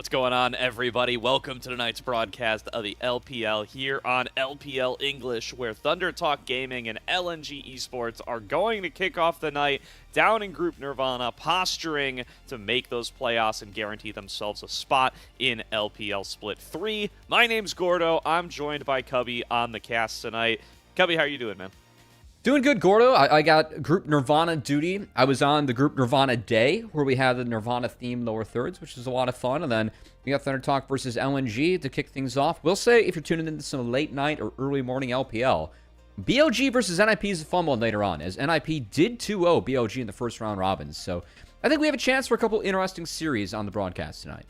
What's going on, everybody? Welcome to tonight's broadcast of the LPL here on LPL English, where ThunderTalk Gaming and LNG Esports are going to kick off the night down in Group Nirvana, posturing to make those playoffs and guarantee themselves a spot in LPL Split 3. My name's Gordo. I'm joined by Cubby on the cast tonight. Cubby, how are you doing, man? Doing good, Gordo. I got Group Nirvana duty. I was on the Group Nirvana day, where we had the Nirvana theme lower thirds, which was a lot of fun. And then we got ThunderTalk versus LNG to kick things off. We'll say, if you're tuning into some late night or early morning LPL, BLG versus NIP is a fun one later on, as NIP did 2-0 BLG in the first round robins. So I think we have a chance for a couple interesting series on the broadcast tonight.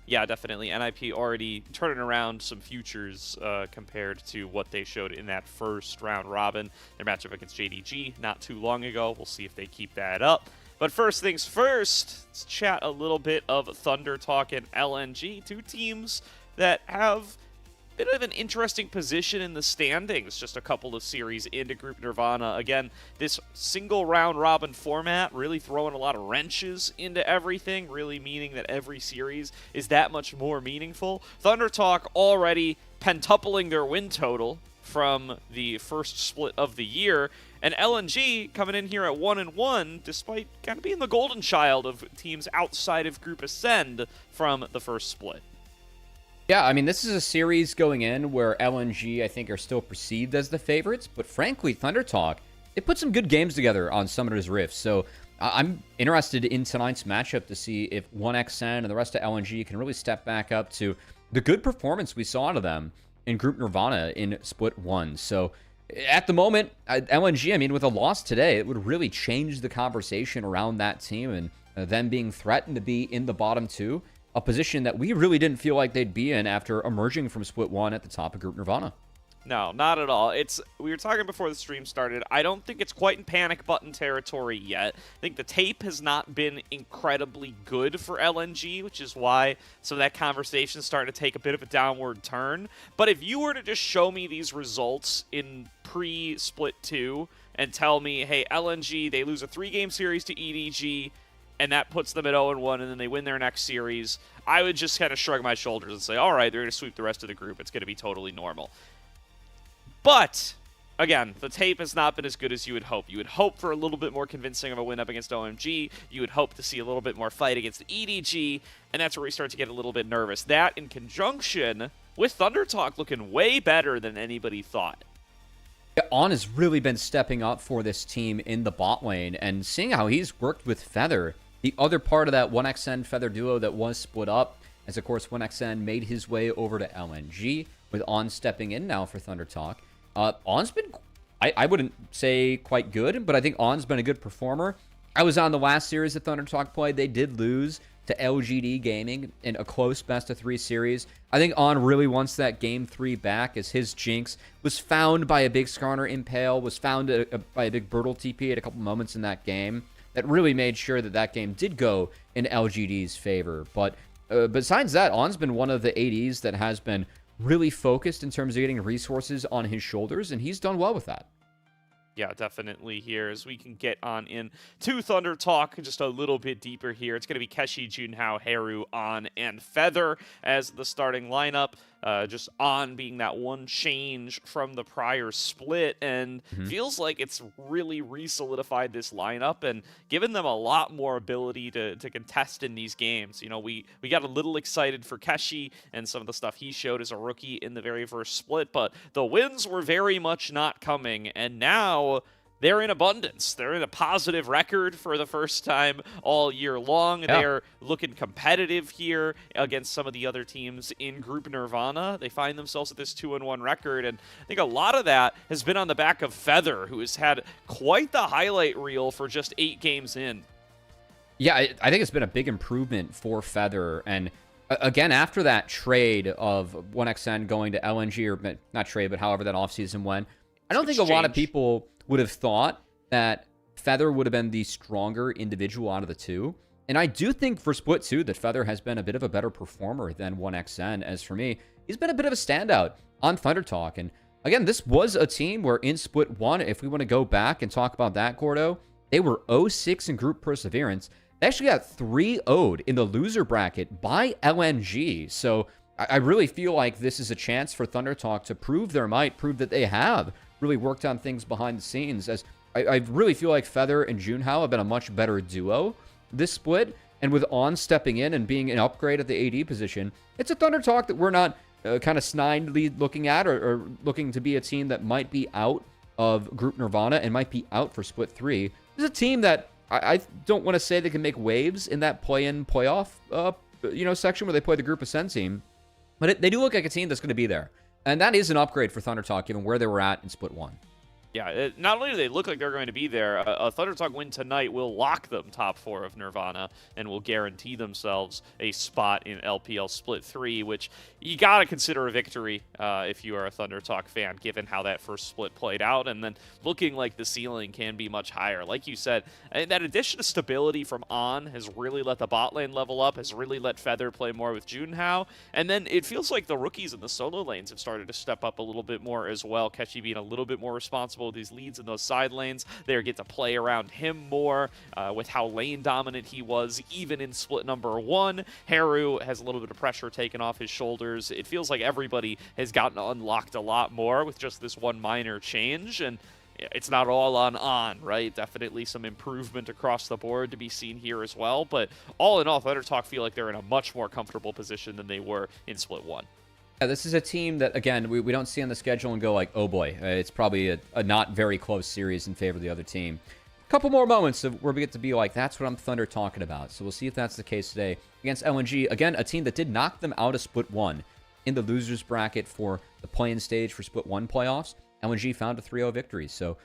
Yeah, definitely. NIP already turning around some futures compared to what they showed in that first round robin. Their matchup against JDG not too long ago. We'll see if they keep that up. But first things first, let's chat a little bit of ThunderTalk and LNG, two teams that have a bit of an interesting position in the standings, just a couple of series into Group Nirvana. Again, this single round robin format really throwing a lot of wrenches into everything, really meaning that every series is that much more meaningful. ThunderTalk already pentupling their win total from the first split of the year, and LNG coming in here at 1-1, despite kind of being the golden child of teams outside of Group Ascend from the first split. Yeah, I mean, this is a series going in where LNG, I think, are still perceived as the favorites. But frankly, ThunderTalk, they put some good games together on Summoner's Rift. So I'm interested in tonight's matchup to see if 1xN and the rest of LNG can really step back up to the good performance we saw out of them in Group Nirvana in Split 1. So at the moment, LNG, I mean, with a loss today, it would really change the conversation around that team and them being threatened to be in the bottom two. A position that we really didn't feel like they'd be in after emerging from Split 1 at the top of Group Nirvana. No, not at all. We were talking before the stream started. I don't think it's quite in panic button territory yet. I think the tape has not been incredibly good for LNG, which is why some of that conversation is starting to take a bit of a downward turn. But if you were to just show me these results in pre-Split 2 and tell me, hey, LNG, they lose a 3-game series to EDG, and that puts them at 0-1, and then they win their next series, I would just kind of shrug my shoulders and say, all right, they're going to sweep the rest of the group. It's going to be totally normal. But, again, the tape has not been as good as you would hope. You would hope for a little bit more convincing of a win up against OMG. You would hope to see a little bit more fight against EDG, and that's where we start to get a little bit nervous. That, in conjunction with ThunderTalk looking way better than anybody thought. On has really been stepping up for this team in the bot lane, and seeing how he's worked with Feather, the other part of that 1xN Feather duo that was split up, as of course 1xN made his way over to LNG, with On stepping in now for ThunderTalk. On's been, I wouldn't say quite good, but I think On's been a good performer. I was on the last series that ThunderTalk played. They did lose to LGD Gaming in a close best-of-3 series. I think On really wants that Game 3 back, as his Jinx was found by a big Skarner Impale, was found by a big Bertle TP at a couple moments in that game. That really made sure that that game did go in LGD's favor. But besides that, On's been one of the ADs that has been really focused in terms of getting resources on his shoulders, and he's done well with that. Yeah, definitely here, as we can get on in to ThunderTalk just a little bit deeper here. It's going to be Keshi, Junhao, Haru, On, and Feather as the starting lineup. Just On being that one change from the prior split, and feels like it's really re-solidified this lineup and given them a lot more ability to contest in these games. You know, we got a little excited for Keshi and some of the stuff he showed as a rookie in the very first split, but the wins were very much not coming, and now they're in abundance. They're in a positive record for the first time all year long. Yeah. They're looking competitive here against some of the other teams in Group Nirvana. They find themselves at this 2-1 record, and I think a lot of that has been on the back of Feather, who has had quite the highlight reel for just 8 games in. Yeah, I think it's been a big improvement for Feather, and again, after that trade of 1xN going to LNG, or not trade, but however that offseason went, I don't think a lot of people would have thought that Feather would have been the stronger individual out of the two. And I do think for Split 2 that Feather has been a bit of a better performer than 1xN. As for me, he's been a bit of a standout on ThunderTalk. And again, this was a team where in Split 1, if we want to go back and talk about that, Gordo, they were 0-6 in group perseverance. They actually got 3-0'd in the loser bracket by LNG. So I really feel like this is a chance for ThunderTalk to prove their might, prove that they have really worked on things behind the scenes. As I really feel like Feather and Junhao have been a much better duo this split. And with On stepping in and being an upgrade at the AD position, it's a ThunderTalk that we're not kind of snidely looking at or looking to be a team that might be out of Group Nirvana and might be out for Split 3. This is a team that I don't want to say they can make waves in that play-in, playoff section where they play the Group Ascend team, but they do look like a team that's going to be there. And that is an upgrade for ThunderTalk, given where they were at in Split 1. Yeah, not only do they look like they're going to be there, a ThunderTalk win tonight will lock them top 4 of Nirvana and will guarantee themselves a spot in LPL Split 3, which you got to consider a victory if you are a ThunderTalk fan, given how that first split played out, and then looking like the ceiling can be much higher. Like you said, that addition of stability from On has really let the bot lane level up, has really let Feather play more with Junhao, and then it feels like the rookies in the solo lanes have started to step up a little bit more as well. Keshi being a little bit more responsible with these leads in those side lanes. They get to play around him more with how lane dominant he was, even in split number 1. Haru has a little bit of pressure taken off his shoulders. It feels like everybody has gotten unlocked a lot more with just this one minor change, and it's not all on, right? Definitely some improvement across the board to be seen here as well, but all in all, ThunderTalk feel like they're in a much more comfortable position than they were in split 1. Yeah, this is a team that, again, we don't see on the schedule and go like, oh boy, it's probably a not very close series in favor of the other team. A couple more moments of where we get to be like, that's what I'm Thunder talking about. So we'll see if that's the case today against LNG. Again, a team that did knock them out of Split 1 in the losers bracket for the play-in stage for Split 1 playoffs. LNG found a 3-0 victory. So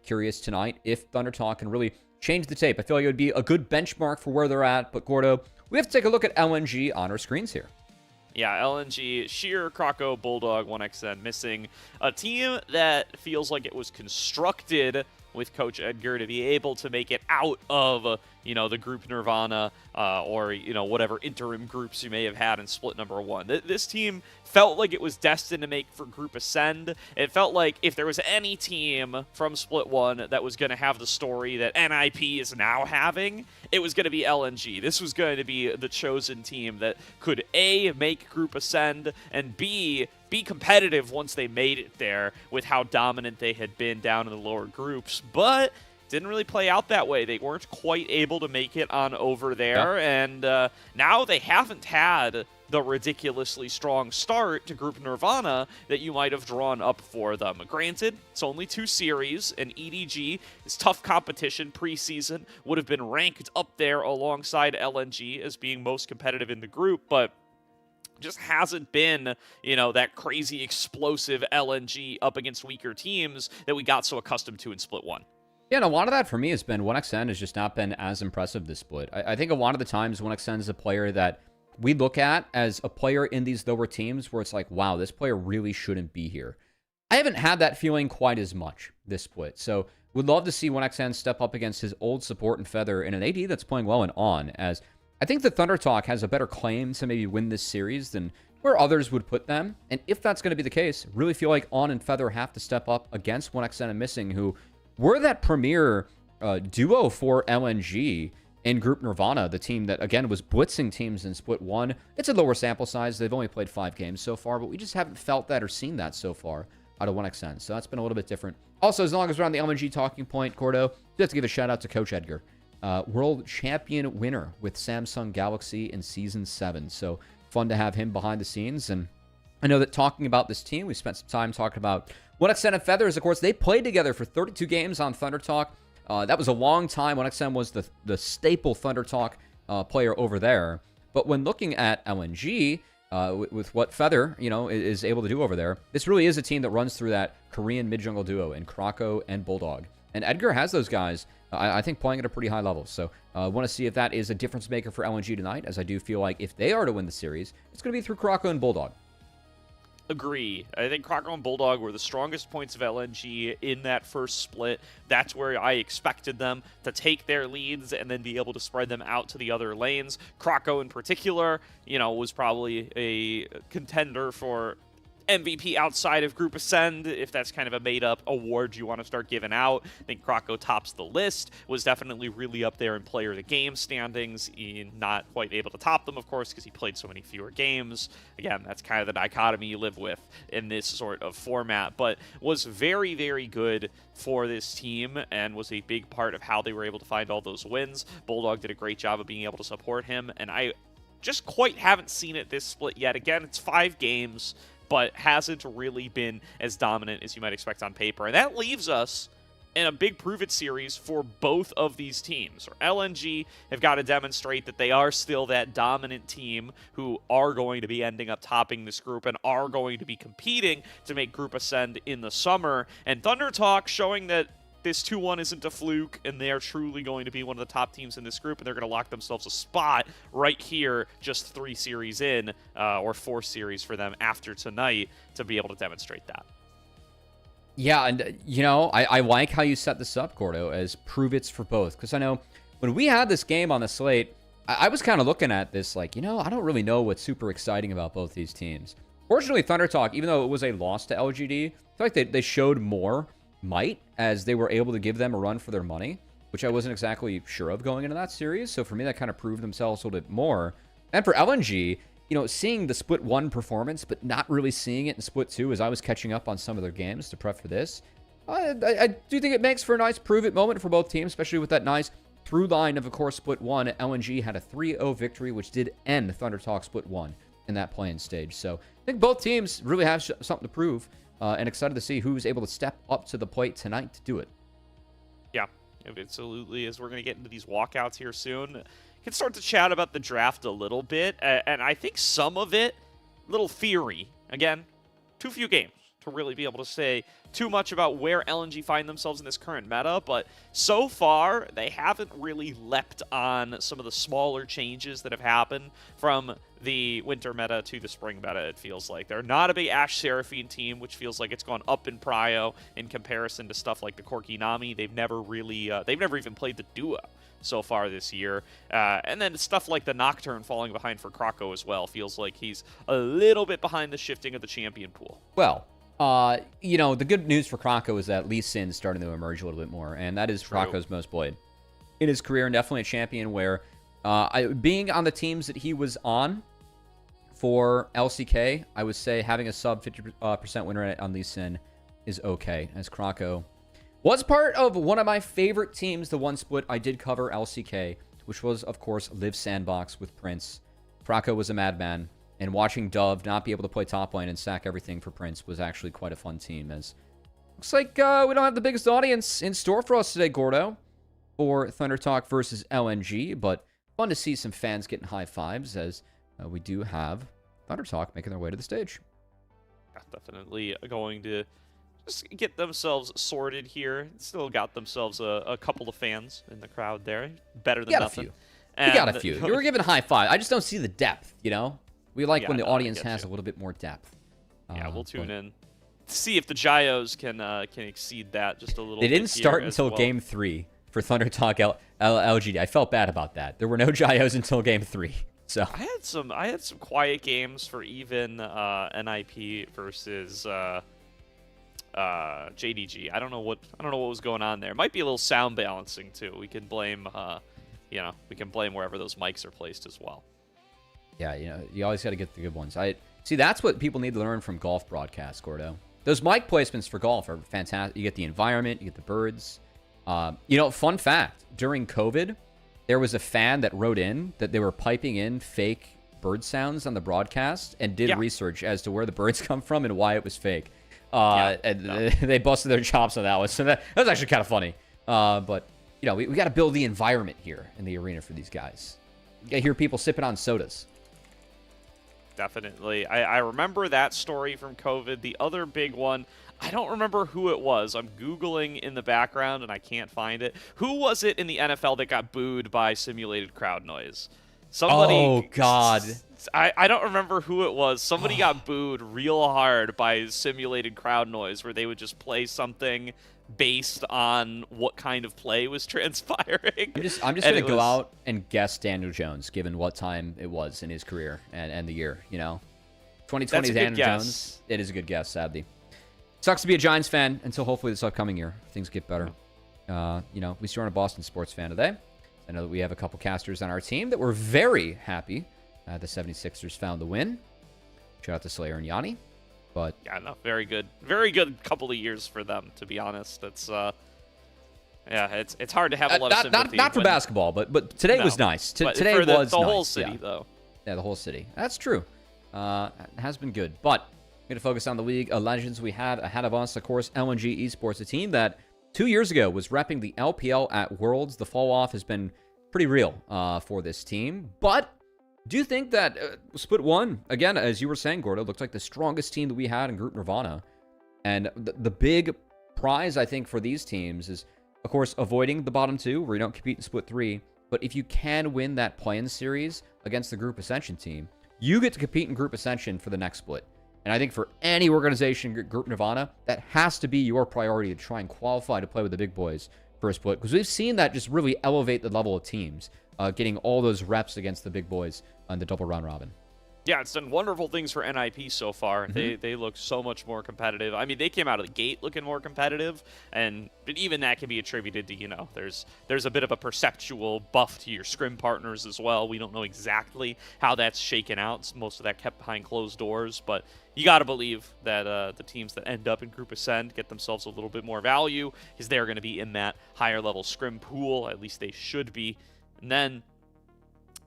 curious tonight if Thunder Talk can really change the tape. I feel like it would be a good benchmark for where they're at. But Gordo, we have to take a look at LNG on our screens here. Yeah, LNG, Sheer, Croco, Bulldog, 1xN missing. A team that feels like it was constructed with Coach Edgar to be able to make it out of, the group Nirvana or, whatever interim groups you may have had in split number 1. This team felt like it was destined to make for Group Ascend. It felt like if there was any team from split 1 that was going to have the story that NIP is now having, it was going to be LNG. This was going to be the chosen team that could A, make Group Ascend, and B, be competitive once they made it there with how dominant they had been down in the lower groups, but didn't really play out that way. They weren't quite able to make it on over there, and now they haven't had the ridiculously strong start to Group Nirvana that you might have drawn up for them. Granted, it's only 2 series, and EDG is tough competition preseason, would have been ranked up there alongside LNG as being most competitive in the group, but just hasn't been, that crazy explosive LNG up against weaker teams that we got so accustomed to in Split 1. Yeah, and a lot of that for me has been 1xN has just not been as impressive this split. I think a lot of the times 1xN is a player that we look at as a player in these lower teams where it's like, wow, this player really shouldn't be here. I haven't had that feeling quite as much this split. So would love to see 1xN step up against his old support and Feather in an AD that's playing well and On, as I think the ThunderTalk has a better claim to maybe win this series than where others would put them. And if that's going to be the case, really feel like On and Feather have to step up against 1xN and Missing, who were that premier duo for LNG in Group Nirvana, the team that, again, was blitzing teams in Split 1. It's a lower sample size. They've only played 5 games so far, but we just haven't felt that or seen that so far out of 1xN. So that's been a little bit different. Also, as long as we're on the LNG talking point, Gordo, we have to give a shout out to Coach Edgar. World champion winner with Samsung Galaxy in Season 7. So fun to have him behind the scenes. And I know that talking about this team, we spent some time talking about 1xN and Feathers. Of course, they played together for 32 games on ThunderTalk. That was a long time. 1xN was the staple ThunderTalk player over there. But when looking at LNG, with what Feather, is able to do over there, this really is a team that runs through that Korean mid-jungle duo in Croco and Bulldog. And Edgar has those guys, I think, playing at a pretty high level. So I want to see if that is a difference maker for LNG tonight, as I do feel like if they are to win the series, it's going to be through Croco and Bulldog. Agree. I think Croco and Bulldog were the strongest points of LNG in that first split. That's where I expected them to take their leads and then be able to spread them out to the other lanes. Croco in particular, was probably a contender for MVP outside of Group Ascend, if that's kind of a made-up award you want to start giving out. I think Krako tops the list, was definitely really up there in player of the game standings, not quite able to top them, of course, because he played so many fewer games. Again, that's kind of the dichotomy you live with in this sort of format, but was very, very good for this team and was a big part of how they were able to find all those wins. Bulldog did a great job of being able to support him, and I just quite haven't seen it this split yet. Again, it's 5 games, but hasn't really been as dominant as you might expect on paper. And that leaves us in a big prove-it series for both of these teams. LNG have got to demonstrate that they are still that dominant team who are going to be ending up topping this group and are going to be competing to make Group Ascend in the summer. And ThunderTalk showing that this 2-1 isn't a fluke, and they are truly going to be one of the top teams in this group, and they're going to lock themselves a spot right here, just 3 series in, or 4 series for them after tonight, to be able to demonstrate that. Yeah, and, you know, I like how you set this up, Gordo, as prove-its for both, because I know when we had this game on the slate, I was kind of looking at this like, you know, I don't really know what's super exciting about both these teams. Fortunately, ThunderTalk, even though it was a loss to LGD, I feel like they showed more might as they were able to give them a run for their money, which I wasn't exactly sure of going into that series. So for me, that kind of proved themselves a little bit more. And for LNG, you know, seeing the Split 1 performance, but not really seeing it in Split 2 as I was catching up on some of their games to prep for this, I do think it makes for a nice prove-it moment for both teams, especially with that nice through line of course, Split 1. LNG had a 3-0 victory, which did end ThunderTalk Split 1 in that play-in stage. So I think both teams really have something to prove. And excited to see who's able to step up to the plate tonight to do it. Yeah, absolutely. As we're going to get into these walkouts here soon, can start to chat about the draft a little bit. And I think some of it, little theory. Again, too few games to really be able to say too much about where LNG find themselves in this current meta, but so far, they haven't really leapt on some of the smaller changes that have happened from the winter meta to the spring meta, it feels like. They're not a big Ashe Seraphine team, which feels like it's gone up in prio in comparison to stuff like the Corki Nami. They've never really, they've never even played the duo so far this year. And then stuff like the Nocturne falling behind for Krako as well. Feels like he's a little bit behind the shifting of the champion pool. Well, you know, the good news for Krako is that Lee Sin's starting to emerge a little bit more, and that is Krako's most played in his career, and definitely a champion where, being on the teams that he was on for LCK, I would say having a sub 50% win rate on Lee Sin is okay, as Krako was part of one of my favorite teams, the one split I did cover LCK, which was, of course, Live Sandbox with Prince. Krako was a madman. And watching Dove not be able to play top lane and sack everything for Prince was actually quite a fun team. As looks like we don't have the biggest audience in store for us today, Gordo, for ThunderTalk versus LNG. But fun to see some fans getting high fives as we do have ThunderTalk making their way to the stage. Definitely going to just get themselves sorted here. Still got themselves a couple of fans in the crowd there. Better than nothing. You got a few. You were giving high five. I just don't see the depth, you know? We like when the audience has a little bit more depth. Yeah, we'll tune in to see if the Gyos can exceed that just a little bit. They didn't start until Game 3 for ThunderTalk LGD. I felt bad about that. There were no Gyos until Game 3. So I had some quiet games for even NIP versus JDG. I don't know what was going on there. It might be a little sound balancing too. We can blame we can blame wherever those mics are placed as well. Yeah, you know, you always got to get the good ones. See, that's what people need to learn from golf broadcasts, Gordo. Those mic placements for golf are fantastic. You get the environment, you get the birds. You know, fun fact, during COVID, there was a fan that wrote in that they were piping in fake bird sounds on the broadcast and did research as to where the birds come from and why it was fake. They busted their chops on that one. So that was actually kind of funny. But, you know, we got to build the environment here in the arena for these guys. You got to hear people sipping on sodas. Definitely. I remember that story from COVID. The other big one, I don't remember who it was. I'm Googling in the background, and I can't find it. Who was it in the NFL that got booed by simulated crowd noise? Somebody. Oh, God. I don't remember who it was. Somebody got booed real hard by simulated crowd noise where they would just play something based on what kind of play was transpiring. I'm just going to go out and guess Daniel Jones, given what time it was in his career and the year, you know? 2020 is Hannah Jones. It is a good guess, sadly. Sucks to be a Giants fan until hopefully this upcoming year things get better. At least you're a Boston sports fan today. I know that we have a couple casters on our team that were very happy the 76ers found the win. Shout out to Slayer and Yanni. But yeah, no, very good couple of years for them, to be honest. It's it's hard to have a lot of sympathy. Not for basketball, but today was nice. Today was nice. The whole city, though. Yeah, the whole city. That's true. It has been good. But I'm going to focus on the League of Legends we had ahead of us. Of course, LNG Esports, a team that 2 years ago was repping the LPL at Worlds. The fall off has been pretty real for this team. But do you think that Split 1, again, as you were saying, Gordo, looked like the strongest team that we had in Group Nirvana? And the big prize, I think, for these teams is, of course, avoiding the bottom 2, where you don't compete in Split 3. But if you can win that play-in series against the Group Ascension team, you get to compete in Group Ascension for the next split. And I think for any organization, Group Nirvana, that has to be your priority to try and qualify to play with the big boys for a split. Because we've seen that just really elevate the level of teams, getting all those reps against the big boys on the double round robin. Yeah, it's done wonderful things for NIP so far. They look so much more competitive. I mean, they came out of the gate looking more competitive, and even that can be attributed to, there's a bit of a perceptual buff to your scrim partners as well. We don't know exactly how that's shaken out. Most of that kept behind closed doors, but you got to believe that the teams that end up in Group Ascend get themselves a little bit more value, because they're going to be in that higher level scrim pool. At least they should be. And then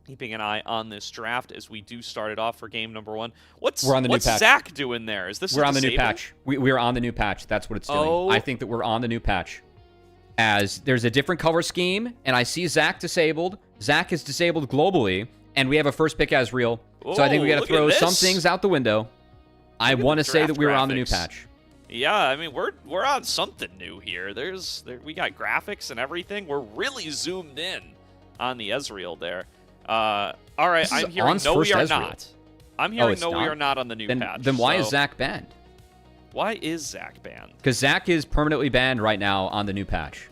keeping an eye on this draft as we do start it off for game number 1. What's Zach doing there? Is this we're on the new patch? We're on the new patch. That's what it's doing. Oh. I think that we're on the new patch. As there's a different cover scheme, and I see Zach disabled. Zach is disabled globally, and we have a first pick as real. So I think we got to throw some things out the window. I want to say that we were on the new patch. Yeah, I mean, we're on something new here. We got graphics and everything. We're really zoomed in on the Ezreal there. All right, I'm hearing no, we are not. I'm hearing no, we are not on the new patch. Then why is Zach banned? Why is Zach banned? Because Zach is permanently banned right now on the new patch.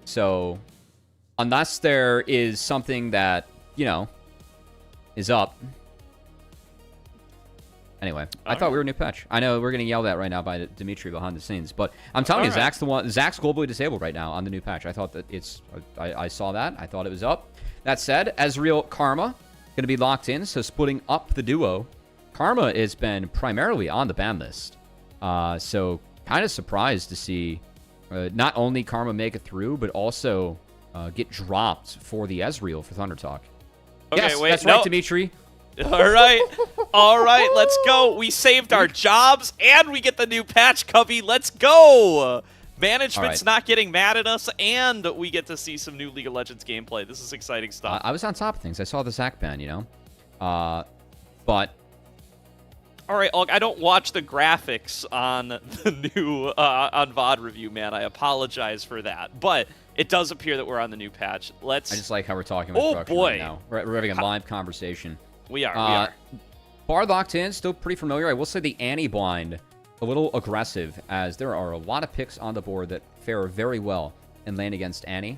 So, unless there is something that, is up. Anyway, I thought we were new patch. I know we're getting yelled at right now by Dimitri behind the scenes, but I'm telling you, Zach's globally disabled right now on the new patch. I thought that I saw that. I thought it was up. That said, Ezreal Karma going to be locked in, so splitting up the duo. Karma has been primarily on the ban list, so kind of surprised to see not only Karma make it through, but also get dropped for the Ezreal for ThunderTalk. Okay, yes, wait, that's right, Dimitri. All right, let's go. We saved our jobs, and we get the new patch, Cubby. Let's go. Management's not getting mad at us, and we get to see some new League of Legends gameplay. This is exciting stuff. I was on top of things. I saw the Zach ban, but... All right, I don't watch the graphics on the new on VOD review, man. I apologize for that, but it does appear that we're on the new patch. I just like how we're talking about production right now. We're having a live conversation. We are. Bard locked in, still pretty familiar. I will say the Annie blind, a little aggressive, as there are a lot of picks on the board that fare very well in lane against Annie.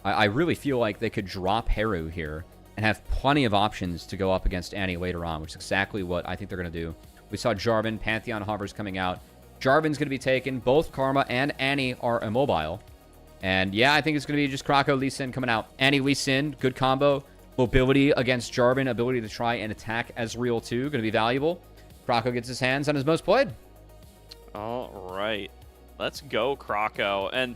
I really feel like they could drop Haru here and have plenty of options to go up against Annie later on, which is exactly what I think they're going to do. We saw Jarvan, Pantheon hovers coming out. Jarvan's going to be taken. Both Karma and Annie are immobile. And yeah, I think it's going to be just Krako, Lee Sin coming out. Annie, Lee Sin, good combo. Mobility against Jarvan, ability to try and attack Ezreal too, going to be valuable. Krako gets his hands on his most played. All right. Let's go, Krako. And,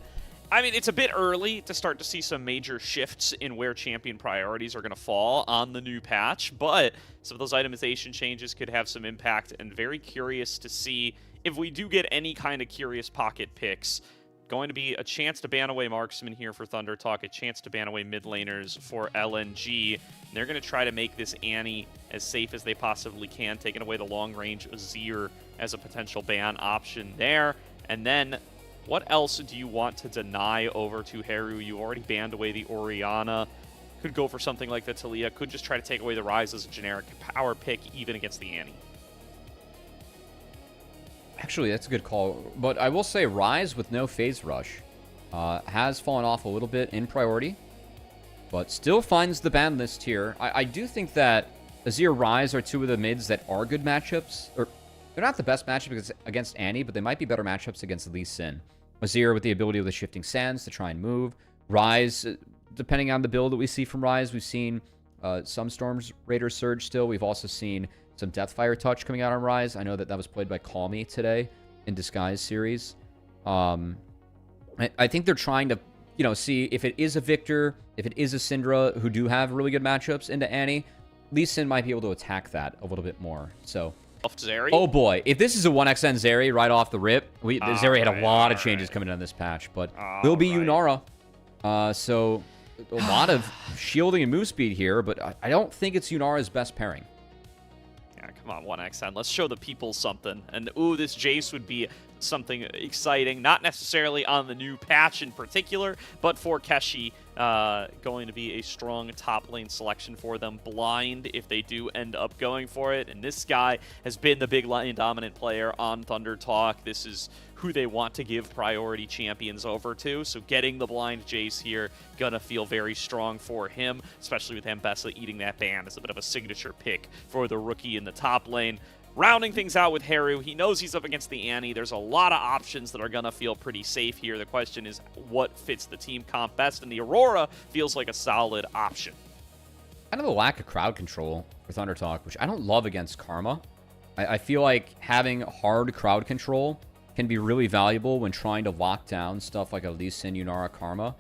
I mean, it's a bit early to start to see some major shifts in where champion priorities are going to fall on the new patch, but some of those itemization changes could have some impact, and very curious to see if we do get any kind of curious pocket picks. Going to be a chance to ban away Marksman here for ThunderTalk, a chance to ban away mid laners for LNG. And they're going to try to make this Annie as safe as they possibly can, taking away the long-range Azir as a potential ban option there. And then, what else do you want to deny over to Haru? You already banned away the Orianna. Could go for something like the Talia. Could just try to take away the Ryze as a generic power pick, even against the Annie. Actually, that's a good call. But I will say Ryze with no phase rush has fallen off a little bit in priority, but still finds the ban list here. I do think that Azir Ryze are two of the mids that are good matchups. Or they're not the best matchups against Annie, but they might be better matchups against Lee Sin. Azir with the ability of the shifting sands to try and move. Ryze, depending on the build that we see from Ryze, we've seen some Storms Raider Surge still. We've also seen some Deathfire Touch coming out on Ryze. I know that was played by Call Me today in Disguise series. I think they're trying to, see if it is a Victor, if it is a Syndra, who do have really good matchups into Annie, Lee Sin might be able to attack that a little bit more. So, oh boy, if this is a 1xN Zeri right off the rip, Zeri had a lot of changes coming in this patch, but will be Yunara. So a lot of shielding and move speed here, but I don't think it's Yunara's best pairing. Yeah, come on, 1xN. Let's show the people something. And, ooh, this Jace would be something exciting. Not necessarily on the new patch in particular, but for Keshi, going to be a strong top lane selection for them. Blind if they do end up going for it. And this guy has been the big lane dominant player on ThunderTalk. This is who they want to give priority champions over to. So getting the blind Jace here, gonna feel very strong for him, especially with Ambessa eating that ban as a bit of a signature pick for the rookie in the top lane. Rounding things out with Haru, he knows he's up against the Annie. There's a lot of options that are going to feel pretty safe here. The question is what fits the team comp best, and the Aurora feels like a solid option. Kind of a lack of crowd control for ThunderTalk, which I don't love against Karma. I feel like having hard crowd control can be really valuable when trying to lock down stuff like a Lee Sin, Yunara, Karma.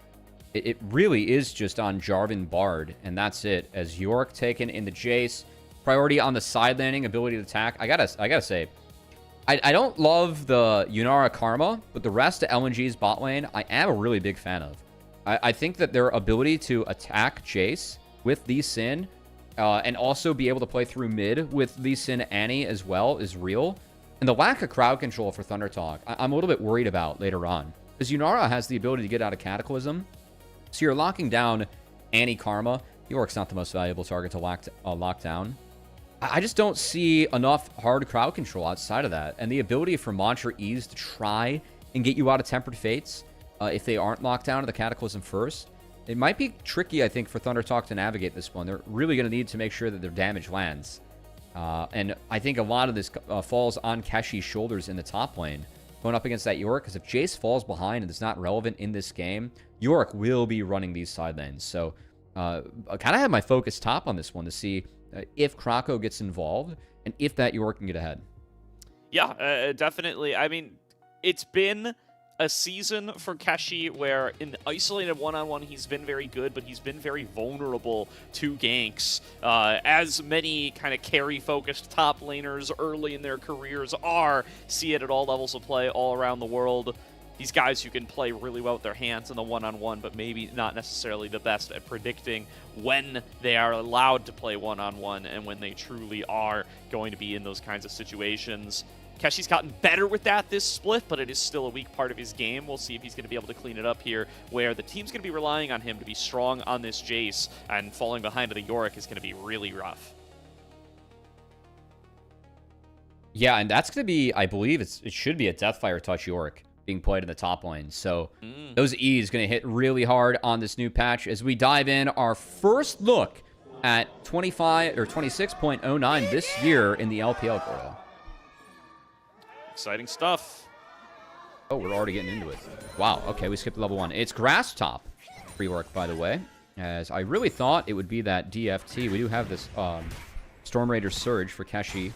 It really is just on Jarvan Bard, and that's it. As York taken in the Jace, priority on the side landing, ability to attack. I gotta say, I don't love the Yunara Karma, but the rest of LNG's bot lane, I am a really big fan of. I think that their ability to attack Jace with Lee Sin, and also be able to play through mid with Lee Sin Annie as well is real. And the lack of crowd control for ThunderTalk, I'm a little bit worried about later on. Because Yunara has the ability to get out of Cataclysm. So you're locking down Annie Karma. York's not the most valuable target to lock down. I just don't see enough hard crowd control outside of that. And the ability for Mantra Ease to try and get you out of Tempered Fates, if they aren't locked down to the Cataclysm first, it might be tricky, I think, for ThunderTalk to navigate this one. They're really going to need to make sure that their damage lands. And I think a lot of this falls on Keshi's shoulders in the top lane, going up against that York, because if Jace falls behind and is not relevant in this game, York will be running these side lanes. So I kind of have my focus top on this one to see if Krako gets involved and if that York can get ahead. Yeah, definitely. I mean, it's been a season for Keshi where in isolated one-on-one he's been very good, but he's been very vulnerable to ganks. As many kind of carry-focused top laners early in their careers see it at all levels of play all around the world. These guys who can play really well with their hands in the one-on-one, but maybe not necessarily the best at predicting when they are allowed to play one-on-one and when they truly are going to be in those kinds of situations. Keshi's gotten better with that this split, but it is still a weak part of his game. We'll see if he's going to be able to clean it up here, where the team's going to be relying on him to be strong on this Jace, and falling behind to the Yorick is going to be really rough. Yeah, and that's going to be, I believe, it should be a Deathfire Touch Yorick being played in the top lane. So those E's going to hit really hard on this new patch as we dive in our first look at 25 or 26.09 this year in the LPL portal. Exciting stuff. Oh, we're already getting into it. Wow, okay, we skipped level 1. It's Grass Top rework, by the way, as I really thought it would be that DFT. We do have this Storm Raider Surge for Keshi,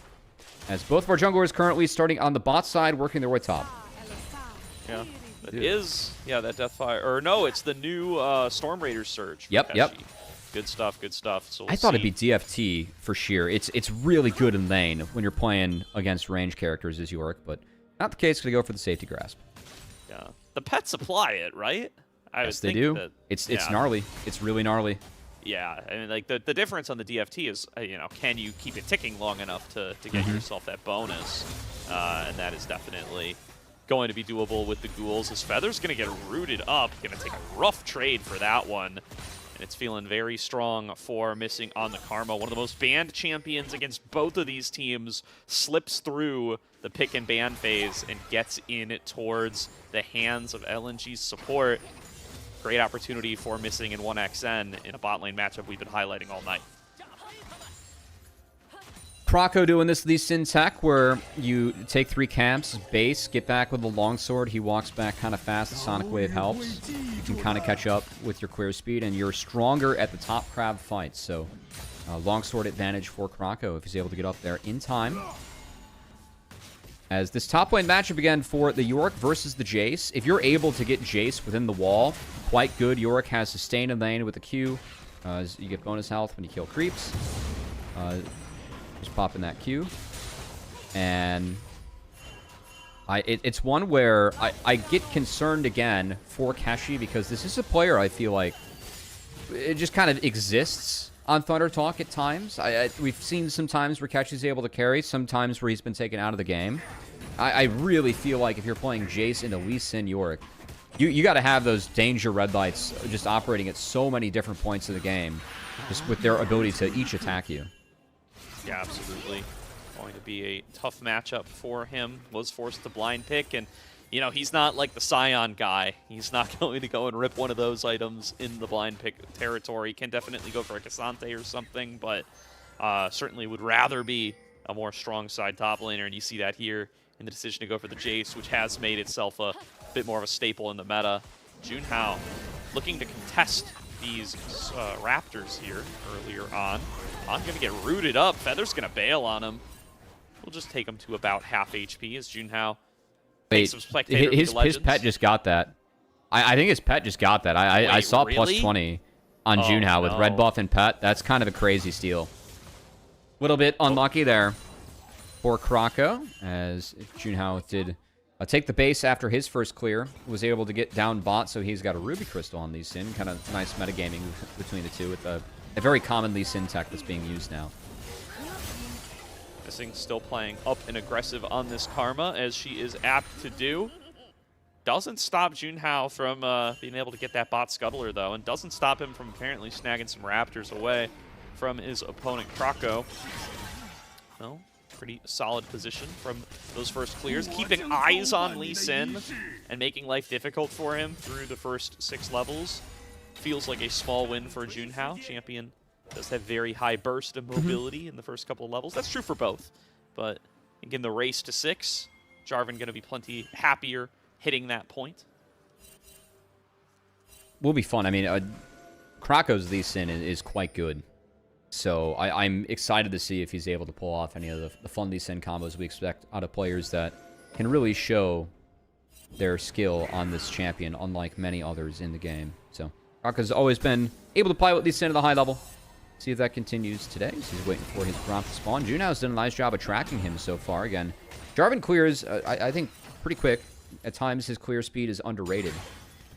as both of our junglers currently starting on the bot side, working their way top. Yeah, it is. Yeah, that Deathfire. Or no, it's the new Storm Raider Surge. Yep. Good stuff, good stuff. So I thought it'd be DFT for sheer. It's really good in lane when you're playing against range characters as Yorick, but not the case. Gonna go for the safety grasp. Yeah, the pets apply it, right? Yes, they do. It's gnarly. It's really gnarly. Yeah, I mean, like the difference on the DFT is, can you keep it ticking long enough to get yourself that bonus? And that is definitely going to be doable with the ghouls. His Feather's going to get rooted up. Going to take a rough trade for that one. And it's feeling very strong for missing on the Karma. One of the most banned champions against both of these teams slips through the pick and ban phase and gets in towards the hands of LNG's support. Great opportunity for missing in 1xN in a bot lane matchup we've been highlighting all night. Croco doing this Lee Sin tech where you take 3 camps, base, get back with the longsword. He walks back kind of fast. The Sonic Wave helps. You can kind of catch up with your clear speed, and you're stronger at the top crab fights. So, longsword advantage for Croco if he's able to get up there in time. As this top lane matchup again for the Yorick versus the Jace. If you're able to get Jace within the wall, quite good. Yorick has sustain in lane with the Q. You get bonus health when you kill creeps. Just pop in that Q. And it's one where I get concerned again for Keshi because this is a player I feel like it just kind of exists on ThunderTalk at times. We've seen some times where Keshi's able to carry, sometimes where he's been taken out of the game. I really feel like if you're playing Jace into Lee Sin Yorick, you got to have those danger red lights just operating at so many different points of the game, just with their ability to each attack you. Yeah, absolutely. Going to be a tough matchup for him. Was forced to blind pick, and you know, he's not like the Scion guy. He's not going to go and rip one of those items in the blind pick territory. Can definitely go for a Cassante or something, but certainly would rather be a more strong side top laner, and you see that here in the decision to go for the Jace, which has made itself a bit more of a staple in the meta. Junhao looking to contest these Raptors here earlier on. I'm going to get rooted up. Feather's going to bail on him. We'll just take him to about half HP as Junhao takes some spectator his pet just got that. I think his pet just got that. I saw really? Plus 20 on Junhao with red buff and pet. That's kind of a crazy steal. Little bit unlucky there for Croco, as Junhao did take the base after his first clear. Was able to get down bot, so he's got a Ruby Crystal on Lee Sin. Kind of nice metagaming between the two with a very common Lee Sin tech that's being used now. Missing still playing up and aggressive on this Karma, as she is apt to do. Doesn't stop Junhao from being able to get that bot scuttler, though, and doesn't stop him from apparently snagging some Raptors away from his opponent, Croco. Well, pretty solid position from those first clears. Keeping eyes on Lee Sin and making life difficult for him through the first 6 levels. Feels like a small win for Junhao. Champion does have very high burst of mobility in the first couple of levels. That's true for both. But again, the race to 6, Jarvan going to be plenty happier hitting that point. Will be fun. I mean, Croco's Lee Sin is quite good. So I'm excited to see if he's able to pull off any of the fun Lee Sin combos we expect out of players that can really show their skill on this champion, unlike many others in the game. So Croco's always been able to pilot Lee Sin at a high level. See if that continues today. So he's waiting for his prompt to spawn. Junao's done a nice job of tracking him so far. Again, Jarvan clears, I think, pretty quick. At times, his clear speed is underrated.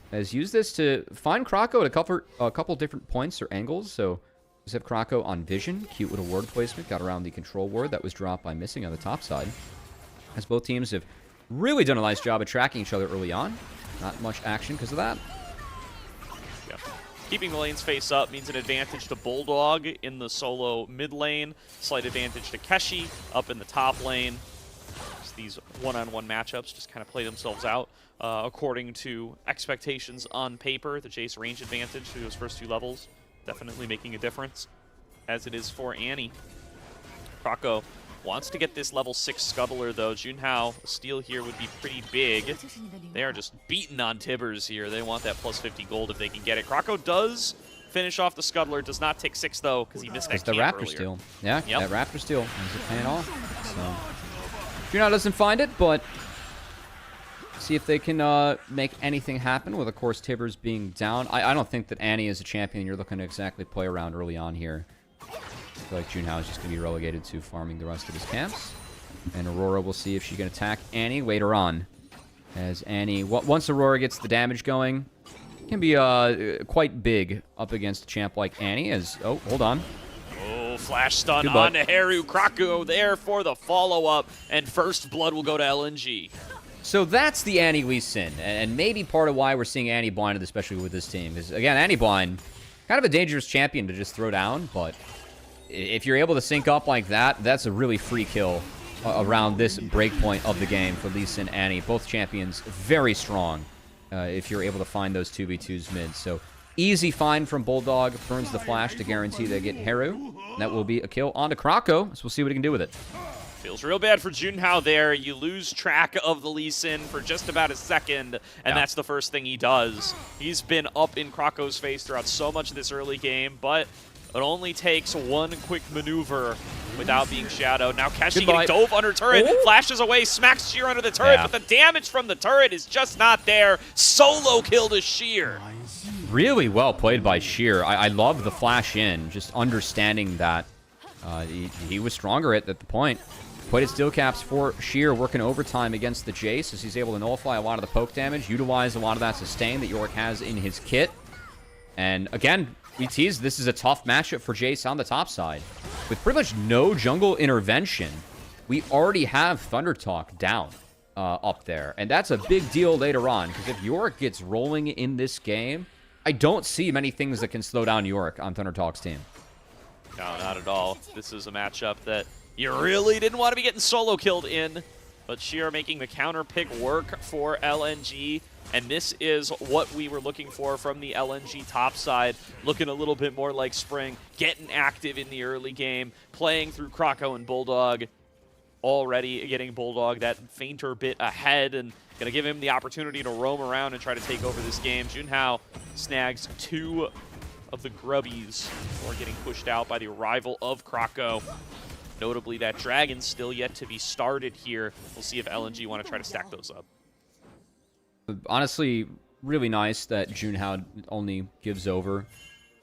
Has used this to find Croco at a couple different points or angles. So just have Croco on vision. Cute little ward placement. Got around the control ward that was dropped by missing on the top side. As both teams have really done a nice job of tracking each other early on. Not much action because of that. Yeah. Keeping the lanes face up means an advantage to Bulldog in the solo mid lane. Slight advantage to Keshi up in the top lane. Just these one-on-one matchups just kind of play themselves out according to expectations on paper. The Jace range advantage through those first 2 levels definitely making a difference, as it is for Annie. Croco wants to get this level 6 scuttler, though. Junhao, a steal here would be pretty big. They are just beating on Tibbers here. They want that plus 50 gold if they can get it. Croco does finish off the scuttler. Does not take 6, though, because he missed that camp Raptor earlier. steal. Yeah, that Raptor steal ends up paying off. So Junhao doesn't find it, but see if they can make anything happen with, of course, Tibbers being down. I don't think that Annie is a champion you're looking to exactly play around early on here. I feel like Junhao is just going to be relegated to farming the rest of his camps. And Aurora, we'll see if she can attack Annie later on. As Annie, once Aurora gets the damage going, can be quite big up against a champ like Annie. As oh, hold on. Oh, flash stun on to Haru. Croco there for the follow-up. And first blood will go to LNG. So that's the Annie Lee Sin, and maybe part of why we're seeing Annie blinded, especially with this team. Because, again, Annie blind, kind of a dangerous champion to just throw down, but if you're able to sync up like that, that's a really free kill around this breakpoint of the game for Lee Sin and Annie. Both champions very strong if you're able to find those 2v2s mid. So Easy find from Bulldog. Burns the flash to guarantee they get Haru. That will be a kill onto Krako, so we'll see what he can do with it. Feels real bad for Junhao there. You lose track of the Lee Sin for just about a second, and that's the first thing he does. He's been up in Krako's face throughout so much of this early game, but it only takes one quick maneuver without being shadowed. Now Keshi getting dove under turret, flashes away, smacks Sheer under the turret, but the damage from the turret is just not there. Solo kill to Sheer. Really well played by Sheer. I love the flash in, just understanding that he was stronger at the point. Played his steel caps for Sheer, working overtime against the Jace as he's able to nullify a lot of the poke damage, utilize a lot of that sustain that Yorick has in his kit. And again, we teased this is a tough matchup for Jace on the top side. With pretty much no jungle intervention, we already have ThunderTalk down up there. And that's a big deal later on, because if Yorick gets rolling in this game, I don't see many things that can slow down Yorick on ThunderTalk's team. No, not at all. This is a matchup that you really didn't want to be getting solo killed in, but Sheer making the counter pick work for LNG, and this is what we were looking for from the LNG top side, looking a little bit more like Spring, getting active in the early game, playing through Krako and Bulldog, already getting Bulldog that fainter bit ahead, and going to give him the opportunity to roam around and try to take over this game. Junhao snags 2 of the grubbies before getting pushed out by the arrival of Krako. Notably, that Dragon's still yet to be started here. We'll see if LNG want to try to stack those up. Honestly, really nice that Junhao only gives over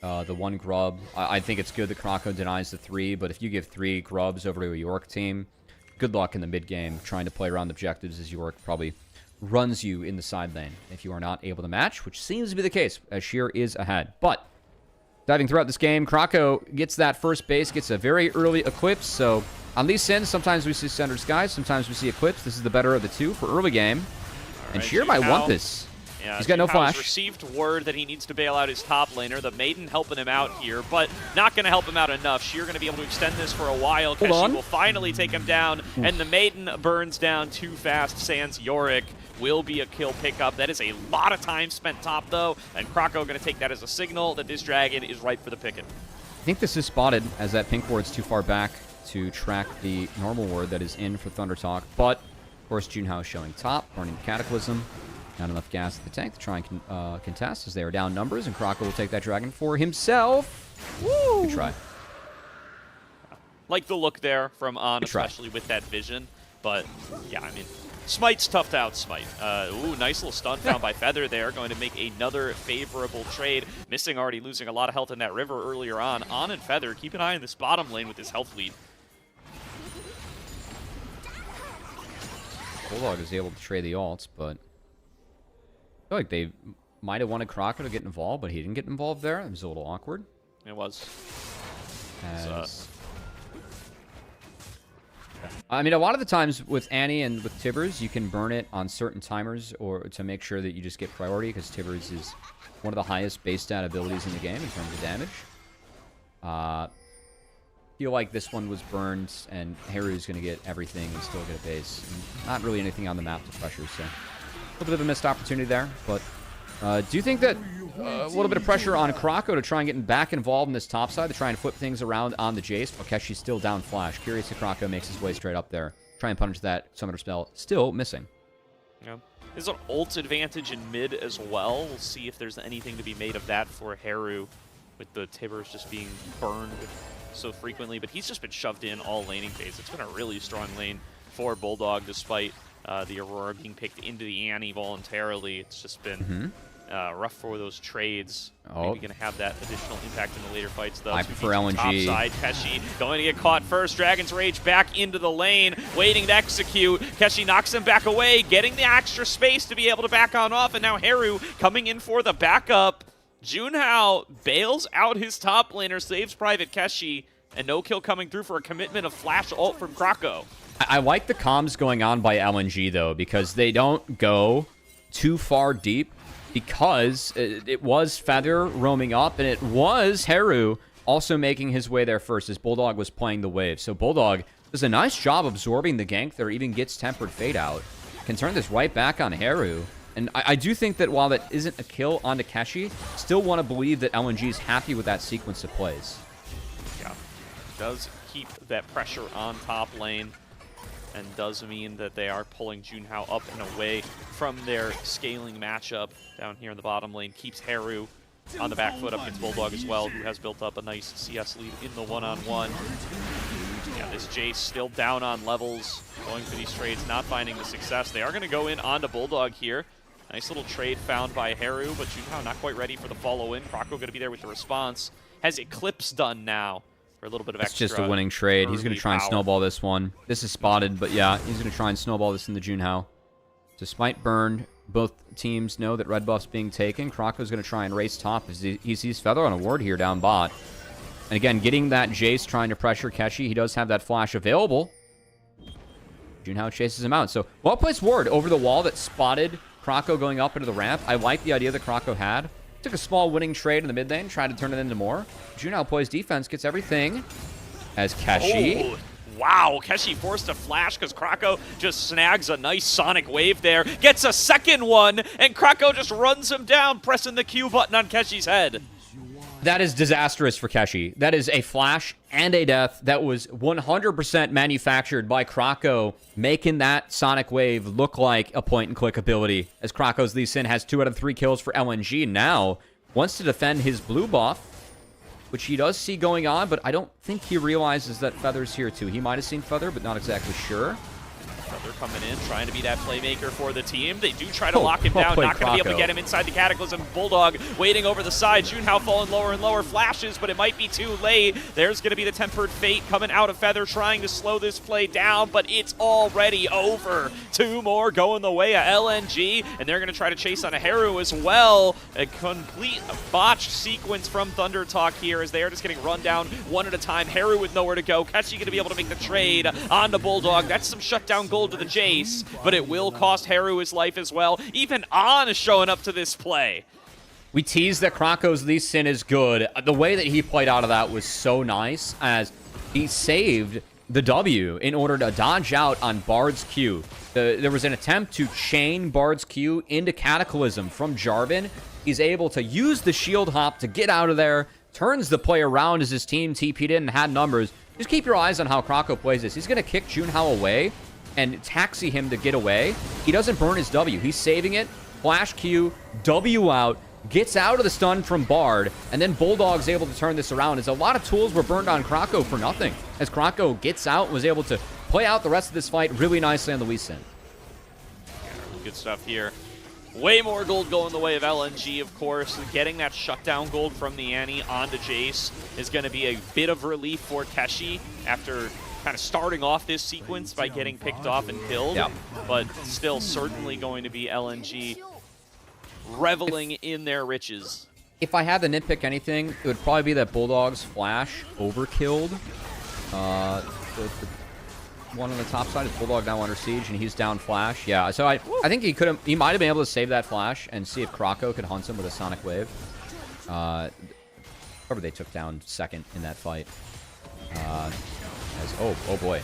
the 1 grub. I think it's good that Krako denies the 3, but if you give 3 grubs over to a York team, good luck in the mid game trying to play around objectives, as York probably runs you in the side lane if you are not able to match, which seems to be the case as Sheer is ahead. But diving throughout this game, Krako gets that first base, gets a very early Eclipse. So on Lee Sin, sometimes we see Sundered Skies, sometimes we see Eclipse. This is the better of the 2 for early game. And Sheer might want this. Yeah, he's got no flash. Received word that he needs to bail out his top laner. The Maiden helping him out here, but not going to help him out enough. Sheer going to be able to extend this for a while. Keshi will finally take him down, and the Maiden burns down too fast. Sans Yorick will be a kill pickup. That is a lot of time spent top, though, and Krako going to take that as a signal that this Dragon is ripe for the picking. I think this is spotted as that pink ward's too far back to track the normal ward that is in for ThunderTalk, but of course Junhao showing top, burning the Cataclysm. Not enough gas at the tank to try and contest as they are down numbers, and Krako will take that Dragon for himself. Woo! Good try. Like the look there from On, especially with that vision. But, yeah, I mean, Smite's tough to outsmite. Ooh, nice little stun found by Feather there. Going to make another favorable trade. Missing already losing a lot of health in that river earlier on. On and Feather, keep an eye on this bottom lane with this health lead. Bulldog is able to trade the ults, but I feel like they might have wanted Krako to get involved, but he didn't get involved there. It was a little awkward. It was. I mean, a lot of the times with Annie and with Tibbers, you can burn it on certain timers or to make sure that you just get priority, because Tibbers is one of the highest base stat abilities in the game in terms of damage. Feel like this one was burned, and Haru's going to get everything and still get a base. And not really anything on the map to pressure, so a little bit of a missed opportunity there. But do you think that a little bit of pressure on Krako to try and get back involved in this top side to try and flip things around on the Jace? But Keshi's still down flash. Curious if Krako makes his way straight up there. Try and punish that summoner spell. Still missing. Yeah. There's an ult advantage in mid as well. We'll see if there's anything to be made of that for Haru, with the Tibbers just being burned so frequently. But he's just been shoved in all laning phase. It's been a really strong lane for Bulldog, despite the Aurora being picked into the Annie voluntarily. It's just been rough for those trades. Maybe going to have that additional impact in the later fights, though. I prefer LNG. Top side, Keshi going to get caught first. Dragon's Rage back into the lane, waiting to execute. Keshi knocks him back away, getting the extra space to be able to back on off, and now Haru coming in for the backup. Junhao bails out his top laner, saves Private Keshi, and no kill coming through for a commitment of flash ult from Krako. I like the comms going on by LNG, though, because they don't go too far deep, because it was Feather roaming up, and it was Haru also making his way there first as Bulldog was playing the wave. So Bulldog does a nice job absorbing the gank there, even gets Tempered Fate out. Can turn this right back on Haru. And I do think that while that isn't a kill onto Keshi, still want to believe that LNG is happy with that sequence of plays. Yeah, does keep that pressure on top lane, and does mean that they are pulling Junhao up and away from their scaling matchup down here in the bottom lane. Keeps Haru on the back foot up against Bulldog as well, who has built up a nice CS lead in the one-on-one. Yeah, this Jace still down on levels, going for these trades, not finding the success. They are going to go in onto Bulldog here. Nice little trade found by Haru, but Junhao not quite ready for the follow-in. Croco going to be there with the response. Has Eclipse done now for a little bit of extra. It's just a winning trade. He's going to try and snowball this one. This is spotted, but yeah, he's going to try and snowball this in the Junhao. Despite burn, both teams know that red buff's being taken. Croco's going to try and race top as he sees Feather on a ward here down bot. And again, getting that Jace trying to pressure Keshi. He does have that flash available. Junhao chases him out. So, well-placed ward over the wall that spotted Croco going up into the ramp. I like the idea that Croco had. Took a small winning trade in the mid lane, tried to turn it into more. Junhao plays defense, gets everything. As Keshi... Oh. Wow, Keshi forced a flash because Croco just snags a nice sonic wave there, gets a second one, and Croco just runs him down, pressing the Q button on Keshi's head. That is disastrous for Keshi. That is a flash and a death that was 100% manufactured by Croco, making that sonic wave look like a point-and-click ability, as Croco's Lee Sin has 2 out of 3 kills for LNG. Now wants to defend his blue buff, which he does see going on, but I don't think he realizes that Feather's here too. He might have seen Feather, but not exactly sure. Feather coming in, trying to be that playmaker for the team. They do try to lock him down, not going to be able to get him inside the Cataclysm. Bulldog waiting over the side. Junhao falling lower and lower, flashes, but it might be too late. There's going to be the Tempered Fate coming out of Feather, trying to slow this play down, but it's already over. 2 more going the way of LNG, and they're going to try to chase on a Haru as well. A complete botched sequence from ThunderTalk here as they are just getting run down one at a time. Haru with nowhere to go. Keshi going to be able to make the trade on the Bulldog. That's some shutdown gold to the Jace, but it will cost Haru his life as well. Even On is showing up to this play. We teased that Croco's Lee Sin is good. The way that he played out of that was so nice, as he saved the W in order to dodge out on Bard's Q. There was an attempt to chain Bard's Q into Cataclysm from Jarvan. He's able to use the shield hop to get out of there, turns the play around as his team TP'd in and had numbers. Just keep your eyes on how Croco plays this. He's going to kick Junhao away and taxi him to get away. He doesn't burn his W. He's saving it. Flash Q, W out, gets out of the stun from Bard, and then Bulldog's able to turn this around. As a lot of tools were burned on Croco for nothing, as Croco gets out and was able to play out the rest of this fight really nicely on the Lee Sin. Good stuff here. Way more gold going the way of LNG, of course. Getting that shutdown gold from the Annie onto Jace is going to be a bit of relief for Keshi after kind of starting off this sequence by getting picked off and killed. Yep. But still certainly going to be LNG reveling in their riches. If I had to nitpick anything, it would probably be that Bulldog's flash overkilled. The one on the top side is Bulldog now under siege, and he's down flash. Yeah, so I think he might have been able to save that flash and see if Croco could hunt him with a sonic wave. Whoever they took down second in that fight. Oh boy.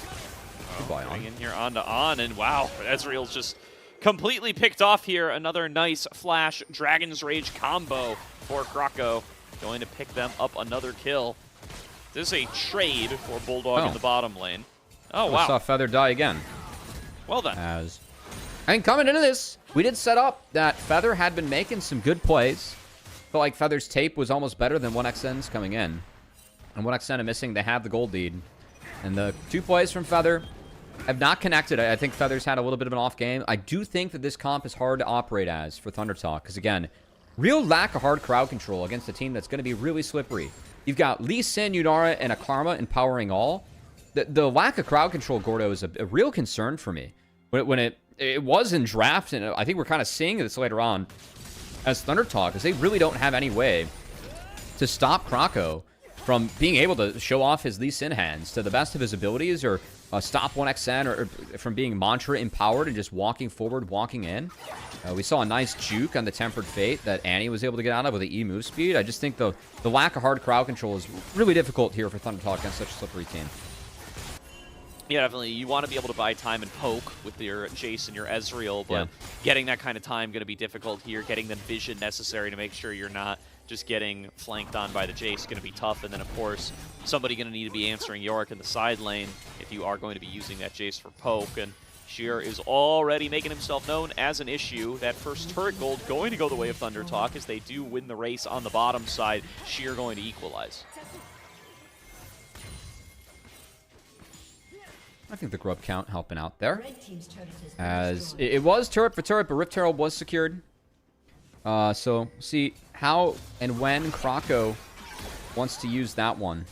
Goodbye, Coming in here onto On, and wow, Ezreal's just completely picked off here. Another nice flash Dragon's Rage combo for Croco. Going to pick them up another kill. This is a trade for Bulldog in the bottom lane. Oh, wow. I saw Feather die again. Well done. And coming into this, we did set up that Feather had been making some good plays. Felt like Feather's tape was almost better than 1xN's coming in. And 1xN missing, they have the gold lead. And the 2 plays from Feather have not connected. I think Feather's had a little bit of an off game. I do think that this comp is hard to operate as for ThunderTalk. Because again, real lack of hard crowd control against a team that's going to be really slippery. You've got Lee Sin, Yunara, and Akarma empowering all. The lack of crowd control, Gordo, is a real concern for me. When it was in draft, and I think we're kind of seeing this later on as ThunderTalk, is they really don't have any way to stop Croco from being able to show off his Lee Sin hands to the best of his abilities, or stop 1xN, or from being Mantra empowered and just walking forward, walking in. We saw a nice juke on the Tempered Fate that Annie was able to get out of with the E move speed. I just think the lack of hard crowd control is really difficult here for ThunderTalk against such a slippery team. Yeah, definitely. You want to be able to buy time and poke with your Jace and your Ezreal, but getting that kind of time going to be difficult here. Getting the vision necessary to make sure you're not just getting flanked on by the Jace going to be tough. And then, of course, somebody going to need to be answering Yorick in the side lane if you are going to be using that Jace for poke. And Sheer is already making himself known as an issue. That first turret gold going to go the way of ThunderTalk as they do win the race on the bottom side. Sheer going to equalize. I think the grub count helping out there. As it was turret for turret, but Rift Herald was secured. So see how and when Krako wants to use that one.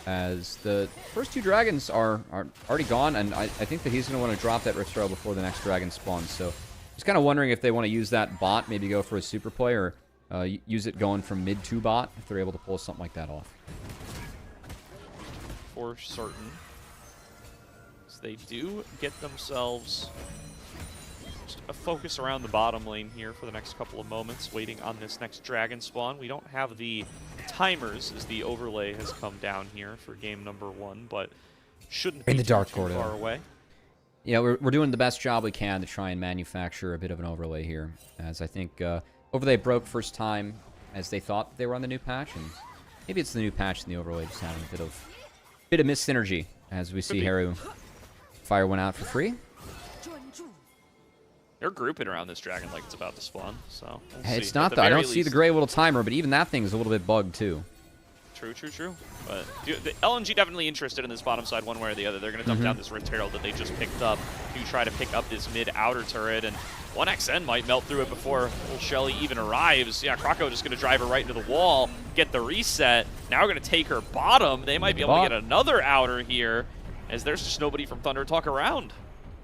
As the first 2 dragons are already gone, and I think that he's going to want to drop that Rift Herald before the next dragon spawns. So just kind of wondering if they want to use that bot, maybe go for a super play, or use it going from mid to bot, if they're able to pull something like that off. For certain. So they do get themselves just a focus around the bottom lane here for the next couple of moments, waiting on this next dragon spawn. We don't have the timers as the overlay has come down here for game number 1, but shouldn't be too far away. Yeah, we're doing the best job we can to try and manufacture a bit of an overlay here, as I think overlay broke first time as they thought they were on the new patch, and maybe it's the new patch and the overlay just having a bit of mis-synergy as we see Haru fire one out for free. They're grouping around this dragon like it's about to spawn, so we'll hey, see. it's not though. I don't see the gray little timer, but even that thing is a little bit bugged too. True. But the LNG definitely interested in this bottom side one way or the other. They're going to dump down this Rift Herald that they just picked up to try to pick up this mid-outer turret, and 1XN might melt through it before old Shelly even arrives. Yeah, Krako just going to drive her right into the wall, get the reset. Now we're going to take her bottom. They might be able to get another outer here, as there's just nobody from ThunderTalk around.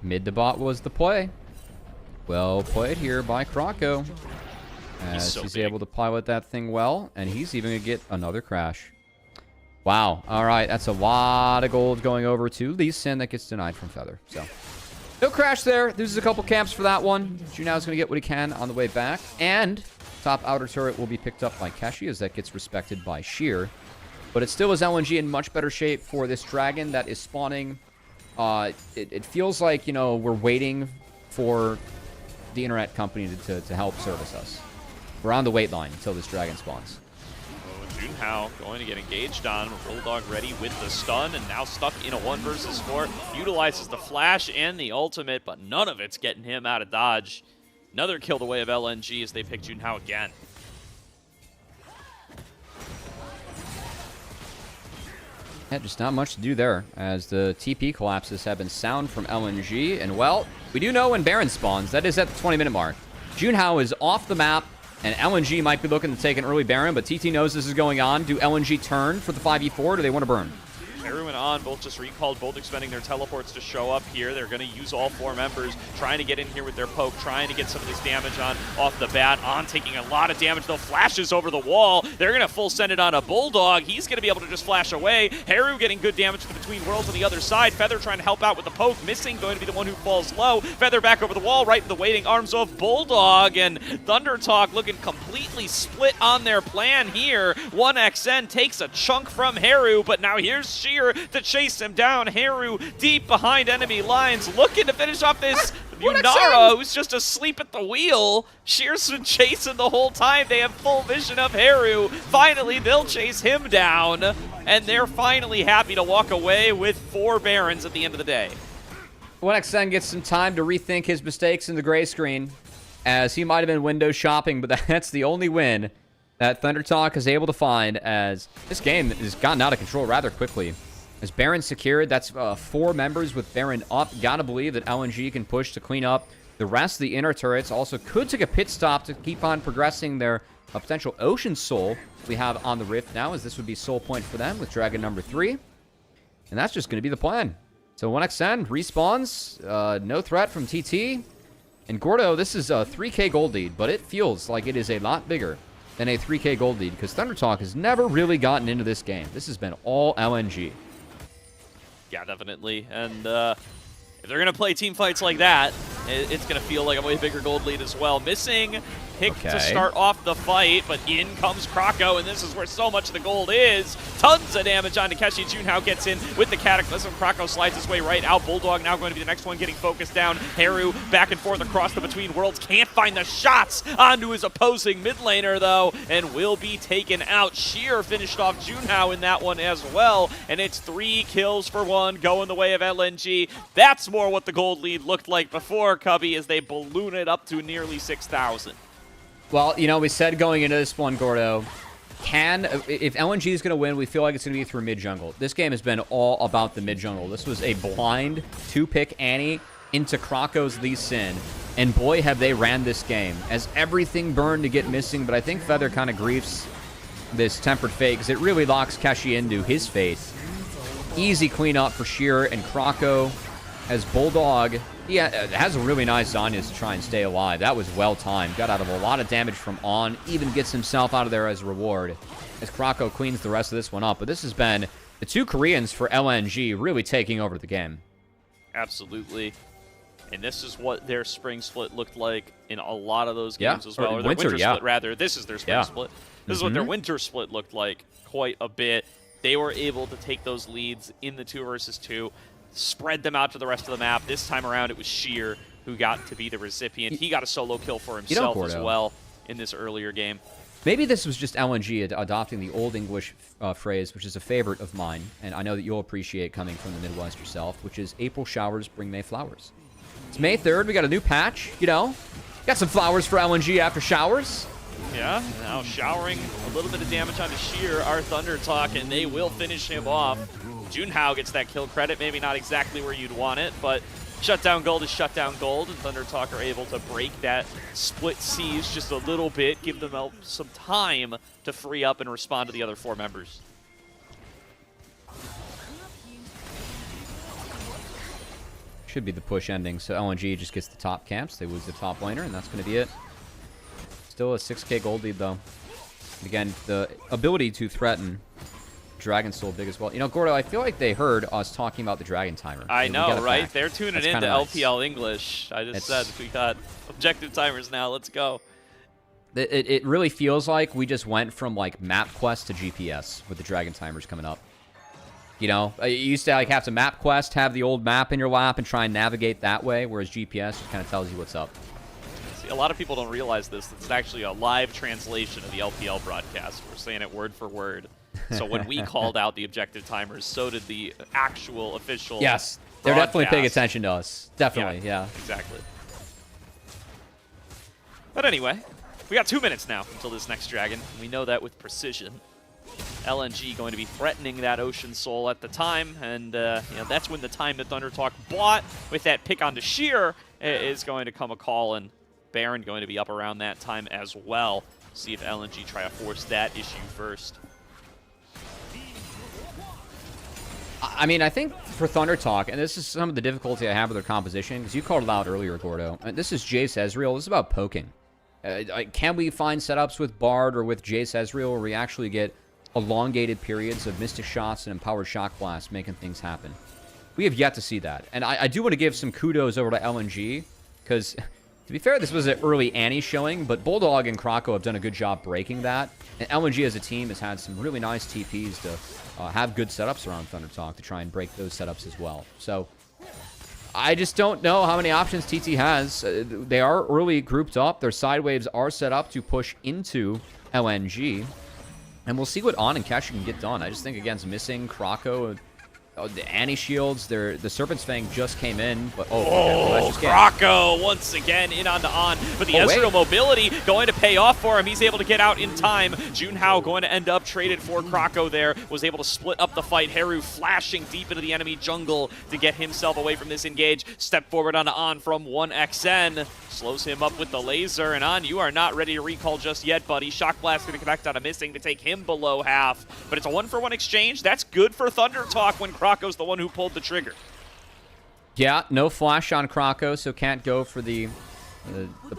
Mid to bot was the play. Well played here by Krako. As he's able to pilot that thing well, and he's even going to get another crash. Wow. All right, that's a lot of gold going over to Lee Sin that gets denied from Feather. So, no crash there. Loses a couple camps for that one. Junau's going to get what he can on the way back. And top outer turret will be picked up by Keshi as that gets respected by Sheer. But it still is LNG in much better shape for this dragon that is spawning. It feels like, you know, we're waiting for the internet company to help service us. We're on the wait line until this dragon spawns. Junhao going to get engaged on. Bulldog ready with the stun, and now stuck in a 1 versus 4. Utilizes the flash and the ultimate, but none of it's getting him out of dodge. Another kill the way of LNG as they pick Junhao again. Yeah, just not much to do there, as the TP collapses have been sound from LNG. And, well, we do know when Baron spawns. That is at the 20-minute mark. Junhao is off the map, and LNG might be looking to take an early Baron, but TT knows this is going on. Do LNG turn for the 5v4, or do they want to burn? Everyone on, both just recalled, both expending their teleports to show up here. They're going to use all 4 members, trying to get in here with their poke, trying to get some of this damage on off the bat. On taking a lot of damage, though, flashes over the wall. They're going to full send it on a Bulldog. He's going to be able to just flash away. Haru getting good damage to the Between Worlds on the other side. Feather trying to help out with the poke, missing, going to be the one who falls low. Feather back over the wall, right in the waiting arms of Bulldog, and ThunderTalk looking completely split on their plan here. 1XN takes a chunk from Haru, but now here's Sheer to chase him down. Haru deep behind enemy lines, looking to finish off this Yunara, who's just asleep at the wheel. Sheer's been chasing the whole time. They have full vision of Haru. Finally, they'll chase him down, and they're finally happy to walk away with 4 Barons at the end of the day. 1XN gets some time to rethink his mistakes in the gray screen, as he might have been window shopping, but that's the only win that ThunderTalk is able to find, as this game has gotten out of control rather quickly. As Baron secured, that's 4 members with Baron up. Gotta believe that LNG can push to clean up the rest of the inner turrets. Also could take a pit stop to keep on progressing their potential Ocean Soul we have on the Rift now, as this would be soul point for them with Dragon number 3. And that's just going to be the plan. So 1XN respawns, no threat from TT. And Gordo, this is a 3k gold lead, but it feels like it is a lot bigger than a 3k gold lead, because ThunderTalk has never really gotten into this game. This has been all LNG. Yeah, definitely. And if they're going to play team fights like that, it's going to feel like a way bigger gold lead as well. Missing pick Okay. to start off the fight, but in comes Krako, and this is where so much of the gold is. Tons of damage onto Keshi. Junhao gets in with the Cataclysm. Krako slides his way right out. Bulldog now going to be the next one getting focused down. Haru back and forth across the Between Worlds. Can't find the shots onto his opposing mid laner, though, and will be taken out. Sheer finished off Junhao in that one as well, and it's 3 kills for 1 going the way of LNG. That's more what the gold lead looked like before, Cubby, as they balloon it up to nearly 6,000. Well, you know, we said going into this one, Gordo, if LNG is going to win, we feel like it's going to be through mid-jungle. This game has been all about the mid-jungle. This was a blind 2-pick Annie into Krako's Lee Sin, and boy, have they ran this game. As everything burned to get missing, but I think Feather kind of griefs this Tempered Fate, because it really locks Keshi into his fate. Easy cleanup for Sheer and Krako, as Bulldog, has a really nice Zanyas to try and stay alive. That was well-timed. Got out of a lot of damage from On. Even gets himself out of there as a reward, as Krako cleans the rest of this one up. But this has been the 2 Koreans for LNG really taking over the game. Absolutely. And this is what their spring split looked like in a lot of those games as well. Or Or their winter yeah. split, rather. This is their spring split. This is what their winter split looked like quite a bit. They were able to take those leads in the 2 versus 2. Spread them out to the rest of the map. This time around, it was Sheer who got to be the recipient. He got a solo kill for himself as well in this earlier game. Maybe this was just LNG adopting the old English phrase, which is a favorite of mine, and I know that you'll appreciate coming from the Midwest yourself, which is April showers bring May flowers. It's May 3rd. We got a new patch, you know. Got some flowers for LNG after showers. Yeah, now showering a little bit of damage onto Sheer, our ThunderTalk, and they will finish him off. Junhao gets that kill credit, maybe not exactly where you'd want it, but shutdown gold is shutdown gold, and ThunderTalk are able to break that split siege just a little bit, give them some time to free up and respond to the other 4 members. Should be the push ending, so LNG just gets the top camps. They lose the top laner, and that's going to be it. Still a 6k gold lead, though. Again, the ability to threaten Dragon Soul big as well. You know, Gordo, I feel like they heard us talking about the Dragon Timer. I know, right? Back. They're tuning That's into nice. LPL English. I just said we got objective timers now. Let's go. It really feels like we just went from, like, map quest to GPS with the Dragon Timers coming up. You know, you used to, like, have to map quest, have the old map in your lap, and try and navigate that way, whereas GPS just kind of tells you what's up. See, a lot of people don't realize this. It's actually a live translation of the LPL broadcast. We're saying it word for word. So when we called out the objective timers, so did the actual official Yes, they're definitely paying broadcast. attention to us. Definitely, yeah. Exactly. But anyway, we got 2 minutes now until this next dragon. And we know that with precision. LNG going to be threatening that Ocean Soul at the time, and you know, that's when the time that ThunderTalk bought with that pick onto Sheer is going to come a call, and Baron going to be up around that time as well. See if LNG try to force that issue first. I mean, I think for ThunderTalk, and this is some of the difficulty I have with their composition, because you called it out earlier, Gordo. This is Jace Ezreal. This is about poking. Can we find setups with Bard or with Jace Ezreal where we actually get elongated periods of Mystic Shots and Empowered Shock Blast making things happen? We have yet to see that. And I do want to give some kudos over to LNG, because, to be fair, this was an early Annie showing, but Bulldog and Krako have done a good job breaking that. And LNG as a team has had some really nice TPs to have good setups around ThunderTalk to try and break those setups as well. So I just don't know how many options TT has. They are early grouped up. Their side waves are set up to push into LNG. And we'll see what On and Keshi can get done. I just think against missing Krako, the Annie shields, the Serpent's Fang just came in, but Krako once again in onto On, but the Ezreal mobility going to pay off for him. He's able to get out in time. Junhao going to end up traded for Krako there, was able to split up the fight. Haru flashing deep into the enemy jungle to get himself away from this engage. Step forward onto On from 1xN. Slows him up with the laser, and On, you are not ready to recall just yet, buddy. Shock Blast going to connect on a missing to take him below half, but it's a 1-for-1 exchange. That's good for ThunderTalk when Krako's the one who pulled the trigger. Yeah, no flash on Krako, so can't go for the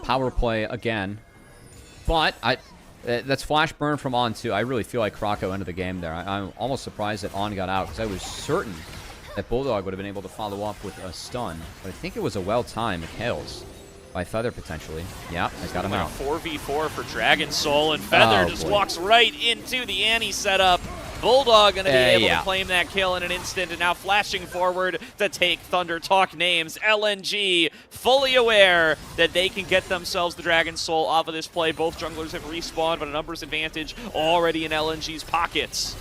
power play again. But that's flash burn from On too. I really feel like Krako ended the game there. I'm almost surprised that On got out, because I was certain that Bulldog would have been able to follow up with a stun. But I think it was a well-timed Mikhail's. by Feather, potentially. Yeah, I got him out. 4v4 for Dragon Soul, and Feather just boy. walks right into the Annie setup. Bulldog going to be able yeah. to claim that kill in an instant, and now flashing forward to take ThunderTalk names. LNG fully aware that they can get themselves the Dragon Soul off of this play. Both junglers have respawned, but a numbers advantage already in LNG's pockets.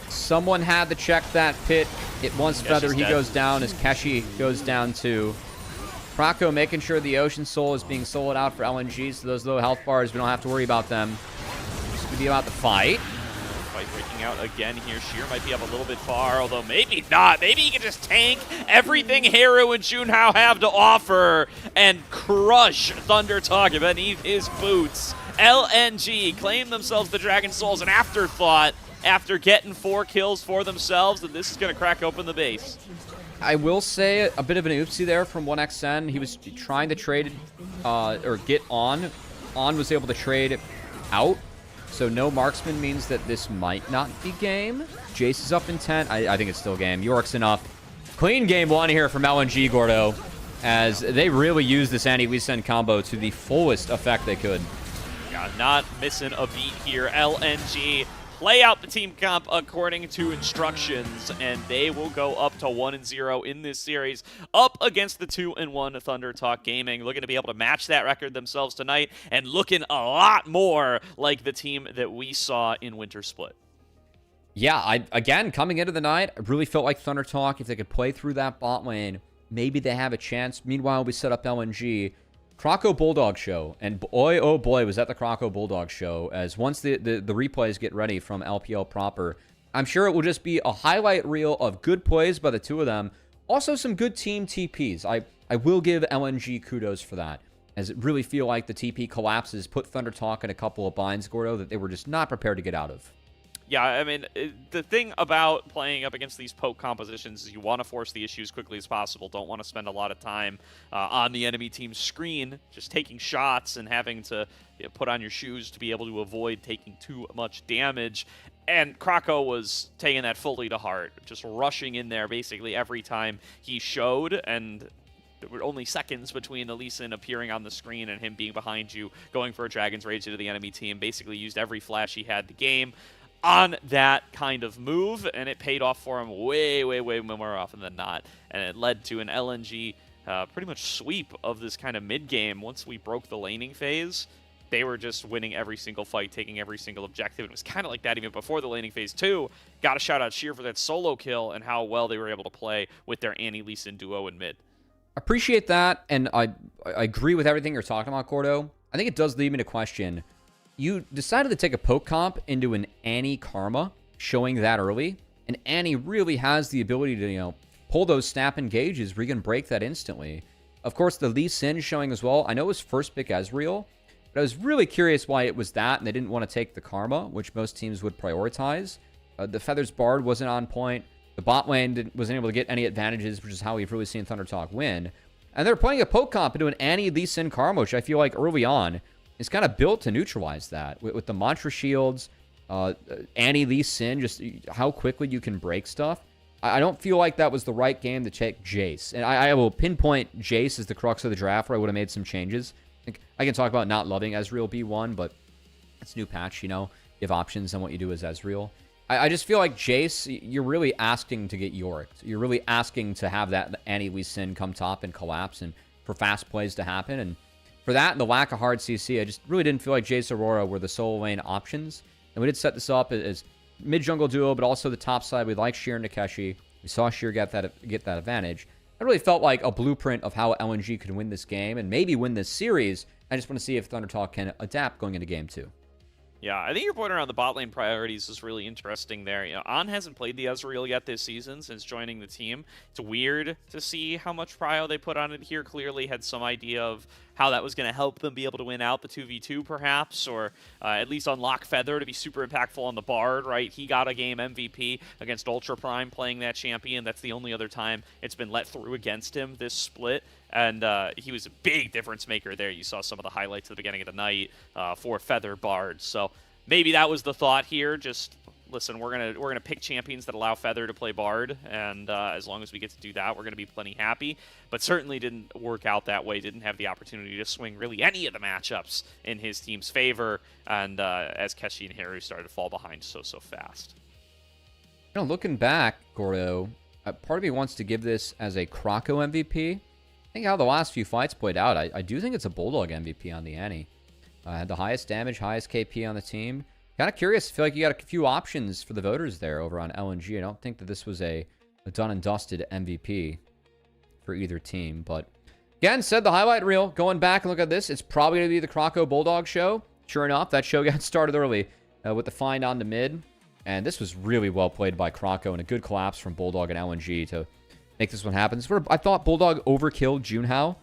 Someone had to check that pit. It was Feather. He dead. goes down as Keshi goes down too. Krako making sure the Ocean Soul is being sold out for LNG, so those low health bars, we don't have to worry about them. Just going to be about the fight. Fight breaking out again here. Sheer might be up a little bit far, although maybe not. Maybe he can just tank everything Haru and Junhao have to offer and crush ThunderTalk beneath his boots. LNG claim themselves the Dragon Souls, an afterthought after getting 4 kills for themselves, and this is going to crack open the base. I will say a bit of an oopsie there from 1xN. He was trying to trade or get on. On was able to trade out. So no marksman means that this might not be game. Jace is up in 10. I think it's still game. York's enough. Clean game 1 here from LNG, Gordo, as they really use this Annie-Lee Sin combo to the fullest effect they could. Yeah, not missing a beat here. LNG play out the team comp according to instructions, and they will go up to 1-0 in this series, up against the 2-1 ThunderTalk Gaming. Looking to be able to match that record themselves tonight, and looking a lot more like the team that we saw in Winter Split. Yeah, again, coming into the night, I really felt like ThunderTalk, if they could play through that bot lane, maybe they have a chance. Meanwhile, we set up LNG. Croco Bulldog show, and boy, oh boy, was that the Croco Bulldog show, as once the replays get ready from LPL proper, I'm sure it will just be a highlight reel of good plays by the two of them. Also, some good team TPs. I will give LNG kudos for that, as it really feel like the TP collapses put ThunderTalk in a couple of binds, Gordo, that they were just not prepared to get out of. Yeah, I mean, the thing about playing up against these poke compositions is you want to force the issue as quickly as possible. Don't want to spend a lot of time on the enemy team's screen, just taking shots and having to put on your shoes to be able to avoid taking too much damage. And Krako was taking that fully to heart, just rushing in there basically every time he showed, and there were only seconds between the Lee Sin appearing on the screen and him being behind you, going for a Dragon's Rage into the enemy team. Basically used every flash he had the game on that kind of move, and it paid off for him way more often than not. And it led to an LNG pretty much sweep of this kind of mid-game. Once we broke the laning phase, they were just winning every single fight, taking every single objective. It was kind of like that even before the laning phase too. Got to shout out Sheer for that solo kill and how well they were able to play with their Annie-Lee Sin duo in mid. Appreciate that, and I agree with everything you're talking about, Gordo. I think it does lead me to question, you decided to take a poke comp into an Annie Karma, showing that early, and Annie really has the ability to, pull those snap engages where you can break that instantly. Of course, the Lee Sin showing as well. I know it was first pick Ezreal, but I was really curious why it was that, and they didn't want to take the Karma, which most teams would prioritize. The Feathers Bard wasn't on point. The bot lane wasn't able to get any advantages, which is how we've really seen ThunderTalk win. And they're playing a poke comp into an Annie Lee Sin Karma, which I feel like early on is kind of built to neutralize that. With the Mantra Shields, Annie Lee Sin, just how quickly you can break stuff. I don't feel like that was the right game to take Jace. And I will pinpoint Jace as the crux of the draft where I would have made some changes. I can talk about not loving Ezreal B1, but it's new patch, you have options on what you do as Ezreal. I just feel like Jace, you're really asking to get Yoricked. You're really asking to have that Annie Lee Sin come top and collapse and for fast plays to happen. And for that and the lack of hard CC, I just really didn't feel like Jace Aurora were the solo lane options. And we did set this up as mid-jungle duo, but also the top side. We like Sheer and Takeshi. We saw Sheer get that advantage. I really felt like a blueprint of how LNG could win this game and maybe win this series. I just want to see if ThunderTalk can adapt going into game 2. Yeah, I think your point around the bot lane priorities is really interesting there. An hasn't played the Ezreal yet this season since joining the team. It's weird to see how much prio they put on it here. Clearly had some idea of how that was going to help them be able to win out the 2v2 perhaps, or at least unlock Feather to be super impactful on the Bard, right? He got a game MVP against Ultra Prime playing that champion. That's the only other time it's been let through against him this split. And he was a big difference maker there. You saw some of the highlights at the beginning of the night for Feather Bard. So maybe that was the thought here, just listen, we're gonna pick champions that allow Feather to play Bard, and as long as we get to do that, we're gonna be plenty happy. But certainly didn't work out that way. Didn't have the opportunity to swing really any of the matchups in his team's favor, and as Keshi and Haru started to fall behind so fast. You know, looking back, Gordo, part of me wants to give this as a Krako MVP. I think how the last few fights played out, I do think it's a Bulldog MVP on the Annie. Had the highest damage, highest KP on the team. Kind of curious. I feel like you got a few options for the voters there over on LNG. I don't think that this was a done and dusted MVP for either team. But again, said the highlight reel. Going back and look at this, it's probably going to be the Krako Bulldog show. Sure enough, that show got started early with the find on the mid. And this was really well played by Krako and a good collapse from Bulldog and LNG to make this one happen. I thought Bulldog overkilled Junhao.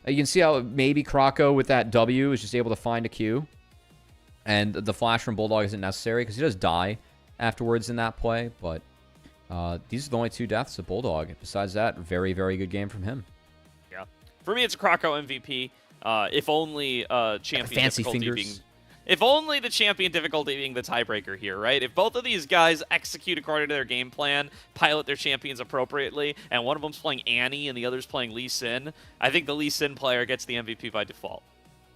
You can see how maybe Krako with that W is just able to find a Q. And the flash from Bulldog isn't necessary because he does die afterwards in that play. But these are the only 2 deaths of Bulldog. Besides that, very, very good game from him. Yeah. For me, it's a Krako MVP. If only champion fancy difficulty fingers. being... If only the champion difficulty being the tiebreaker here, right? If both of these guys execute according to their game plan, pilot their champions appropriately, and one of them's playing Annie and the other's playing Lee Sin, I think the Lee Sin player gets the MVP by default.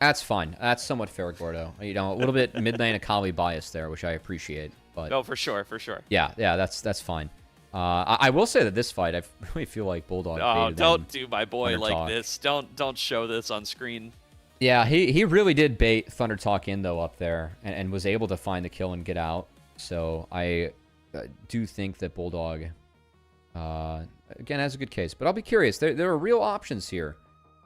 That's fine. That's somewhat fair, Gordo. You know, a little bit mid-lane Akali bias there, which I appreciate. But oh, for sure, for sure. Yeah, that's fine. I will say that this fight, I really feel like Bulldog. Oh, don't do my boy ThunderTalk. like this. Don't show this on screen. Yeah, he really did bait ThunderTalk in, though, up there, and was able to find the kill and get out. So I do think that Bulldog, again, has a good case. But I'll be curious. There are real options here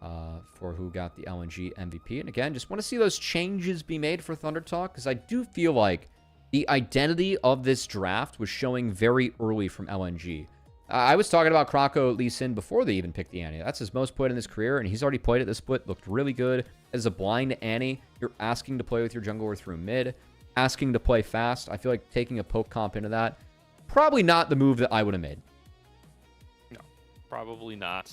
for who got the LNG MVP. And again, just want to see those changes be made for ThunderTalk, because I do feel like the identity of this draft was showing very early from LNG. I was talking about Krako Lee Sin before they even picked the Annie. That's his most played in his career, and he's already played at this split. Looked really good. As a blind Annie, you're asking to play with your jungler through mid, asking to play fast. I feel like taking a poke comp into that, probably not the move that I would have made. No, probably not.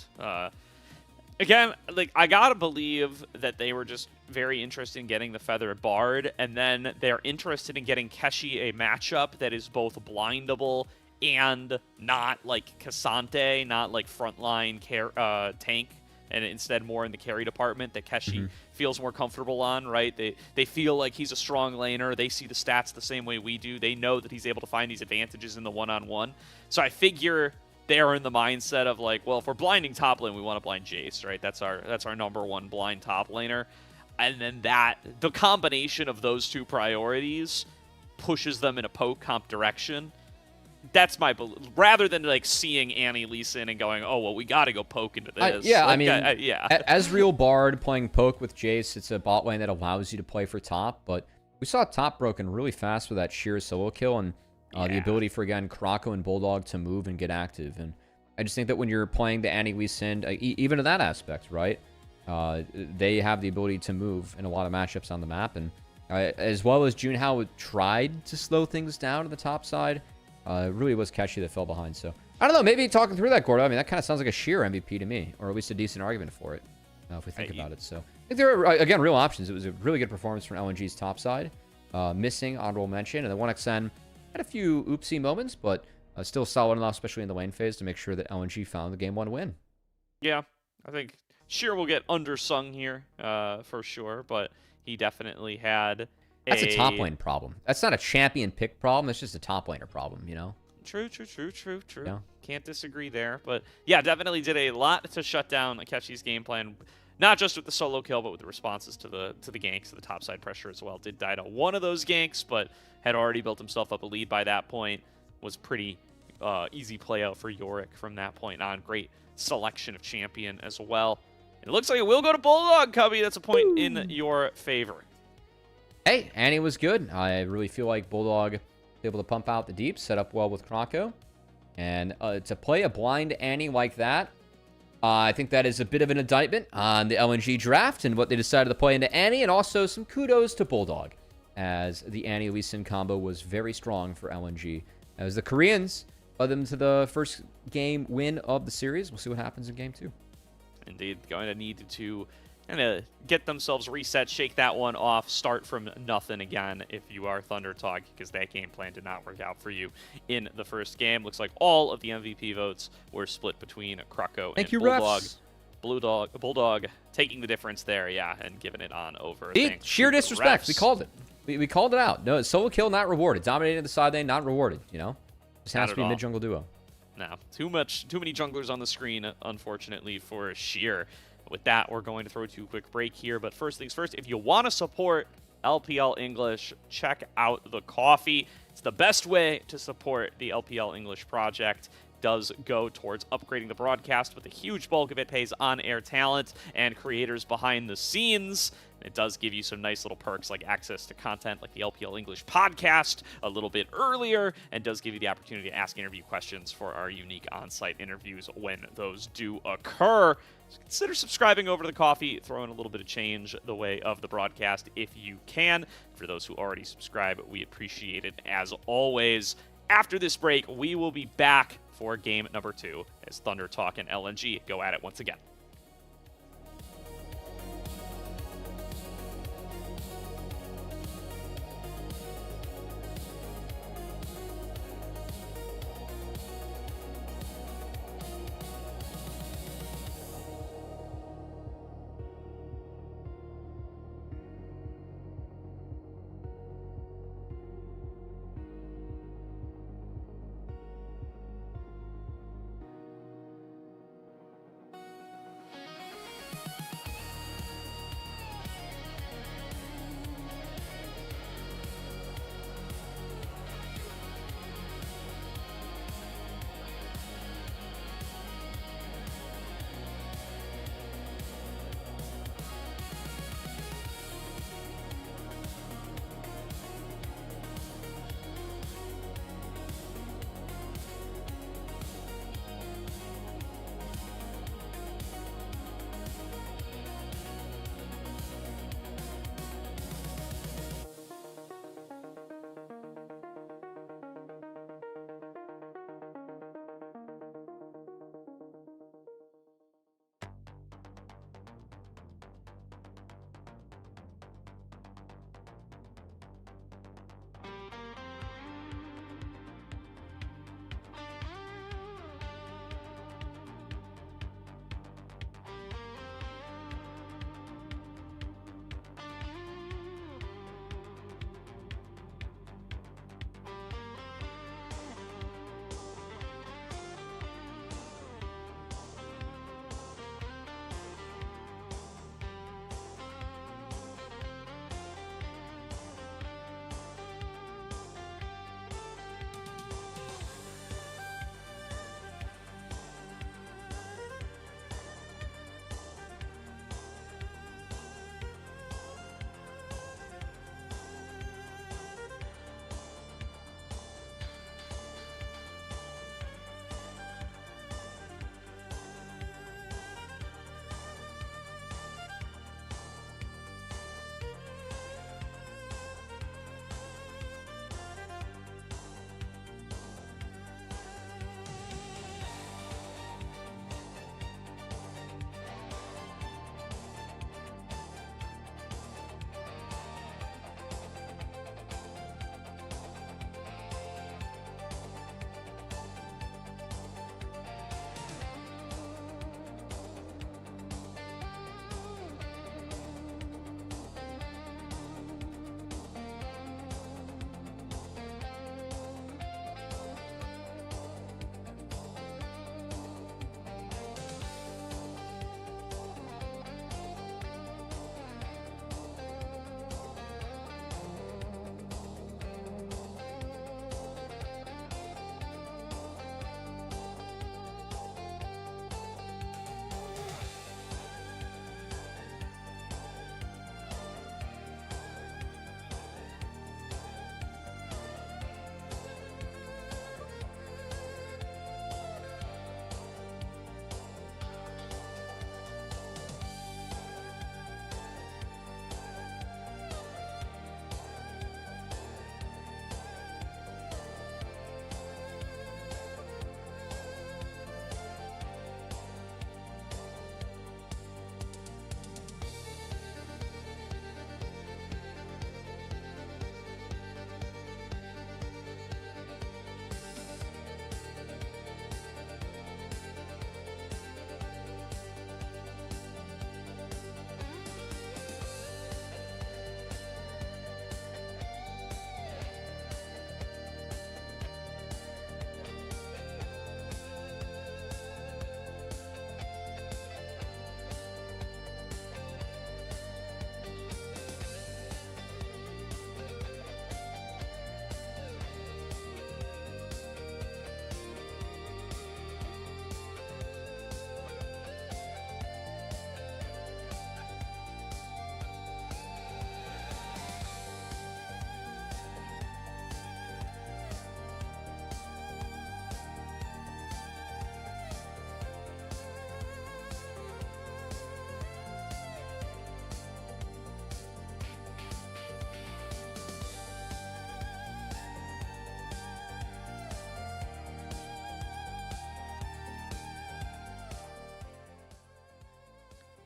Again, like, I gotta believe that they were just very interested in getting the Feather Bard, and then they're interested in getting Keshi a matchup that is both blindable and not like Cassante, not like frontline tank, and instead more in the carry department that Keshi feels more comfortable on, right? They feel like he's a strong laner. They see the stats the same way we do. They know that he's able to find these advantages in the one-on-one. So I figure they're in the mindset of like, well, if we're blinding top lane, we want to blind Jace, right? That's our #1 blind top laner. And then the combination of those 2 priorities pushes them in a poke comp direction. That's my belief. Rather than like seeing Annie Lee Sin and going, oh, well, we got to go poke into this. Yeah, like, I mean, yeah. As real Bard playing poke with Jace, it's a bot lane that allows you to play for top. But we saw top broken really fast with that sheer solo kill and the ability for, again, Krako and Bulldog to move and get active. And I just think that when you're playing the Annie Lee Sin, even in that aspect, right, they have the ability to move in a lot of matchups on the map. And as well as Junhao tried to slow things down to the top side, it really was Keshi that fell behind. So, I don't know. Maybe talking through that, Gordo, I mean, that kind of sounds like a sheer MVP to me, or at least a decent argument for it, if we think about it. So, I think there are, again, real options. It was a really good performance from LNG's top side. Missing honorable mention. And the 1xN had a few oopsie moments, but still solid enough, especially in the lane phase, to make sure that LNG found the Game 1 win. Yeah, I think sheer will get undersung here for sure, but he definitely had... That's a top lane problem. That's not a champion pick problem. That's just a top laner problem, you know? True. Yeah. Can't disagree there. But yeah, definitely did a lot to shut down Akeshi's game plan. Not just with the solo kill, but with the responses to the ganks, to the topside pressure as well. Did die to one of those ganks, but had already built himself up a lead by that point. Was pretty easy play out for Yorick from that point on. Great selection of champion as well. And it looks like it will go to Bulldog, Cubby. That's a point in your favor. Hey, Annie was good. I really feel like Bulldog was able to pump out the deep, set up well with Krako. And to play a blind Annie like that, I think that is a bit of an indictment on the LNG draft and what they decided to play into Annie, and also some kudos to Bulldog, as the Annie Lee Sin combo was very strong for LNG. As the Koreans led them to the first game win of the series. We'll see what happens in game 2. Indeed, going to need to kind of get themselves reset, shake that one off, start from nothing again if you are ThunderTalk, because that game plan did not work out for you in the first game. Looks like all of the MVP votes were split between Krako and Bulldog. Refs. Bulldog taking the difference there, yeah, and giving it on over. Sheer disrespect. We called it. We called it out. No, solo kill not rewarded. Dominating the side lane not rewarded. You know, just has to be a mid jungle duo. No, too many junglers on the screen, unfortunately, for Sheer. With that, we're going to throw to a quick break here. But first things first, if you want to support LPL English, check out the coffee. It's the best way to support the LPL English project. Does go towards upgrading the broadcast, with a huge bulk of it pays on-air talent and creators behind the scenes. It does give you some nice little perks like access to content like the LPL English podcast a little bit earlier, and does give you the opportunity to ask interview questions for our unique on-site interviews when those do occur. So consider subscribing over to the coffee, throwing a little bit of change the way of the broadcast if you can. For those who already subscribe, we appreciate it as always. After this break, we will be back for game number 2 as ThunderTalk and LNG go at it once again.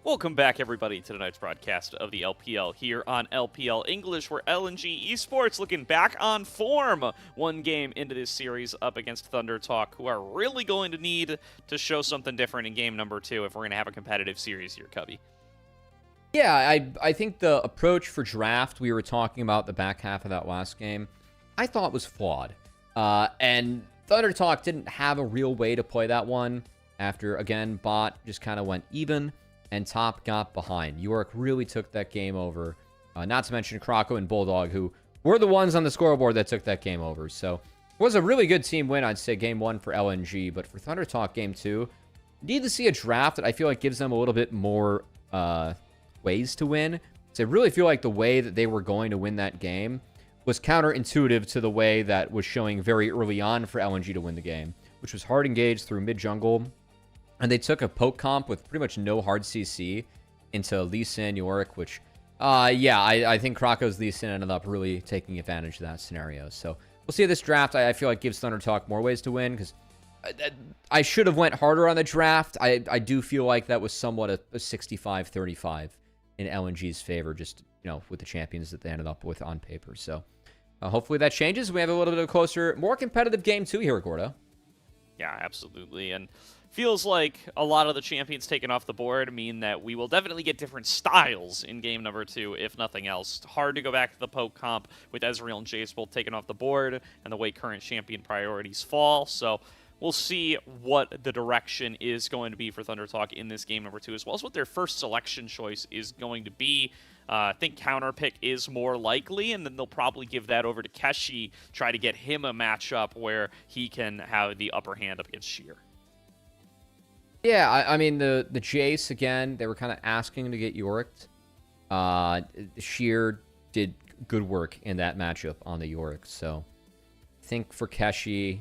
Welcome back, everybody, to tonight's broadcast of the LPL here on LPL English, where LNG Esports looking back on form. One game into this series up against ThunderTalk, who are really going to need to show something different in game number 2 if we're going to have a competitive series here, Cubby. Yeah, I think the approach for draft we were talking about the back half of that last game, I thought was flawed. And ThunderTalk didn't have a real way to play that one after, again, bot just kind of went even. And top got behind. York really took that game over. Not to mention Krako and Bulldog, who were the ones on the scoreboard that took that game over. So it was a really good team win, I'd say, game 1 for LNG. But for ThunderTalk, game 2, need to see a draft that I feel like gives them a little bit more ways to win. So I really feel like the way that they were going to win that game was counterintuitive to the way that was showing very early on for LNG to win the game, which was hard engaged through mid-jungle. And they took a poke comp with pretty much no hard CC into Lee Sin, Yorick, which, I think Krako's Lee Sin ended up really taking advantage of that scenario. So we'll see this draft. I feel like gives ThunderTalk more ways to win, because I should have went harder on the draft. I do feel like that was somewhat a 65-35 in LNG's favor, just, with the champions that they ended up with on paper. So hopefully that changes. We have a little bit of a closer, more competitive game 2 here, Gordo. Yeah, absolutely. And feels like a lot of the champions taken off the board mean that we will definitely get different styles in game number 2, if nothing else. Hard to go back to the poke comp with Ezreal and Jace both taken off the board and the way current champion priorities fall. So we'll see what the direction is going to be for ThunderTalk in this game number 2, as well as what their first selection choice is going to be. I think counter pick is more likely, and then they'll probably give that over to Keshi, try to get him a matchup where he can have the upper hand up against Sheer. Yeah, I mean, the Jace, again, they were kind of asking to get Yoricked. Sheer did good work in that matchup on the Yorick, so I think for Keshi,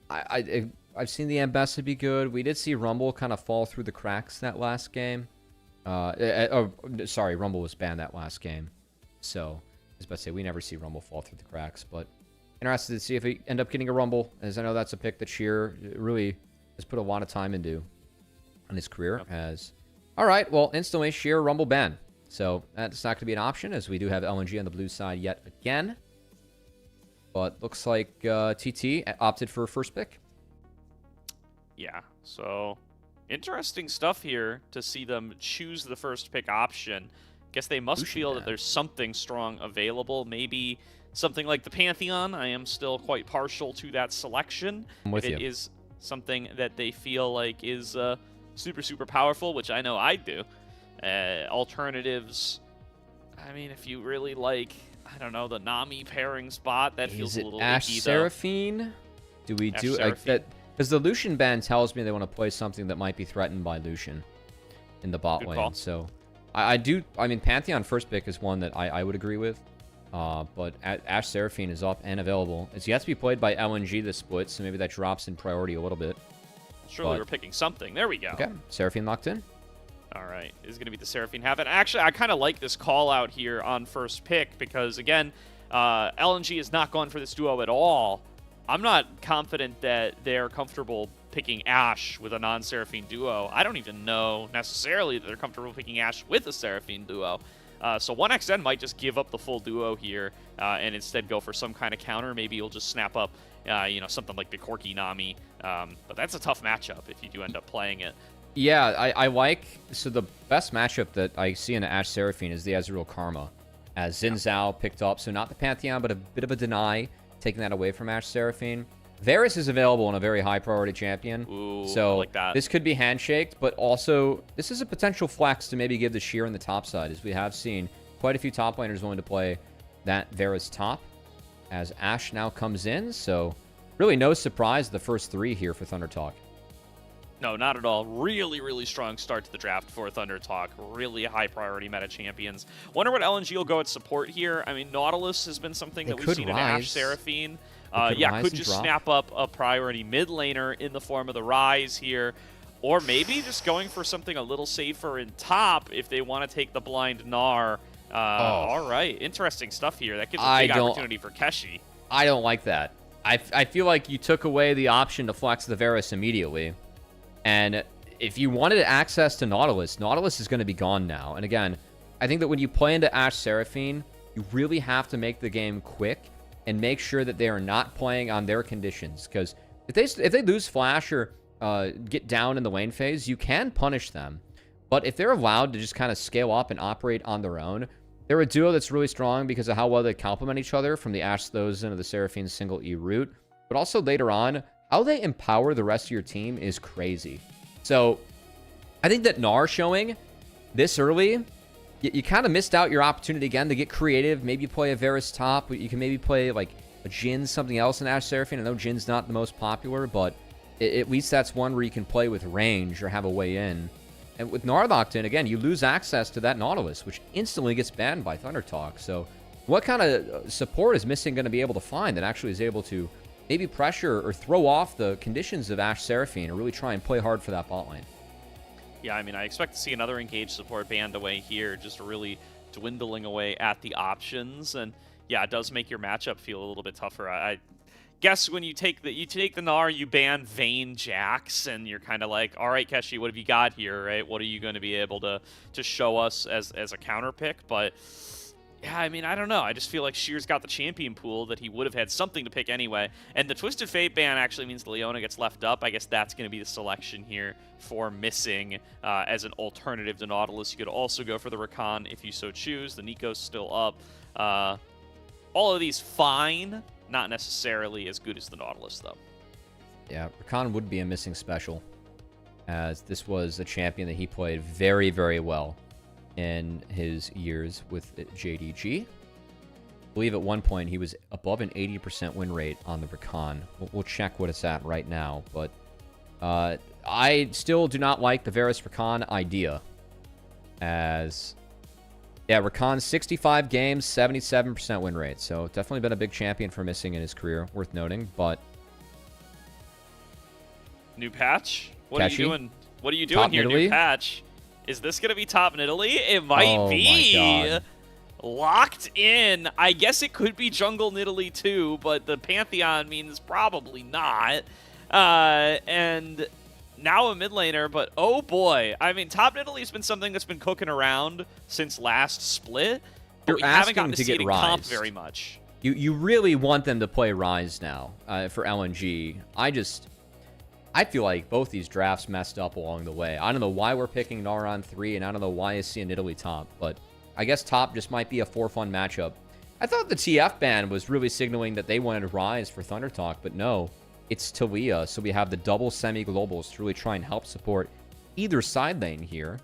I've seen the Ambessa be good. We did see Rumble kind of fall through the cracks that last game. Sorry, Rumble was banned that last game. So, I was about to say, we never see Rumble fall through the cracks, but interested to see if we end up getting a Rumble, as I know that's a pick that Sheer really has put a lot of time into in his career. Yep. All right, well, instantly Sheer Rumble ban. So that's not going to be an option, as we do have LNG on the blue side yet again. But looks like TT opted for first pick. Yeah, so interesting stuff here to see them choose the first pick option. Guess they must feel that there's something strong available. Maybe something like the Pantheon. I am still quite partial to that selection. I'm with you. It is something that they feel like is super powerful, which I know I do. Alternatives, I mean, if you really like, I don't know, the Nami pairing spot, that feels a little Ash icky, Seraphine? Do we do like that? Because the Lucian ban tells me they want to play something that might be threatened by Lucian in the bot lane. Call. So I mean, Pantheon first pick is one that I would agree with. But Ash Seraphine is up and available. It's yet to be played by LNG this split, so maybe that drops in priority a little bit. Surely we're picking something. There we go. Okay, Seraphine locked in. All right, is going to be the Seraphine Haven. Actually, I kind of like this call out here on first pick because, again, LNG is not going for this duo at all. I'm not confident that they're comfortable picking Ashe with a non-Seraphine duo. I don't even know necessarily that they're comfortable picking Ashe with a Seraphine duo. So 1xN might just give up the full duo here and instead go for some kind of counter. Maybe you'll just snap up, something like the Corki Nami. But that's a tough matchup if you do end up playing it. Yeah, I like... So the best matchup that I see in the Ashe Seraphine is the Ezreal Karma, as Xin Zhao picked up. So not the Pantheon, but a bit of a deny, taking that away from Ashe Seraphine. Varus is available in a very high-priority champion. Ooh, so I like that. This could be handshaked, but also this is a potential flex to maybe give the Sheer on the top side, as we have seen quite a few top laners willing to play that Varus top, as Ashe now comes in. So really no surprise the first 3 here for ThunderTalk. No, not at all. Really strong start to the draft for ThunderTalk. Really high priority meta champions. Wonder what LNG will go at support here. I mean, Nautilus has been something that we've seen in Ashe Seraphine. Could just snap up a priority mid laner in the form of the Rise here. Or maybe just going for something a little safer in top if they want to take the blind Gnar. All right, interesting stuff here. That gives a big opportunity for Keshi. I don't like that. I feel like you took away the option to flex the Varus immediately. And if you wanted access to Nautilus, Nautilus is going to be gone now. And again, I think that when you play into Ashe Seraphine, you really have to make the game quick and make sure that they are not playing on their conditions. Because if they lose Flash or get down in the lane phase, you can punish them. But if they're allowed to just kind of scale up and operate on their own, they're a duo that's really strong because of how well they complement each other from the Ashe Thousand to the Seraphine single E route. But also later on, how they empower the rest of your team is crazy. So I think that Gnar showing this early, you kind of missed out your opportunity again to get creative. Maybe play a Varus top. You can maybe play like a Jhin, something else in Ashe Seraphine. I know Jin's not the most popular, but at least that's one where you can play with range or have a way in. And with Gnar locked in, again, you lose access to that Nautilus, which instantly gets banned by ThunderTalk. So what kind of support is Missing going to be able to find that actually is able to maybe pressure or throw off the conditions of Ashe Seraphine and really try and play hard for that bot lane? Yeah, I mean, I expect to see another engaged support banned away here, just really dwindling away at the options. And yeah, it does make your matchup feel a little bit tougher. I guess when you take the Gnar, you ban Vayne Jax, and you're kind of like, all right, Keshi, what have you got here, right? What are you going to be able to show us as a counter pick? But yeah, I mean, I don't know. I just feel like Shear's got the champion pool that he would have had something to pick anyway. And the Twisted Fate ban actually means the Leona gets left up. I guess that's going to be the selection here for Missing as an alternative to Nautilus. You could also go for the Rakan if you so choose. The Nico's still up. All of these fine. Not necessarily as good as the Nautilus, though. Yeah, Rakan would be a Missing special, as this was a champion that he played very, very well in his years with JDG. I believe at one point he was above an 80% win rate on the Rakan. We'll check what it's at right now, but I still do not like the Varus Rakan idea, as yeah, Rakan 65 games, 77% win rate. So definitely been a big champion for Missing in his career, worth noting. But new patch? What Keshi? Are you doing? What are you doing Top here? Italy? New patch? Is this gonna be top in Italy? It might be. My God. Locked in. I guess it could be jungle Nidalee too, but the Pantheon means probably not. And now a mid laner, but oh boy. I mean, top Nidalee has been something that's been cooking around since last split, but we haven't gotten to see it in comp very much. You really want them to play Rise now for LNG. I feel like both these drafts messed up along the way. I don't know why we're picking Gnar on 3, and I don't know why I see an Italy top, but I guess top just might be a for-fun matchup. I thought the TF ban was really signaling that they wanted Rise for ThunderTalk, but no, it's Talia, so we have the double semi-globals to really try and help support either side lane here.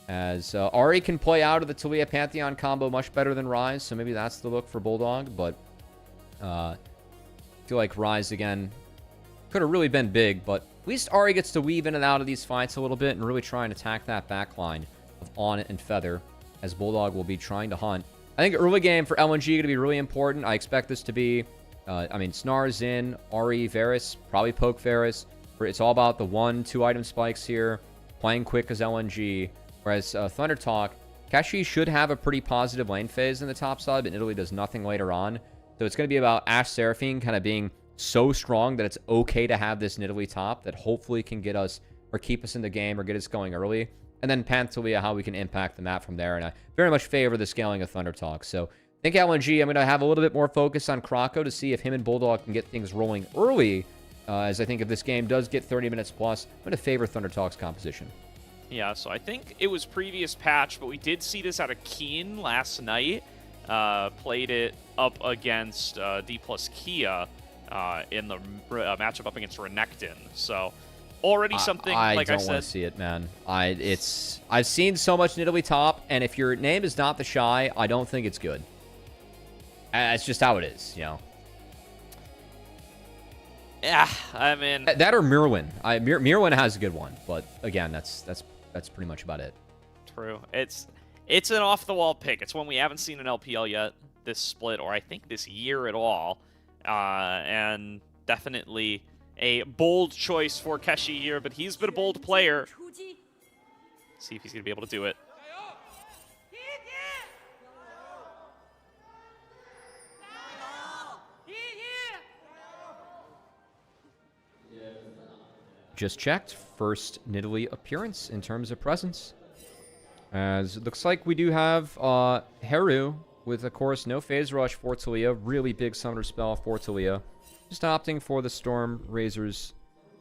As Ahri can play out of the Talia Pantheon combo much better than Rise, so maybe that's the look for Bulldog, but I feel like Rise, again, could have really been big, but at least Ahri gets to weave in and out of these fights a little bit and really try and attack that backline of On and Feather, as Bulldog will be trying to hunt. I think early game for LNG going to be really important. I expect this to be, I mean, Snar's in, Ahri, Varus, probably poke Varus. It's all about the 1-2 item spikes here, playing quick as LNG, whereas ThunderTalk, Keshi should have a pretty positive lane phase in the top side, but Italy does nothing later on. So it's going to be about Ashe Seraphine kind of being so strong that it's okay to have this Nidalee top that hopefully can get us or keep us in the game or get us going early. And then Panthelia, how we can impact the map from there. And I very much favor the scaling of ThunderTalk. So I think LNG, I'm going to have a little bit more focus on Krako to see if him and Bulldog can get things rolling early. As I think if this game does get 30 minutes plus, I'm going to favor ThunderTalk's composition. Yeah, so I think it was previous patch, but we did see this out of Keen last night. Played it up against D plus Kia in the matchup up against Renekton. So already something, like I said. I don't want to see it, man. I've seen so much Nidalee top, and if your name is not the Shy, I don't think it's good. It's just how it is, you know. Yeah, I mean that or Mirwin. Mirwin has a good one, but again, that's pretty much about it. True. It's an off the wall pick. It's one we haven't seen in LPL yet this split, or I think this year at all. And definitely a bold choice for Keshi here, but he's been a bold player. See if he's gonna be able to do it. just checked. First Nidalee appearance in terms of presence. As it looks like we do have Haru with, of course, no phase rush for Taliyah. Really big summoner spell for Taliyah. Just opting for the Storm Razor's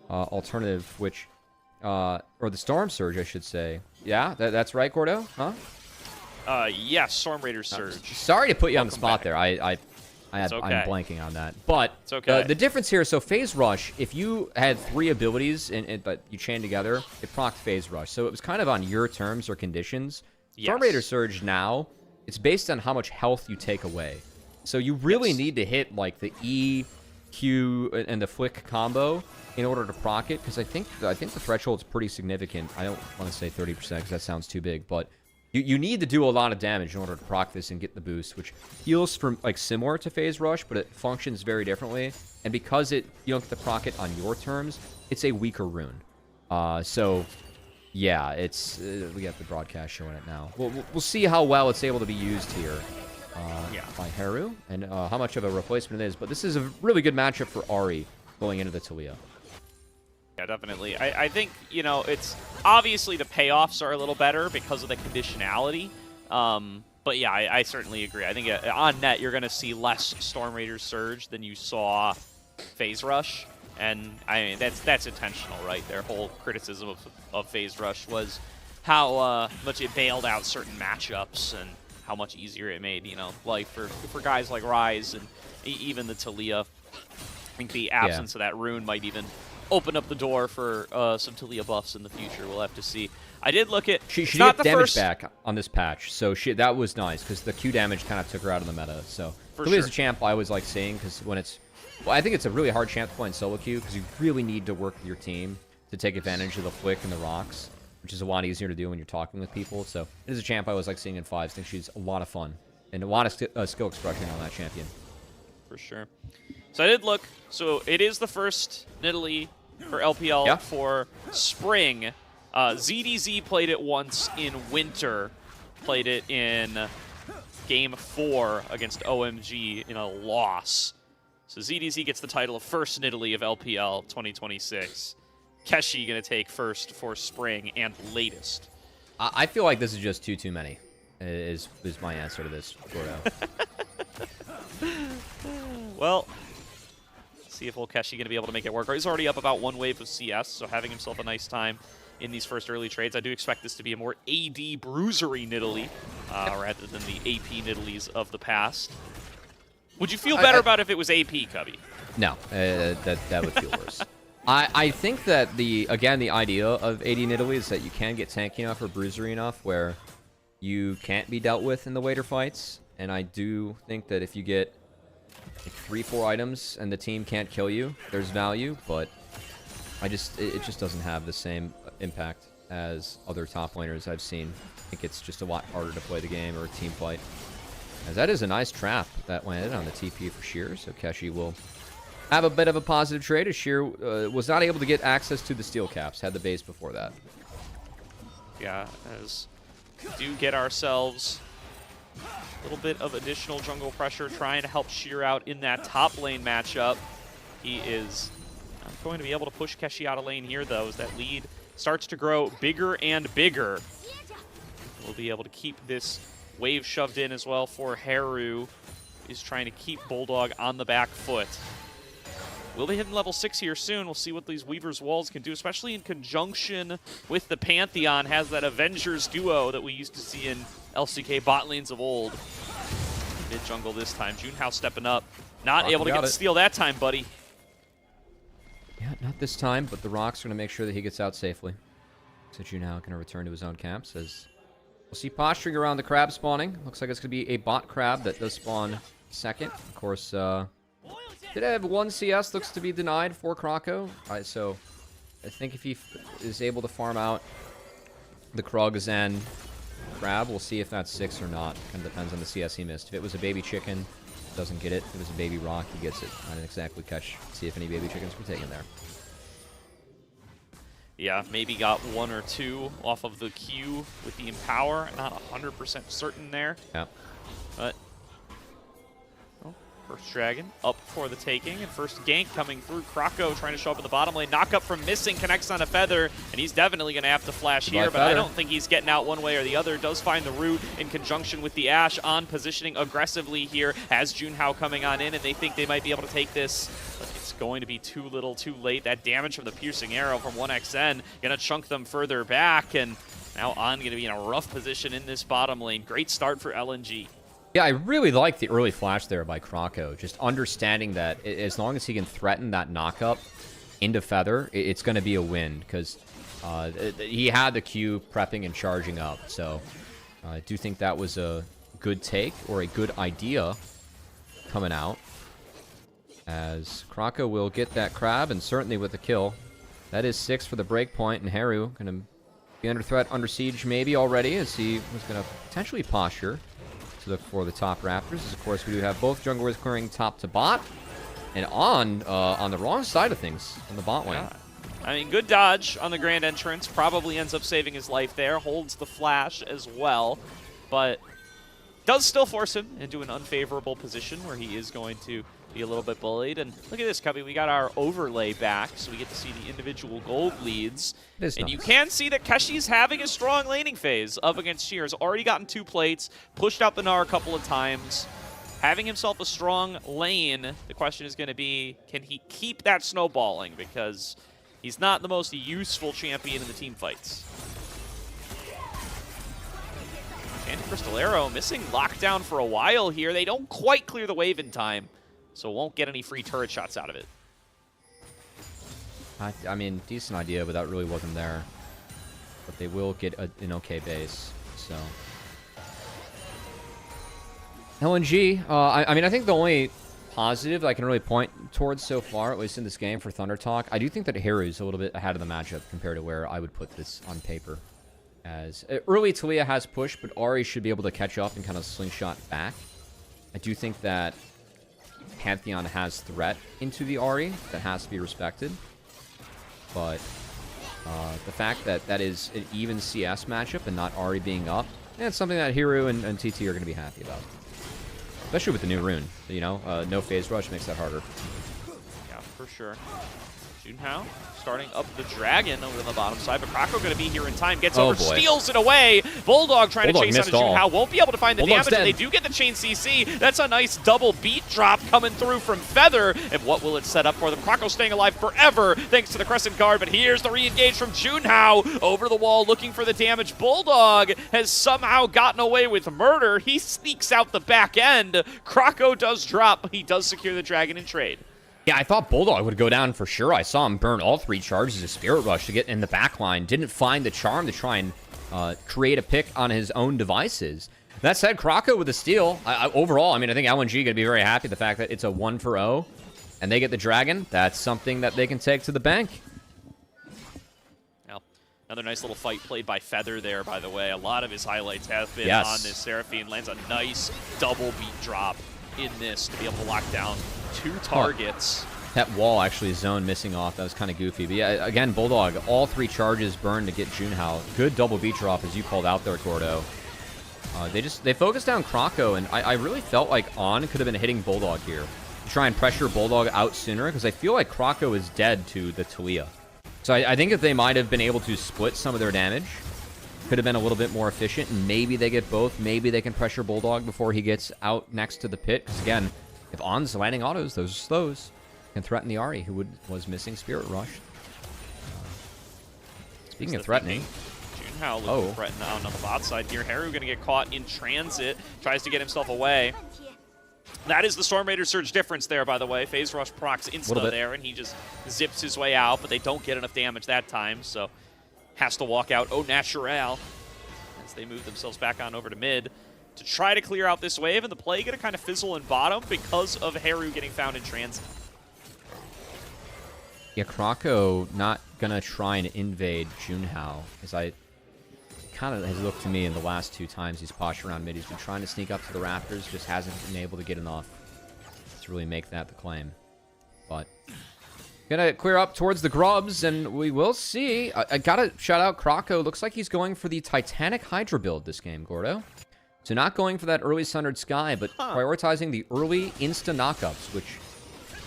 alternative, which... or the Storm Surge, I should say. Yeah, that's right, Gordo? Huh? Yes, Storm Raider Surge. Sorry to put you on the spot back. there. I'm blanking on that. But it's okay. The difference here, so Phase Rush, if you had 3 abilities but you chained together, it procced Phase Rush. So it was kind of on your terms or conditions. Yes. Storm Raider Surge now, it's based on how much health you take away. So you really need to hit like the E, Q, and the flick combo in order to proc it, because I think the threshold's pretty significant. I don't want to say 30% because that sounds too big, but you need to do a lot of damage in order to proc this and get the boost, which feels from like similar to Phase Rush, but it functions very differently. And because you don't get to proc it on your terms, it's a weaker rune. So yeah, it's we got the broadcast showing it now. We'll see how well it's able to be used here by Haru, and how much of a replacement it is. But this is a really good matchup for Ahri going into the Taliyah. Yeah, definitely. I think, you know, it's obviously the payoffs are a little better because of the conditionality. But yeah, I certainly agree. I think on net, you're going to see less Storm Raider Surge than you saw Phase Rush. And I mean, that's intentional, right? Their whole criticism of Phase Rush was how much it bailed out certain matchups and how much easier it made, you know, life for guys like Ryze and even the Taliyah. I think the absence of that rune might even open up the door for some Taliyah buffs in the future. We'll have to see. I did look at... She got damage back on this patch, so that was nice, because the Q damage kind of took her out of the meta. So Taliyah's a champ I always like seeing, because when it's... Well, I think it's a really hard champ to play in solo queue, because you really need to work with your team to take advantage of the flick and the rocks, which is a lot easier to do when you're talking with people. So it is a champ I always like seeing in 5s. I think she's a lot of fun, and a lot of skill expression on that champion. For sure. So I did look. So it is the first Nidalee for LPL for spring. ZDZ played it once in winter. Played it in Game 4 against OMG in a loss. So ZDZ gets the title of first Nidalee of LPL 2026. Keshi going to take first for spring and latest. I feel like this is just too many, is my answer to this, Gordo. Well, see if Keshi going to be able to make it work. He's already up about 1 wave of CS, so having himself a nice time in these first early trades. I do expect this to be a more AD bruisery Nidalee rather than the AP Nidalees of the past. Would you feel better about if it was AP, Cubby? No, that would feel worse. I think that the idea of AD Nidalee is that you can get tanky enough or bruisery enough where you can't be dealt with in the later fights, and I do think that if you get like 3-4 items and the team can't kill you, there's value, but it just doesn't have the same impact as other top laners I've seen. I think it's just a lot harder to play the game or a team fight. As that is a nice trap that landed on the TP for Sheer, so Keshi will have a bit of a positive trade as Sheer was not able to get access to the steel caps, had the base before that. Yeah, as we do get ourselves a little bit of additional jungle pressure, trying to help Sheer out in that top lane matchup. He is not going to be able to push Keshi out of lane here, though, as that lead starts to grow bigger and bigger. We'll be able to keep this wave shoved in as well for Haru. Is trying to keep Bulldog on the back foot. We'll be hitting level 6 here soon. We'll see what these Weaver's Walls can do, especially in conjunction with the Pantheon. Has that Avengers duo that we used to see in LCK bot lanes of old. Mid jungle this time. Junhao stepping up. Not able to get the steal that time, buddy. Yeah, not this time, but the Rock's going to make sure that he gets out safely. So Junhao going to return to his own camps as we'll see posturing around the crab spawning. Looks like it's going to be a bot crab that does spawn second. Of course, did have 1 CS, looks to be denied for Krako. So I think if he is able to farm out the Krugs and crab, we'll see if that's 6 or not. Kind of depends on the CS he missed. If it was a baby chicken, doesn't get it. If it was a baby rock, he gets it. I didn't exactly see if any baby chickens were taken there. Yeah, maybe got 1 or 2 off of the Q with the Empower. Not 100% certain there. Yeah. But First Dragon up for the taking, and first gank coming through. Krako trying to show up in the bottom lane. Knock up from Missing, connects on a Feather, and he's definitely going to have to flash here, but I don't think he's getting out one way or the other. Does find the root in conjunction with the Ashe on positioning aggressively here as Junhao coming on in, and they think they might be able to take this. But it's going to be too little, too late. That damage from the piercing arrow from 1XN going to chunk them further back, and now On going to be in a rough position in this bottom lane. Great start for LNG. Yeah, I really like the early flash there by Krako. Just understanding that as long as he can threaten that knockup into Feather, it's going to be a win, because he had the Q prepping and charging up. So I do think that was a good take, or a good idea coming out, as Krako will get that crab, and certainly with the kill. That is 6 for the breakpoint, and Haru going to be under threat, under siege maybe already, as he was going to potentially posture to look for the top Raptors. As of course, we do have both junglers clearing top to bot, and on the wrong side of things in the bot lane. Yeah. I mean, good dodge on the grand entrance. Probably ends up saving his life there. Holds the flash as well, but does still force him into an unfavorable position where he is going to be a little bit bullied. And look at this, Cubby. We got our overlay back, so we get to see the individual gold leads. And nice. You can see that Keshi's having a strong laning phase up against Shears. Already gotten 2 plates, pushed out the Gnar a couple of times. Having himself a strong lane, the question is going to be, can he keep that snowballing? Because he's not the most useful champion in the team fights. Anti-Crystal Arrow missing lockdown for a while here. They don't quite clear the wave in time, so won't get any free turret shots out of it. I mean, decent idea, but that really wasn't there. But they will get an okay base, so. LNG, I mean, I think the only positive I can really point towards so far, at least in this game for ThunderTalk, I do think that Haru's a little bit ahead of the matchup compared to where I would put this on paper. As early Talia has push, but Ahri should be able to catch up and kind of slingshot back. I do think that Pantheon has threat into the Ahri that has to be respected. But the fact that that is an even CS matchup and not Ahri being up, it's something that Haru and TT are going to be happy about. Especially with the new rune. You know, no phase rush makes that harder. Yeah, for sure. Junhao starting up the Dragon over on the bottom side, but Krako going to be here in time. Gets over, steals it away. Bulldog trying to chase on Junhao. Won't be able to find the damage, and they do get the chain CC. That's a nice double beat drop coming through from Feather. And what will it set up for them? Krako staying alive forever thanks to the Crescent Guard, but here's the re-engage from Junhao over the wall looking for the damage. Bulldog has somehow gotten away with murder. He sneaks out the back end. Krako does drop, but he does secure the Dragon in trade. Yeah, I thought Bulldog would go down for sure. I saw him burn all 3 charges of Spirit Rush to get in the back line. Didn't find the charm to try and create a pick on his own devices. That said, Krako with the steal. Overall, I mean, I think LNG going to be very happy the fact that it's a 1-for-0 and they get the Dragon. That's something that they can take to the bank. Well, another nice little fight played by Feather there, by the way. A lot of his highlights have been on this Seraphine. Lands a nice double beat drop in this to be able to lock down 2 targets. That wall actually zone missing off. That was kind of goofy. But yeah, again, Bulldog, all 3 charges burned to get Junhao. Good double beat drop, as you called out there, Gordo. They focused down Krako, and I really felt like On could have been hitting Bulldog here to try and pressure Bulldog out sooner, because I feel like Krako is dead to the Talia. So I think if they might have been able to split some of their damage, could have been a little bit more efficient, and maybe they get both. Maybe they can pressure Bulldog before he gets out next to the pit, because again, if On's landing autos, those are slows, can threaten the Ahri, who was missing Spirit Rush. Speaking of threatening, Junhao looking to threaten on the bot side here. Haru going to get caught in transit, tries to get himself away. That is the Storm Raider Surge difference there, by the way. Phase Rush procs insta there, and he just zips his way out, but they don't get enough damage that time, so has to walk out au naturel as they move themselves back on over to mid to try to clear out this wave, and the play going to kind of fizzle in bottom because of Haru getting found in transit. Yeah, Krako not going to try and invade Junhao, as I kind of has looked to me in the last 2 times he's postured around mid. He's been trying to sneak up to the Raptors, just hasn't been able to get enough to really make that the claim. But gonna clear up towards the Grubs, and we will see. I gotta shout out Krako. Looks like he's going for the Titanic Hydra build this game, Gordo. So not going for that early Sundered Sky, but prioritizing the early insta knockups, which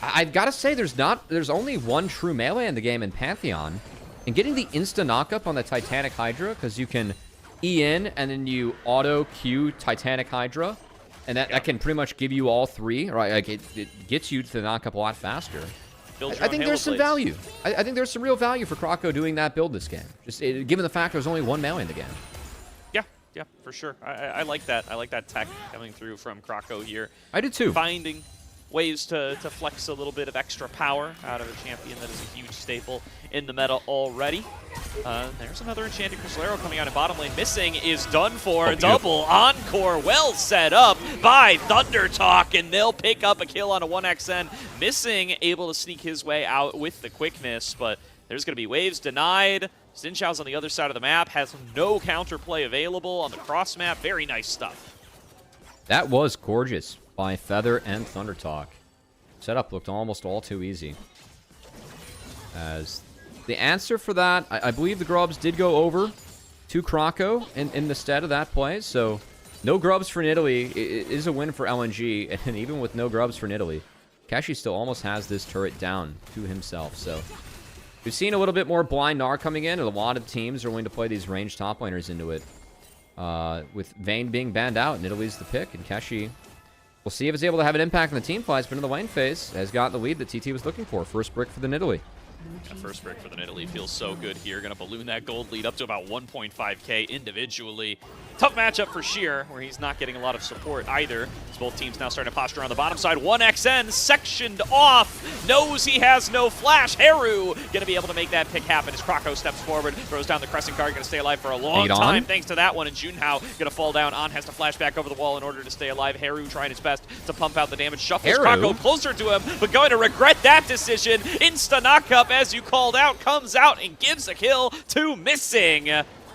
I've got to say there's only one true melee in the game in Pantheon. And getting the insta knockup on the Titanic Hydra, because you can E in and then you auto Q Titanic Hydra, and that can pretty much give you all three, right? Like it gets you to the knockup a lot faster. I think there's some value. I think there's some real value for Krako doing that build this game, just given the fact there's only one melee in the game. Yeah, for sure. I like that. I like that tech coming through from Krako here. I do too. Finding ways to flex a little bit of extra power out of a champion that is a huge staple in the meta already. There's another Enchanted Cristalero coming out in bottom lane. Missing is done for. Double encore, well set up by ThunderTalk, and they'll pick up a kill on a 1xN. Missing able to sneak his way out with the quickness, but there's going to be waves denied. Xinqiao's on the other side of the map, has no counterplay available on the cross map. Very nice stuff. That was gorgeous by Feather and ThunderTalk. Setup looked almost all too easy. As the answer for that, I believe the grubs did go over to Krako in the stead of that play, so no grubs for Nidalee is a win for LNG, and even with no grubs for Nidalee, Keshi still almost has this turret down to himself, so we've seen a little bit more blind Gnar coming in, and a lot of teams are willing to play these ranged top laners into it. With Vayne being banned out, Nidalee's the pick, and Keshi, we'll see if it's able to have an impact on the team fights, but in the lane phase, has got the lead that TT was looking for. First brick for the Nidalee. Yeah, first brick for the Nidalee feels so good here. Going to balloon that gold lead up to about 1.5k individually. Tough matchup for Sheer, where he's not getting a lot of support either. As both teams now starting to posture on the bottom side. 1xN sectioned off. Knows he has no flash. Heru going to be able to make that pick happen as Krako steps forward. Throws down the crescent guard. Going to stay alive for a long time thanks to that one. And Junhao going to fall down. On has to flash back over the wall in order to stay alive. Heru trying his best to pump out the damage. Shuffles Krako closer to him, but going to regret that decision. Insta knockup, as you called out, comes out and gives a kill to Missing.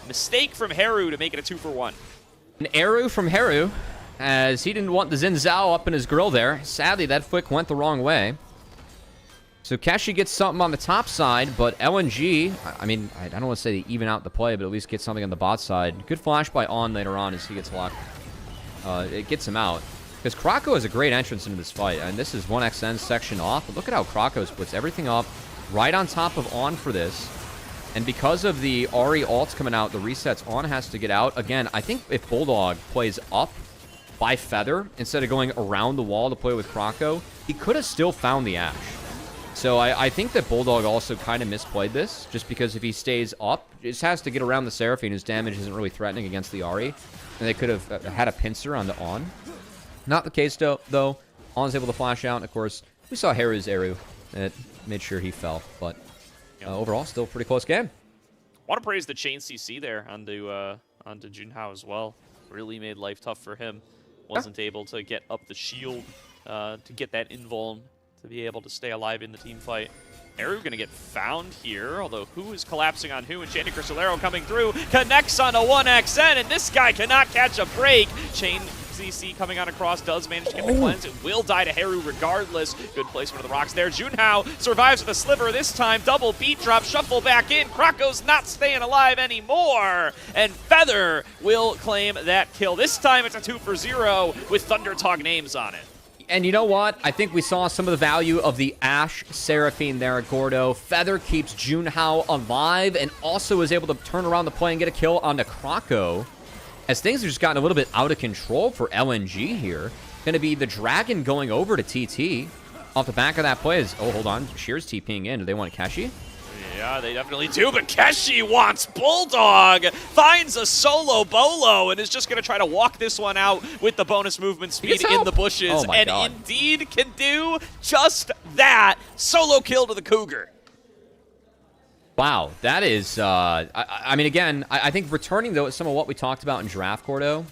Mistake from Heru to make it a 2-for-1. An arrow from Heru, as he didn't want the Xin Zhao up in his grill there. Sadly, that flick went the wrong way. So Keshi gets something on the top side, but LNG, I mean, I don't want to say they even out the play, but at least get something on the bot side. Good flash by On later on as he gets locked. It gets him out. Because Krako is a great entrance into this fight, and this is 1xN section off. But look at how Krako splits everything up right on top of On for this. And because of the Ahri ults coming out, the resets, On has to get out. Again, I think if Bulldog plays up by Feather instead of going around the wall to play with Krako, he could have still found the Ashe. So I think that Bulldog also kind of misplayed this, just because if he stays up, he just has to get around the Seraphine, whose damage isn't really threatening against the Ahri. And they could have had a pincer on the On. Not the case, though. On's able to flash out, and of course, we saw Heru's Eru. It made sure he fell, but overall, still a pretty close game. Want to praise the chain CC there onto Junhao as well. Really made life tough for him. Wasn't able to get up the shield to get that invuln to be able to stay alive in the team fight. Heru going to get found here, although who is collapsing on who? Enchanted Cristalero coming through, connects on a 1xN, and this guy cannot catch a break. Chain CC coming on across, does manage to get the cleanse. It will die to Heru regardless. Good placement of the rocks there. Junhao survives with a sliver this time. Double beat drop, shuffle back in. Krako's not staying alive anymore. And Feather will claim that kill. This time it's a 2-for-0 with ThunderTalk names on it. And you know what? I think we saw some of the value of the Ashe Seraphine there at Gordo. Feather keeps Junhao alive and also is able to turn around the play and get a kill onto Krako. As things have just gotten a little bit out of control for LNG here. Going to be the Dragon going over to TT. Off the back of that play is... Oh, hold on. Sheer's TPing in. Do they want Keshi? Yeah, they definitely do, but Keshi wants Bulldog, finds a solo bolo, and is just going to try to walk this one out with the bonus movement speed in the bushes, and indeed can do just that. Solo kill to the Cougar. Wow, that is, I mean, again, I think returning, though, some of what we talked about in Draft, Gordo,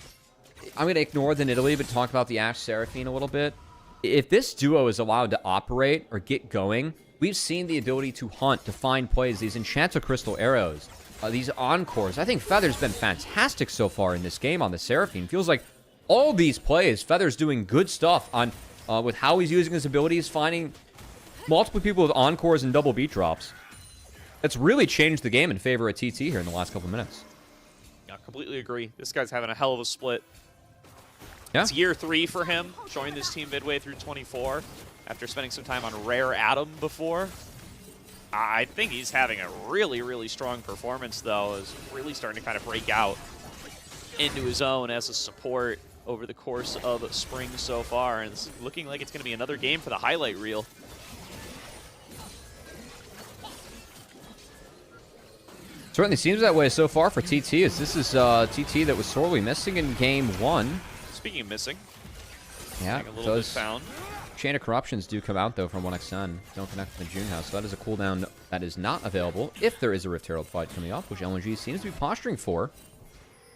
I'm going to ignore the Nidalee, but talk about the Ashe Seraphine a little bit. If this duo is allowed to operate or get going, we've seen the ability to hunt, to find plays, these Enchanted Crystal arrows, these encores. I think Feather's been fantastic so far in this game on the Seraphine. Feels like all these plays, Feather's doing good stuff on with how he's using his abilities, finding multiple people with encores and double beat drops. That's really changed the game in favor of TT here in the last couple minutes. Yeah, completely agree. This guy's having a hell of a split. Yeah. It's year 3 for him, joined this team midway through 24 after spending some time on Rare Atom before. I think he's having a really, really strong performance, though. Is really starting to kind of break out into his own as a support over the course of spring so far. And it's looking like it's going to be another game for the highlight reel. Certainly seems that way so far for TT, as this is TT that was sorely missing in game 1. Speaking of missing, yeah, a little bit found. Chain of Corruptions do come out, though, from 1xn. Don't connect to the June House, so that is a cooldown that is not available if there is a Rift Herald fight coming up, which LNG seems to be posturing for.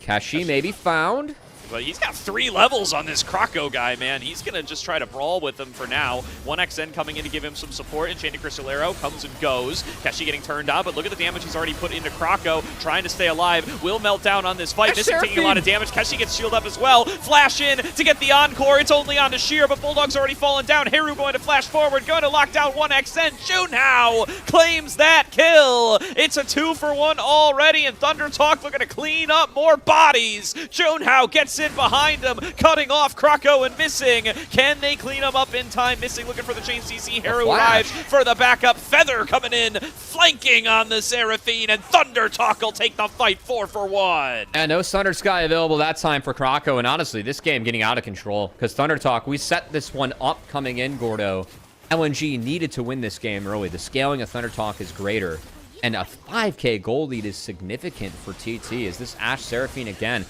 Kashi may be found. But he's got 3 levels on this Krako guy, man. He's going to just try to brawl with him for now. 1xn coming in to give him some support. Enchanted Crystal Arrow comes and goes. Keshi getting turned on, but look at the damage he's already put into Krako. Trying to stay alive. Will melt down on this fight. Missing taking a lot of damage. Keshi gets shielded up as well. Flash in to get the encore. It's only on to Sheer, but Bulldog's already fallen down. Haru going to flash forward. Going to lock down 1xn. Junhao claims that kill. It's a 2-for-1 already, and ThunderTalk looking to clean up more bodies. Junhao gets in behind him, cutting off Krako and Missing. Can they clean him up in time? Missing looking for the chain CC. Haru arrives for the backup. Feather coming in, flanking on the Seraphine, and ThunderTalk will take the fight 4-for-1. And no Thunder Sky available that time for Krako, and honestly, this game getting out of control, because ThunderTalk, we set this one up coming in, Gordo. LNG needed to win this game early. The scaling of ThunderTalk is greater, and a 5k goal lead is significant for TT. Is this Ashe Seraphine again?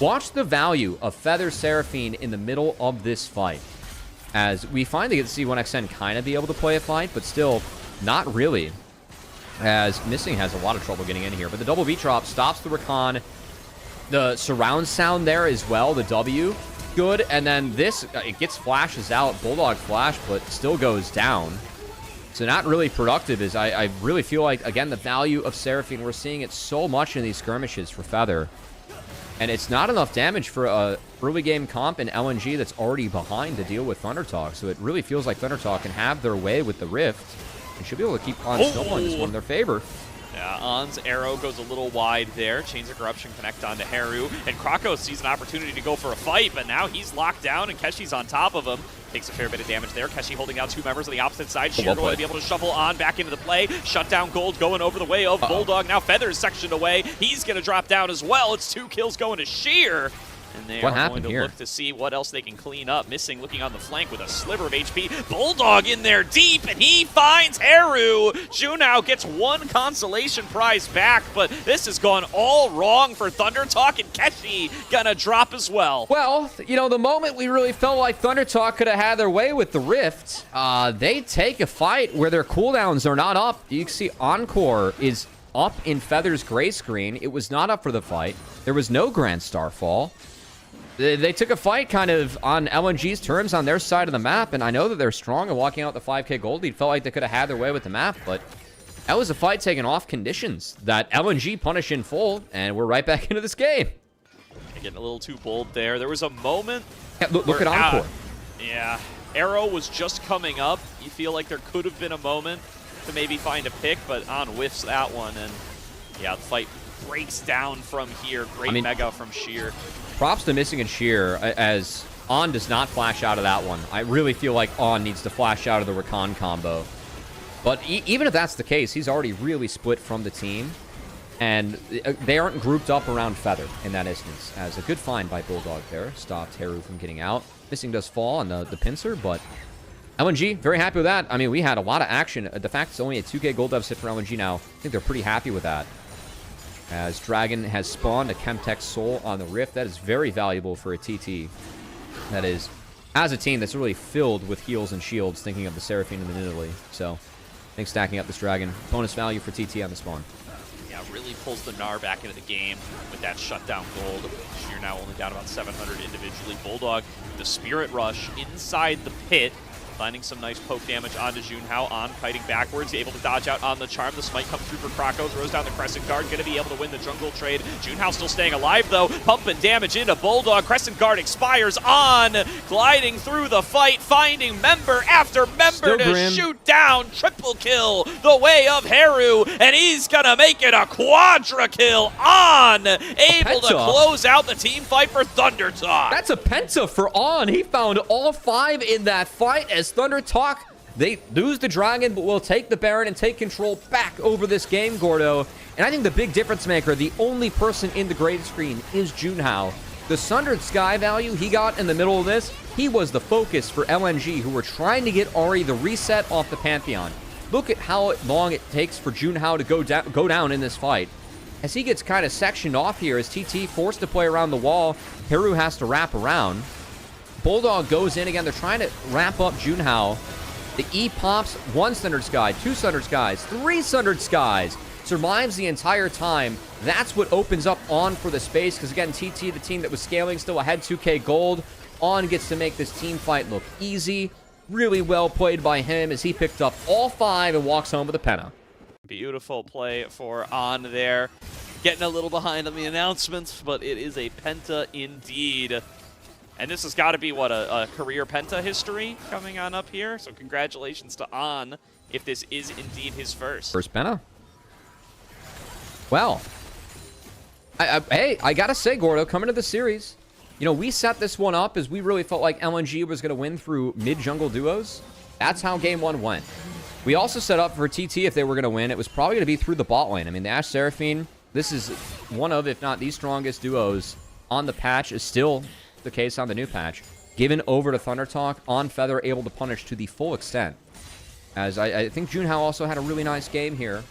Watch the value of Feather Seraphine in the middle of this fight, as we finally get to see 1xn kind of be able to play a fight, but still not really, as Missing has a lot of trouble getting in here. But the double V drop stops the Recon. The surround sound there as well, the W, good. And then this, it gets flashes out, Bulldog flash, but still goes down. So not really productive, as I really feel like, again, the value of Seraphine, we're seeing it so much in these skirmishes for Feather. And it's not enough damage for a early game comp in LNG that's already behind to deal with ThunderTalk. So it really feels like ThunderTalk can have their way with the Rift and should be able to keep on snowballing this one in their favor. Yeah, On's arrow goes a little wide there. Chains of Corruption connect onto Haru, and Krako sees an opportunity to go for a fight, but now he's locked down, and Keshi's on top of him. Takes a fair bit of damage there. Keshi holding out 2 members on the opposite side. Sheer going to be able to shuffle on back into the play. Shutdown Gold going over the way of Bulldog. Now Feather's sectioned away. He's going to drop down as well. It's 2 kills going to Sheer. And they are going to look to see what else they can clean up. Missing looking on the flank with a sliver of HP. Bulldog in there deep, and he finds Haru. Junhao gets 1 consolation prize back, but this has gone all wrong for ThunderTalk, and Keshi gonna drop as well. Well, you know, the moment we really felt like ThunderTalk could have had their way with the Rift, they take a fight where their cooldowns are not up. You can see Encore is up in Feather's gray screen. It was not up for the fight. There was no Grand Starfall. They took a fight kind of on LNG's terms on their side of the map, and I know that they're strong and walking out the 5k gold lead. Felt like they could have had their way with the map, but that was a fight taken off conditions that LNG punished in full, and we're right back into this game. Getting a little too bold there. There was a moment. Yeah, look at Encore. Yeah, Arrow was just coming up. You feel like there could have been a moment to maybe find a pick, but On whiffs that one, and yeah, the fight breaks down from here. Great mega from Sheer. Props to Missing and Sheer, as On does not flash out of that one. I really feel like On needs to flash out of the Recon combo. But even if that's the case, he's already really split from the team, and they aren't grouped up around Feather in that instance. As a good find by Bulldog there, stopped Haru from getting out. Missing does fall on the pincer, but LNG, very happy with that. I mean, we had a lot of action. The fact it's only a 2k gold dev sit for LNG now, I think they're pretty happy with that. As Dragon has spawned a Chemtech Soul on the Rift. That is very valuable for a TT. That is, as a team that's really filled with heals and shields, thinking of the Seraphine and the Nidalee. So, I think stacking up this Dragon, bonus value for TT on the spawn. Yeah, really pulls the Gnar back into the game with that shutdown gold. Sheer now only down about 700 individually. Bulldog, the Spirit Rush inside the pit. finding some nice poke damage onto Junhao. On kiting backwards, able to dodge out on the charm. The smite comes through for Krako, throws down the Crescent Guard, gonna be able to win the jungle trade. Junhao still staying alive though, pumping damage into Bulldog. Crescent Guard expires on, gliding through the fight, finding member after member to shoot down. Triple kill the way of Haru, and he's gonna make it a quadra kill on, able to close out the team fight for ThunderTalk. That's a penta for On. He found all 5 in that fight as ThunderTalk, they lose the dragon, but will take the Baron and take control back over this game, Gordo. And I think the big difference maker, the only person in the grade screen, is Junhao. The Sundered Sky value he got in the middle of this, he was the focus for LNG, who were trying to get Ari the reset off the Pantheon. Look at how long it takes for Junhao to go down in this fight. As he gets kind of sectioned off here, as TT forced to play around the wall, Haru has to wrap around. Bulldog goes in again. They're trying to wrap up Junhao. The E pops 1 Sundered Sky, 2 Sundered Skies, 3 Sundered Skies. Survives the entire time. That's what opens up On for the space, because again, TT, the team that was scaling, still ahead 2K gold. On gets to make this team fight look easy. Really well played by him as he picked up all 5 and walks home with a penta. Beautiful play for On there. Getting a little behind on the announcements, but it is a penta indeed. And this has got to be, what, a career penta history coming on up here? So congratulations to On, if this is indeed his first. First penta. Well, hey, I got to say, Gordo, coming to the series, you know, we set this one up as we really felt like LNG was going to win through mid-jungle duos. That's how game 1 went. We also set up for TT, if they were going to win, it was probably going to be through the bot lane. I mean, the Ashe Seraphine, this is one of, if not the strongest duos on the patch, is still the case on the new patch. Given over to ThunderTalk, On Feather able to punish to the full extent. As I think Junhao also had a really nice game here.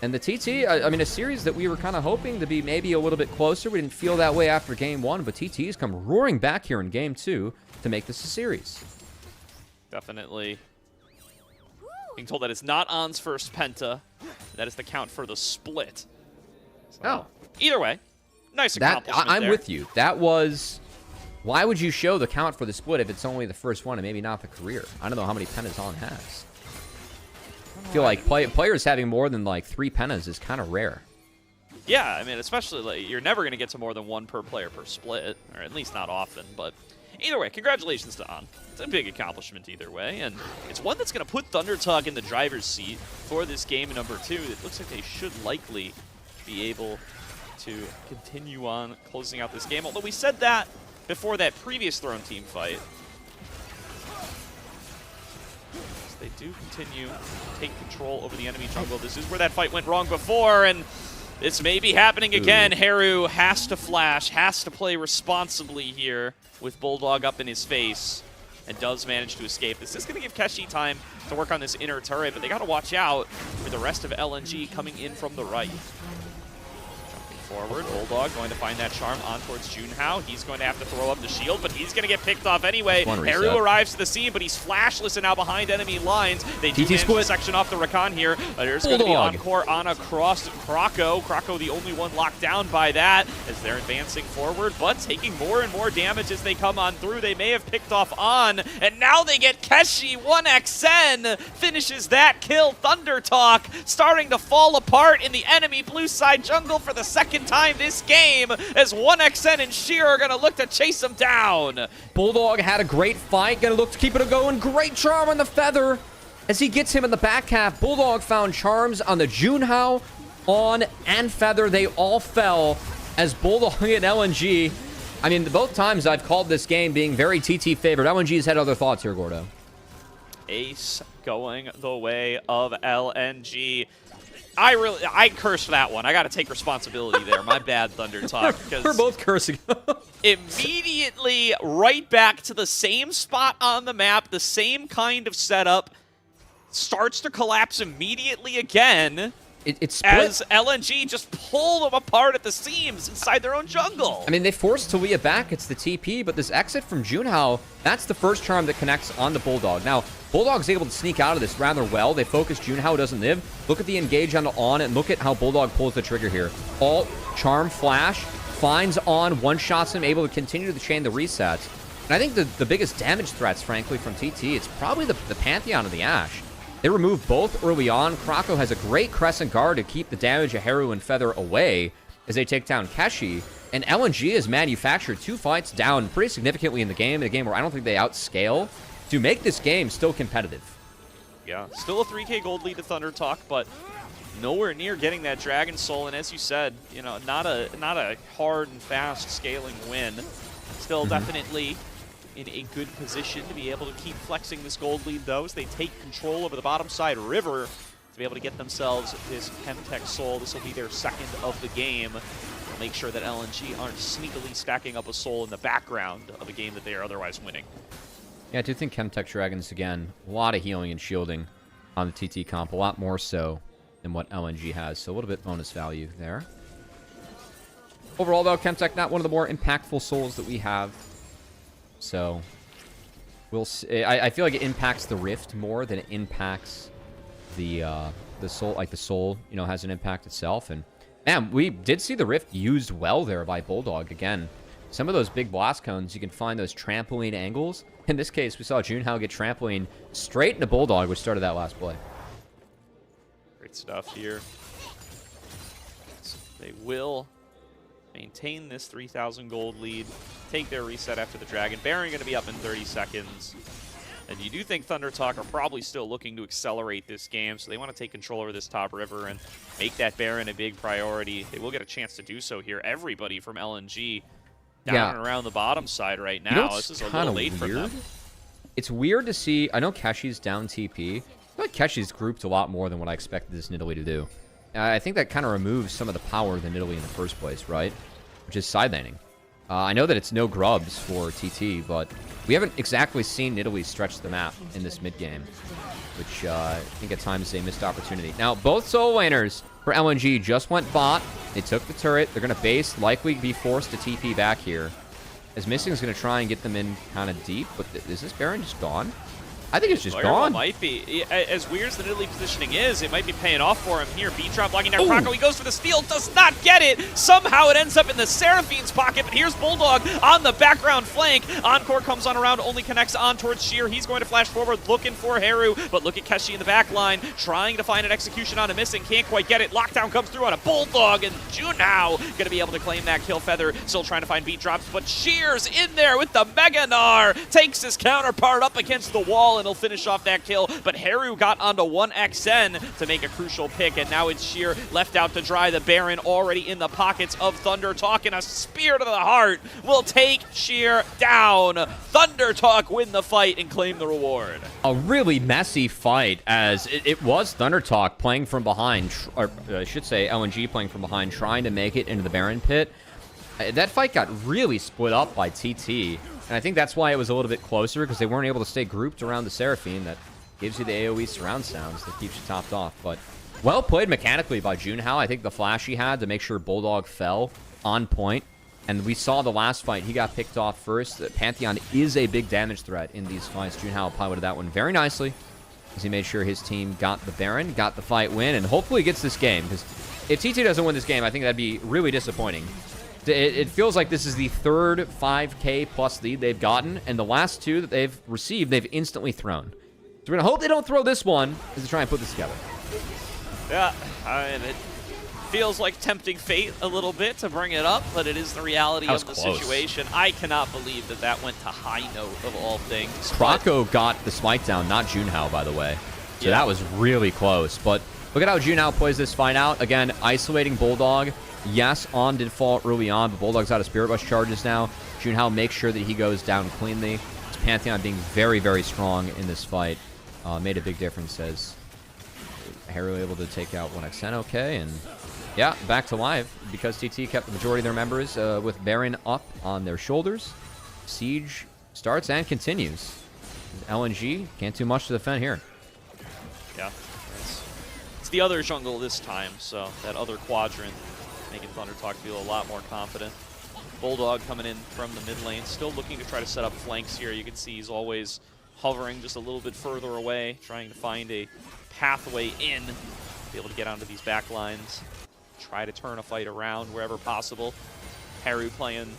And the TT, I mean, a series that we were kind of hoping to be maybe a little bit closer. We didn't feel that way after game 1, but TT's come roaring back here in game 2 to make this a series. Definitely. Being told that it's not On's first penta. That is the count for the split. So, either way, nice accomplishment I'm there. with you. That was... Why would you show the count for the split if it's only the first one and maybe not the career? I don't know how many pentas On has. I feel like players having more than like 3 pentas is kind of rare. Yeah, I mean, especially like, you're never going to get to more than 1 per player per split, or at least not often. But either way, congratulations to On. It's a big accomplishment either way, and it's one that's going to put ThunderTalk in the driver's seat for this game number 2. It looks like they should likely be able to continue on closing out this game, although we said that before that previous Throne team fight. They do continue to take control over the enemy jungle. This is where that fight went wrong before, and this may be happening again. Haru has to flash, has to play responsibly here with Bulldog up in his face, and does manage to escape. This is going to give Keshi time to work on this inner turret, but they got to watch out for the rest of LNG coming in from the right. Forward, Bulldog going to find that charm on towards Junhao. He's going to have to throw up the shield, but he's going to get picked off anyway. Haru arrives to the scene, but he's flashless and now behind enemy lines. They do manage to section off the Rakan here. There's going to be Encore on across Krako. Krako the only one locked down by that as they're advancing forward, but taking more and more damage as they come on through. They may have picked off On, and now they get Keshi. 1xN finishes that kill. ThunderTalk starting to fall apart in the enemy blue side jungle for the second time this game, as 1xN and Sheer are going to look to chase him down. Bulldog had a great fight, going to look to keep it going. Great charm on the Feather as he gets him in the back half. Bulldog found charms on the Junhao, On, and Feather. They all fell as Bulldog and LNG. I mean, both times I've called this game being very TT favored. LNG's had other thoughts here, Gordo. Ace going the way of LNG. I cursed that one. I got to take responsibility there. My bad, ThunderTalk. We're both cursing. Immediately right back to the same spot on the map, the same kind of setup. Starts to collapse immediately again. It's split. As LNG just pull them apart at the seams inside their own jungle. I mean, they forced Talia back. It's the TP, but this exit from Junhao, that's the first charm that connects on the Bulldog. Now, Bulldog's able to sneak out of this rather well. They focus Junhao doesn't live. Look at the engage on the On, and look at how Bulldog pulls the trigger here. Alt, charm, flash, finds On, one-shots him, able to continue to chain the resets. And I think the biggest damage threats, frankly, from TT, it's probably the Pantheon of the Ashe. They remove both early on. Krako has a great Crescent Guard to keep the damage of Heru and Feather away as they take down Keshi. And LNG has manufactured 2 fights down pretty significantly in a game where I don't think they outscale to make this game still competitive. Yeah, still a 3K gold lead to ThunderTalk, but nowhere near getting that Dragon Soul. And as you said, you know, not a hard and fast scaling win. Still definitely in a good position to be able to keep flexing this gold lead, though, as they take control over the bottom side river to be able to get themselves this Chemtech Soul. This will be their second of the game. They'll make sure that LNG aren't sneakily stacking up a soul in the background of a game that they are otherwise winning. Yeah, I do think Chemtech Dragons, again, a lot of healing and shielding on the TT comp, a lot more so than what LNG has, so a little bit bonus value there. Overall, though, Chemtech not one of the more impactful souls that we have. So, we'll see. I feel like it impacts the Rift more than it impacts the soul. Like the soul, you know, has an impact itself. And man, we did see the Rift used well there by Bulldog. Again, some of those big blast cones, you can find those trampoline angles. In this case, we saw Junhao get trampoline straight into Bulldog, which started that last play. Great stuff here. So they will maintain this 3,000 gold lead, take their reset after the Dragon. Baron going to be up in 30 seconds. And you do think ThunderTalk are probably still looking to accelerate this game, so they want to take control over this top river and make that Baron a big priority. They will get a chance to do so here. Everybody from LNG down and around the bottom side right now. You know, this is a little late for them. It's weird to see. I know Keshi's down TP. I feel like Keshi's grouped a lot more than what I expected this Nidalee to do. I think that kind of removes some of the power of the Nidalee in the first place, right? Which is side laning. I know that it's no grubs for TT, but we haven't exactly seen Nidalee stretch the map in this mid game, which I think at times is a missed opportunity. Now, both solo laners for LNG just went bot. They took the turret. They're going to base, likely be forced to TP back here. As Missing is going to try and get them in kind of deep, but is this Baron just gone? I think it's just gone. It might be. As weird as the Nidalee positioning is, it might be paying off for him here. B-Drop blocking down Krako. He goes for the steal, does not get it. Somehow it ends up in the Seraphine's pocket, but here's Bulldog on the background flank. Encore comes on around, only connects on towards Sheer. He's going to flash forward, looking for Heru, but look at Keshi in the back line, trying to find an execution on a Missing. Can't quite get it. Lockdown comes through on a Bulldog, and Junhao going to be able to claim that kill. Feather still trying to find B-Drops, but Sheer's in there with the Mega Gnar. Takes his counterpart up against the wall, and he'll finish off that kill, but Heru got onto 1xN to make a crucial pick, and now it's Sheer left out to dry. The Baron already in the pockets of ThunderTalk, and a spear to the heart will take Sheer down. ThunderTalk win the fight and claim the reward. A really messy fight, as it was ThunderTalk playing from behind, or I should say LNG playing from behind, trying to make it into the Baron pit. That fight got really split up by TT. And I think that's why it was a little bit closer, because they weren't able to stay grouped around the Seraphine. That gives you the AoE surround sounds that keeps you topped off. But well played mechanically by Junhao. I think the flash he had to make sure Bulldog fell on point. And we saw the last fight, he got picked off first. Pantheon is a big damage threat in these fights. Junhao piloted that one very nicely, as he made sure his team got the Baron, got the fight win, and hopefully gets this game. Because if TT doesn't win this game, I think that'd be really disappointing. It feels like this is the third 5K plus lead they've gotten, and the last two that they've received, they've instantly thrown. So we're going to hope they don't throw this one, as they try and put this together. Yeah, and it feels like tempting fate a little bit to bring it up, but it is the reality of the situation. I cannot believe that that went to high note of all things. Krako got the smite down, not Junhao, by the way. So that was really close. But look at how Junhao plays this fight out. Again, isolating Bulldog. Yes, On did fall early on, but Bulldog's out of Spirit Rush charges now. Junhao makes sure that he goes down cleanly. It's Pantheon being very, very strong in this fight. Made a big difference as Heru able to take out 1xN okay. And yeah, back to live because TT kept the majority of their members with Baron up on their shoulders. Siege starts and continues. LNG can't do much to defend here. Yeah, it's the other jungle this time, so that other quadrant making ThunderTalk feel a lot more confident. Bulldog coming in from the mid lane, still looking to try to set up flanks here. You can see he's always hovering just a little bit further away, trying to find a pathway in, be able to get onto these back lines, try to turn a fight around wherever possible. Heru playing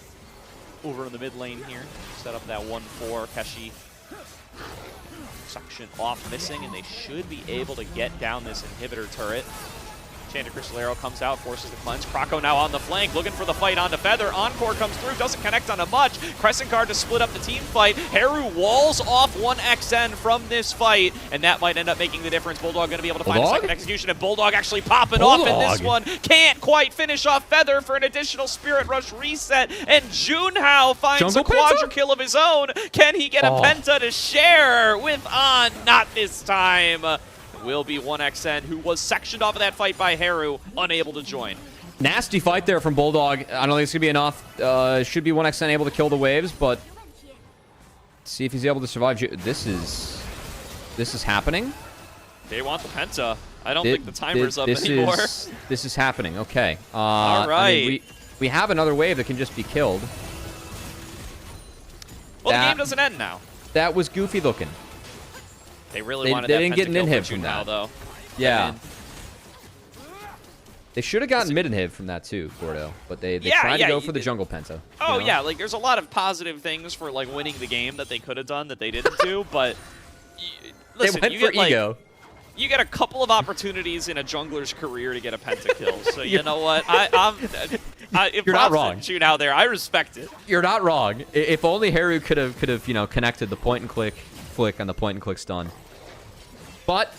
over in the mid lane here. Set up that 1-4. Keshi suction off missing, and they should be able to get down this inhibitor turret. Chandra Crystalero comes out, forces the cleanse. Krako now on the flank, looking for the fight onto Feather. Encore comes through, doesn't connect onto much. Crescent Guard to split up the team fight. Haru walls off 1XN from this fight, and that might end up making the difference. Bulldog going to be able to find a second execution, and Bulldog actually popping off in this one. Can't quite finish off Feather for an additional Spirit Rush reset, and Junhao finds a quadra kill of his own. Can he get a penta to share with On? Not this time. Will be 1XN, who was sectioned off of that fight by Haru, unable to join. Nasty fight there from Bulldog. I don't think it's going to be enough. Should be 1XN able to kill the waves, but see if he's able to survive. This is happening. They want the penta. I don't think the timer's up anymore. This is happening. Okay. All right. I mean, we have another wave that can just be killed. Well, the game doesn't end now. That was goofy looking. They really wanted that didn't get an inhib from that, though. Yeah. They should have gotten mid inhib from that too, Gordo. But they tried to go for the jungle penta. Oh, yeah. Like, there's a lot of positive things for, like, winning the game that they could have done that they didn't do. But, listen, they went for ego. You get a couple of opportunities in a jungler's career to get a penta kill. So, you know what? If you're not wrong. Shoot out there, I respect it. You're not wrong. If only Haru could have connected the point and click flick on the point and click stun. But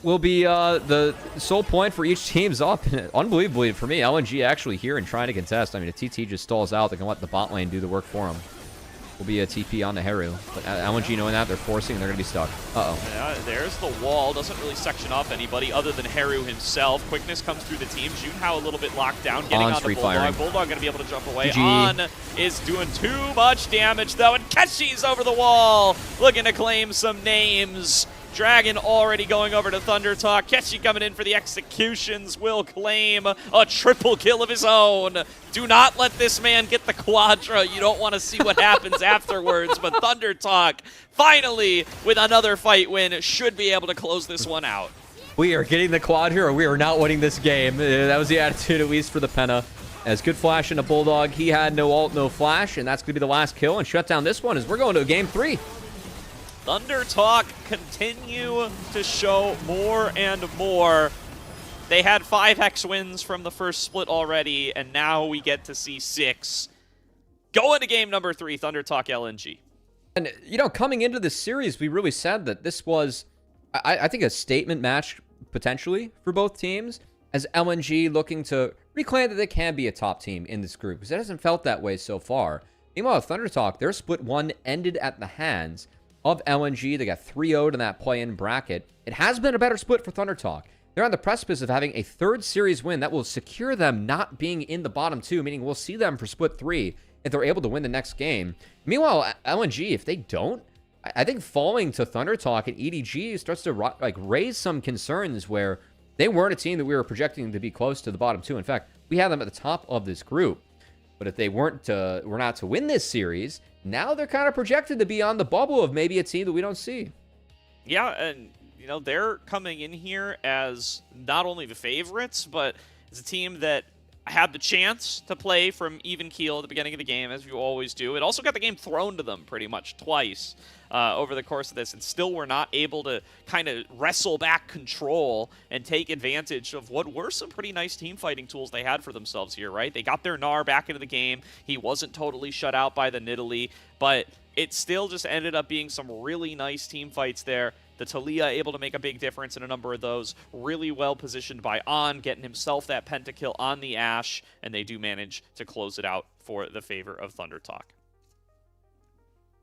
will be the sole point for each team's up. Unbelievably for me, LNG actually here and trying to contest. I mean, if TT just stalls out, they can let the bot lane do the work for him. Will be a TP on the Haru. But LNG knowing that, they're forcing and they're going to be stuck. Uh-oh. Yeah, there's the wall. Doesn't really section off anybody other than Haru himself. Quickness comes through the team. Junhao a little bit locked down. Getting on the Bulldog. Bulldog going to be able to jump away. On is doing too much damage, though. And Keshi's over the wall. Looking to claim some names. Dragon already going over to ThunderTalk. Keshi coming in for the executions. Will claim a triple kill of his own. Do not let this man get the quadra. You don't want to see what happens afterwards. But ThunderTalk, finally, with another fight win, should be able to close this one out. We are getting the quad here, or we are not winning this game. That was the attitude, at least for the Penta. As good flash into Bulldog. He had no ult, no flash, and that's going to be the last kill. And shut down this one as we're going to game 3. ThunderTalk continue to show more and more. They had 5 hex wins from the first split already, and now we get to see 6. Going to game number 3, ThunderTalk LNG. And, you know, coming into this series, we really said that this was, I think, a statement match, potentially, for both teams, as LNG looking to reclaim that they can be a top team in this group, because it hasn't felt that way so far. Meanwhile, ThunderTalk, their split 1 ended at the hands of LNG. They got 3-0'd in that play-in bracket. It has been a better split for ThunderTalk. They're on the precipice of having a 3rd series win that will secure them not being in the bottom 2, meaning we'll see them for split 3 if they're able to win the next game. Meanwhile, LNG, if they don't, I think falling to ThunderTalk and EDG starts to raise some concerns where they weren't a team that we were projecting to be close to the bottom 2. In fact, we had them at the top of this group. But if they were not to win this series, now they're kind of projected to be on the bubble of maybe a team that we don't see. Yeah, and, you know, they're coming in here as not only the favorites, but as a team that had the chance to play from even keel at the beginning of the game, as you always do. It also got the game thrown to them pretty much twice over the course of this, and still were not able to kind of wrestle back control and take advantage of what were some pretty nice team fighting tools they had for themselves here, right? They got their Gnar back into the game. He wasn't totally shut out by the Nidalee, but it still just ended up being some really nice team fights there. The Taliyah able to make a big difference in a number of those. Really well positioned by On, getting himself that pentakill on the Ashe, and they do manage to close it out for the favor of ThunderTalk.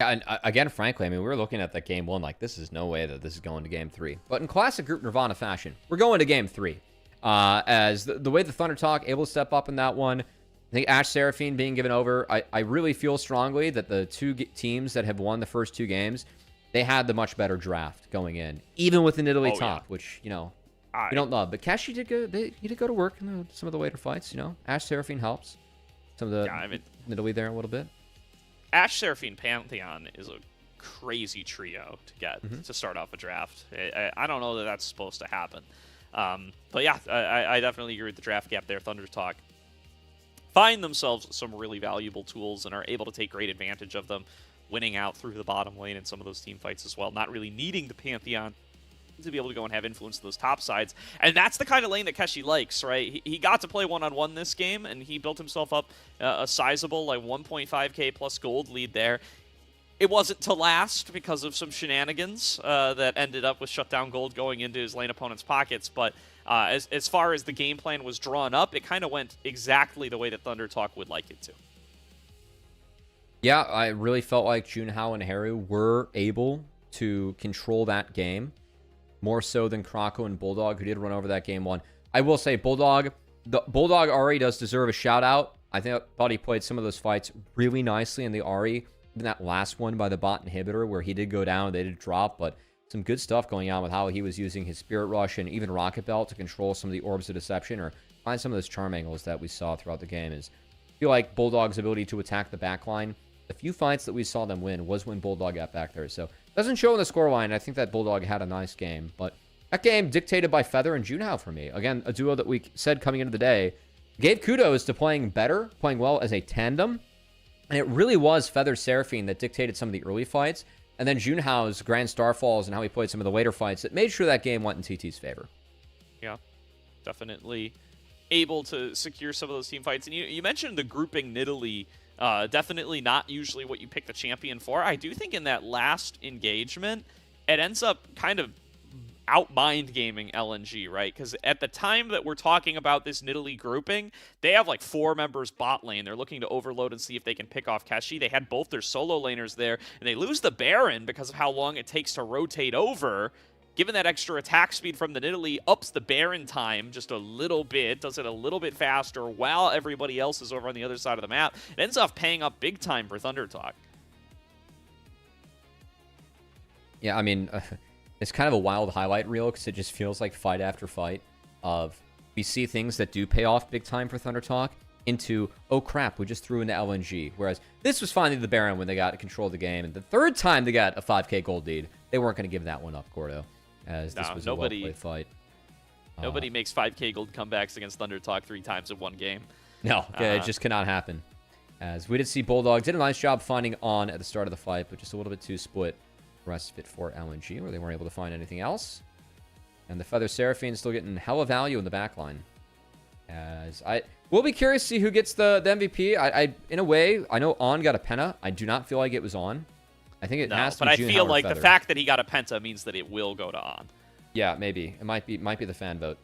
Yeah, and again, frankly, I mean, we were looking at that game 1 like, this is no way that this is going to game 3. But in classic Group Nirvana fashion, we're going to game 3. As the way the ThunderTalk able to step up in that one, I think Ashe Seraphine being given over, I really feel strongly that the 2 teams that have won the first 2 games, they had the much better draft going in, even with the Nidalee top, which, you know, we don't love. But Keshi did go to work in some of the later fights, you know. Ashe Seraphine helps. Some of the Nidalee there a little bit. Ashe Seraphine Pantheon is a crazy trio to get to start off a draft. I don't know that that's supposed to happen. But yeah, I definitely agree with the draft gap there, ThunderTalk. find themselves some really valuable tools and are able to take great advantage of them, winning out through the bottom lane in some of those team fights as well, not really needing the Pantheon to be able to go and have influence to those top sides. And that's the kind of lane that Keshi likes, right? He got to play one-on-one this game, and he built himself up a sizable, like, 1.5k plus gold lead there. It wasn't to last because of some shenanigans that ended up with shutdown gold going into his lane opponent's pockets, but as far as the game plan was drawn up, it kind of went exactly the way that ThunderTalk would like it to. Yeah, I really felt like Junhao and Haru were able to control that game more so than Krako and Bulldog, who did run over that game one. I will say Bulldog Ahri does deserve a shout out. I thought he played some of those fights really nicely in the Ahri. Even that last one by the bot inhibitor where he did go down, they did drop, but some good stuff going on with how he was using his Spirit Rush and even Rocket Belt to control some of the Orbs of Deception or find some of those charm angles that we saw throughout the game. I feel like Bulldog's ability to attack the backline, the few fights that we saw them win was when Bulldog got back there. So it doesn't show in the scoreline. I think that Bulldog had a nice game, but that game dictated by Feather and Junhao for me. Again, a duo that we said coming into the day gave kudos to playing better, playing well as a tandem. And it really was Feather Seraphine that dictated some of the early fights. And then Junhao's Grand Starfalls and how he played some of the later fights that made sure that game went in TT's favor. Yeah, definitely able to secure some of those team fights. And you mentioned the grouping Nidalee. Definitely not usually what you pick the champion for. I do think in that last engagement, it ends up kind of out-mind gaming LNG, right? Because at the time that we're talking about this Nidalee grouping, they have like 4 members bot lane. They're looking to overload and see if they can pick off Keshi. They had both their solo laners there, and they lose the Baron because of how long it takes to rotate over. Given that extra attack speed from the Nidalee, ups the Baron time just a little bit, does it a little bit faster while everybody else is over on the other side of the map. It ends up paying up big time for ThunderTalk. Yeah, I mean, it's kind of a wild highlight reel because it just feels like fight after fight of we see things that do pay off big time for ThunderTalk into, oh crap, we just threw into LNG. Whereas this was finally the Baron when they got control of the game. And the third time they got a 5k gold lead, they weren't going to give that one up, Gordo. As this was a well-played fight. Nobody makes 5k gold comebacks against ThunderTalk 3 times in one game. No, it just cannot happen. As we did see Bulldog did a nice job finding on at the start of the fight, but just a little bit too split. The rest of it for LNG, where they weren't able to find anything else. And the Feather Seraphine still getting hella value in the backline. As we'll be curious to see who gets the MVP. In a way, I know On got a Penna. I do not feel like it was On. I think it has to be but I Junhao feel or like Feather. the fact that he got a Penta means that it will go to On. Yeah, maybe. It might be the fan vote.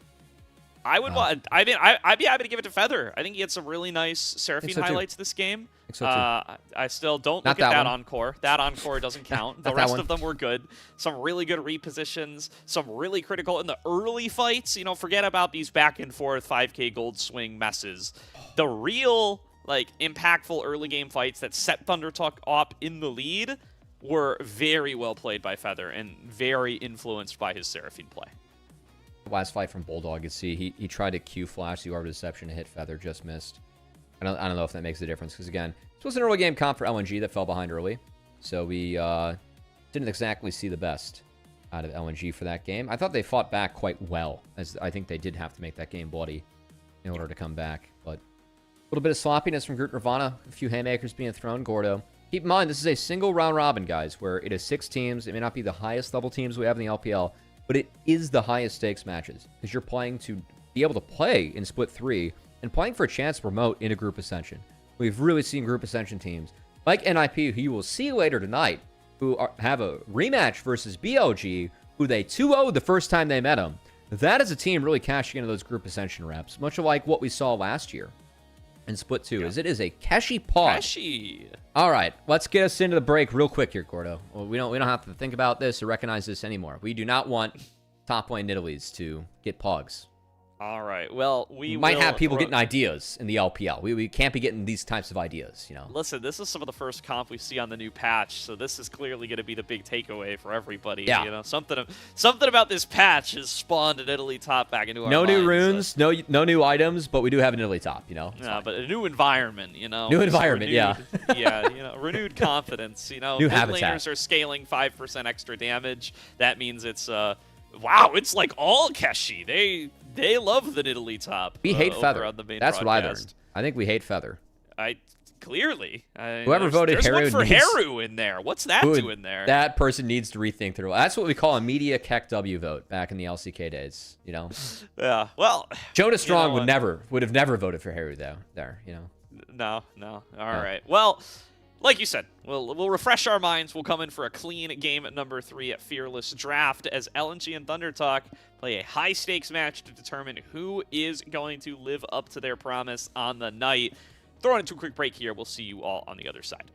I would want. I mean, I'd be happy to give it to Feather. I think he had some really nice Seraphine highlights this game. I still don't look at that encore. That encore doesn't count. The rest of them were good. Some really good repositions. Some really critical in the early fights. You know, forget about these back and forth 5k gold swing messes. The real impactful early game fights that set ThunderTalk up in the lead were very well played by Feather and very influenced by his Seraphine play. Last fight from Bulldog, you see, he tried to Q flash the Orb of Deception to hit Feather, just missed. I don't know if that makes a difference, because again, this was an early game comp for LNG that fell behind early, so we didn't exactly see the best out of LNG for that game. I thought they fought back quite well, as I think they did have to make that game bloody in order to come back, but a little bit of sloppiness from Groot Nirvana, a few haymakers being thrown. Gordo, keep in mind, this is a single round robin, guys, where it is 6 teams. It may not be the highest level teams we have in the LPL, but it is the highest stakes matches because you're playing to be able to play in Split 3 and playing for a chance to promote into Group Ascension. We've really seen Group Ascension teams like NIP, who you will see later tonight, who have a rematch versus BLG, who they 2-0'd the first time they met them. That is a team really cashing into those Group Ascension reps, much like what we saw last year in Split 2, as it is a Keshi pod. Keshi! All right, let's get us into the break real quick here, Gordo. Well, we don't have to think about this or recognize this anymore. We do not want top lane Nidalees to get pogs. All right. Well, we might have people getting ideas in the LPL. We can't be getting these types of ideas, you know. Listen, this is some of the first comp we see on the new patch, so this is clearly going to be the big takeaway for everybody. Yeah. You know, something about this patch has spawned an Italy top back into our No new minds, runes, no new items, but we do have an Italy top, you know. Yeah, but a new environment, you know. New environment, renewed, yeah, you know, renewed confidence, you know. New Mid habitat. laners are scaling 5% extra damage. That means it's wow, it's like all Keshi. They love the Nidalee top. We hate Feather. On the main That's broadcast. what I learned. I think we hate Feather. Clearly. Whoever voted there's Haru one for needs- Haru in there. What's that doing there? That person needs to rethink their. That's what we call a media Keck W vote back in the LCK days. You know. Yeah. Well, Jonas Strong would have never voted for Haru though. There, you know. No. All right. Well, like you said, we'll refresh our minds. We'll come in for a clean game at number 3 at Fearless Draft as LNG and ThunderTalk play a high-stakes match to determine who is going to live up to their promise on the night. Throw it into a quick break here. We'll see you all on the other side.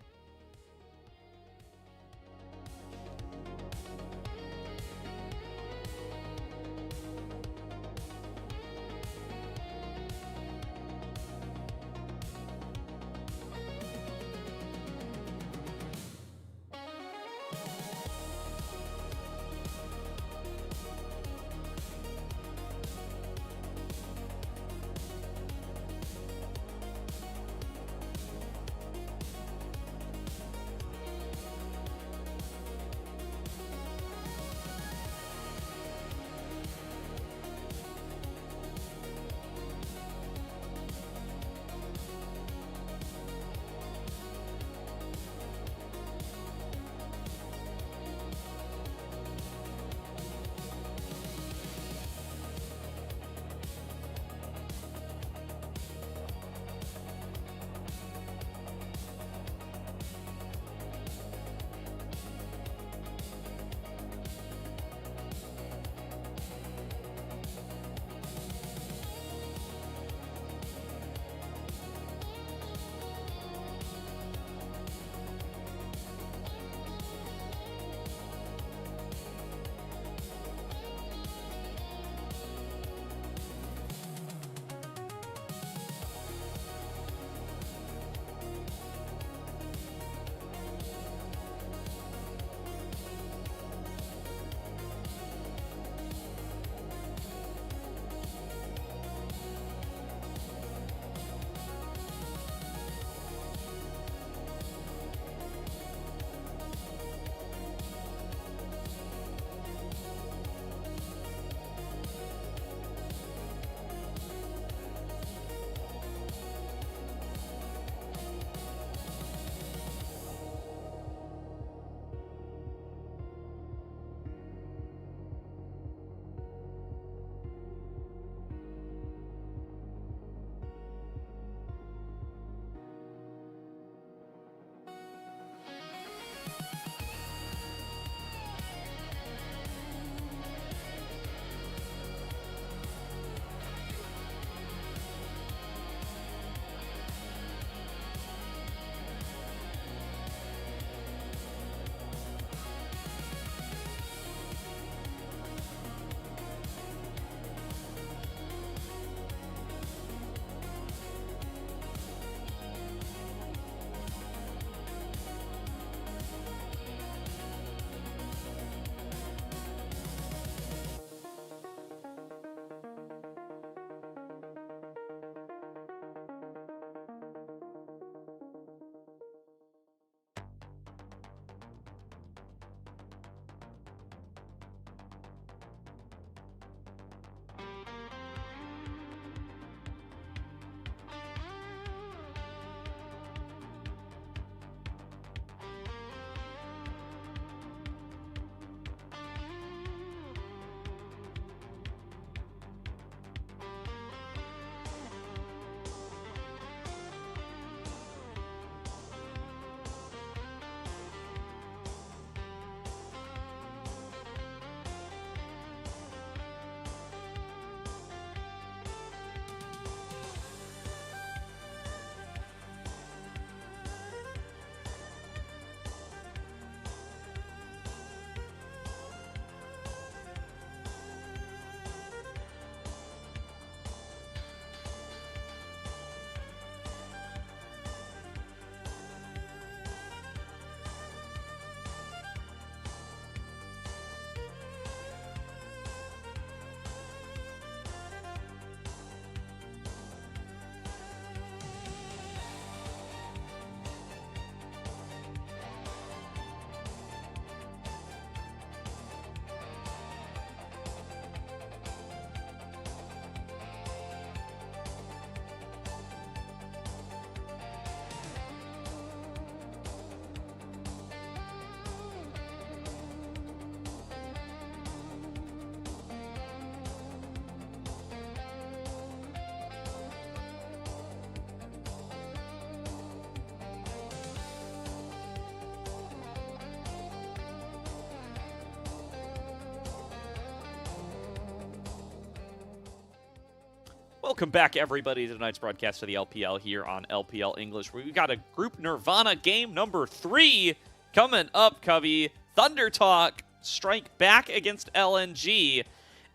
Welcome back, everybody, to tonight's broadcast of the LPL here on LPL English, where we've got a Group Nirvana game number 3 coming up, Covey. ThunderTalk strike back against LNG,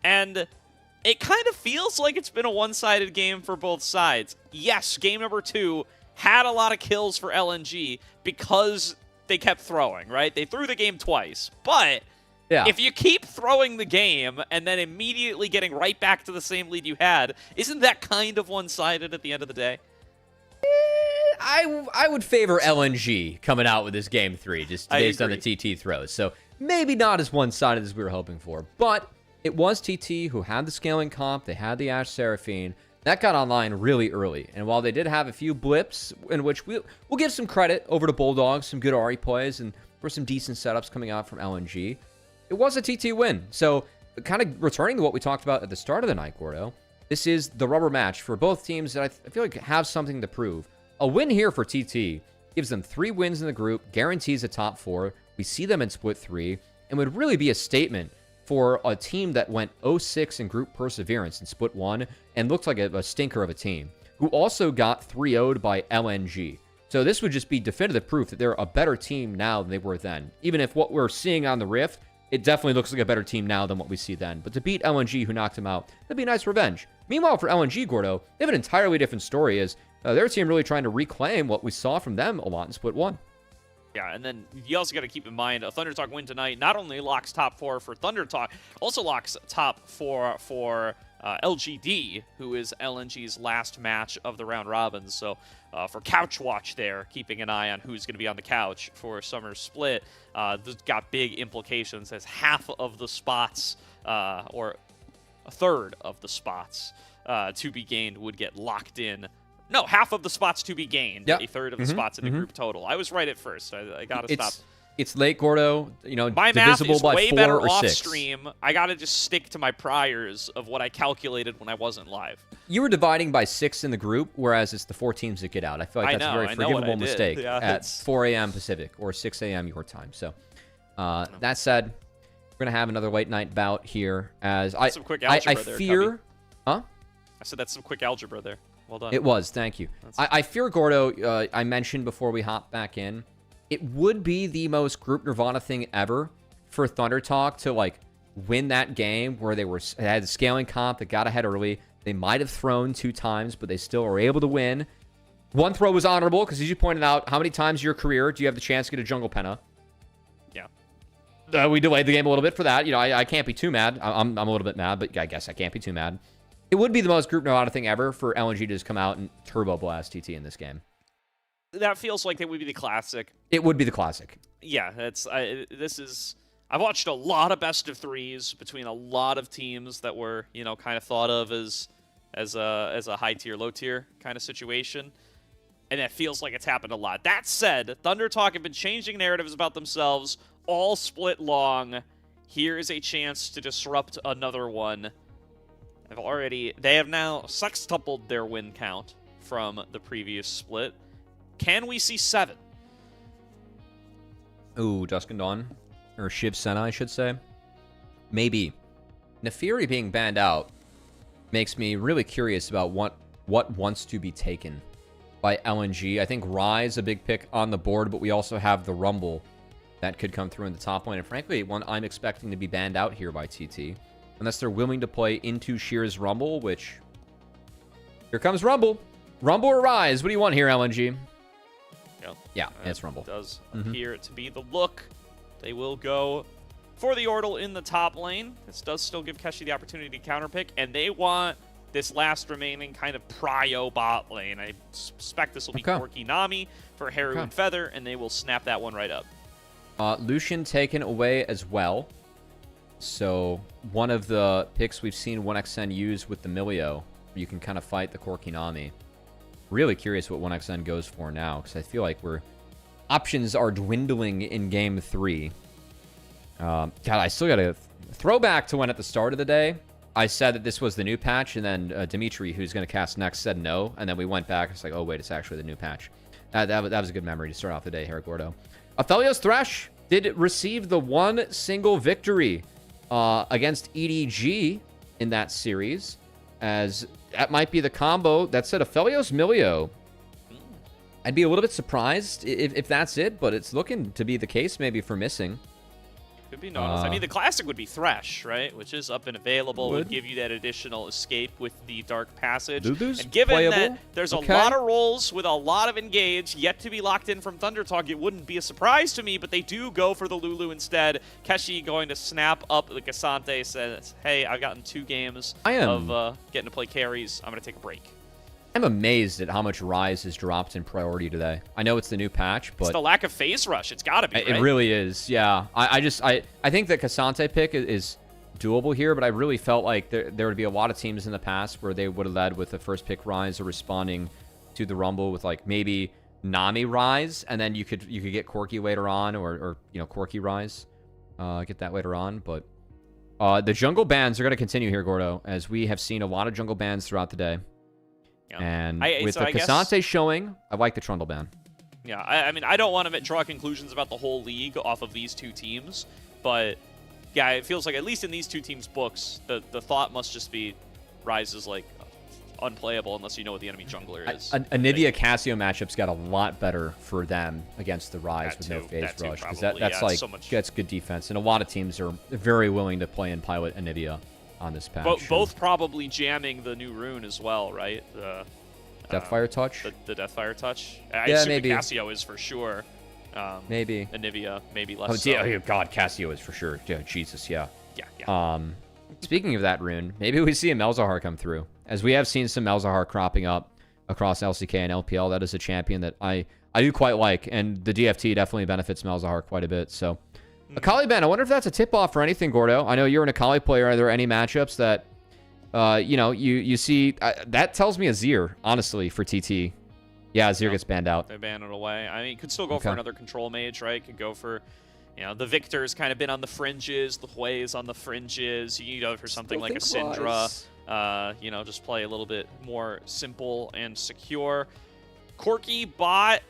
and it kind of feels like it's been a one-sided game for both sides. Yes, game number 2 had a lot of kills for LNG because they kept throwing, right? They threw the game twice, but Yeah. if you keep throwing the game and then immediately getting right back to the same lead you had, isn't that kind of one-sided at the end of the day? I would favor LNG coming out with this game 3, just based on the TT throws. So maybe not as one-sided as we were hoping for. But it was TT who had the scaling comp. They had the Ashe Seraphine. That got online really early. And while they did have a few blips, in which we'll give some credit over to Bulldogs, some good Ahri plays, and there were some decent setups coming out from LNG, it was a TT win. So kind of returning to what we talked about at the start of the night, Gordo, this is the rubber match for both teams that I feel like have something to prove. A win here for TT gives them 3 wins in the group, guarantees a top 4. We see them in Split 3, and would really be a statement for a team that went 0-6 in group perseverance in Split 1 and looked like a stinker of a team, who also got 3-0'd by LNG. So this would just be definitive proof that they're a better team now than they were then. Even if what we're seeing on the Rift, it definitely looks like a better team now than what we see then. But to beat LNG, who knocked him out, that'd be a nice revenge. Meanwhile, for LNG, Gordo, they have an entirely different story, as their team really trying to reclaim what we saw from them a lot in Split 1. Yeah, and then you also got to keep in mind a ThunderTalk win tonight not only locks top 4 for ThunderTalk, also locks top 4 for LGD, who is LNG's last match of the round robins. So for Couch Watch there, keeping an eye on who's going to be on the couch for Summer Split, this got big implications as half of the spots, or a third of the spots to be gained would get locked in. No, half of the spots to be gained. Yep. A third of the spots in the group total. I was right at first. I got to stop. It's late, Gordo. You know, my math is by way 4 better or off 6. stream. I got to just stick to my priors of what I calculated when I wasn't live. You were dividing by 6 in the group, whereas it's the 4 teams that get out. I feel like that's a very forgivable mistake at 4 a.m. Pacific or 6 a.m. your time. So that said, we're going to have another late night bout here. As some quick algebra I fear... Cubby. Huh? I said that's some quick algebra there. Well done. It was. Thank you. I fear, Gordo, I mentioned before we hop back in, it would be the most Group Nirvana thing ever for ThunderTalk to, like, win that game where they had the scaling comp that got ahead early. They might have thrown 2 times, but they still were able to win. 1 throw was honorable because, as you pointed out, how many times in your career do you have the chance to get a jungle penna? Yeah. We delayed the game a little bit for that. You know, I can't be too mad. I'm a little bit mad, but I guess I can't be too mad. It would be the most Group Nirvana thing ever for LNG to just come out and turbo blast TT in this game. That feels like that would be the classic. It would be the classic. Yeah, I've watched a lot of best of 3s between a lot of teams that were, you know, kind of thought of as a high tier, low tier kind of situation. And it feels like it's happened a lot. That said, ThunderTalk have been changing narratives about themselves all split long. Here is a chance to disrupt another one. They have now sextupled their win count from the previous split. Can we see 7? Ooh, Dusk and Dawn. Or Shiv Sena, I should say. Maybe. Nefiri being banned out makes me really curious about what wants to be taken by LNG. I think Rise, a big pick on the board, but we also have the Rumble that could come through in the top lane. And frankly, one I'm expecting to be banned out here by TT. Unless they're willing to play into Sheer's Rumble, which... Here comes Rumble. Rumble or Rise? What do you want here, LNG? Yeah, it's Rumble. It does appear to be the look. They will go for the Yordle in the top lane. This does still give Keshi the opportunity to counterpick, and they want this last remaining kind of prio bot lane. I suspect this will be Corki Nami for Haru and Feather, and they will snap that one right up. Lucian taken away as well. So one of the picks we've seen 1xN use with the Milio, you can kind of fight the Corki Nami. Really curious what 1xN goes for now, because I feel like options are dwindling in Game 3. God, I still got to throwback to when at the start of the day, I said that this was the new patch, and then Dimitri, who's going to cast next, said no, and then we went back. It's like, oh, wait, it's actually the new patch. That was a good memory to start off the day here at Gordo. Aphelios Thresh did receive the 1 single victory against EDG in that series. as that might be the combo. That said, Aphelios Milio. I'd be a little bit surprised if that's it, but it's looking to be the case maybe for missing. Could be noticed. I mean, the classic would be Thresh, right? Which is up and available. Would give you that additional escape with the Dark Passage. Lulu's and given playable. that there's a lot of roles with a lot of engage yet to be locked in from ThunderTalk, it wouldn't be a surprise to me, but they do go for the Lulu instead. Keshi going to snap up the Cassante, says, hey, I've gotten 2 games of getting to play carries. I'm going to take a break. I'm amazed at how much Rise has dropped in priority today. I know it's the new patch, but... It's the lack of phase rush. It's got to be, right? It really is, yeah. I think the Cassante pick is doable here, but I really felt like there would be a lot of teams in the past where they would have led with the first pick Rise or responding to the Rumble with, like, maybe Nami Rise, and then you could get Corki later on, or you know, Corki Rise. Get that later on, but... the jungle bans are going to continue here, Gordo, as we have seen a lot of jungle bans throughout the day. Yeah. And with the Cassante showing, I like the Trundle ban. Yeah, I mean, I don't want to draw conclusions about the whole league off of these 2 teams, but yeah, it feels like at least in these 2 teams' books, the thought must just be Rise is like unplayable unless you know what the enemy jungler is. A Nivea Cassio matchup's got a lot better for them against the Rise with no phase rush, because that's like that's good defense, and a lot of teams are very willing to play and pilot Nivea on this patch. Both probably jamming the new rune as well, right? The Deathfire Touch? The Deathfire Touch? I assume maybe. Cassio is for sure. Maybe. Anivia, maybe less so. Oh, God, Cassio is for sure. Yeah, Jesus, yeah. Yeah. Speaking of that rune, maybe we see a Malzahar come through, as we have seen some Malzahar cropping up across LCK and LPL. That is a champion that I do quite like, and the DFT definitely benefits Malzahar quite a bit, so... Akali ban, I wonder if that's a tip-off for anything, Gordo. I know you're an Akali player. Are there any matchups that, you know, you see... that tells me Azir, honestly, for TT. Yeah, Azir gets banned out. They ban it away. I mean, you could still go for another control mage, right? Could go for, you know, the Victor's kind of been on the fringes. The Hui's on the fringes. You go for something like a Syndra. You know, just play a little bit more simple and secure. Corki bot...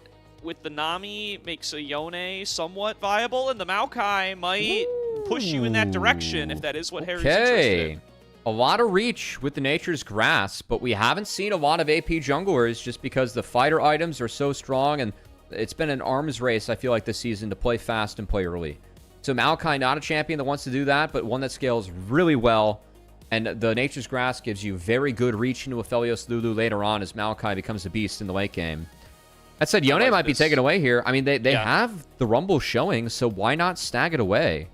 with the Nami makes a Yone somewhat viable, and the Maokai might push you in that direction if that is what Harry's interested in. A lot of reach with the Nature's Grasp, but we haven't seen a lot of AP junglers just because the fighter items are so strong, and it's been an arms race, I feel like, this season to play fast and play early. So Maokai, not a champion that wants to do that, but one that scales really well, and the Nature's Grasp gives you very good reach into Aphelios Lulu later on as Maokai becomes a beast in the late game. That said, Yone might be taken away here. I mean, they have the Rumble showing, so why not stag it away?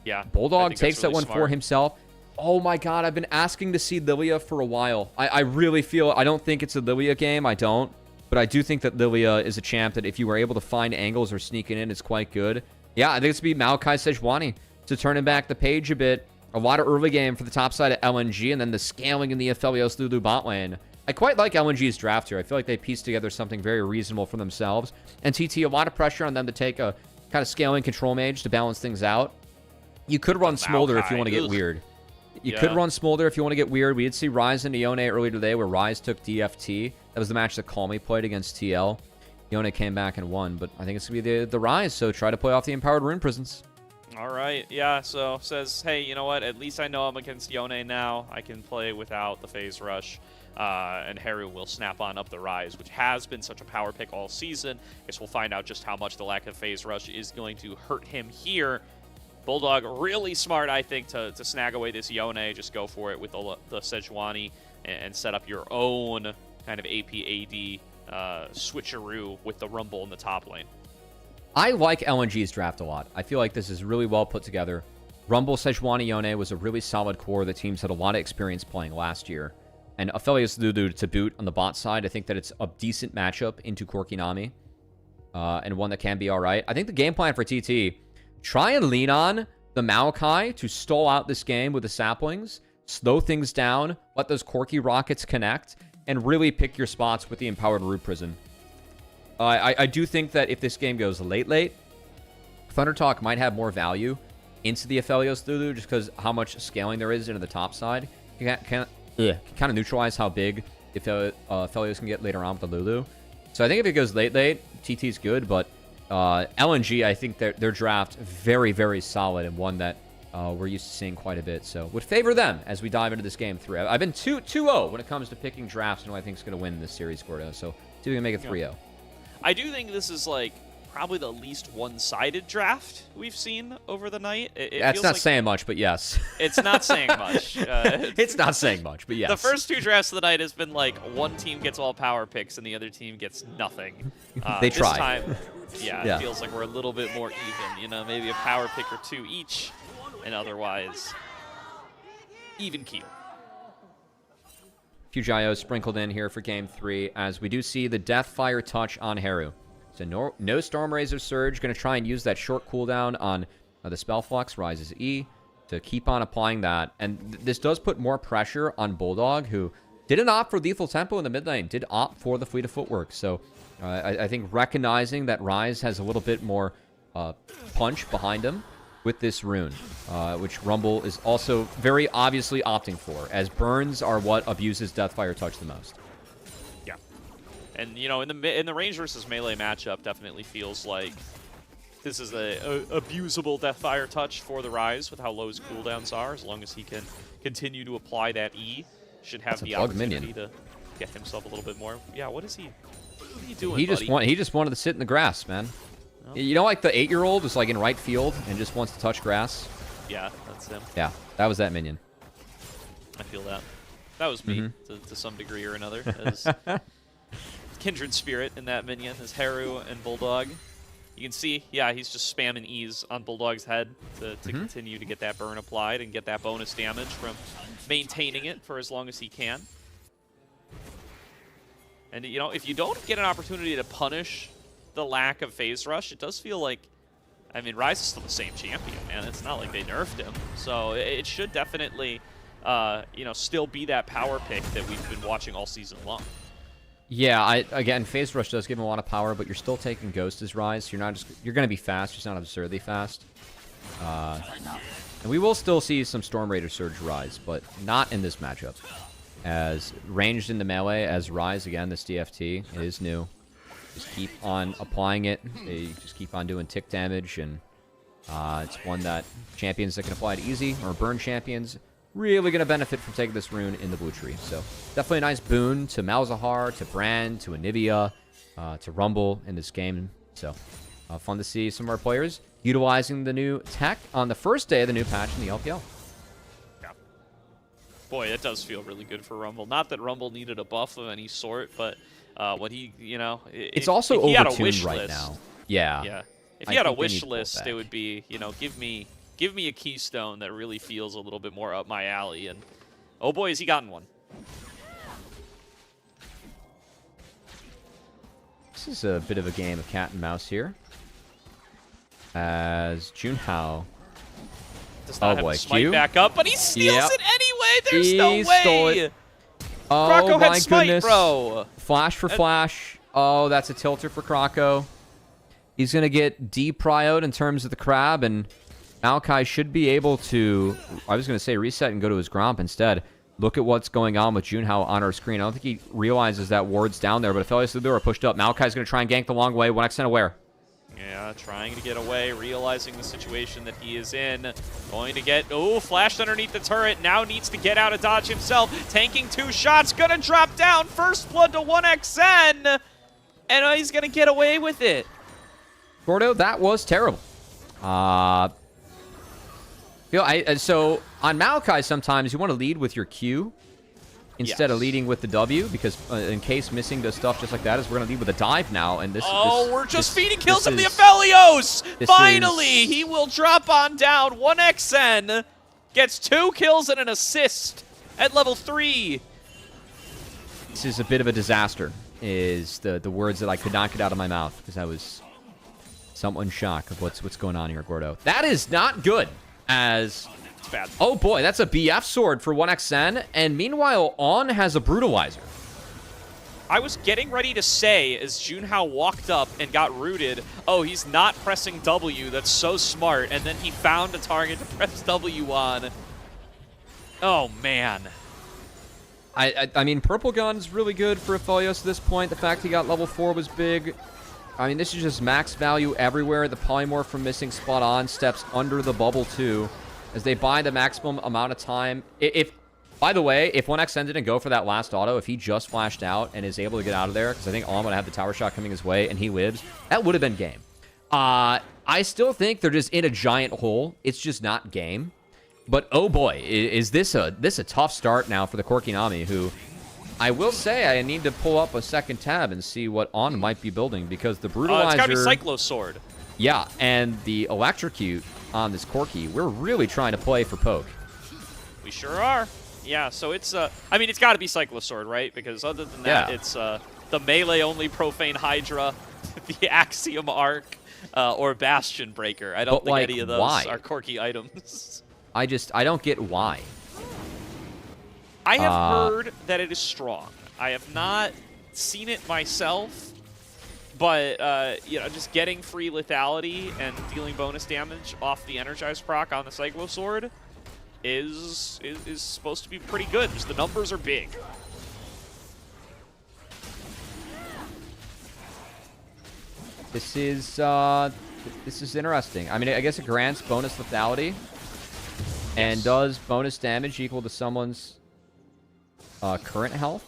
Yeah. Bulldog takes that one for himself. Oh my god, I've been asking to see Lilia for a while. I really feel... I don't think it's a Lilia game, I don't. But I do think that Lilia is a champ that if you were able to find angles or sneak it in, it's quite good. Yeah, I think it's going to be Maokai Sejuani to turn him back the page a bit. A lot of early game for the top side of LNG, and then the scaling in the Aphelios Lulu bot lane. I quite like LNG's draft here. I feel like they pieced together something very reasonable for themselves. And TT, a lot of pressure on them to take a kind of scaling control mage to balance things out. You could run Smolder if you want to get weird. You could run Smolder if you want to get weird. We did see Rise into Yone earlier today where Rise took DFT. That was the match that Calmy played against TL. Yone came back and won, but I think it's going to be the Rise, so try to play off the Empowered Rune Prisons. All right, yeah, so says, hey, you know what? At least I know I'm against Yone now. I can play without the phase rush. And Haru will snap on up the Rise, which has been such a power pick all season. I guess we'll find out just how much the lack of phase rush is going to hurt him here. Bulldog really smart, I think, to snag away this Yone. Just go for it with the Sejuani and set up your own kind of AP/AD switcheroo with the Rumble in the top lane. I like LNG's draft a lot. I feel like this is really well put together. Rumble, Sejuani, Yone was a really solid core that teams had a lot of experience playing last year. And Aphelios Lulu to boot on the bot side, I think that it's a decent matchup into Corki Nami. And one that can be alright. I think the game plan for TT, try and lean on the Maokai to stall out this game with the saplings, slow things down, let those Corki rockets connect, and really pick your spots with the Empowered Root Prison. I do think that if this game goes late, ThunderTalk might have more value into the Aphelios Lulu just because how much scaling there is into the top side. You can kind of neutralize how big Aphelios can get later on with the Lulu. So I think if it goes late, TT's good, but LNG, I think their draft very, very solid and one that we're used to seeing quite a bit. So would favor them as we dive into this game 3. I've been 2-0 when it comes to picking drafts and who I think is going to win this series, Gordo. So see if we can make it 3-0. I do think this is like probably the least one-sided draft we've seen over the night. That's not saying much, but yes. It's not saying much. It's not saying much, but yes. The first 2 drafts of the night has been like one team gets all power picks and the other team gets nothing. They try. This time, it feels like we're a little bit more even. You know, maybe a power pick or 2 each, and otherwise even keel. Few Gyos sprinkled in here for game 3, as we do see the Deathfire touch on Haru. So no Storm Razor Surge. Going to try and use that short cooldown on the Spell Flux, Rise's E, to keep on applying that. And this does put more pressure on Bulldog, who didn't opt for Lethal Tempo in the mid lane, did opt for the Fleet of Footwork. So I think recognizing that Rise has a little bit more punch behind him with this rune, which Rumble is also very obviously opting for, as burns are what abuses Deathfire touch the most. And, you know, in the range versus melee matchup, definitely feels like this is a abusable Deathfire touch for the Rise with how low his cooldowns are. As long as he can continue to apply that E, should have the opportunity to get himself a little bit more. Yeah, what is he doing, he just wanted to sit in the grass, man. Oh. You know, like the 8-year-old is like in right field and just wants to touch grass? Yeah, that's him. Yeah, that was that minion. I feel that. That was me, to some degree or another. As Kindred Spirit in that minion is Haru and Bulldog. You can see, yeah, he's just spamming E's on Bulldog's head to continue to get that burn applied and get that bonus damage from maintaining it for as long as he can. And, you know, if you don't get an opportunity to punish the lack of phase rush, it does feel like, I mean, Rise is still the same champion, man. It's not like they nerfed him. So it should definitely, you know, still be that power pick that we've been watching all season long. Yeah, again, phase rush does give him a lot of power, but you're still taking Ghost as Rise. You're going to be fast, just not absurdly fast. And we will still see some Storm Raider Surge Rise, but not in this matchup. As ranged into melee as Rise, again, this DFT is new. Just keep on applying it. They just keep on doing tick damage, and it's one that champions that can apply it easy, or burn champions, really going to benefit from taking this rune in the blue tree. So definitely a nice boon to Malzahar, to Brand, to Anivia, to Rumble in this game. So fun to see some of our players utilizing the new tech on the first day of the new patch in the LPL. Yeah. Boy, it does feel really good for Rumble. Not that Rumble needed a buff of any sort, but what he, you know... It's also overtuned right now. Yeah. Yeah. If he had a wish list, it would be, you know, give me a keystone that really feels a little bit more up my alley, and oh boy, has he gotten one. This is a bit of a game of cat and mouse here, as Junhao does not have to smite back up, but he steals it anyway. There's no way. Stole it. Oh Krako my had smite, goodness, bro. Flash for flash. Oh, that's a tilter for Krako. He's gonna get deprioed in terms of the crab, and Maokai should be able to, I was going to say reset and go to his Gromp instead. Look at what's going on with Junhao on our screen. I don't think he realizes that ward's down there, but if Elias Ludor are pushed up, Maokai's going to try and gank the long way. 1x10 aware. Yeah, trying to get away, realizing the situation that he is in. Going to get, flashed underneath the turret. Now needs to get out of dodge himself. Tanking 2 shots, going to drop down. First blood to 1xN. And he's going to get away with it. Gordo, that was terrible. So on Maokai, sometimes you want to lead with your Q instead of leading with the W, because in case missing does stuff just like that, is we're going to lead with a dive now. And we're just feeding kills to the Aphelios! Finally, he will drop on down. 1xN gets 2 kills and an assist at level 3. This is a bit of a disaster, is the words that I could not get out of my mouth, because I was somewhat in shock of what's going on here, Gordo. That is not good. It's bad. Oh boy, that's a BF sword for 1xN, and meanwhile, On has a Brutalizer. I was getting ready to say, as Junhao walked up and got rooted, oh, he's not pressing W, that's so smart, and then he found a target to press W on. Oh, man. I mean, Purple Gun's really good for Aphelios at this point. The fact he got level 4 was big. I mean, this is just max value everywhere. The polymorph from missing spot on steps under the bubble too. as they buy the maximum amount of time. By the way, if 1xN didn't go for that last auto, if he just flashed out and is able to get out of there, because I think Alm would have the tower shot coming his way and he lives, that would have been game. I still think they're just in a giant hole. It's just not game. But oh boy, is this a tough start now for the Corki Nami, who I will say I need to pull up a second tab and see what On might be building, because the Brutalizer... it's got to be Cyclo Sword. Yeah, and the Electrocute on this Corki, we're really trying to play for poke. We sure are. Yeah, so it's... I mean, it's got to be Cyclo Sword, right? Because other than that, it's the melee-only Profane Hydra, the Axiom Arc, or Bastion Breaker. I don't think any of those are Corki items. I don't get why. I have heard that it is strong. I have not seen it myself, but you know, just getting free lethality and dealing bonus damage off the Energize proc on the Cyclo Sword is supposed to be pretty good. Just the numbers are big. This is interesting. I mean, I guess it grants bonus lethality. And does bonus damage equal to someone's current health?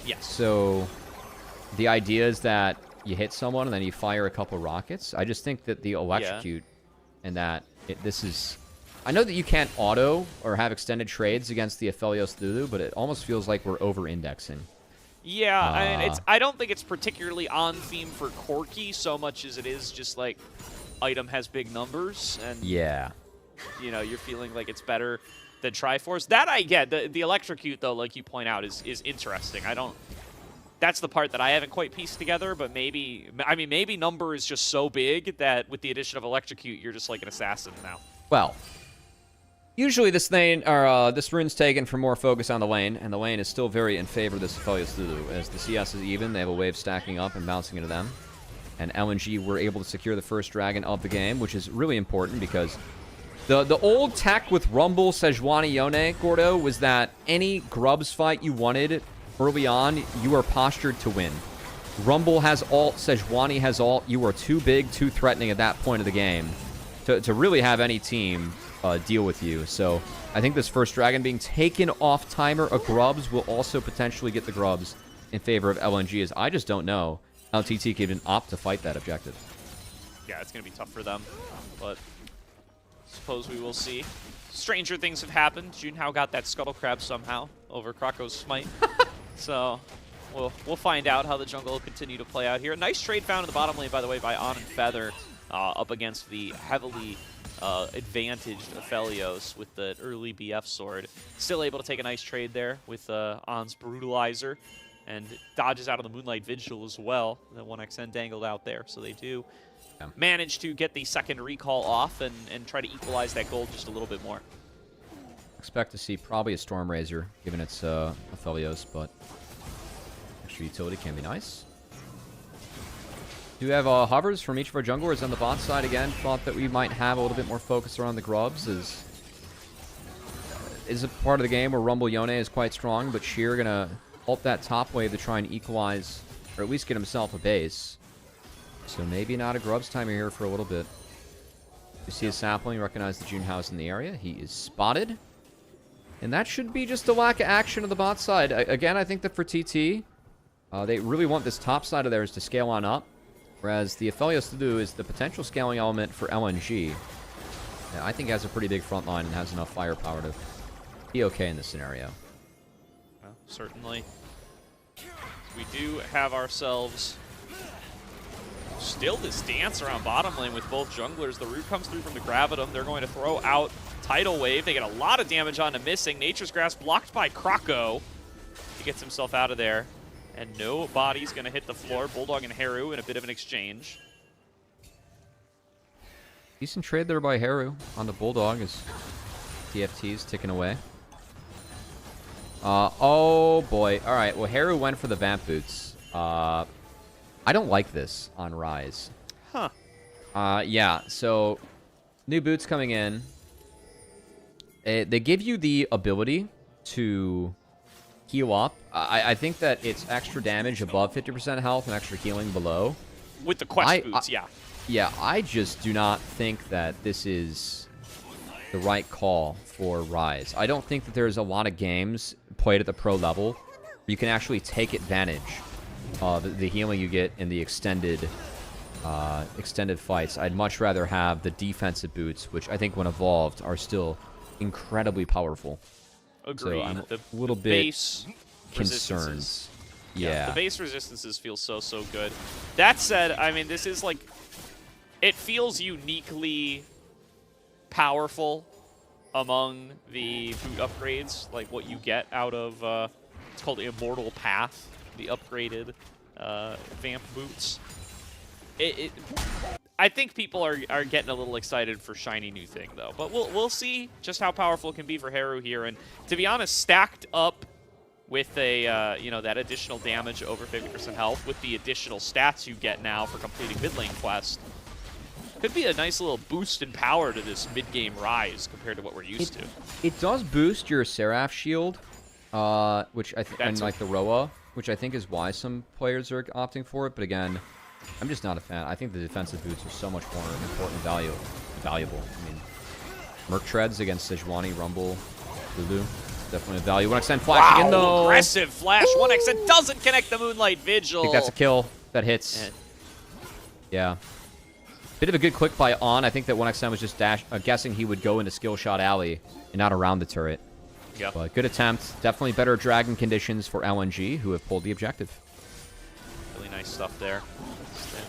Yes. So the idea is that you hit someone and then you fire a couple rockets. I just think that the Electrocute and that this is... I know that you can't auto or have extended trades against the Aphelios Lulu, but it almost feels like we're over-indexing. Yeah, I mean, I don't think it's particularly on theme for Corki so much as it is just like item has big numbers and... Yeah. You know, you're feeling like it's better than Triforce. That I get. The Electrocute, though, like you point out, is interesting. That's the part that I haven't quite pieced together, but maybe... I mean, maybe number is just so big that with the addition of Electrocute, you're just like an assassin now. Well, usually this rune's taken for more focus on the lane, and the lane is still very in favor of this Aphelios Lulu. As the CS is even, they have a wave stacking up and bouncing into them. And LNG were able to secure the first dragon of the game, which is really important because... The old tech with Rumble, Sejuani, Yone, Gordo, was that any Grubs fight you wanted early on, you are postured to win. Rumble has ult, Sejuani has ult. You are too big, too threatening at that point of the game to really have any team deal with you. So I think this first dragon being taken off timer of Grubs will also potentially get the Grubs in favor of LNG, as I just don't know how TT can even opt to fight that objective. Yeah, it's going to be tough for them, but... suppose we will see. Stranger things have happened. Junhao got that Scuttle Crab somehow over Krako's Smite. So we'll find out how the jungle will continue to play out here. A nice trade found in the bottom lane, by the way, by On and Feather up against the heavily advantaged Aphelios with the early BF sword. Still able to take a nice trade there with On's Brutalizer. And dodges out of the Moonlight Vigil as well. The 1xN dangled out there, so they do manage to get the second recall off and try to equalize that gold just a little bit more. Expect to see probably a Storm Razor, given its Aphelios, but extra utility can be nice. Do have hovers from each of our junglers on the bot side again. Thought that we might have a little bit more focus around the Grubs. Is a part of the game where Rumble Yone is quite strong, but Sheer gonna ult that top wave to try and equalize, or at least get himself a base. So maybe not a Grubs timer here for a little bit. You see a sapling, recognize the Junhao's in the area. He is spotted. And that should be just a lack of action on the bot side. Again, I think that for TT, they really want this top side of theirs to scale on up. Whereas the Aphelios to do is the potential scaling element for LNG. And I think has a pretty big front line and has enough firepower to be okay in this scenario. Well, certainly. We do have ourselves still this dance around bottom lane with both junglers. The root comes through from the Gravitum. They're going to throw out Tidal Wave. They get a lot of damage onto Missing. Nature's Grasp blocked by Krako. He gets himself out of there. And nobody's going to hit the floor. Bulldog and Haru in a bit of an exchange. Decent trade there by Haru on the Bulldog as TFT's ticking away. Oh boy. All right. Well, Haru went for the Vamp Boots. I don't like this on Rise. Huh. Yeah. So, new boots coming in. They give you the ability to heal up. I think that it's extra damage above 50% health and extra healing below. With the quest boots, yeah. Yeah, I just do not think that this is the right call for Rise. I don't think that there's a lot of games played at the pro level where you can actually take advantage of the healing you get in the extended fights. I'd much rather have the defensive boots, which I think when evolved are still incredibly powerful. Agreed. So I'm the a little bit base concerned. resistances- Yeah. The base resistances feel so good. That said, I mean, this is like, it feels uniquely powerful among the boot upgrades, like what you get out of, it's called Immortal Path, the upgraded Vamp boots. I think people are getting a little excited for shiny new thing, though. But we'll see just how powerful it can be for Haru here. And to be honest, stacked up with a, you know, that additional damage over 50% health, with the additional stats you get now for completing mid lane quest, could be a nice little boost in power to this mid-game Rise compared to what we're used to. It does boost your Seraph shield, which I think, and like the Roa, which I think is why some players are opting for it. But again, I'm just not a fan. I think the defensive boots are so much more important, valuable. I mean, Merc Treads against Sejuani, Rumble, Lulu. Definitely a value. 1xN flashing in though. Aggressive flash. 1xN doesn't connect the Moonlight Vigil. I think that's a kill. That hits. Yeah. Bit of a good click by On. I think that 1xN was just guessing he would go into skill shot alley and not around the turret. Yeah. But good attempt. Definitely better dragon conditions for LNG, who have pulled the objective. Really nice stuff there.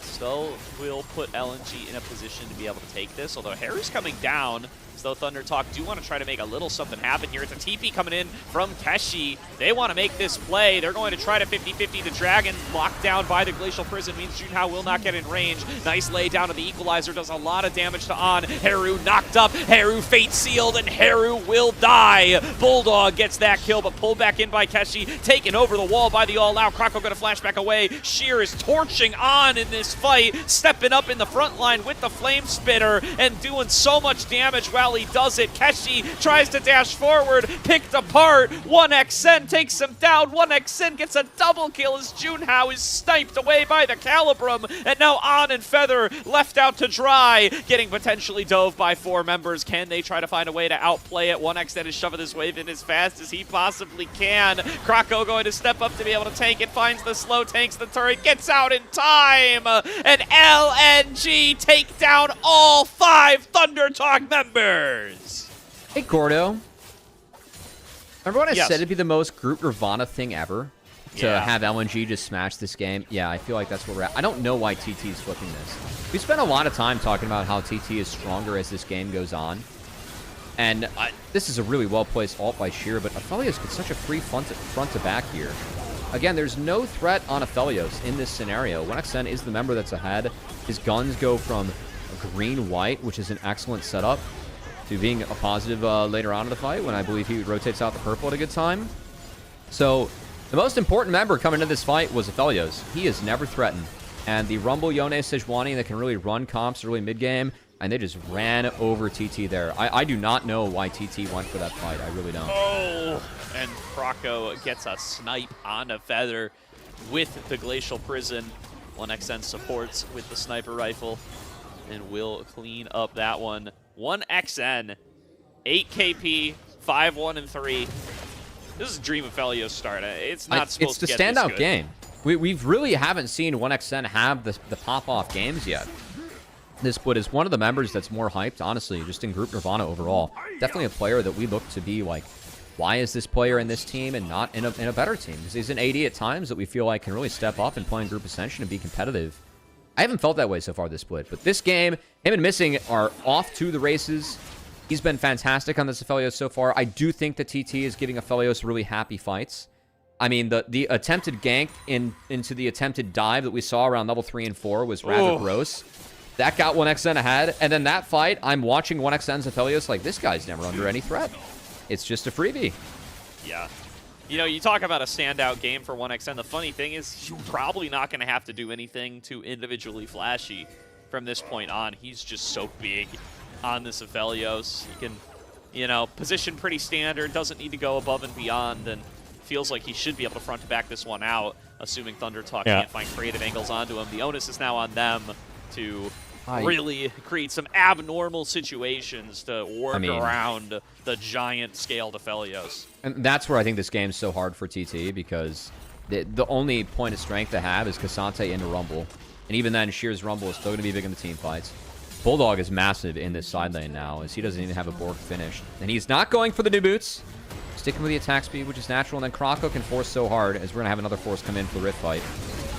Still will put LNG in a position to be able to take this, although Haru's coming down. So ThunderTalk do want to try to make a little something happen here. It's a TP coming in from Keshi. They want to make this play. They're going to try to 50-50 the Dragon. Locked down by the Glacial Prison means Junhao will not get in range. Nice lay down of the Equalizer. Does a lot of damage to On. Haru knocked up. Haru fate sealed, and Haru will die. Bulldog gets that kill, but pulled back in by Keshi. Taken over the wall by the All Out. Krako going to flash back away. Sheer is torching On in this fight. Stepping up in the front line with the Flame Spitter and doing so much damage while he does it. Keshi tries to dash forward, picked apart. 1xN takes him down. 1xN gets a double kill as Junhao is sniped away by the Calibrum. And now On and Feather left out to dry, getting potentially dove by 4 members. Can they try to find a way to outplay it? 1xN is shoving this wave in as fast as he possibly can. Krako going to step up to be able to tank it, finds the slow, tanks the turret, gets out in time. And LNG take down all 5 ThunderTalk members. Hey, Gordo. Remember when I Yes. said it'd be the most group Nirvana thing ever? To Yeah. have LNG just smash this game? Yeah, I feel like that's where we're at. I don't know why TT is flipping this. We spent a lot of time talking about how TT is stronger as this game goes on. And this is a really well-placed ult by Sheer, but Aphelios gets such a free front to back here. Again, there's no threat on Aphelios in this scenario. 1xN is the member that's ahead. His guns go from green-white, which is an excellent setup, to being a positive later on in the fight when I believe he rotates out the purple at a good time. So the most important member coming into this fight was Aphelios. He is never threatened. And the Rumble, Yone, Sejuani that can really run comps early mid-game, and they just ran over TT there. I do not know why TT went for that fight. I really don't. Oh, and Krako gets a snipe on a Feather with the Glacial Prison. 1xN supports with the sniper rifle and will clean up that one. 1xN, 8 KP, 5-1 and 3. This is Dream of Aphelios start. It's not supposed to get this good. It's the standout game. We've really haven't seen 1xN have the pop-off games yet. This split is one of the members that's more hyped, honestly, just in Group Nirvana overall. Definitely a player that we look to be like, why is this player in this team and not in a better team? Because he's an AD at times that we feel like can really step up and play in Group Ascension and be competitive. I haven't felt that way so far this split, but this game, him and Missing are off to the races. He's been fantastic on this Aphelios so far. I do think that TT is giving Aphelios really happy fights. I mean, the attempted gank into the attempted dive that we saw around level 3 and 4 was rather gross. That got 1xN ahead, and then that fight, I'm watching 1xN's Aphelios like, this guy's never under any threat. It's just a freebie. Yeah. You know, you talk about a standout game for 1xN. The funny thing is, you're probably not going to have to do anything too individually flashy from this point on. He's just so big on this Aphelios. He can, you know, position pretty standard, doesn't need to go above and beyond, and feels like he should be able to front to back this one out, assuming ThunderTalk can't find creative angles onto him. The onus is now on them to really create some abnormal situations to work around the giant scale to Felios. And that's where I think this game's so hard for TT, because the only point of strength they have is Cassante into Rumble. And even then, Shear's Rumble is still going to be big in the team fights. Bulldog is massive in this side lane now, as he doesn't even have a Bork finished. And he's not going for the new boots. Sticking with the attack speed, which is natural. And then Kroko can force so hard, as we're going to have another force come in for the Rift fight.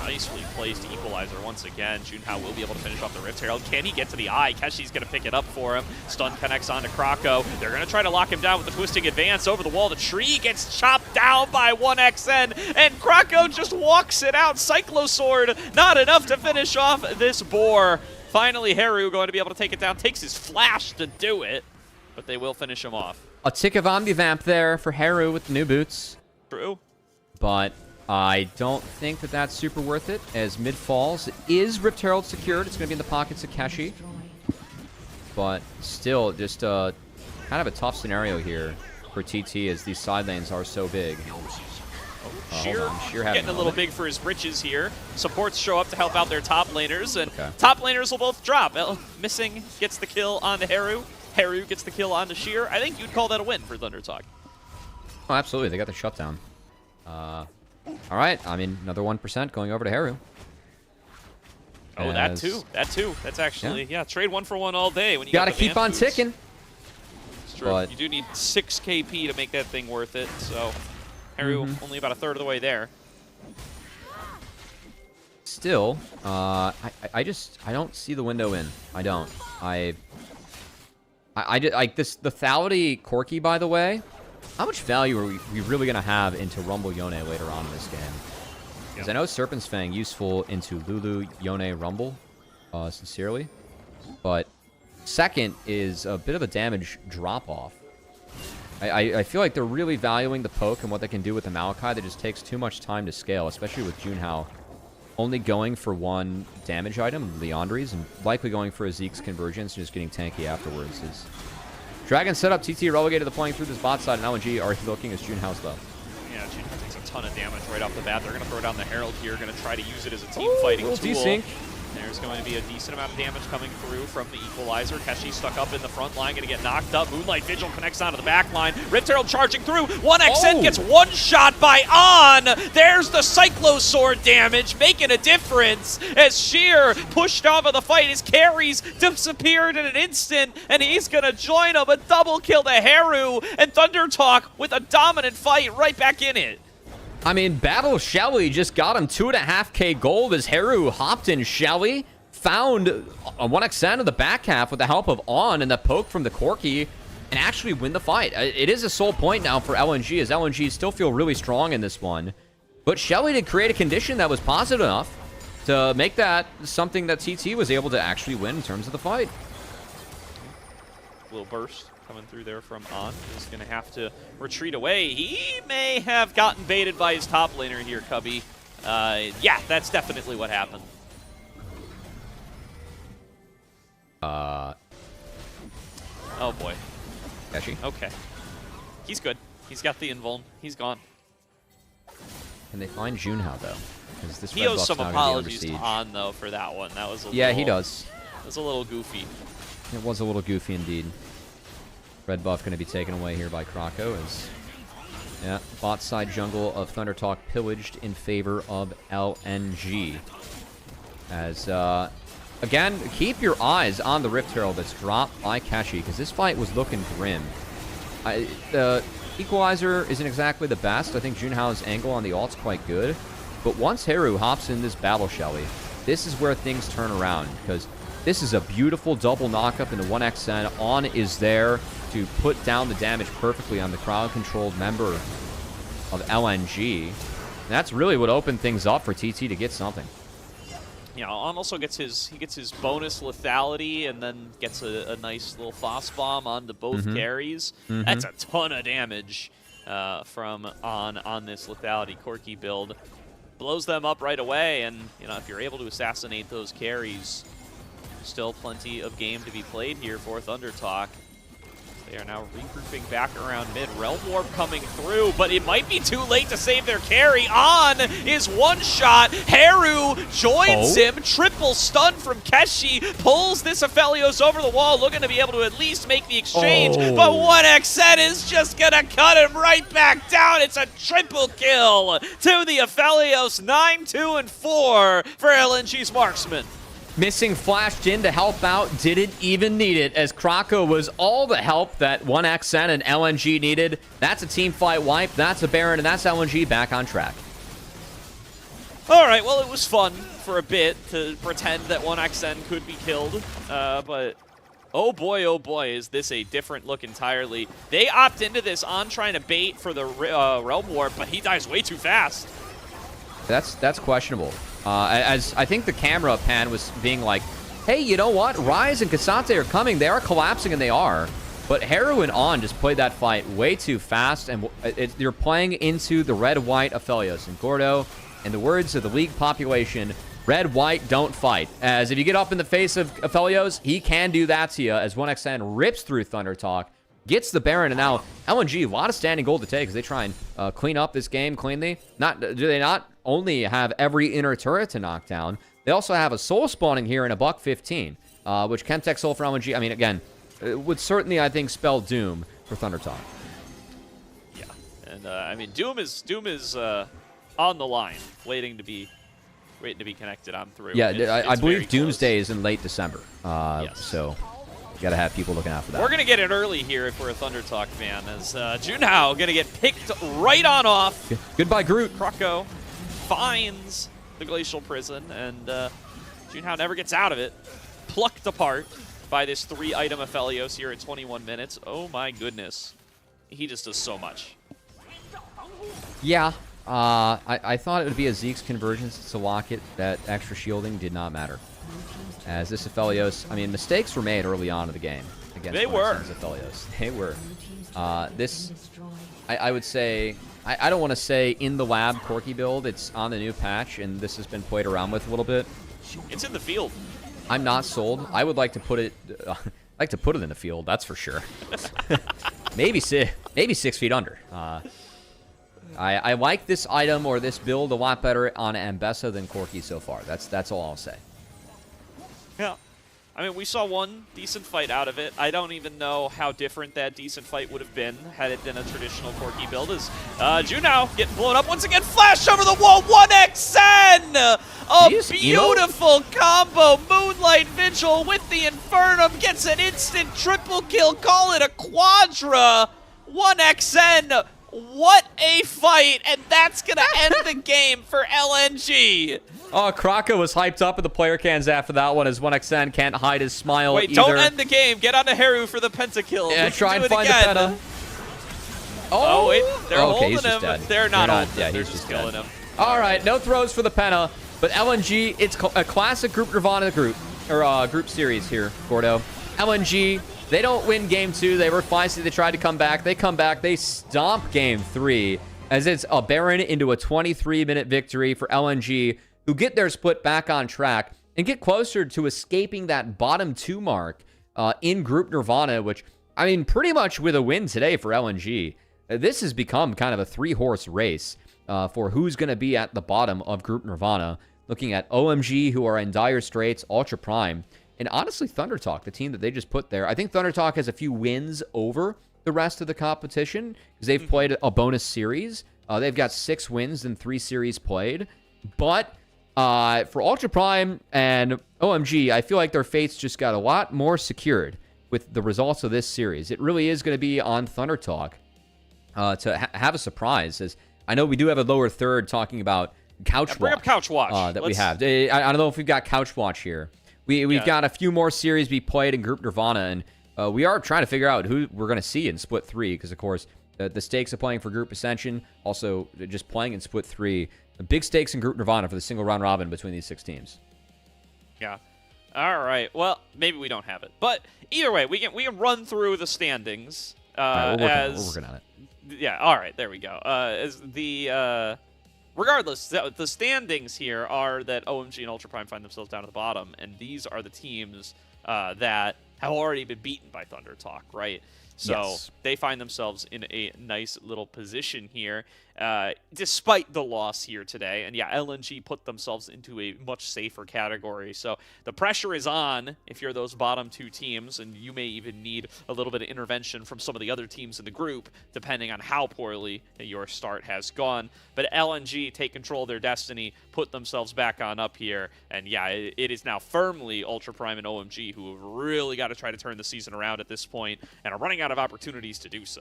Nicely placed Equalizer once again. Junhao will be able to finish off the Rift Herald. Can he get to the eye? Keshi's going to pick it up for him. Stun connects onto Kroko. They're going to try to lock him down with the twisting advance over the wall. The tree gets chopped down by 1XN, and Kroko just walks it out. Cyclosword, not enough to finish off this boar. Finally, Heru going to be able to take it down. Takes his flash to do it, but they will finish him off. A tick of Omnivamp there for Heru with the new boots. True. But I don't think that that's super worth it, as mid falls. Is Rift Herald secured? It's going to be in the pockets of Keshi. But still, just kind of a tough scenario here for TT, as these side lanes are so big. Sheer getting a little big for his britches here. Supports show up to help out their top laners, and top laners will both drop. Missing gets the kill on the Heru. Heru gets the kill on the Sheer. I think you'd call that a win for ThunderTalk. Oh, absolutely. They got the shutdown. All right. I mean, another 1% going over to Heru. Oh, that too. That too. That's actually, yeah, trade 1-for-1 all day. When you got to keep on ticking. It's true. But you do need 6 KP to make that thing worth it, so Heru only about a third of the way there. Still, I don't see the window in. I don't. This lethality Corki, by the way. How much value are we really going to have into Rumble Yone later on in this game? Because I know Serpent's Fang useful into Lulu, Yone, Rumble, sincerely. But second is a bit of a damage drop-off. I feel like they're really valuing the poke and what they can do with the Maokai. That just takes too much time to scale, especially with Junhao only going for one damage item, Leandri's, and likely going for a Zeke's Convergence and just getting tanky afterwards. Dragon setup, TT relegated to playing through this bot side, and LNG are looking as Junhao's low. Yeah, Junhao takes a ton of damage right off the bat. They're going to throw down the Herald here, going to try to use it as a team fighting tool. Desync. There's going to be a decent amount of damage coming through from the Equalizer. Keshi stuck up in the front line, going to get knocked up. Moonlight Vigil connects onto the back line. Rift Herald charging through. 1XN gets one shot by On. There's the Cyclosword damage, making a difference as Sheer pushed off of the fight. His carries disappeared in an instant, and he's going to join him. A double kill to Heru, and ThunderTalk with a dominant fight right back in it. I mean, Battle Shelly just got him 2.5k gold as Heru hopped in Shelly, found a 1XN in the back half with the help of On and the poke from the Corki, and actually win the fight. It is a sole point now for LNG, as LNG still feel really strong in this one. But Shelly did create a condition that was positive enough to make that something that TT was able to actually win in terms of the fight. Little burst coming through there from On. He's going to have to retreat away. He may have gotten baited by his top laner here, Cubby. Yeah, that's definitely what happened. Oh boy. Keshi. Okay. He's good. He's got the invuln. He's gone. Can they find Junhao, though? This he owes some apologies to On, though, for that one. That was a little, he does. It was a little goofy. It was a little goofy indeed. Red buff going to be taken away here by Kroko as, yeah, bot side jungle of ThunderTalk pillaged in favor of LNG. As, again, keep your eyes on the Rift Herald that's dropped by Keshi, because this fight was looking grim. The Equalizer isn't exactly the best. I think Junhao's angle on the ult's quite good. But once Heru hops in this Battle Shelly, this is where things turn around, because this is a beautiful double knockup into 1XN. On is there to put down the damage perfectly on the crowd-controlled member of LNG. And that's really what opened things up for TT to get something. Yeah, On also gets his bonus lethality, and then gets a nice little Foss Bomb onto both carries. That's a ton of damage from On this lethality Corki build. Blows them up right away, and if you're able to assassinate those carries, still plenty of game to be played here for ThunderTalk. They are now regrouping back around mid. Realm Warp coming through, but it might be too late to save their carry. On is one shot. Haru joins him. Triple stun from Keshi. Pulls this Aphelios over the wall, looking to be able to at least make the exchange. But 1xN is just going to cut him right back down. It's a triple kill to the Aphelios. 9, 2, and 4 for LNG's marksman. Missing flashed in to help out, didn't even need it, as Krako was all the help that 1xN and LNG needed. That's a team fight wipe, that's a Baron, and that's LNG back on track. All right, well, it was fun for a bit to pretend that 1xN could be killed, but oh boy, is this a different look entirely. They opt into this on trying to bait for the Realm Warp, but he dies way too fast. That's questionable. As I think the camera pan was being like, hey, you know what? Ryze and Kasate are coming. They are collapsing, and they are. But Haru and On just played that fight way too fast, and you're playing into the red-white Aphelios. And Gordo, in the words of the league population, red-white don't fight. As if you get up in the face of Aphelios, he can do that to you, as 1xN rips through ThunderTalk, gets the Baron, and now LNG, a lot of standing gold to take as they try and clean up this game cleanly. Do they not only have every inner turret to knock down, they also have a soul spawning here in a $115, which Chemtech soul for LNG, I mean, again, would certainly, I think, spell doom for ThunderTalk. Yeah, and I mean, Doom is on the line, waiting to be connected on through. Yeah, I believe Doomsday is in late December, so you gotta have people looking out for that. We're gonna get it early here if we're a ThunderTalk fan, as Junhao gonna get picked right on off. Goodbye, Groot. Krako finds the Glacial Prison, and Junhao never gets out of it. Plucked apart by this 3-item Aphelios here at 21 minutes. Oh my goodness. He just does so much. Yeah, I thought it would be a Zeke's convergence to lock it. That extra shielding did not matter. As this Aphelios, I mean, mistakes were made early on in the game against Aphelios. They were. I would say, I don't want to say in the lab Corki build. It's on the new patch, and this has been played around with a little bit. It's in the field. I'm not sold. I would like to put it, in the field. That's for sure. maybe 6 feet under. I like this item or this build a lot better on Ambessa than Corki so far. That's all I'll say. Yeah. I mean, we saw one decent fight out of it. I don't even know how different that decent fight would have been had it been a traditional Corki build. As Junhao getting blown up once again. Flash over the wall. 1xN! A beautiful combo. Moonlight Vigil with the Infernum gets an instant triple kill. Call it a quadra. 1xN. What a fight. And that's going to end the game for LNG. Oh, Kraka was hyped up with the player cans after that one, as 1xN can't hide his smile Wait, either. don't end the game. Get onto Haru for the pentakill. Yeah, try and find the penta. Oh, wait. They're holding he's just him. dead. They're not holding him. Yeah, They're he's just dead. killing him. All right, no throws for the penta, but LNG, it's a classic Group Nirvana group series here, Gordo. LNG, they don't win Game 2. They were feisty. They tried to come back. They come back. They stomp Game 3, as it's a Baron into a 23-minute victory for LNG, who get their split back on track and get closer to escaping that bottom 2 mark in Group Nirvana, which, I mean, pretty much with a win today for LNG, this has become kind of a 3-horse race for who's going to be at the bottom of Group Nirvana, looking at OMG, who are in dire straits, Ultra Prime, and honestly, ThunderTalk, the team that they just put there. I think ThunderTalk has a few wins over the rest of the competition because they've played a bonus series. They've got 6 wins in 3 series played, but for Ultra Prime and OMG, I feel like their fates just got a lot more secured with the results of this series. It really is going to be on ThunderTalk to have a surprise. As I know we do have a lower third talking about Couch Watch. Bring up Couch Watch. We have. I don't know if we've got Couch Watch here. We've got a few more series be played in Group Nirvana, and we are trying to figure out who we're going to see in Split 3, because, of course, the stakes of playing for Group Ascension, also just playing in Split 3, the big stakes in Group Nirvana for the single round robin between these 6 teams. Yeah. All right. Well, maybe we don't have it, but either way, we can run through the standings. We're working on it. Yeah. All right. There we go. Regardless, the standings here are that OMG and Ultra Prime find themselves down at the bottom, and these are the teams that have already been beaten by ThunderTalk, right? So Yes. they find themselves in a nice little position here, despite the loss here today. And yeah, LNG put themselves into a much safer category. So the pressure is on if you're those bottom two teams, and you may even need a little bit of intervention from some of the other teams in the group, depending on how poorly your start has gone. But LNG take control of their destiny, put themselves back on up here, and yeah, it is now firmly Ultra Prime and OMG who have really got to try to turn the season around at this point, and are running out of opportunities to do so.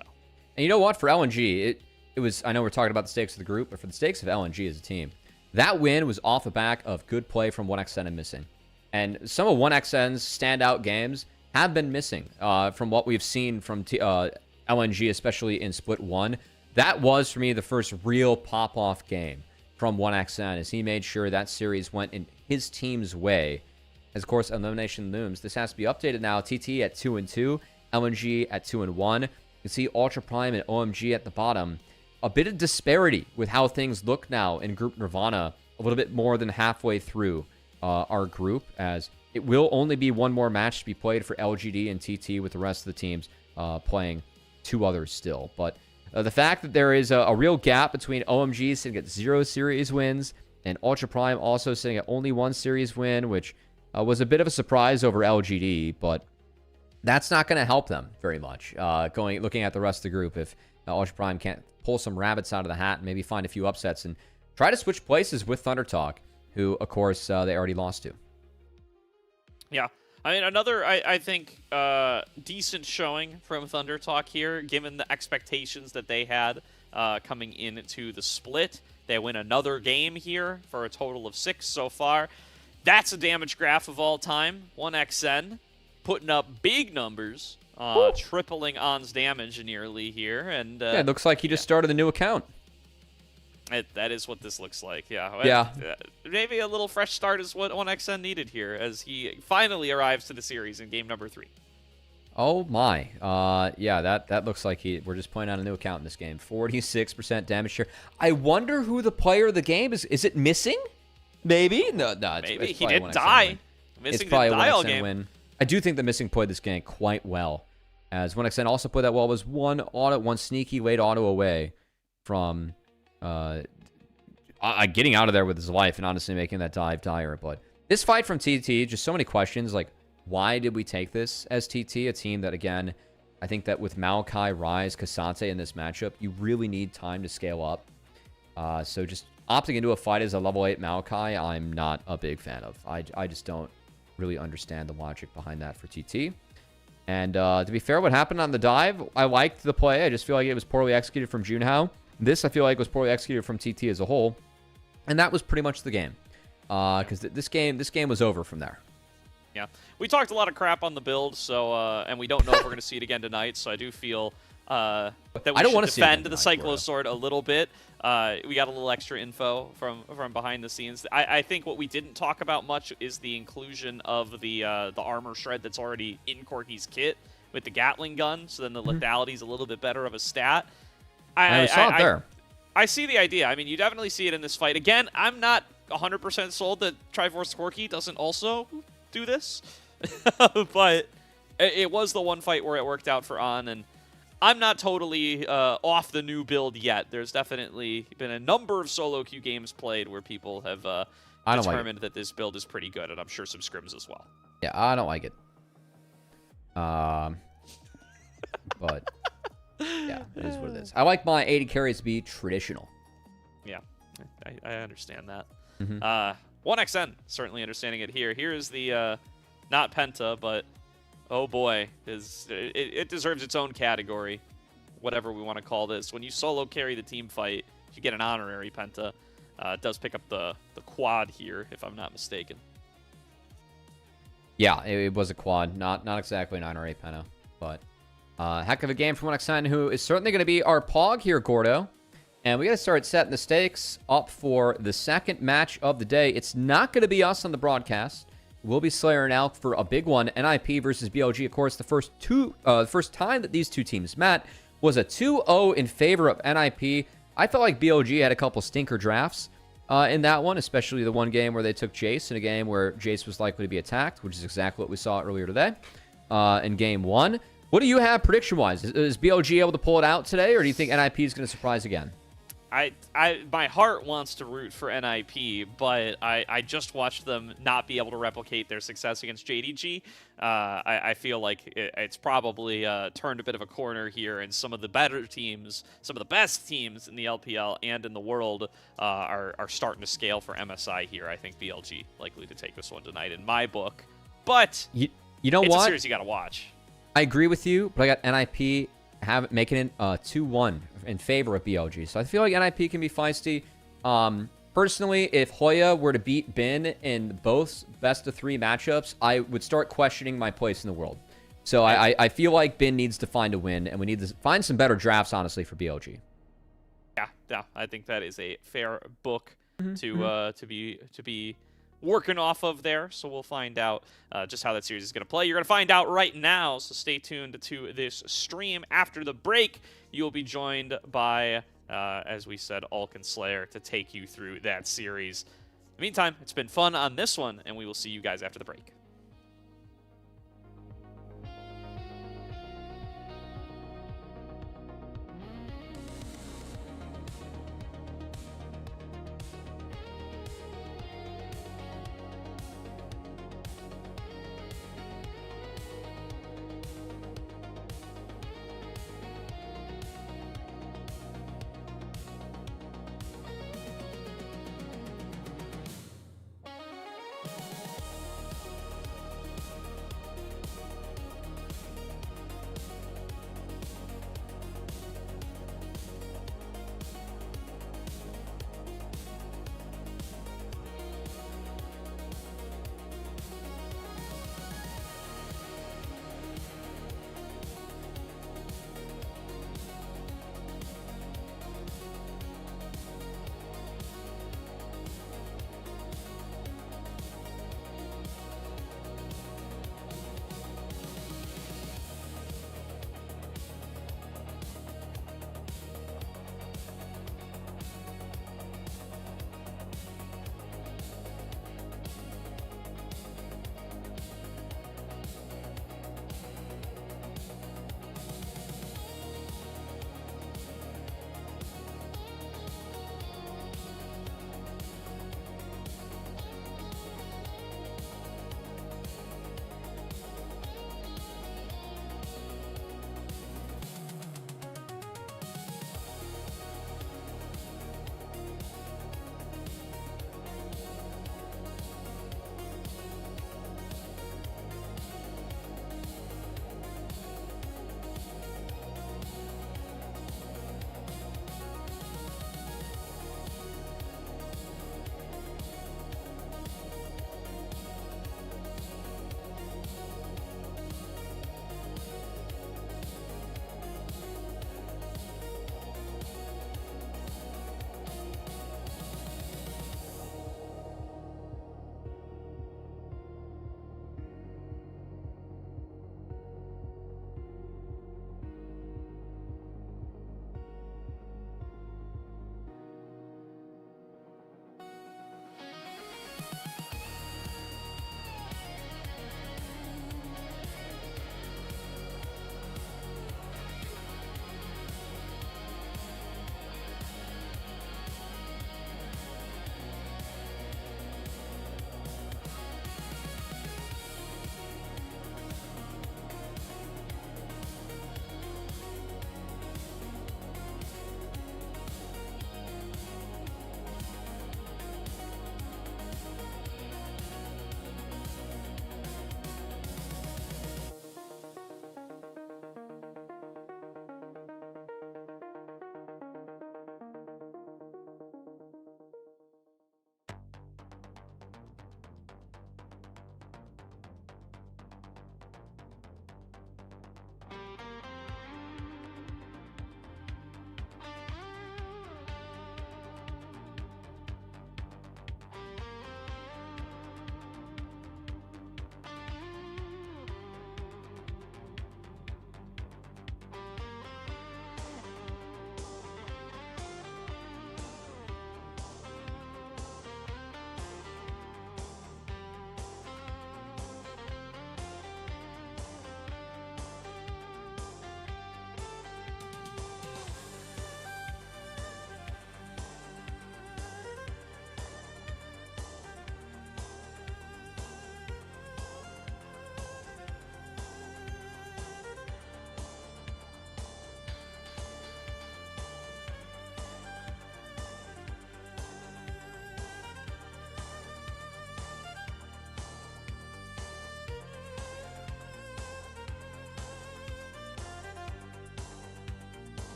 And you know what? For LNG, it was, I know we're talking about the stakes of the group, but for the stakes of LNG as a team, that win was off the back of good play from 1xN and missing. And some of 1xN's standout games have been missing from what we've seen from LNG, especially in Split 1. That was, for me, the first real pop-off game from 1xN, as he made sure that series went in his team's way. As, of course, elimination looms. This has to be updated now. TT at 2-2. LNG at 2-1. You can see Ultra Prime and OMG at the bottom. A bit of disparity with how things look now in Group Nirvana, a little bit more than halfway through our group, as it will only be one more match to be played for LGD and TT, with the rest of the teams playing 2 others still. But the fact that there is a real gap between OMG sitting at 0 series wins and Ultra Prime also sitting at only 1 series win, which was a bit of a surprise over LGD, but that's not going to help them very much. Looking at the rest of the group, if Ultra Prime can't pull some rabbits out of the hat and maybe find a few upsets and try to switch places with ThunderTalk, who, of course, they already lost to. Yeah. I mean, another, I think, decent showing from ThunderTalk here, given the expectations that they had coming into the split. They win another game here for a total of 6 so far. That's a damage graph of all time. 1xN putting up big numbers, tripling On's damage nearly here. And yeah, it looks like he just started a new account. That is what this looks like, yeah. Yeah. Maybe a little fresh start is what 1xN needed here, as he finally arrives to the series in game number 3. Oh my. Yeah, that looks like we're just playing on a new account in this game. 46% damage share. I wonder who the player of the game is. Is it missing? Maybe? No, maybe it's he didn't 1xN die. win. Missing It's probably didn't die all 1xN game. win. I do think the missing played this game quite well, as 1xN also played that well. Was one sneaky late auto away from getting out of there with his life and honestly making that dive dire. But this fight from TT, just so many questions, like, why did we take this as TT? A team that, again, I think that with Maokai, Rise, Kasate in this matchup, you really need time to scale up. So just opting into a fight as a level 8 Maokai, I'm not a big fan of. I just don't really understand the logic behind that for TT. And to be fair, what happened on the dive, I liked the play. I just feel like it was poorly executed from Junhao. This, I feel like, was poorly executed from TT as a whole. And that was pretty much the game. Because this game was over from there. Yeah, we talked a lot of crap on the build, so and we don't know if we're going to see it again tonight. So I do feel that we should defend the Cyclosword a little bit. We got a little extra info from behind the scenes. I think what we didn't talk about much is the inclusion of the armor shred that's already in Corky's kit with the Gatling gun. So then the lethality is a little bit better of a stat. I saw it there. I see the idea. I mean, you definitely see it in this fight. Again, I'm not 100% sold that Triforce Corky doesn't also do this, but it was the one fight where it worked out for On, and I'm not totally off the new build yet. There's definitely been a number of solo queue games played where people have determined that this build is pretty good, and I'm sure some scrims as well. Yeah, I don't like it. But yeah, it is what it is. I like my 80 carries to be traditional. Yeah, I understand that. 1xN certainly understanding it here. Here is the, not Penta, but oh boy, it deserves its own category, whatever we want to call this. When you solo carry the team fight, you get an honorary Penta. It does pick up the quad here, if I'm not mistaken. Yeah, it was a quad, not exactly an honorary Penta, but heck of a game from 1xN, who is certainly going to be our Pog here, Gordo. And we got to start setting the stakes up for the second match of the day. It's not going to be us on the broadcast. We'll be Slayer and Alk for a big one. NIP versus BLG. Of course, the first time that these two teams met was a 2-0 in favor of NIP. I felt like BLG had a couple stinker drafts in that one, especially the one game where they took Jace in a game where Jace was likely to be attacked, which is exactly what we saw earlier today. in game 1. What do you have prediction-wise? Is BLG able to pull it out today, or do you think NIP is going to surprise again? My heart wants to root for NIP, but I just watched them not be able to replicate their success against JDG. I feel like it's probably turned a bit of a corner here, and some of the better teams, some of the best teams in the LPL and in the world are starting to scale for MSI here. I think BLG likely to take this one tonight in my book, but you know it's what? a series you got to watch. I agree with you, but I got NIP making it 2-1 in favor of BLG. So I feel like NIP can be feisty. Personally, if Hoya were to beat Bin in both best-of-3 matchups, I would start questioning my place in the world. So I feel like Bin needs to find a win, and we need to find some better drafts, honestly, for BLG. Yeah, I think that is a fair book to be working off of there. So we'll find out just how that series is going to play. You're going to find out right now, so stay tuned to this stream. After the break, you'll be joined by, as we said, Alkin Slayer to take you through that series. In the meantime, it's been fun on this one, and we will see you guys after the break.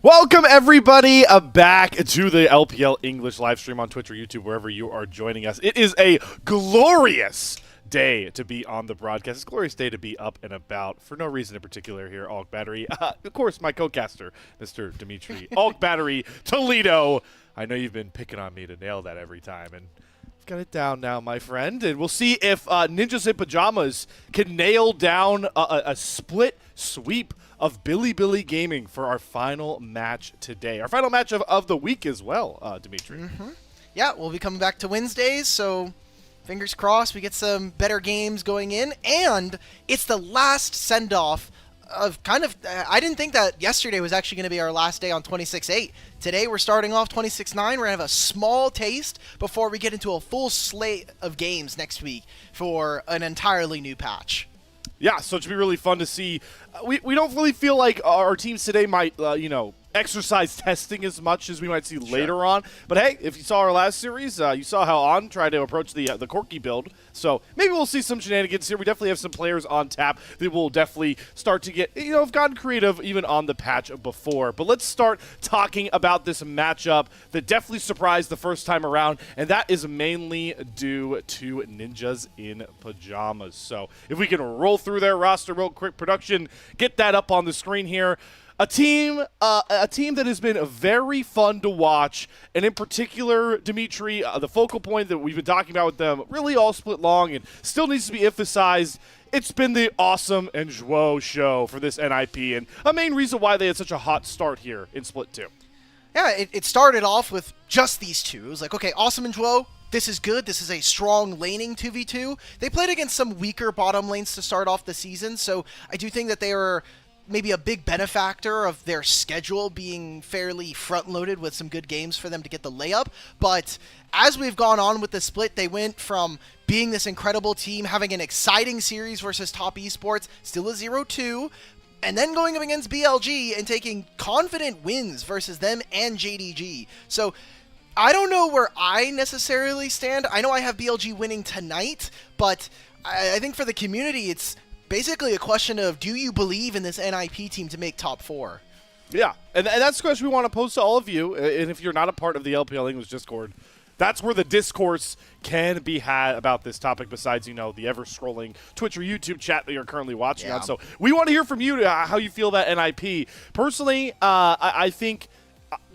Welcome, everybody, back to the LPL English live stream on Twitch or YouTube, wherever you are joining us. It is a glorious day to be on the broadcast. It's a glorious day to be up and about for no reason in particular here, Alk Battery. Of course, my co-caster, Mr. Dimitri Alk Battery Toledo. I know you've been picking on me to nail that every time, and I've got it down now, my friend. And we'll see if Ninjas in Pajamas can nail down a split sweep of Billy Gaming for our final match today. Our final match of the week as well, Dimitri. Yeah, we'll be coming back to Wednesdays, so fingers crossed we get some better games going in. And it's the last send-off of I didn't think that yesterday was actually going to be our last day on 26-8. Today we're starting off 26-9. We're going to have a small taste before we get into a full slate of games next week for an entirely new patch. Yeah, so it should be really fun to see. We don't really feel like our teams today might, exercise testing as much as we might see later on. But hey, if you saw our last series, you saw how On tried to approach the Corky build. So maybe we'll see some shenanigans here. We definitely have some players on tap that will definitely start to get, have gotten creative even on the patch before. But let's start talking about this matchup that definitely surprised the first time around, and that is mainly due to Ninjas in Pajamas. So if we can roll through their roster real quick, production, get that up on the screen here. A team that has been very fun to watch, and in particular, Dimitri, the focal point that we've been talking about with them really all split long and still needs to be emphasized. It's been the Awesome and Joe show for this NIP, and a main reason why they had such a hot start here in Split 2. Yeah, it started off with just these two. It was like, okay, Awesome and Joe, this is good. This is a strong laning 2v2. They played against some weaker bottom lanes to start off the season, so I do think that they were maybe a big benefactor of their schedule being fairly front-loaded with some good games for them to get the layup. But as we've gone on with the split, they went from being this incredible team, having an exciting series versus Top Esports, still a 0-2, and then going up against BLG and taking confident wins versus them and JDG. So I don't know where I necessarily stand. I know I have BLG winning tonight, but I think for the community, it's basically a question of, do you believe in this NIP team to make top 4? Yeah, and that's the question we want to pose to all of you. And if you're not a part of the LPL English Discord, that's where the discourse can be had about this topic besides, the ever-scrolling Twitch or YouTube chat that you're currently watching on. So we want to hear from you how you feel about NIP. Personally, I think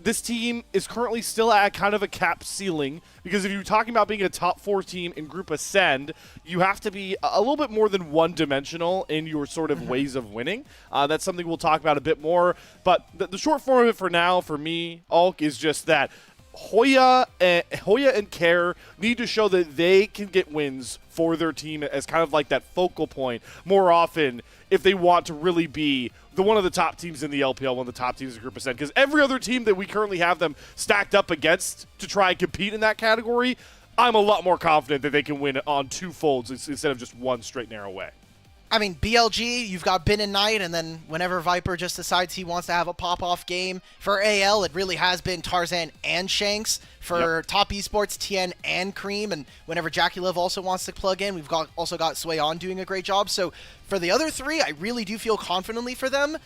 this team is currently still at kind of a cap ceiling, because if you're talking about being a top 4 team in Group Ascend, you have to be a little bit more than one-dimensional in your sort of ways of winning. That's something we'll talk about a bit more. But the short form of it for now, for me, Alk, is just that Hoya and Care need to show that they can get wins for their team as kind of like that focal point more often if they want to really be one of the top teams in the LPL, one of the top teams in Group Ascend. Because every other team that we currently have them stacked up against to try and compete in that category, I'm a lot more confident that they can win on 2 folds instead of just one straight narrow way. I mean, BLG, you've got Bin and Knight, and then whenever Viper just decides he wants to have a pop-off game. For AL, it really has been Tarzan and Shanks. For Top Esports, Tien and Cream, and whenever Jackie Love also wants to plug in, we've also got Sway On doing a great job. So for the other 3, I really do feel confidently for them.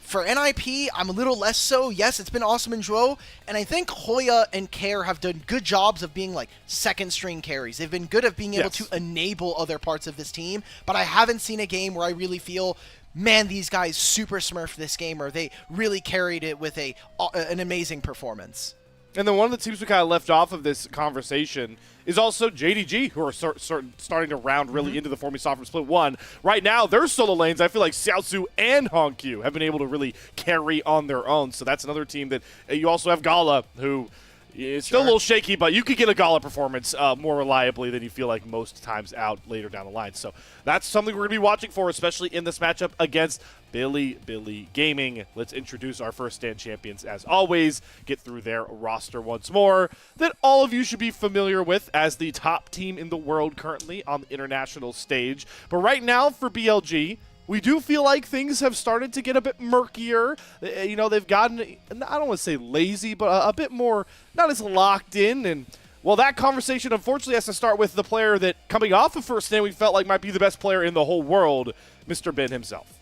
For NIP, I'm a little less so. Yes, it's been Awesome and Joe, and I think Hoya and Care have done good jobs of being like second-string carries. They've been good at being able to enable other parts of this team, but I haven't seen a game where I really feel, man, these guys super smurfed this game, or they really carried it with an amazing performance. And then one of the teams we kind of left off of this conversation is also JDG, who are starting to round really into the form we saw from Split 1. Right now, their solo lanes, I feel like Xiaosu and Honkyu have been able to really carry on their own. So that's another team that you also have Gala, who is still a little shaky, but you could get a Gala performance more reliably than you feel like most times out later down the line. So that's something we're going to be watching for, especially in this matchup against Billy Gaming. Let's introduce our first stand champions as always, get through their roster once more that all of you should be familiar with as the top team in the world currently on the international stage. But right now for BLG, we do feel like things have started to get a bit murkier. They've gotten, I don't want to say lazy, but a bit more, not as locked in. And, well, that conversation unfortunately has to start with the player that, coming off of first stand, we felt like might be the best player in the whole world, Mr. Ben himself.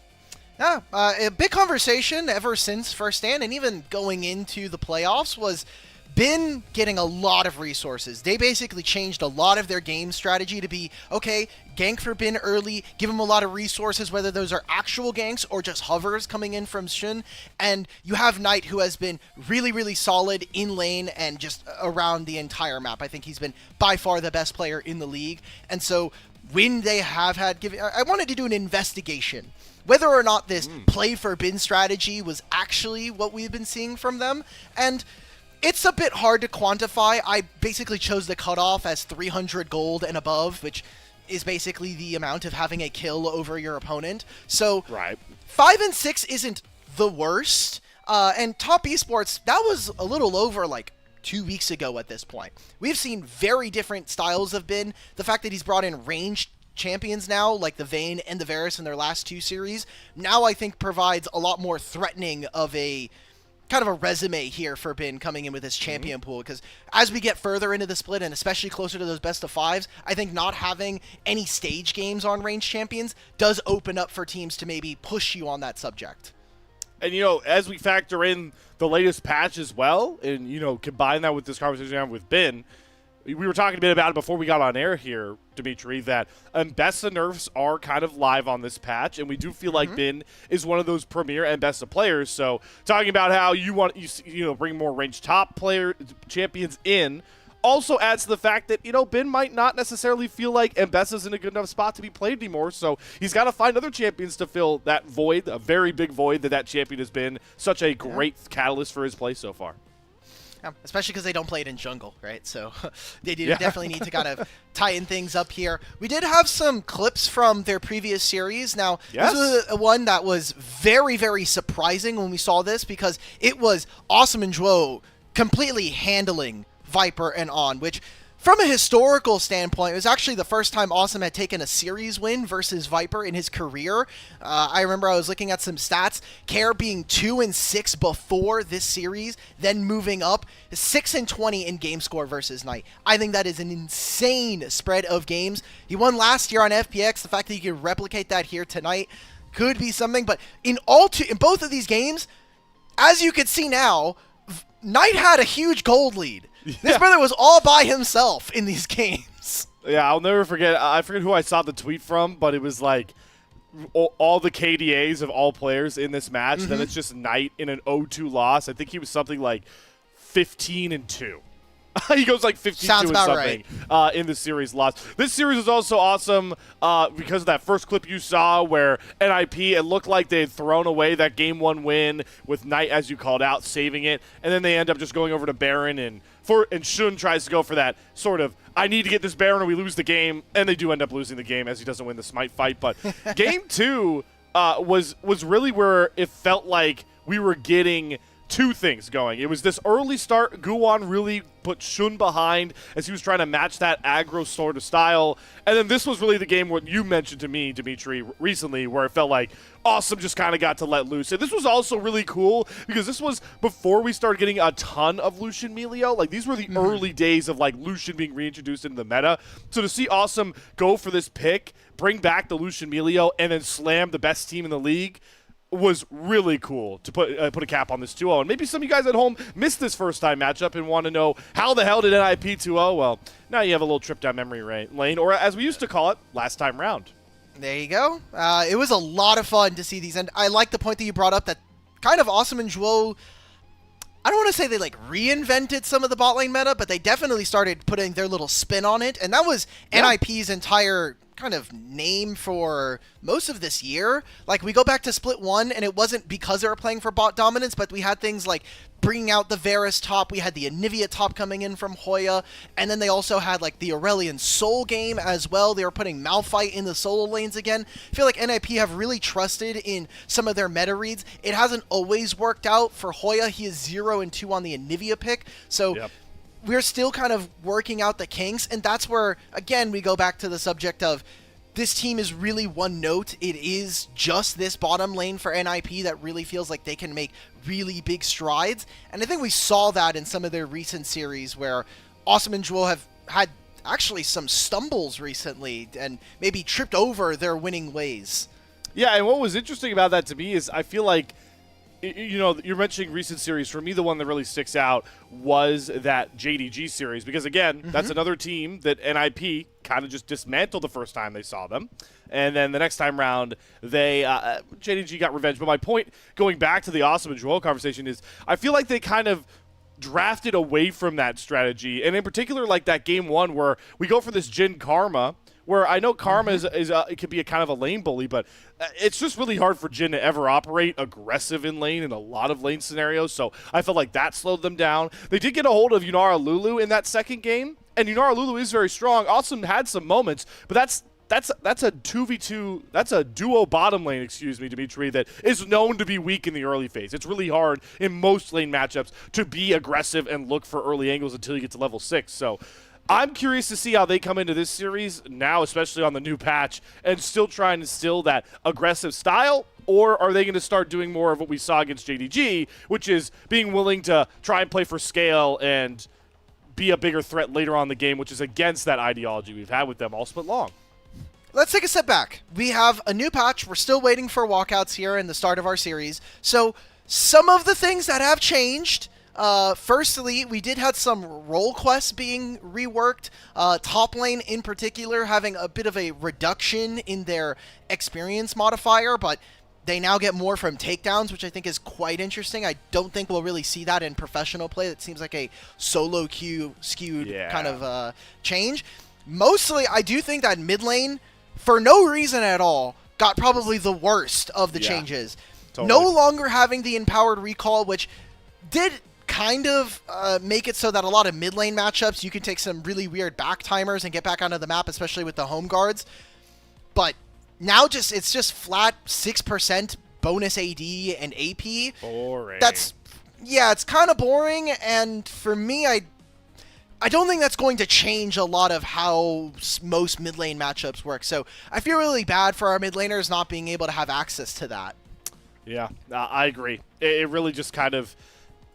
Yeah, a big conversation ever since First Stand and even going into the playoffs was been getting a lot of resources. They basically changed a lot of their game strategy to be, okay, gank for Bin early, give them a lot of resources, whether those are actual ganks or just hovers coming in from Shun. And you have Knight, who has been really, really solid in lane and just around the entire map. I think he's been by far the best player in the league. And so when they have had, I wanted to do an investigation whether or not this play for Bin strategy was actually what we've been seeing from them. And it's a bit hard to quantify. I basically chose the cutoff as 300 gold and above, which is basically the amount of having a kill over your opponent. So Right. 5 and 6 isn't the worst. And Top Esports, that was a little over like 2 weeks ago at this point. We've seen very different styles of Bin. The fact that he's brought in ranged champions now, like the Vayne and the Varus in their last 2 series, now I think provides a lot more threatening of a kind of a resume here for Bin coming in with his champion pool, because as we get further into the split and especially closer to those best of 5s, I think not having any stage games on ranged champions does open up for teams to maybe push you on that subject. And, as we factor in the latest patch as well, and, combine that with this conversation we have with Bin, we were talking a bit about it before we got on air here, Dimitri, that Mbessa nerfs are kind of live on this patch, and we do feel like Bin is one of those premier Mbessa players. So talking about how you want bring more ranged top player champions in also adds to the fact that, Bin might not necessarily feel like Mbessa's in a good enough spot to be played anymore, so he's got to find other champions to fill that void, a very big void that champion has been such a great catalyst for his play so far. Yeah, especially because they don't play it in jungle, right? So they do definitely need to kind of tighten things up here. We did have some clips from their previous series. Now, Yes. This was one that was very, very surprising when we saw this, because it was Awesome and Zhuo completely handling Viper and On, which from a historical standpoint, it was actually the first time Awesome had taken a series win versus Viper in his career. I remember I was looking at some stats. Care being 2-6 before this series, then moving up 6-20 in game score versus Knight. I think that is an insane spread of games. He won last year on FPX. The fact that he can replicate that here tonight could be something. But in both of these games, as you can see now, Knight had a huge gold lead. This brother was all by himself in these games. Yeah, I'll never forget. I forget who I saw the tweet from, but it was like all the KDAs of all players in this match. Then it's just Knight in an 0-2 loss. I think he was something like 15-2. He goes like 15-2 Sounds and about something in the series loss. This series is also awesome because of that first clip you saw where NIP, it looked like they had thrown away that game 1 win with Knight, as you called out, saving it. And then they end up just going over to Baron, and Shun tries to go for that sort of, I need to get this Baron or we lose the game. And they do end up losing the game as he doesn't win the Smite fight. But game 2 was really where it felt like we were getting two things going. It was this early start. Guwon really put Shun behind as he was trying to match that aggro sort of style. And then this was really the game what you mentioned to me, Dimitri, recently, where it felt like Awesome just kind of got to let loose. And this was also really cool because this was before we started getting a ton of Lucian Melio. Like, these were the early days of, like, Lucian being reintroduced into the meta. So to see Awesome go for this pick, bring back the Lucian Melio, and then slam the best team in the league was really cool to put a cap on this 2-0. And maybe some of you guys at home missed this first-time matchup and want to know how the hell did NIP 2-0? Well, now you have a little trip down memory lane, or as we used to call it, last time round. There you go. It was a lot of fun to see these, and I like the point that you brought up that kind of Awesome and Zhuo, I don't want to say they like reinvented some of the bot lane meta, but they definitely started putting their little spin on it, and that was NIP's entire kind of name for most of this year. Like, we go back to Split 1, and it wasn't because they were playing for bot dominance, but we had things like bringing out the Varus top, we had the Anivia top coming in from Hoya, and then they also had like the Aurelion Soul game as well. They were putting Malphite in the solo lanes again. I feel like NIP have really trusted in some of their meta reads. It hasn't always worked out for Hoya. He is 0-2 on the Anivia pick, so we're still kind of working out the kinks, and that's where, again, we go back to the subject of this team is really one note. It is just this bottom lane for NIP that really feels like they can make really big strides, and I think we saw that in some of their recent series where Awesome and Zhuo have had actually some stumbles recently and maybe tripped over their winning ways. Yeah, and what was interesting about that to me is I feel like, you know, you're mentioning recent series. For me, the one that really sticks out was that JDG series because, again, that's another team that NIP kind of just dismantled the first time they saw them. And then the next time round, they JDG got revenge. But my point, going back to the Awesome and Joel conversation, is I feel like they kind of drafted away from that strategy. And in particular, like that game one where we go for this Jin Karma, where I know Karma is it could be a kind of a lane bully, but it's just really hard for Jin to ever operate aggressive in lane in a lot of lane scenarios. So I felt like that slowed them down. They did get a hold of Yunara Lulu in that second game, and Yunara Lulu is very strong. Awesome had some moments, but that's a 2v2, that's a duo bottom lane, excuse me, Dimitri, that is known to be weak in the early phase. It's really hard in most lane matchups to be aggressive and look for early angles until you get to level 6. So I'm curious to see how they come into this series now, especially on the new patch, and still try and instill that aggressive style, or are they going to start doing more of what we saw against JDG, which is being willing to try and play for scale and be a bigger threat later on in the game, which is against that ideology we've had with them all split long. Let's take a step back. We have a new patch. We're still waiting for walkouts here in the start of our series. So some of the things that have changed, firstly, we did have some role quests being reworked. Top lane in particular having a bit of a reduction in their experience modifier, but they now get more from takedowns, which I think is quite interesting. I don't think we'll really see that in professional play. That seems like a solo queue skewed kind of change. Mostly, I do think that mid lane, for no reason at all, got probably the worst of the changes. Totally. No longer having the empowered recall, which did kind of make it so that a lot of mid lane matchups, you can take some really weird back timers and get back onto the map, especially with the home guards. But now it's just flat 6% bonus AD and AP. Boring. It's kind of boring, and for me, I don't think that's going to change a lot of how most mid lane matchups work. So I feel really bad for our mid laners not being able to have access to that. Yeah, I agree. It really just kind of,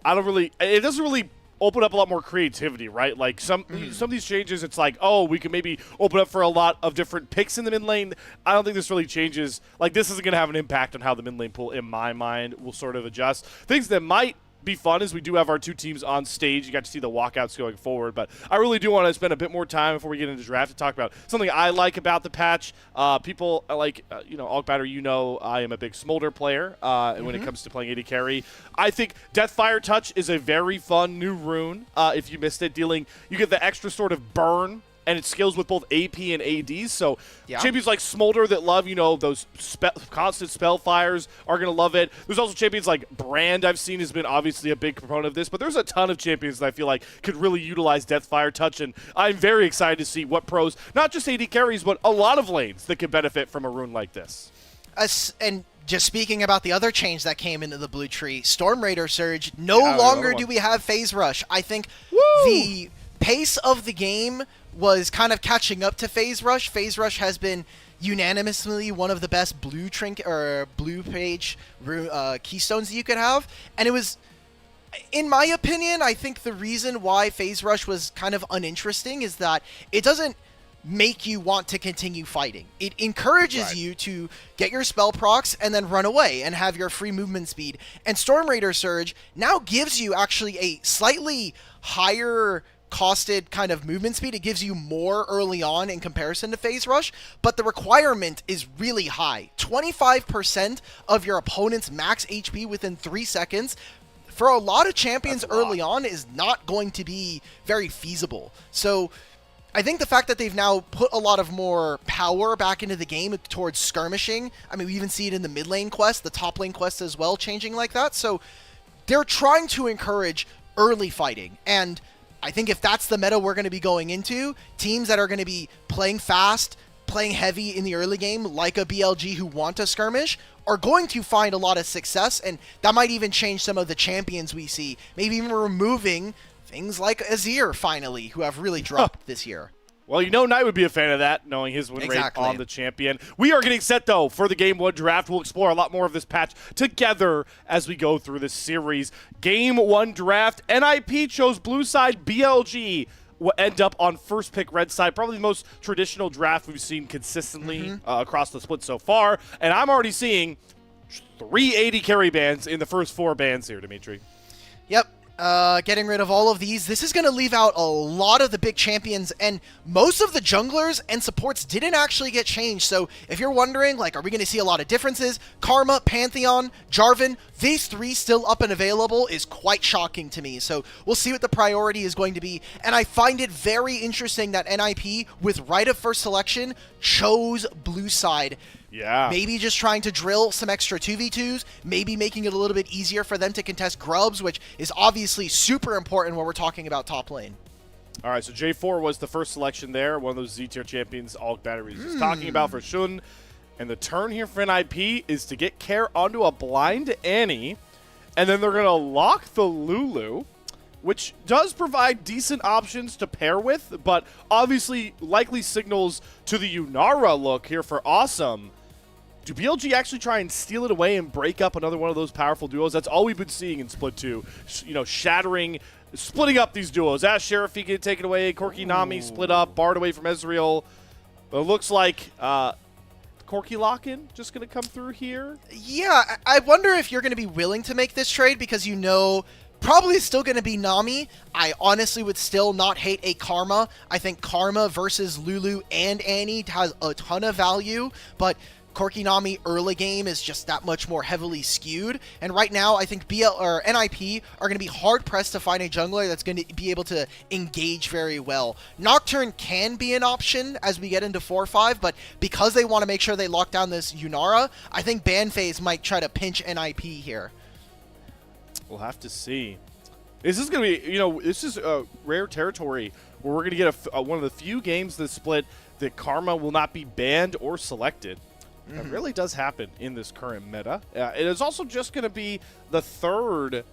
it doesn't really open up a lot more creativity, right? Like some of these changes, it's like, oh, we can maybe open up for a lot of different picks in the mid lane. I don't think this really changes. Like, this isn't going to have an impact on how the mid lane pool, in my mind, will sort of adjust. Things that might be fun is we do have our two teams on stage. You got to see the walkouts going forward, but I really do want to spend a bit more time before we get into draft to talk about something I like about the patch. People like, Alkbatter, I am a big Smolder player when it comes to playing AD carry. I think Deathfire Touch is a very fun new rune. If you missed it, you get the extra sort of burn, and it scales with both AP and ADs. So champions like Smolder that love, those constant spell fires are going to love it. There's also champions like Brand I've seen has been obviously a big proponent of this, but there's a ton of champions that I feel like could really utilize Deathfire Touch, and I'm very excited to see what pros, not just AD carries, but a lot of lanes that could benefit from a rune like this. And just speaking about the other change that came into the blue tree, Storm Raider Surge, no longer do we have Phase Rush. I think the pace of the game was kind of catching up to Phase Rush. Phase Rush has been unanimously one of the best blue page keystones that you could have, and it was, in my opinion, I think the reason why Phase Rush was kind of uninteresting is that it doesn't make you want to continue fighting. It encourages you to get your spell procs and then run away and have your free movement speed. And Storm Raider Surge now gives you actually a slightly higher costed kind of movement speed. It gives you more early on in comparison to Phase Rush, but the requirement is really high. 25% of your opponent's max HP within 3 seconds for a lot of champions early on is not going to be very feasible. So I think the fact that they've now put a lot of more power back into the game towards skirmishing, I mean, we even see it in the mid lane quest, the top lane quest as well, changing like that. So they're trying to encourage early fighting, and I think if that's the meta we're going to be going into, teams that are going to be playing fast, playing heavy in the early game, like a BLG who want to skirmish, are going to find a lot of success, and that might even change some of the champions we see, maybe even removing things like Azir, finally, who have really dropped this year. Well, Knight would be a fan of that, knowing his win rate on the champion. We are getting set, though, for the Game 1 draft. We'll explore a lot more of this patch together as we go through this series. Game 1 draft, NIP chose blue side BLG. end up on first pick red side. Probably the most traditional draft we've seen consistently across the split so far. And I'm already seeing 380 carry bans in the first 4 bans here, Dimitri. Yep. Getting rid of all of these. This is going to leave out a lot of the big champions, and most of the junglers and supports didn't actually get changed. So if you're wondering, like, are we going to see a lot of differences? Karma, Pantheon, Jarvan, these 3 still up and available is quite shocking to me. So we'll see what the priority is going to be. And I find it very interesting that NIP, with right of first selection, chose blue side. Yeah. Maybe just trying to drill some extra 2v2s, maybe making it a little bit easier for them to contest grubs, which is obviously super important when we're talking about top lane. All right, so J4 was the first selection there, one of those Z-tier champions all batteries is talking about for Shun. And the turn here for NIP is to get Care onto a blind Annie, and then they're going to lock the Lulu, which does provide decent options to pair with, but obviously likely signals to the Yunara look here for Awesome. Do BLG actually try and steal it away and break up another one of those powerful duos? That's all we've been seeing in Split 2. You know, splitting up these duos. Ash Sheriff, he can take it away. Corki Nami split up. Bard away from Ezreal. But it looks like Corki lock-in just going to come through here. Yeah, I wonder if you're going to be willing to make this trade because you know probably still going to be Nami. I honestly would still not hate a Karma. I think Karma versus Lulu and Annie has a ton of value, but Corki Nami early game is just that much more heavily skewed. And right now, I think NIP are going to be hard-pressed to find a jungler that's going to be able to engage very well. Nocturne can be an option as we get into 4-5, but because they want to make sure they lock down this Yunara, I think Banphase might try to pinch NIP here. We'll have to see. This is going to be, this is a rare territory where we're going to get one of the few games this split that Karma will not be banned or selected. That really does happen in this current meta. It is also just going to be the 3rd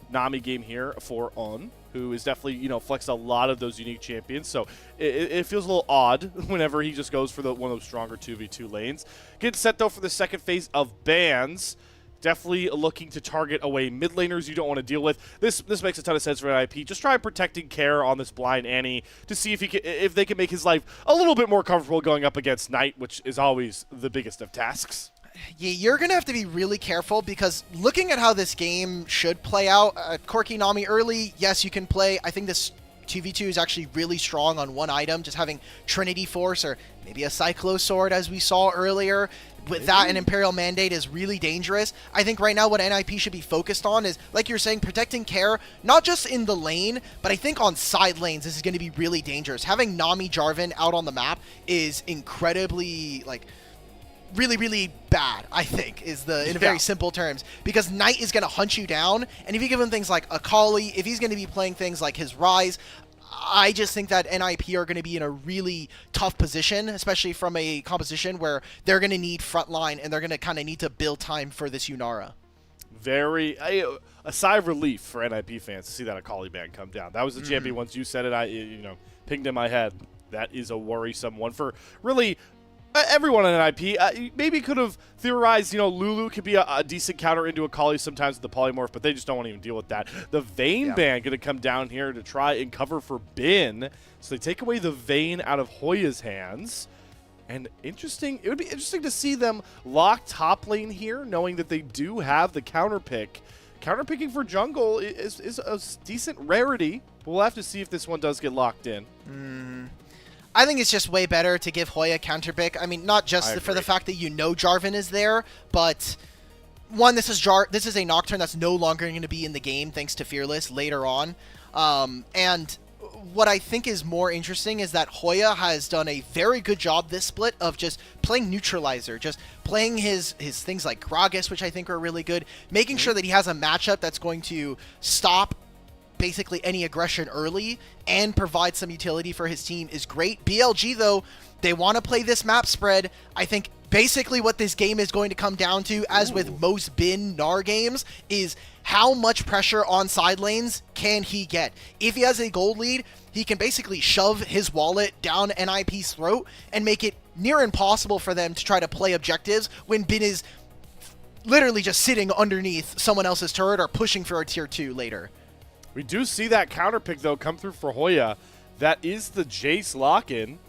Nami game here for On, who is definitely, flexed a lot of those unique champions. So it feels a little odd whenever he just goes for one of those stronger 2v2 lanes. Getting set, though, for the second phase of bans. Definitely looking to target away mid laners you don't want to deal with. This makes a ton of sense for NIP. Just try protecting Care on this blind Annie to see if they can make his life a little bit more comfortable going up against Knight, which is always the biggest of tasks. Yeah, you're going to have to be really careful because looking at how this game should play out, Corki Nami early, yes, you can play. I think this 2v2 is actually really strong on one item, just having Trinity Force or maybe a Cyclo Sword as we saw earlier. With that, an Imperial Mandate is really dangerous. I think right now what NIP should be focused on is, like you're saying, protecting Care, not just in the lane, but I think on side lanes this is going to be really dangerous. Having Nami Jarvan out on the map is incredibly, really, really bad, I think, in very simple terms. Because Knight is going to hunt you down, and if you give him things like Akali, if he's going to be playing things like his Rise, I just think that NIP are going to be in a really tough position, especially from a composition where they're going to need frontline and they're going to kind of need to build time for this Yunara. A sigh of relief for NIP fans to see that Akali ban come down. That was the champion. Once you said it, I pinged in my head. That is a worrisome one for really everyone in NIP. Maybe could have theorized, Lulu could be a decent counter into Akali sometimes with the polymorph, but they just don't want to even deal with that. The Vayne ban going to come down here to try and cover for Bin. So they take away the Vayne out of Hoya's hands. And it would be interesting to see them lock top lane here, knowing that they do have the counter pick. Counterpicking for jungle is a decent rarity. We'll have to see if this one does get locked in. I think it's just way better to give Hoya counterpick. I mean, not just for the fact that Jarvan is there, but one, this is a Nocturne that's no longer going to be in the game thanks to Fearless later on. And what I think is more interesting is that Hoya has done a very good job this split of just playing neutralizer, just playing his things like Gragas, which I think are really good, making sure that he has a matchup that's going to stop basically any aggression early and provide some utility for his team is great. BLG, though, they want to play this map spread. I think basically what this game is going to come down to, as with most Bin Gnar games, is how much pressure on side lanes can he get. If he has a gold lead, he can basically shove his wallet down NIP's throat and make it near impossible for them to try to play objectives when Bin is literally just sitting underneath someone else's turret or pushing for a tier 2 later. We do see that counter pick, though, come through for Hoya. That is the Jace lock-in.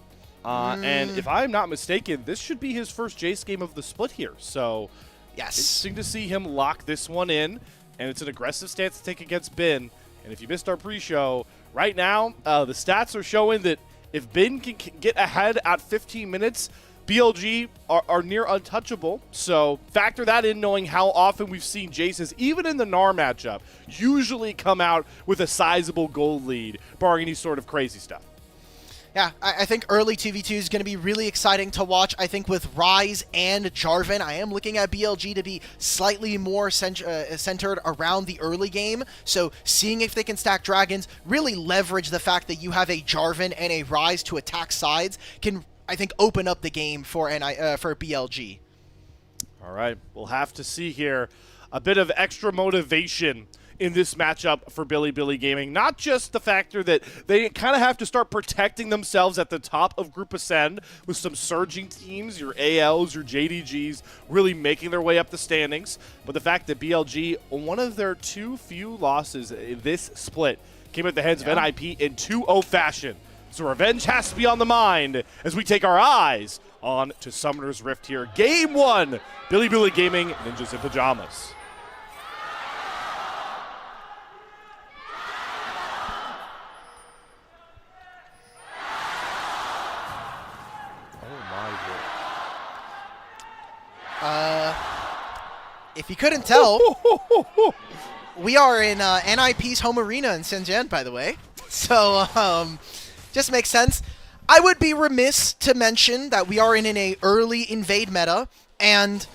And if I'm not mistaken, this should be his first Jace game of the split here. So Yes. interesting to see him lock this one in. And it's an aggressive stance to take against Bin. And if you missed our pre-show, right now, the stats are showing that if Bin can get ahead at 15 minutes, BLG are near untouchable. So factor that in, knowing how often we've seen Jaces, even in the NAR matchup, usually come out with a sizable gold lead, barring any sort of crazy stuff. Yeah, I think early 2v2 is going to be really exciting to watch. I think with Ryze and Jarvan, I am looking at BLG to be slightly more centered around the early game. So seeing if they can stack dragons, really leverage the fact that you have a Jarvan and a Ryze to attack sides, can, I think, open up the game for BLG. All right, we'll have to see here. A bit of extra motivation in this matchup for Billy Gaming. Not just the factor that they kind of have to start protecting themselves at the top of Group Ascend with some surging teams, your ALs, your JDGs, really making their way up the standings, but the fact that BLG, one of their too few losses in this split, came at the hands of NIP in 2-0 fashion. So revenge has to be on the mind as we take our eyes on to Summoner's Rift here. Game 1, Billy Gaming, Ninjas in Pajamas. If you couldn't tell, we are in NIP's home arena in Shenzhen, by the way. So, just makes sense. I would be remiss to mention that we are in an early invade meta, and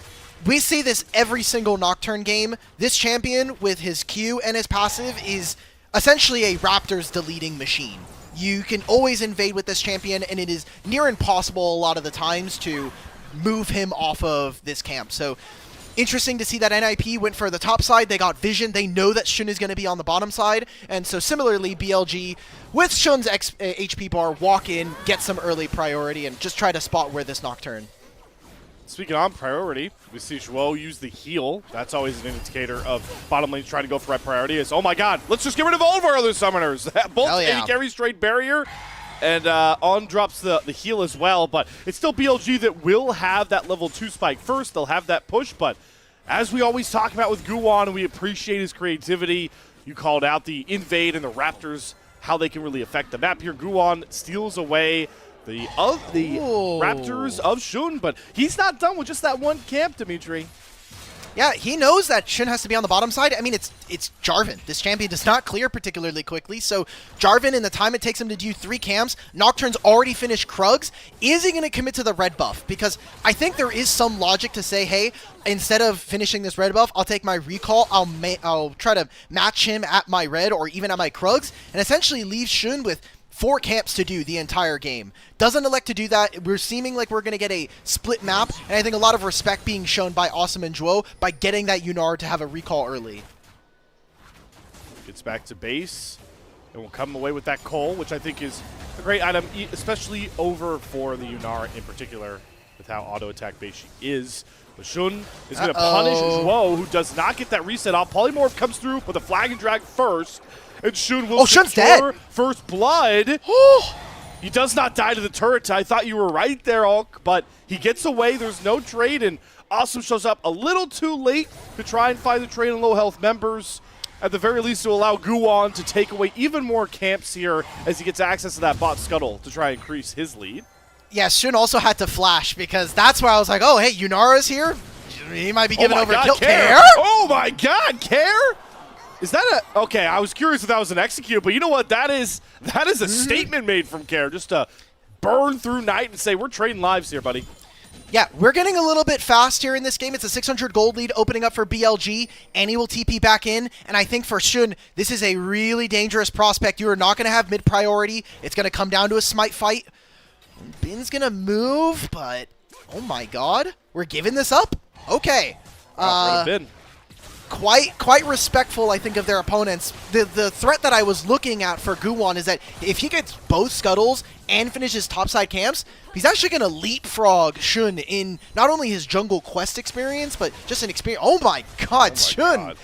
we see this every single Nocturne game. This champion, with his Q and his passive, is essentially a Raptors deleting machine. You can always invade with this champion, and it is near impossible a lot of the times to move him off of this camp. So interesting to see that NIP went for the top side. They got vision. They know that Shun is going to be on the bottom side. And so similarly, BLG, with Shun's HP bar, walk in, get some early priority, and just try to spot where this Nocturne. Speaking on priority, we see Zhuo use the heal. That's always an indicator of bottom lane trying to go for right priority. It's, oh my god, let's just get rid of all of our other summoners. Both AD carry straight barrier. And On drops the heal as well, but it's still BLG that will have that level 2 spike first. They'll have that push, but as we always talk about with Guwon, we appreciate his creativity. You called out the invade and the Raptors, how they can really affect the map here. Guwon steals away the Raptors of Shun, but he's not done with just that one camp, Dimitri. Yeah, he knows that Shun has to be on the bottom side. I mean, it's Jarvan. This champion does not clear particularly quickly, so Jarvan, in the time it takes him to do 3 camps, Nocturne's already finished Krugs. Is he going to commit to the red buff? Because I think there is some logic to say, hey, instead of finishing this red buff, I'll take my recall, I'll try to match him at my red or even at my Krugs, and essentially leave Shun with 4 camps to do the entire game. Doesn't elect to do that. We're seeming like we're going to get a split map, and I think a lot of respect being shown by Awesome and Zhuo by getting that Yunar to have a recall early. Gets back to base, and will come away with that Cole, which I think is a great item, especially over for the Yunar in particular, with how auto-attack based she is. But Shun is going to punish Zhuo, who does not get that reset off. Polymorph comes through, but the flag and drag first. And Shun will Shun's dead. First blood. He does not die to the turret. I thought you were right there, Ulk, but he gets away. There's no trade, and Awesome shows up a little too late to try and find the trade on low health members. At the very least, to allow Guwon to take away even more camps here as he gets access to that bot scuttle to try and increase his lead. Yeah, Shun also had to flash because that's where I was like, oh, hey, Yunara's here. He might be giving over kill. Care? Oh my god, Care? Is that a... Okay, I was curious if that was an execute, but you know what? That is a statement made from Care, just to burn through Night and say, we're trading lives here, buddy. Yeah, we're getting a little bit fast here in this game. It's a 600 gold lead opening up for BLG, and he will TP back in. And I think for Shun, this is a really dangerous prospect. You are not going to have mid-priority. It's going to come down to a smite fight. Bin's going to move, but... Oh my god. We're giving this up? Okay. Bin. Quite respectful, I think, of their opponents. The threat that I was looking at for Guwon is that if he gets both scuttles and finishes topside camps, he's actually going to leapfrog Shun in not only his jungle quest experience, but just an experience. Oh my god, Shun!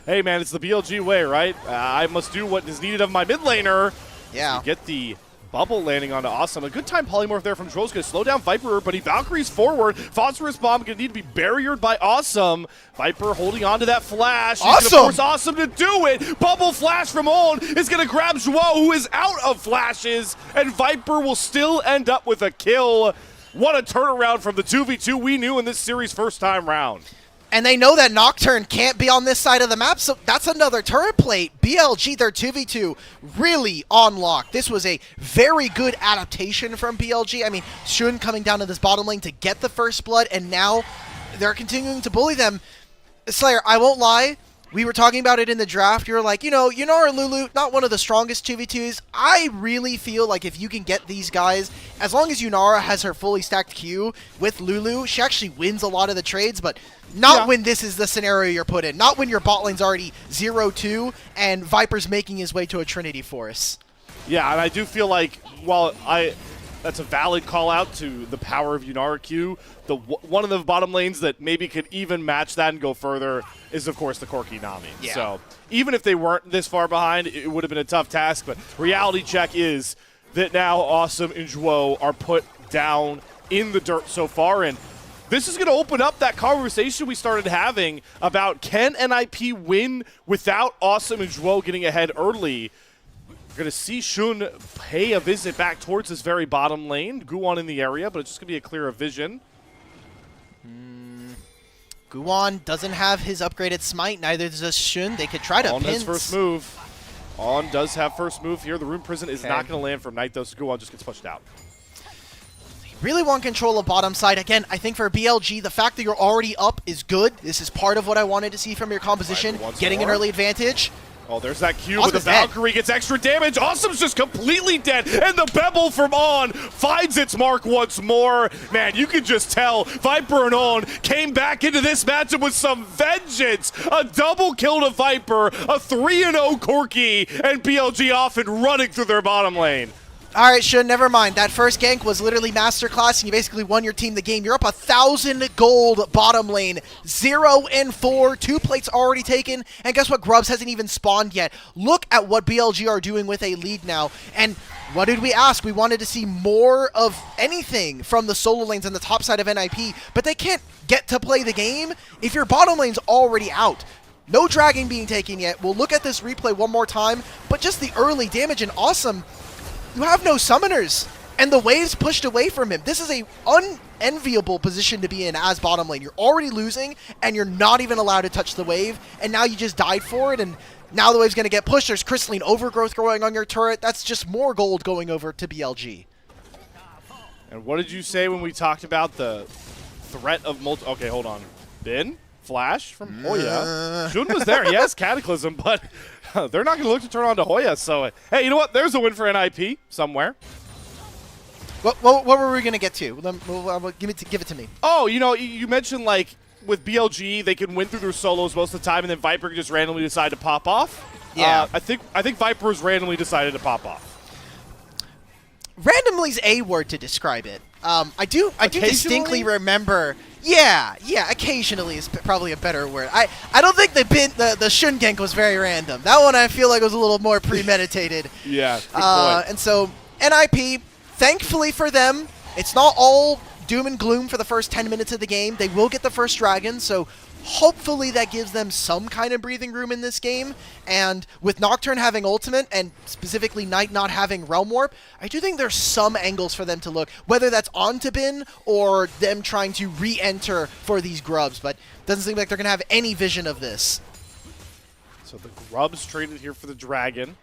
Hey man, it's the BLG way, right? I must do what is needed of my mid laner. Yeah. You get the bubble landing onto Awesome. A good time polymorph there from Droll's going to slow down Viper, but he Valkyries forward. Phosphorus Bomb going to need to be barriered by Awesome. Viper holding on to that flash. He's going to force Awesome to do it. Bubble flash from On is going to grab Joao, who is out of flashes, and Viper will still end up with a kill. What a turnaround from the 2v2 we knew in this series first time round. And they know that Nocturne can't be on this side of the map, so that's another turret plate. BLG, their 2v2, really on lock. This was a very good adaptation from BLG. I mean, Shun coming down to this bottom lane to get the first blood, and now they're continuing to bully them. Slayer, I won't lie. We were talking about it in the draft. You're like, Yunara and Lulu, not one of the strongest 2v2s. I really feel like if you can get these guys, as long as Yunara has her fully stacked Q with Lulu, she actually wins a lot of the trades, but not when this is the scenario you're put in. Not when your bot lane's already 0-2 and Viper's making his way to a Trinity Force. Yeah, and I do feel like, that's a valid call out to the power of Yunara Q. One of the bottom lanes that maybe could even match that and go further is, of course, the Corki Nami. Yeah. So even if they weren't this far behind, it would have been a tough task. But reality check is that now Awesome and Joao are put down in the dirt so far. And this is going to open up that conversation we started having about can NIP win without Awesome and Joao getting ahead early. We're going to see Shun pay a visit back towards this very bottom lane. Guwon in the area, but it's just going to be a clearer vision. Guwon doesn't have his upgraded smite, neither does Shun. They could try to On pinch. has first move. On does have first move here. The Rune Prison is not going to land from Knight, though, so Guwon just gets pushed out. Really want control of bottom side. Again, I think for BLG, the fact that you're already up is good. This is part of what I wanted to see from your composition, getting an early advantage. Oh, there's that Q, Awesome's but the Valkyrie gets extra damage. Awesome's just completely dead, and the Pebble from On finds its mark once more. Man, you can just tell Viper and On came back into this matchup with some vengeance. A double kill to Viper, a 3-0 Corki, and BLG off and running through their bottom lane. All right, Shun, never mind. That first gank was literally masterclass, and you basically won your team the game. You're up 1,000 gold bottom lane, 0-4, 2 plates already taken, and guess what? Grubs hasn't even spawned yet. Look at what BLG are doing with a lead now, and what did we ask? We wanted to see more of anything from the solo lanes on the top side of NIP, but they can't get to play the game if your bottom lane's already out. No dragging being taken yet. We'll look at this replay one more time, but just the early damage and Awesome. You have no summoners, and the wave's pushed away from him. This is a unenviable position to be in as bottom lane. You're already losing, and you're not even allowed to touch the wave, and now you just died for it, and now the wave's going to get pushed. There's crystalline overgrowth growing on your turret. That's just more gold going over to BLG. And what did you say when we talked about the threat of Okay, hold on. Bin? Flash from Hoya. Shun was there, yes, Cataclysm, but they're not going to look to turn on to Hoya. So, hey, you know what? There's a win for NIP somewhere. What were we going to get to? Give it to me. Oh, you mentioned, like, with BLG, they can win through their solos most of the time, and then Viper can just randomly decide to pop off. Yeah. I think Viper's randomly decided to pop off. Randomly's a word to describe it. I do distinctly remember. Yeah, occasionally is probably a better word. I don't think the Shun gank was very random. That one I feel like was a little more premeditated. Yeah, good point. And so NIP, thankfully for them, it's not all doom and gloom for the first 10 minutes of the game. They will get the first dragon, so hopefully that gives them some kind of breathing room in this game. And with Nocturne having ultimate, and specifically Knight not having Realm Warp, I do think there's some angles for them to look, whether that's onto Bin or them trying to re-enter for these Grubs, but doesn't seem like they're going to have any vision of this. So the Grubs traded here for the Dragon.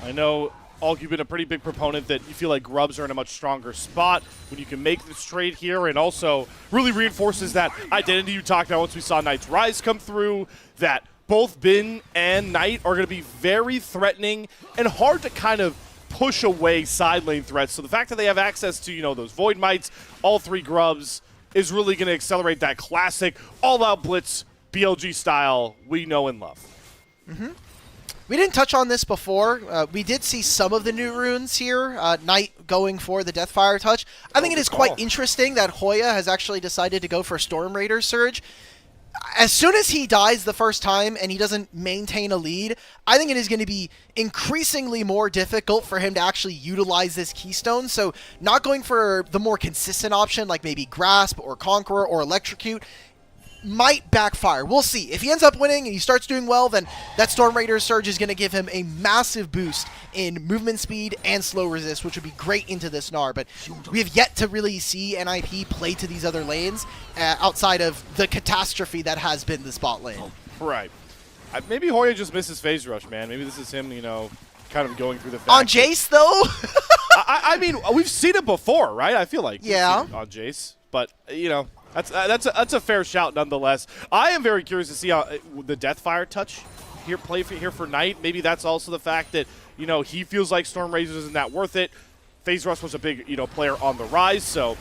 I know, Alk, you've been a pretty big proponent that you feel like Grubs are in a much stronger spot when you can make this trade here, and also really reinforces that identity you talked about once we saw Knight's Rise come through, that both Bin and Knight are going to be very threatening and hard to kind of push away side lane threats. So the fact that they have access to, those Void Mites, all 3 Grubs, is really going to accelerate that classic all-out blitz BLG style we know and love. Mm-hmm. We didn't touch on this before. We did see some of the new runes here. Knight going for the Deathfire Touch. I think it is quite interesting that Hoya has actually decided to go for Storm Raider Surge. as soon as he dies the first time and he doesn't maintain a lead, I think it is going to be increasingly more difficult for him to actually utilize this keystone. So not going for the more consistent option like maybe Grasp or Conqueror or Electrocute might backfire. We'll see. If he ends up winning and he starts doing well, then that Storm Raider Surge is going to give him a massive boost in movement speed and slow resist, which would be great into this Gnar. But we have yet to really see NIP play to these other lanes outside of the catastrophe that has been the spot lane. Right. Maybe Hoya just misses phase rush, man. Maybe this is him, kind of going through the On Jace, though? I mean, we've seen it before, right? I feel like yeah. We've seen it on Jace. But, that's a fair shout nonetheless. I am very curious to see how the Deathfire touch play here for Knight. Maybe that's also the fact that, he feels like Storm Razors isn't that worth it. FaZe Rush was a big, player on the rise, so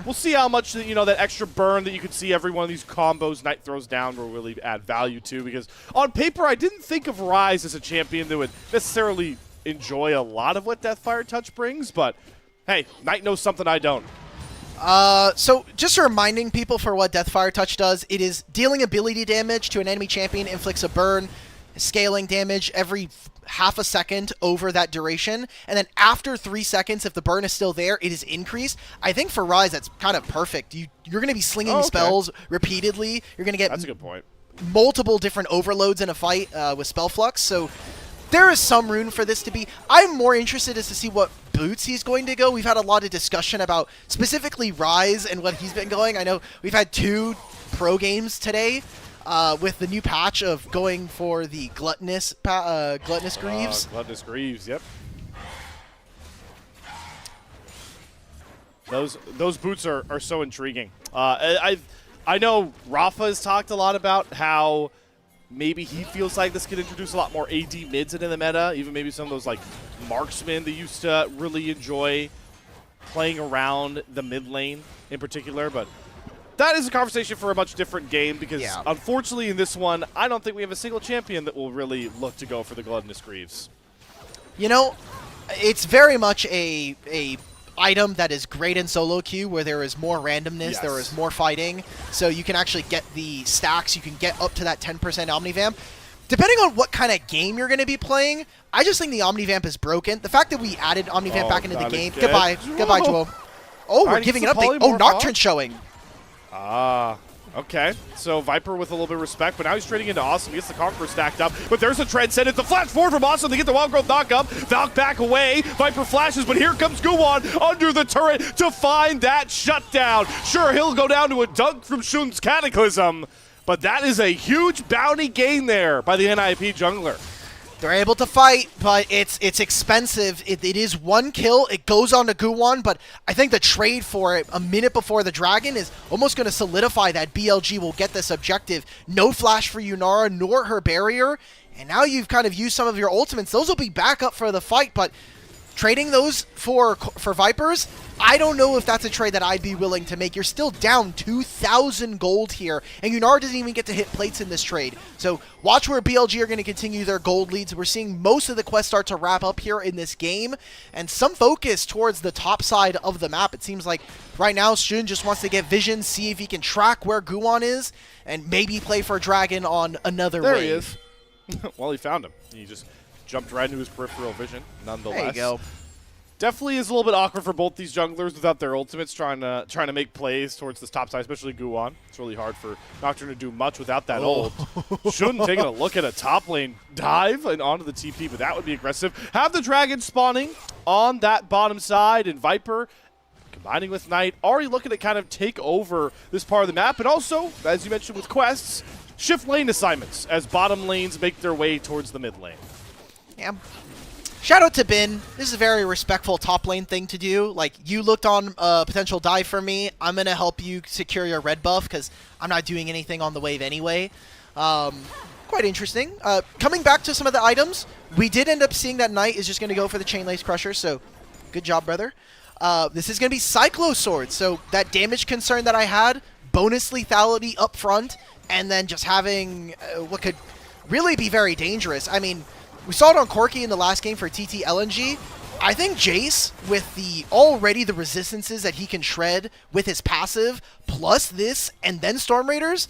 we'll see how much, that extra burn that you could see every one of these combos Knight throws down will really add value to, because on paper, I didn't think of Ryze as a champion that would necessarily enjoy a lot of what Deathfire Touch brings, but hey, Knight knows something I don't. So just reminding people for what Deathfire Touch does, it is dealing ability damage to an enemy champion, inflicts a burn, scaling damage every half a second over that duration, and then after 3 seconds, if the burn is still there, it is increased. I think for Ryze, that's kind of perfect. You're going to be slinging spells repeatedly. You're going to get that's a good point. Multiple different overloads in a fight with Spell Flux, so there is some room for this to be. I'm more interested as to see what boots he's going to go. We've had a lot of discussion about specifically Ryze and what he's been going. I know we've had 2 pro games today with the new patch of going for the Gluttonous Greaves. Gluttonous Greaves, yep. Those boots are so intriguing. I know Rafa has talked a lot about how maybe he feels like this could introduce a lot more AD mids into the meta, even maybe some of those like marksmen that used to really enjoy playing around the mid lane in particular, but that is a conversation for a much different game because unfortunately in this one, I don't think we have a single champion that will really look to go for the Gluttonous Greaves. It's very much a item that is great in solo queue where there is more randomness, there is more fighting, so you can actually get the stacks, you can get up to that 10% Omnivamp. Depending on what kind of game you're going to be playing, I just think the Omnivamp is broken. The fact that we added Omnivamp back into the game, goodbye, Joel. Oh, we're giving an update. Oh, Nocturne showing. Okay. So Viper with a little bit of respect, but now he's trading into Awesome. He gets the Conqueror stacked up, but there's a Transcendent. The flash forward from Awesome to get the Wild Growth knock up. Valk back away. Viper flashes, but here comes Guwon under the turret to find that shutdown. Sure, he'll go down to a dunk from Shun's Cataclysm, but that is a huge bounty gain there by the NIP jungler. They're able to fight, but it's expensive. It is 1 kill. It goes on to Guwon, but I think the trade for it a minute before the Dragon is almost going to solidify that BLG will get this objective. No flash for Yunara, nor her barrier, and now you've kind of used some of your ultimates. Those will be back up for the fight, but trading those for Vipers, I don't know if that's a trade that I'd be willing to make. You're still down 2,000 gold here, and Yunara doesn't even get to hit plates in this trade. So watch where BLG are going to continue their gold leads. We're seeing most of the quests start to wrap up here in this game, and some focus towards the top side of the map. It seems like right now Shun just wants to get vision, see if he can track where Guwon is, and maybe play for Dragon on another wave. There he is. Well, he found him. He just jumped right into his peripheral vision, nonetheless. There you go. Definitely is a little bit awkward for both these junglers without their ultimates trying to make plays towards this top side, especially Guwon. It's really hard for Nocturne to do much without that ult. Shouldn't taking a look at a top lane dive and onto the TP, but that would be aggressive. Have the Dragon spawning on that bottom side, and Viper combining with Knight, already looking to kind of take over this part of the map, and also, as you mentioned with quests, shift lane assignments as bottom lanes make their way towards the mid lane. Yeah. Shout out to Bin. This is a very respectful top lane thing to do. Like, you looked on a potential dive for me. I'm going to help you secure your red buff because I'm not doing anything on the wave anyway. Quite interesting. Coming back to some of the ithms, we did end up seeing that Knight is just going to go for the Chain Lace Crusher, so good job, brother. This is going to be Cyclo Sword, so that damage concern that I had, bonus lethality up front, and then just having what could really be very dangerous. I mean, we saw it on Corki in the last game for TT LNG. I think Jace, with the resistances that he can shred with his passive, plus this, and then Storm Raiders,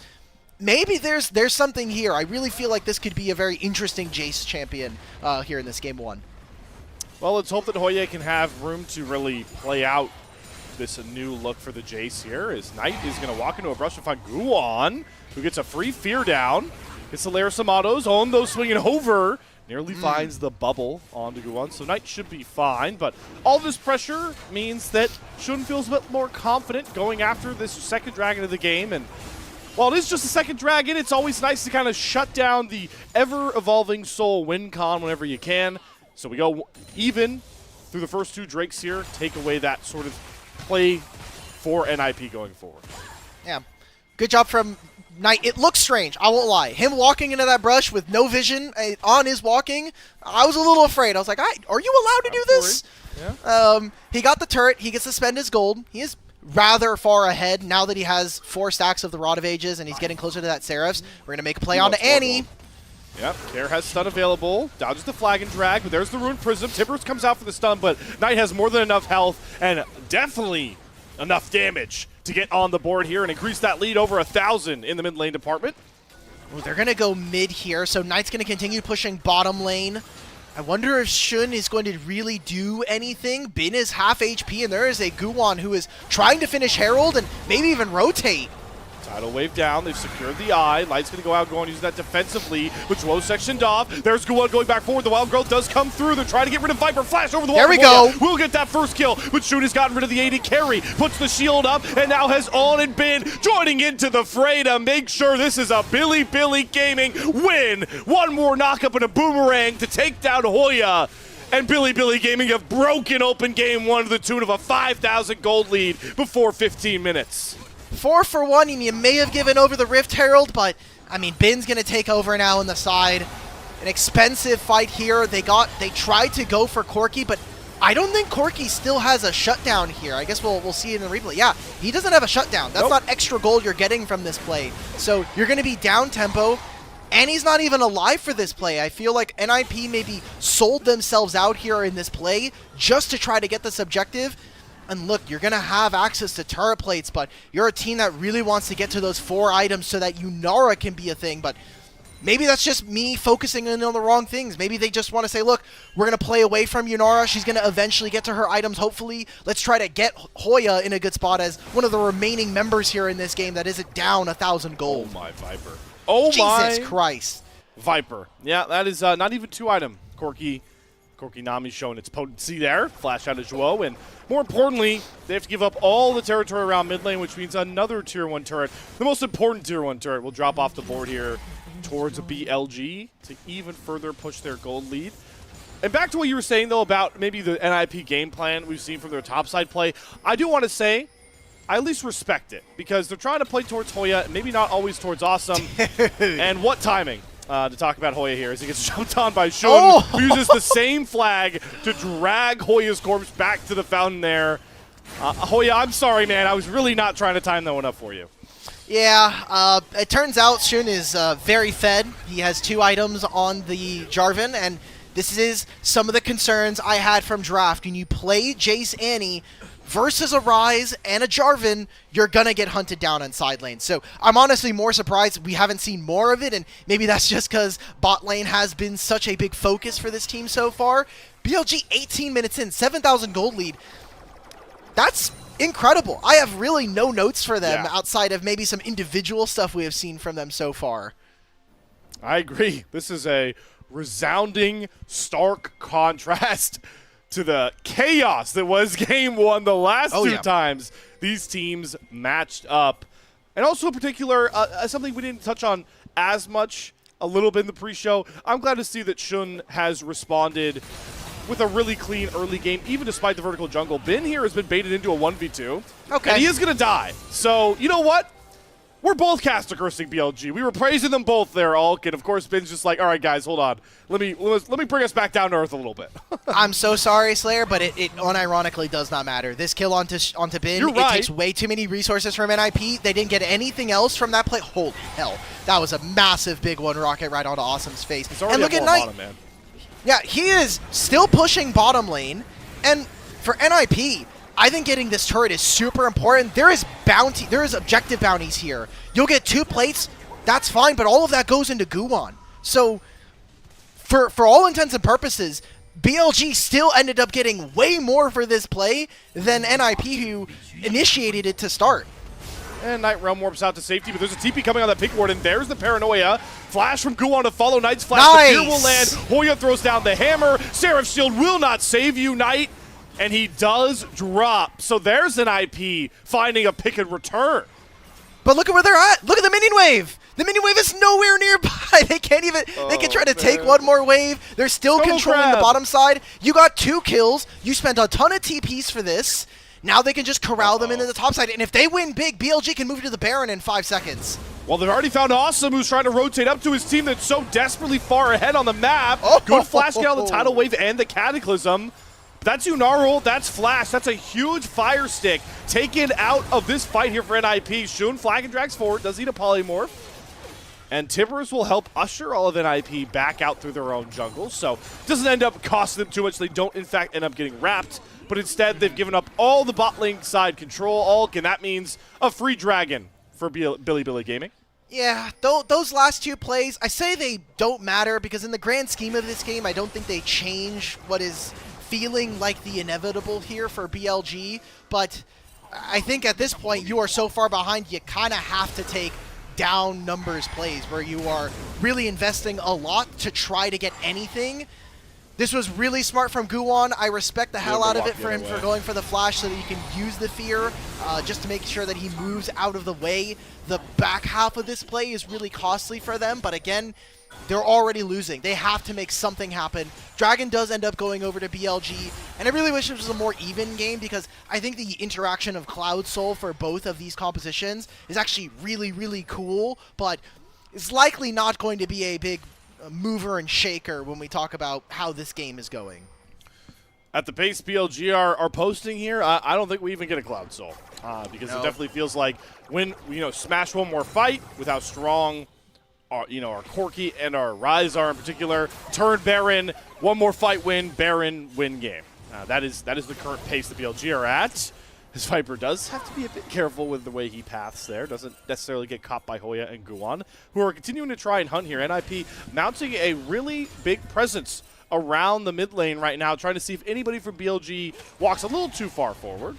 maybe there's something here. I really feel like this could be a very interesting Jace champion here in this game 1. Well, let's hope that Hoya can have room to really play out this new look for the Jace here, as Knight is going to walk into a brush to find Guwon, who gets a free fear down. Gets the layer some autos. Ondo swinging over. Nearly finds the bubble onto Guwon, so Knight should be fine. But all this pressure means that Shun feels a bit more confident going after this second dragon of the game. And while it is just a second dragon, it's always nice to kind of shut down the ever-evolving Soul win con whenever you can. So we go even through the first 2 Drakes here, take away that sort of play for NIP going forward. Yeah. Good job from Knight. It looks strange, I won't lie. Him walking into that brush with no vision on his walking, I was a little afraid. I was like, are you allowed to do this? Yeah. He got the turret. He gets to spend his gold. He is rather far ahead now that he has 4 stacks of the Rod of Ages and he's getting closer to that Seraphs. We're going to make a play onto Annie. Yep, Care has stun available, dodges the flag and drag, but there's the Rune Prism. Timbers comes out for the stun, but Knight has more than enough health and definitely enough damage to get on the board here and increase that lead over 1,000 in the mid lane department. Well, they're going to go mid here, so Knight's going to continue pushing bottom lane. I wonder if Shun is going to really do anything. Bin is half HP, and there is a Guwon who is trying to finish Herald and maybe even rotate. Tidal wave down. They've secured the eye. Light's going to go out, go and use that defensively, which Woe sectioned off. There's Guwon going back forward. The Wild Growth does come through. They're trying to get rid of Viper. Flash over the wall. There we go. We'll get that first kill, but Shun has gotten rid of the AD carry. Puts the shield up, and now has On and Bin joining into the fray to make sure this is a Billy Gaming win. One more knockup and a boomerang to take down Hoya. And Billy Gaming have broken open game 1 to the tune of a 5,000 gold lead before 15 minutes. 4 for 1, and you may have given over the Rift Herald, but, I mean, Bin's going to take over now on the side. An expensive fight here. They tried to go for Corki, but I don't think Corki still has a shutdown here. I guess we'll see it in the replay. Yeah, he doesn't have a shutdown. That's not extra gold you're getting from this play. So you're going to be down tempo, and he's not even alive for this play. I feel like NIP maybe sold themselves out here in this play just to try to get this objective. And look, you're going to have access to turret plates, but you're a team that really wants to get to those 4 items so that Yunara can be a thing. But maybe that's just me focusing in on the wrong things. Maybe they just want to say, look, we're going to play away from Yunara. She's going to eventually get to her items, hopefully. Let's try to get Hoya in a good spot as one of the remaining members here in this game that isn't down 1,000 gold. Oh, my Viper. Oh, my. Jesus Christ. Viper. Yeah, that is not even 2 item. Corki Nami showing its potency there. Flash out of Zhuo, and more importantly, they have to give up all the territory around mid lane, which means another tier 1 turret. The most important tier 1 turret will drop off the board here towards a BLG to even further push their gold lead. And back to what you were saying, though, about maybe the NIP game plan we've seen from their topside play, I do want to say I at least respect it, because they're trying to play towards Hoya, maybe not always towards Awesome. And what timing to talk about Hoya here as he gets jumped on by Shun, who uses the same flag to drag Hoya's corpse back to the fountain there. Hoya, I'm sorry, man. I was really not trying to time that one up for you. Yeah, it turns out Shun is very fed. He has 2 items on the Jarvan, and this is some of the concerns I had from draft. When you play Jace Annie versus a Ryze and a Jarvan, you're going to get hunted down on side lane. So I'm honestly more surprised we haven't seen more of it, and maybe that's just because bot lane has been such a big focus for this team so far. BLG 18 minutes in, 7,000 gold lead. That's incredible. I have really no notes for them outside of maybe some individual stuff we have seen from them so far. I agree. This is a resounding, stark contrast to the chaos that was game 1 the last 2 times these teams matched up. And also in particular, something we didn't touch on as much a little bit in the pre-show, I'm glad to see that Shun has responded with a really clean early game, even despite the vertical jungle. Bin here has been baited into a 1v2. Okay. And he is going to die. So, you know what? We're both caster cursing BLG. We were praising them both there, Ulk, and of course Bin's just like, all right, guys, hold on. Let me bring us back down to earth a little bit. I'm so sorry, Slayer, but it unironically does not matter. This kill onto Bin, You're right. It takes way too many resources from NIP. They didn't get anything else from that play. Holy hell. That was a massive big one rocket right onto Awesome's face. And look at Knight. Bottom, man. Yeah, he is still pushing bottom lane, and for NIP, I think getting this turret is super important. There is objective bounties here. You'll get 2 plates that's fine, but all of that goes into Guwon. So for all intents and purposes, BLG still ended up getting way more for this play than NIP, who initiated it to start. And Knight Realm warps out to safety, but there's a TP coming on that pink ward, and there's the Paranoia. Flash from Guwon to follow Knight's flash. Nice. The fear will land. Hoya throws down the hammer. Seraph's shield will not save you, Knight. And he does drop. So there's an IP finding a pick and return. But look at where they're at. Look at the minion wave. The minion wave is nowhere nearby. They can't even, they can try to take one more wave. They're still controlling the bottom side. You got 2 kills. You spent a ton of TPs for this. Now they can just corral them into the top side. And if they win big, BLG can move to the Baron in 5 seconds. Well, they've already found Awesome, who's trying to rotate up to his team that's so desperately far ahead on the map. Good flash get on the Tidal Wave and the Cataclysm. That's Unarl, that's Flash, that's a huge Fire Stick taken out of this fight here for NIP. Shun flag and drags forward, does need a polymorph. And Tibbers will help usher all of NIP back out through their own jungle, so it doesn't end up costing them too much. They don't, in fact, end up getting wrapped, but instead they've given up all the bot lane side control, and that means a free dragon for Billy Gaming. Yeah, those last 2 plays, I say they don't matter because in the grand scheme of this game, I don't think they change what is feeling like the inevitable here for BLG, but I think at this point you are so far behind you kind of have to take down numbers plays where you are really investing a lot to try to get anything. This was really smart from Guwon. I respect the hell out of it for him for going for the flash so that he can use the fear just to make sure that he moves out of the way. The back half of this play is really costly for them, but again, they're already losing. They have to make something happen. Dragon does end up going over to BLG, and I really wish it was a more even game because I think the interaction of Cloud Soul for both of these compositions is actually really, really cool, but it's likely not going to be a big mover and shaker when we talk about how this game is going. At the pace BLG are posting here, I don't think we even get a Cloud Soul because it definitely feels like when, Smash one more fight with how strong our Corki and our Ryze are in particular. Turn Baron, one more fight win, Baron win game. That is the current pace the BLG are at. His Viper does have to be a bit careful with the way he paths there. Doesn't necessarily get caught by Hoya and Guwon, who are continuing to try and hunt here. NIP mounting a really big presence around the mid lane right now, trying to see if anybody from BLG walks a little too far forward.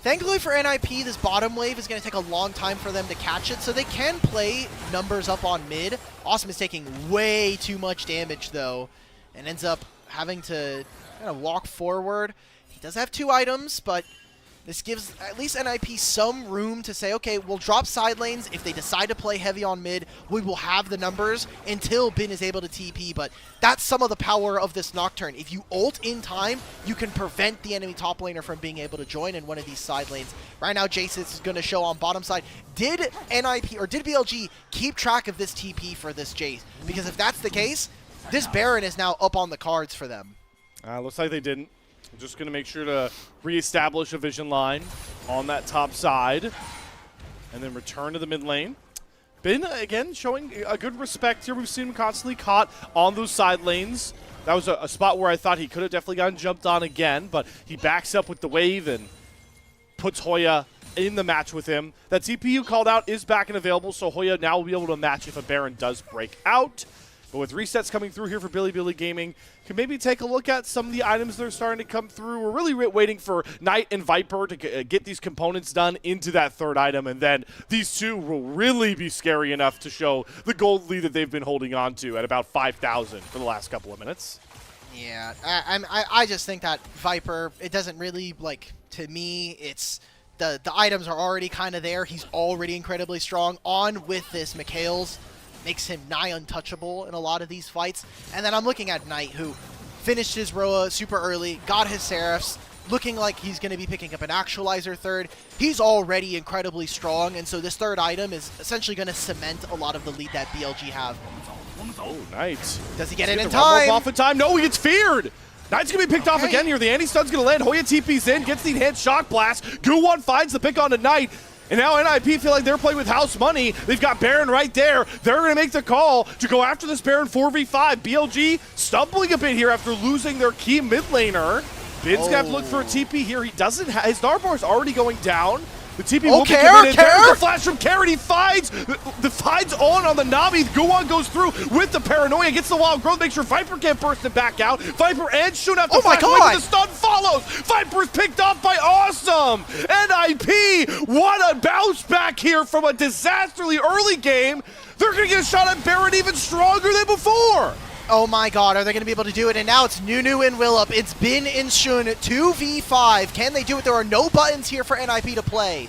Thankfully for NIP, this bottom wave is going to take a long time for them to catch it, so they can play numbers up on mid. Awesome is taking way too much damage, though, and ends up having to kind of walk forward. He does have 2 items, but this gives at least NIP some room to say, okay, we'll drop side lanes. If they decide to play heavy on mid, we will have the numbers until Bin is able to TP. But that's some of the power of this Nocturne. If you ult in time, you can prevent the enemy top laner from being able to join in one of these side lanes. Right now, Jason is going to show on bottom side. Did NIP or did BLG keep track of this TP for this Jace? Because if that's the case, this Baron is now up on the cards for them. Looks like they didn't. I'm just going to make sure to reestablish a vision line on that top side and then return to the mid lane. Bin, again, showing a good respect here. We've seen him constantly caught on those side lanes. That was a spot where I thought he could have definitely gotten jumped on again, but he backs up with the wave and puts Hoya in the match with him. That TPU called out is back and available, so Hoya now will be able to match if a Baron does break out. But with resets coming through here for Billy Gaming, can maybe take a look at some of the items that are starting to come through. We're really waiting for Knight and Viper to get these components done into that 3rd item, and then these 2 will really be scary enough to show the gold lead that they've been holding on to at about 5,000 for the last couple of minutes. Yeah, I just think that Viper, it doesn't really, to me, it's the items are already kind of there. He's already incredibly strong. On with this Mikhail's makes him nigh untouchable in a lot of these fights. And then I'm looking at Knight, who finished his Roa super early, got his Seraphs, looking like he's going to be picking up an Actualizer 3rd. He's already incredibly strong, and so this 3rd item is essentially going to cement a lot of the lead that BLG have. Oh, Knight. Does he get it in time? Off in time? No, he gets feared! Knight's going to be picked off again here. The anti-stun's going to land. Hoya TP's in, gets the enhanced shock blast. Guwon finds the pick on the Knight. And now NIP feel like they're playing with house money. They've got Baron right there. They're going to make the call to go after this Baron 4v5. BLG stumbling a bit here after losing their key mid laner. Bin's going to have to look for a TP here. He doesn't have his Narbar's already going down. The TP will be committed. There's the flash from Carrot. He finds on the Na'Vi. Guwan goes through with the paranoia, gets the wild growth, makes sure Viper can't burst it back out. Viper and Shun have to flash away, the stun follows. Viper's picked off by Awesome. NIP, what a bounce back here from a disastrously early game. They're going to get a shot at Baron even stronger than before. Oh my god, are they going to be able to do it? And now it's Nunu and Willup. It's Bin and Shun, 2v5. Can they do it? There are no buttons here for NIP to play.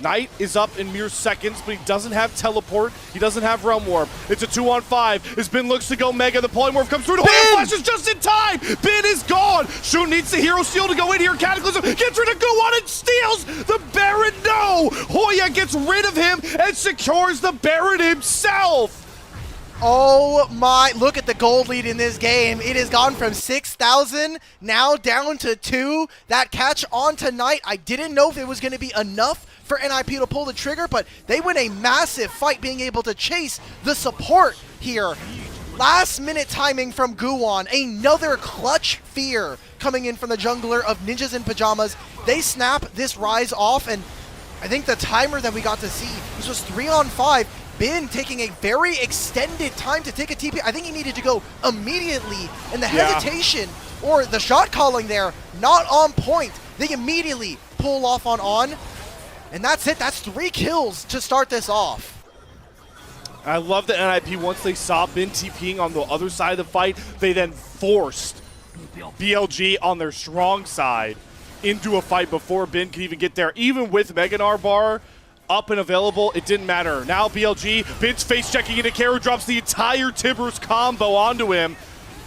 Knight is up in mere seconds, but he doesn't have teleport. He doesn't have Realm Warp. It's a 2-on-5. As Bin looks to go Mega, the Polymorph comes through. Hoya flashes just in time. Bin is gone. Shun needs the Hero Shield to go in here. Cataclysm gets rid of Guwan and steals the Baron. No! Hoya gets rid of him and secures the Baron himself. Oh my, look at the gold lead in this game. It has gone from 6,000 now down to 2. That catch on tonight, I didn't know if it was going to be enough for NIP to pull the trigger, but they win a massive fight being able to chase the support here. Last minute timing from Guwan, another clutch fear coming in from the jungler of Ninjas in Pajamas. They snap this Rise off, and I think the timer that we got to see, this was 3-on-5. Bin taking a very extended time to take a TP. I think he needed to go immediately, and the hesitation or the shot calling there, not on point. They immediately pull off on, and that's it. That's 3 kills to start this off. I love that NIP, once they saw Bin TPing on the other side of the fight, they then forced BLG on their strong side into a fight before Bin could even get there. Even with Meganar bar up and available, it didn't matter. Now BLG, Bin's face checking into Karu, drops the entire Tibbers combo onto him.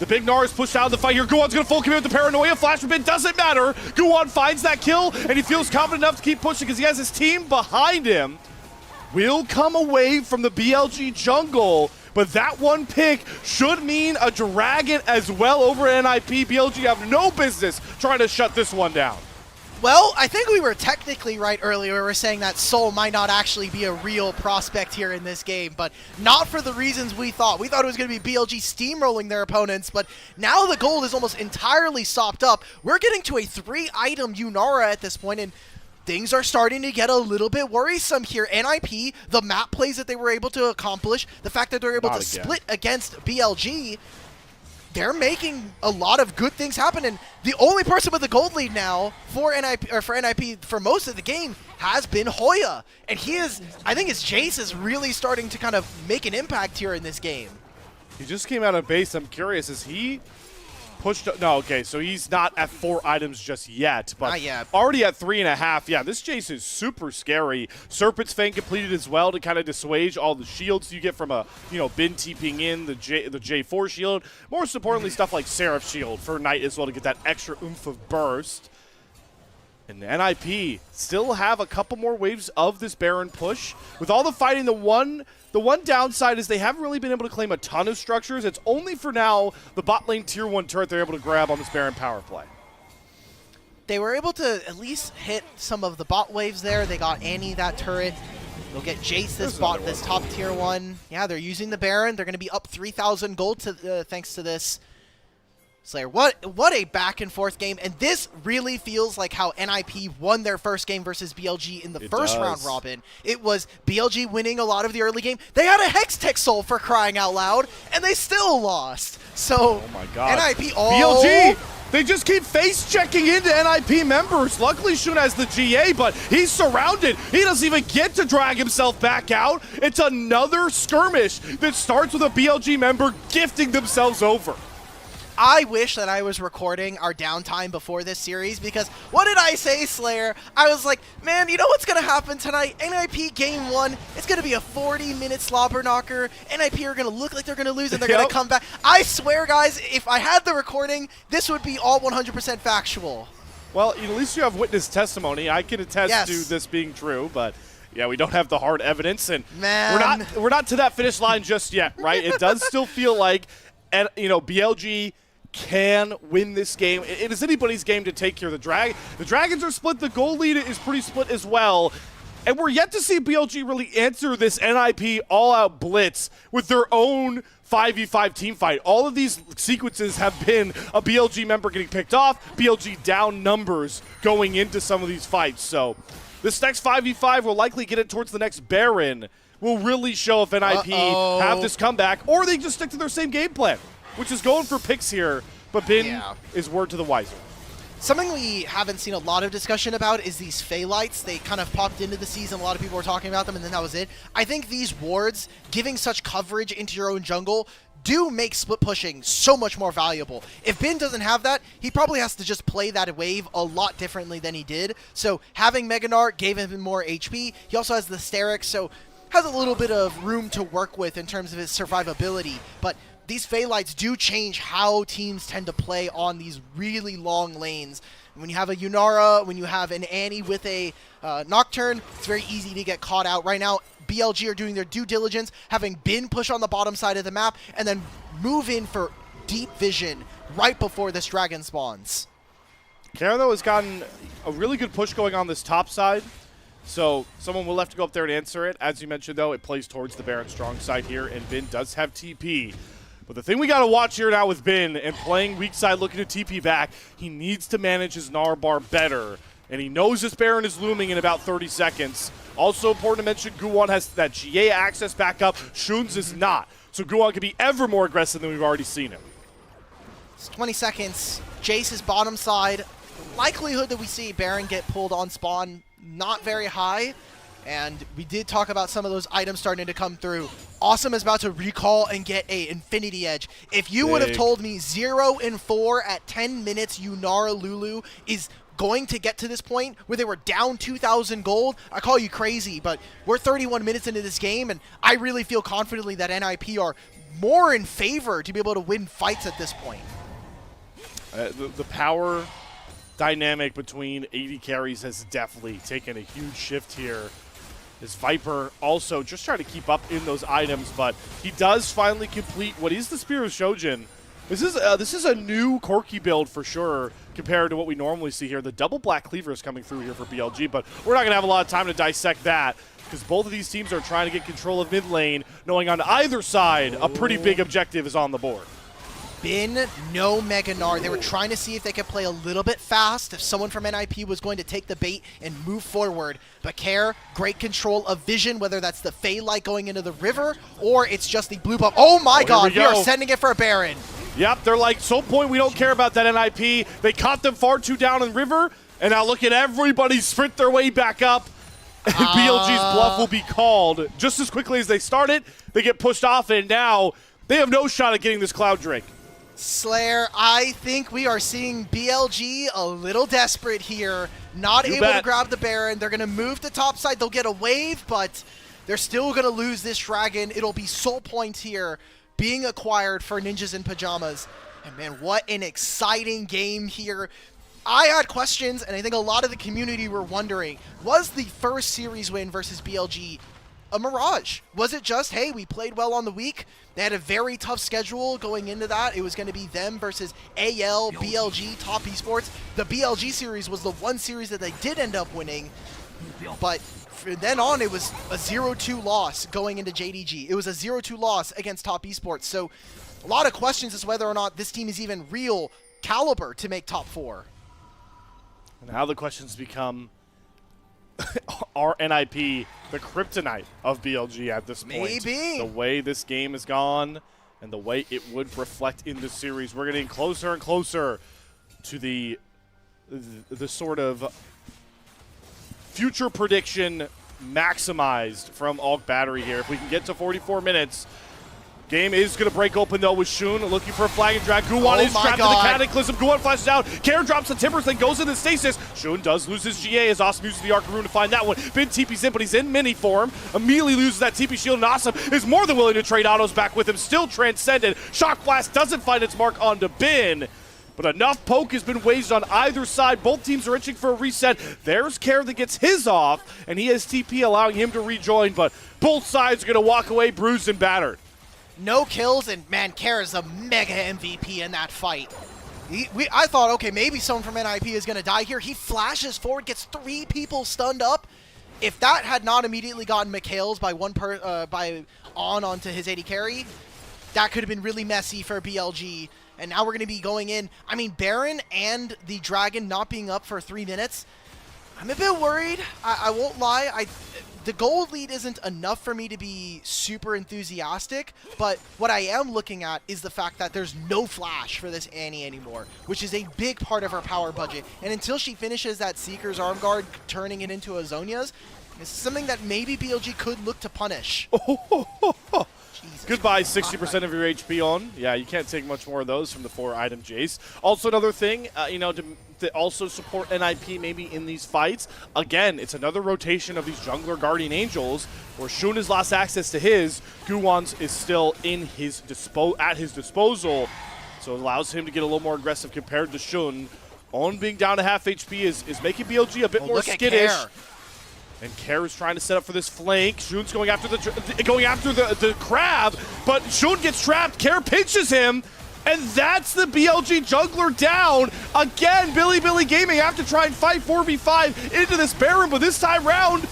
The big Gnar is pushed out of the fight here. Guwan's going to full commit with the paranoia. Flash from Bin doesn't matter. Guwan finds that kill, and he feels confident enough to keep pushing because he has his team behind him. Will come away from the BLG jungle, but that one pick should mean a dragon as well over at NIP. BLG have no business trying to shut this one down. Well, I think we were technically right earlier. We were saying that Soul might not actually be a real prospect here in this game, but not for the reasons we thought. We thought it was going to be BLG steamrolling their opponents, but now the gold is almost entirely sopped up. We're getting to a 3-item Yunara at this point, and things are starting to get a little bit worrisome here. NIP, the map plays that they were able to accomplish, the fact that they're able to split against BLG, they're making a lot of good things happen, and the only person with the gold lead now for NIP for most of the game has been Hoya, and he is, I think his Jace is really starting to kind of make an impact here in this game. He just came out of base. I'm curious, is he pushed? No, okay, so he's not at 4 items just yet, but already at 3.5. Yeah, this Jace is super scary. Serpent's Fang completed as well to kind of dissuade all the shields you get from a, Bin TPing in, the J4 shield. Most importantly, stuff like Seraph shield for Knight as well to get that extra oomph of burst. And the NIP still have a couple more waves of this Baron push. With all the fighting, the one downside is they haven't really been able to claim a ton of structures. It's only for now the bot lane tier 1 turret they're able to grab on this Baron power play. They were able to at least hit some of the bot waves there. They got Annie that turret. They'll get Jace this top tier 1. Yeah, they're using the Baron. They're going to be up 3,000 gold thanks to this. Slayer, what a back and forth game, and this really feels like how NIP won their first game versus BLG in the first round robin. It was BLG winning a lot of the early game. They had a Hextech Soul for crying out loud, and they still lost. So, oh my God. NIP, BLG, they just keep face checking into NIP members. Luckily, Shun has the GA, but he's surrounded. He doesn't even get to drag himself back out. It's another skirmish that starts with a BLG member gifting themselves over. I wish that I was recording our downtime before this series, because what did I say, Slayer? I was like, man, you know what's going to happen tonight? NIP Game 1, it's going to be a 40-minute slobber knocker. NIP are going to look like they're going to lose, and they're going to come back. I swear, guys, if I had the recording, this would be all 100% factual. Well, at least you have witness testimony. I can attest to this being true, but yeah, we don't have the hard evidence, and we're not to that finish line just yet, right? It does still feel like, BLG can win this game. It is anybody's game to take here. The Dragons are split. The goal lead is pretty split as well. And we're yet to see BLG really answer this NIP all-out blitz with their own 5v5 team fight. All of these sequences have been a BLG member getting picked off, BLG down numbers going into some of these fights. So This next 5v5 will likely get it towards the next Baron. Will really show if NIP have this comeback, or they just stick to their same game plan, which is going for picks here, but Bin is word to the wiser. Something we haven't seen a lot of discussion about is these Phaelites. They kind of popped into the season. A lot of people were talking about them, and then that was it. I think these wards, giving such coverage into your own jungle, do make split pushing so much more valuable. If Bin doesn't have that, he probably has to just play that wave a lot differently than he did. So having Meganar gave him more HP. He also has the Sterix, so has a little bit of room to work with in terms of his survivability. But these Phaelites do change how teams tend to play on these really long lanes. When you have a Yunara, when you have an Annie with a Nocturne, it's very easy to get caught out. Right now, BLG are doing their due diligence, having Bin push on the bottom side of the map, and then move in for deep vision right before this dragon spawns. Karen, though, has gotten a really good push going on this top side. So someone will have to go up there and answer it. As you mentioned, though, it plays towards the Baron strong side here, and Bin does have TP. But the thing we got to watch here now with Bin and playing weak side looking to TP back, he needs to manage his Gnar bar better. And he knows this Baron is looming in about 30 seconds. Also important to mention, Guwon has that GA access back up. Shun's is not. So Guwon can be ever more aggressive than we've already seen him. It's 20 seconds. Jace's bottom side. Likelihood that we see Baron get pulled on spawn, not very high. And we did talk about some of those items starting to come through. Awesome is about to recall and get a Infinity Edge. If you would have told me 0 and 4 at 10 minutes, Yunara Lulu is going to get to this point where they were down 2,000 gold, I call you crazy. But we're 31 minutes into this game, and I really feel confidently that NIP are more in favor to be able to win fights at this point. The power dynamic between AD carries has definitely taken a huge shift here. As Viper also just trying to keep up in those items, but he does finally complete what is the Spear of Shojin. This is a new quirky build for sure compared to what we normally see here. The double black cleaver is coming through here for BLG, but we're not going to have a lot of time to dissect that because both of these teams are trying to get control of mid lane, knowing on either side a pretty big objective is on the board. Bin, no Meganar. They were trying to see if they could play a little bit fast, if someone from NIP was going to take the bait and move forward. But Care, great control of vision, whether that's the Phaelite going into the river, or it's just the blue buff. Oh my god, we are sending it for a Baron. Yep, they're like, so point, we don't care about that NIP. They caught them far too down in river, and now look at everybody sprint their way back up. BLG's bluff will be called just as quickly as they started. They get pushed off, and now they have no shot at getting this Cloud Drake. Slayer, I think we are seeing BLG a little desperate here. Not able to grab the Baron. They're going to move to top side. They'll get a wave, but they're still going to lose this dragon. It'll be soul points here being acquired for Ninjas in Pajamas. And man, what an exciting game here. I had questions, and I think a lot of the community were wondering, was the first series win versus BLG a mirage? Was it just, hey, we played well on the week? They had a very tough schedule going into that. It was going to be them versus AL, BLG, Top Esports. The BLG series was the one series that they did end up winning, but from then on, it was a 0-2 loss going into JDG. It was a 0-2 loss against Top Esports. So a lot of questions as to whether or not this team is even real caliber to make top 4. And now the questions become, are NIP the kryptonite of BLG at this point? Maybe. The way this game has gone and the way it would reflect in the series, we're getting closer and closer to the sort of future prediction maximized from Alk Battery here. If we can get to 44 minutes, game is going to break open, though, with Shun looking for a flag and drag. Guwon is trapped in the Cataclysm. Guwon flashes out. Care drops the Timbers, then goes into Stasis. Shun does lose his GA as Awesome uses the Arc of Ruin to find that one. Bin TP's in, but he's in mini form. Immediately loses that TP shield, and Awesome is more than willing to trade autos back with him. Still transcended. Shock Blast doesn't find its mark onto Bin. But enough poke has been waged on either side. Both teams are itching for a reset. There's Care that gets his off, and he has TP allowing him to rejoin, but both sides are going to walk away bruised and battered. No kills, and man, Care is a mega MVP in that fight. I thought, okay, maybe someone from NIP is going to die here. He flashes forward, gets 3 people stunned up. If that had not immediately gotten Mikhail's by onto his AD carry, that could have been really messy for BLG. And now we're going to be going in. I mean, Baron and the Dragon not being up for 3 minutes, I'm a bit worried. I won't lie. The gold lead isn't enough for me to be super enthusiastic, but what I am looking at is the fact that there's no flash for this Annie anymore, which is a big part of her power budget. And until she finishes that Seeker's arm guard, turning it into a Zhonya's, it's something that maybe BLG could look to punish. Goodbye, 60% of your HP on. Yeah, you can't take much more of those from the 4-item Jace. Also, another thing, to also support NIP maybe in these fights. Again, it's another rotation of these jungler guardian angels where Shun has lost access to his. Guwan's is still in his at his disposal, so it allows him to get a little more aggressive compared to Shun. On being down to half HP is making BLG a bit more skittish. And Care is trying to set up for this flank. Shun's going after the crab, but Shun gets trapped. Care pinches him, and that's the BLG jungler down. Again, Billy Gaming have to try and fight 4v5 into this Baron, but this time round,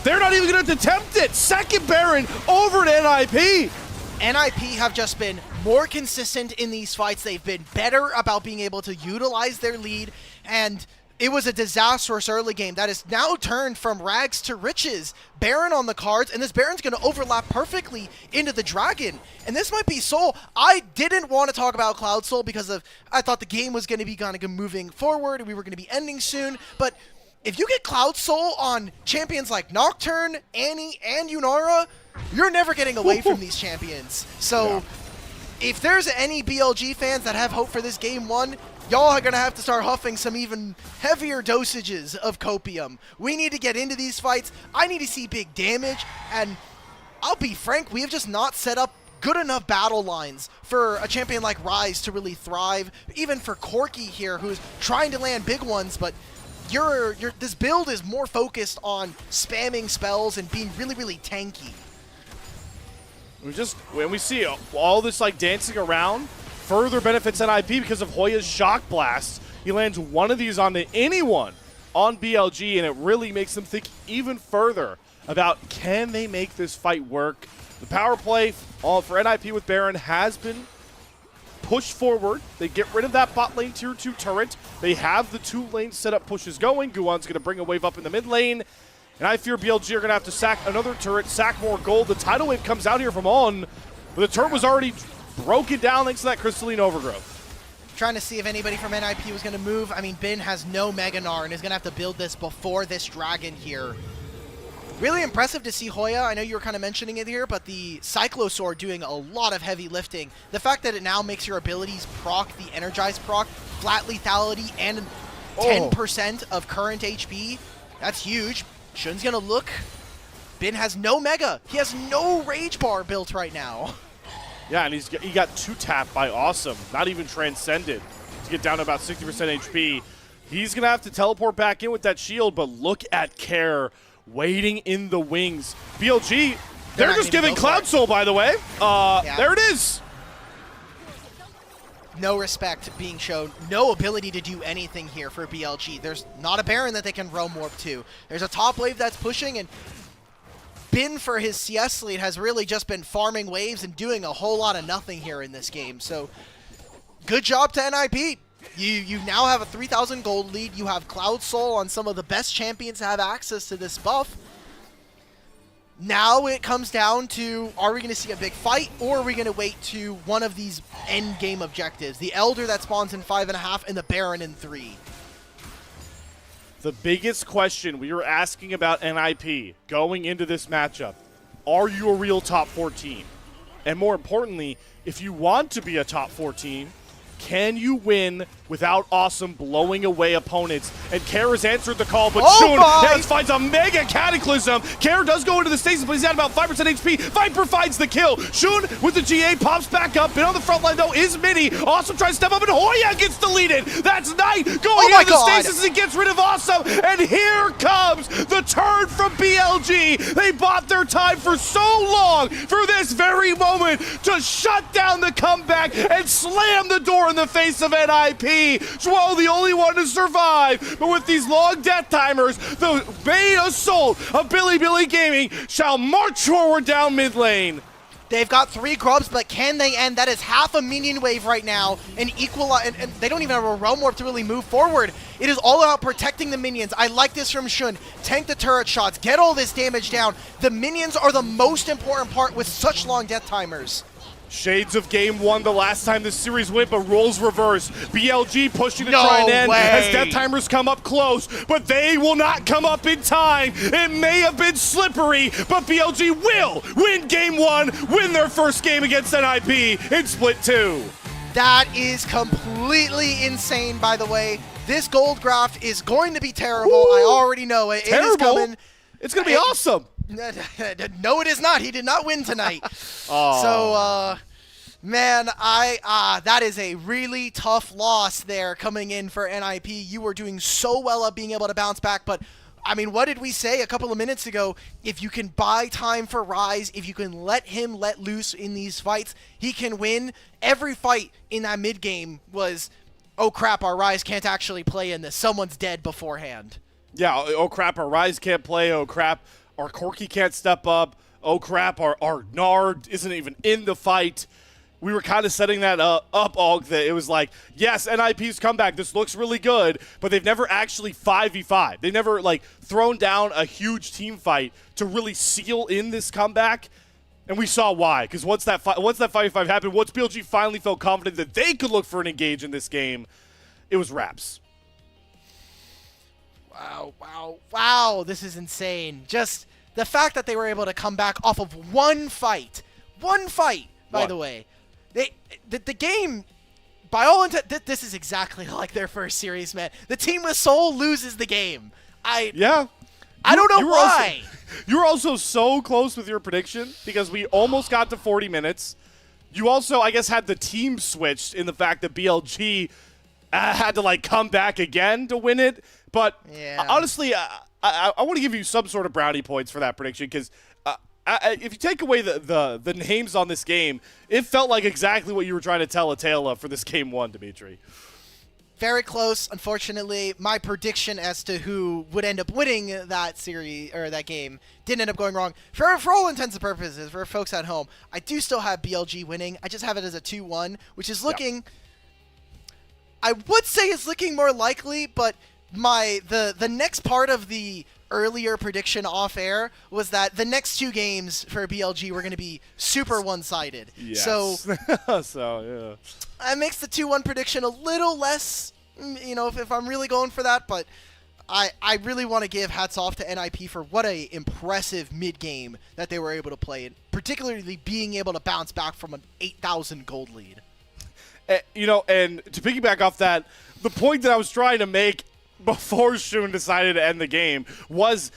they're not even going to attempt it. Second Baron over to NIP. NIP have just been more consistent in these fights. They've been better about being able to utilize their lead, and it was a disastrous early game that is now turned from rags to riches. Baron on the cards, and this Baron's going to overlap perfectly into the Dragon. And this might be Soul. I didn't want to talk about Cloud Soul because I thought the game was going to be kind of moving forward and we were going to be ending soon. But if you get Cloud Soul on champions like Nocturne, Annie, and Yunara, you're never getting away from these champions. So if there's any BLG fans that have hope for this game one, y'all are going to have to start huffing some even heavier dosages of copium. We need to get into these fights. I need to see big damage, and I'll be frank, we have just not set up good enough battle lines for a champion like Ryze to really thrive, even for Corki here, who's trying to land big ones, but this build is more focused on spamming spells and being really, really tanky. When we see all this like dancing around, further benefits NIP because of Hoya's Shock Blast. He lands one of these onto anyone on BLG, and it really makes them think even further about can they make this fight work. The power play for NIP with Baron has been pushed forward. They get rid of that bot lane tier 2 turret. They have the 2-lane setup pushes going. Guwan's going to bring a wave up in the mid lane. And I fear BLG are going to have to sack another turret, sack more gold. The tidal wave comes out here from On, but the turret was already broken down thanks to that crystalline overgrowth. Trying to see if anybody from NIP was going to move. I mean, Bin has no Mega Gnar and is going to have to build this before this Dragon here. Really impressive to see Hoya. I know you were kind of mentioning it here, but the Cyclosaur doing a lot of heavy lifting. The fact that it now makes your abilities proc, the Energize proc, flat lethality, and 10% of current HP, that's huge. Shun's going to look. Bin has no Mega. He has no Rage Bar built right now. Yeah, and he got 2-tapped by Awesome, not even Transcended, to get down to about 60% HP. He's going to have to teleport back in with that shield, but look at Care waiting in the wings. BLG, they're just giving Cloud Soul, by the way. There it is. No respect being shown. No ability to do anything here for BLG. There's not a Baron that they can roam warp to. There's a top wave that's pushing, and Bin for his CS lead has really just been farming waves and doing a whole lot of nothing here in this game. So good job to NIP. You now have a 3,000 gold lead. You have Cloud Soul on some of the best champions to have access to this buff. Now it comes down to, are we going to see a big fight, or are we going to wait to one of these end game objectives? The Elder that spawns in 5.5 and the Baron in 3. The biggest question we were asking about NIP going into this matchup, are you a real top 4 team? And more importantly, if you want to be a top 4 team, can you win without Awesome blowing away opponents? And Care has answered the call, but Shun finds a mega cataclysm. Care does go into the stasis, but he's at about 5% HP. Viper finds the kill. Shun with the GA pops back up. Been on the front line, though, is Mini. Awesome tries to step up, and Hoya gets deleted. That's Knight going into the stasis and gets rid of Awesome. And here comes the turn from BLG. They bought their time for so long for this very moment to shut down the comeback and slam the door in the face of NIP. Zhuo, the only one to survive, but with these long death timers, the main assault of Billy Gaming shall march forward down mid lane. They've got 3 grubs, but can they end? That is half a minion wave right now, and they don't even have a realm warp to really move forward. It is all about protecting the minions. I like this from Shun. Tank the turret shots, get all this damage down. The minions are the most important part with such long death timers. Shades of game 1 the last time this series went, but roles reversed. BLG pushing to try and end as death timers come up close, but they will not come up in time. It may have been slippery, but BLG will win game 1, win their first game against NIP in Split 2. That is completely insane, by the way. This gold graph is going to be terrible. Ooh, I already know it. Terrible? It is coming. It's going to be awesome. No, it is not. He did not win tonight. So, man, that is a really tough loss there coming in for NIP. You were doing so well at being able to bounce back, but I mean, what did we say a couple of minutes ago? If you can buy time for Rise, if you can let him let loose in these fights, he can win. Every fight in that mid game was, oh crap, our Rise can't actually play in this. Someone's dead beforehand. Yeah, oh crap, our Rise can't play. Oh crap, our Corki can't step up. Oh crap, our Nard isn't even in the fight. We were kind of setting that up, Og, that it was like, yes, NIP's comeback, this looks really good, but they've never actually 5v5. They've never, like, thrown down a huge team fight to really seal in this comeback, and we saw why. Because once that 5v5 happened, once BLG finally felt confident that they could look for an engage in this game, it was wraps. Wow, this is insane. Just the fact that they were able to come back off of one fight, by the way. The game, by all intent, this is exactly like their first series, man. The team with Soul loses the game. I don't know why. You were also so close with your prediction because we almost got to 40 minutes. You also, I guess, had the team switched in the fact that BLG had to, like, come back again to win it. But honestly, I want to give you some sort of brownie points for that prediction because if you take away the names on this game, it felt like exactly what you were trying to tell a tale of for this game 1, Dimitri. Very close, unfortunately. My prediction as to who would end up winning that series or that game didn't end up going wrong. For all intents and purposes, for folks at home, I do still have BLG winning. I just have it as a 2-1, which is looking. I would say it's looking more likely, but the next part of the earlier prediction off air was that the next 2 games for BLG were going to be super one-sided. Yes. So yeah. That makes the 2-1 prediction a little less, if I'm really going for that, but I really want to give hats off to NIP for what a impressive mid-game that they were able to play, and particularly being able to bounce back from an 8,000 gold lead. And to piggyback off that, the point that I was trying to make before Shun decided to end the game was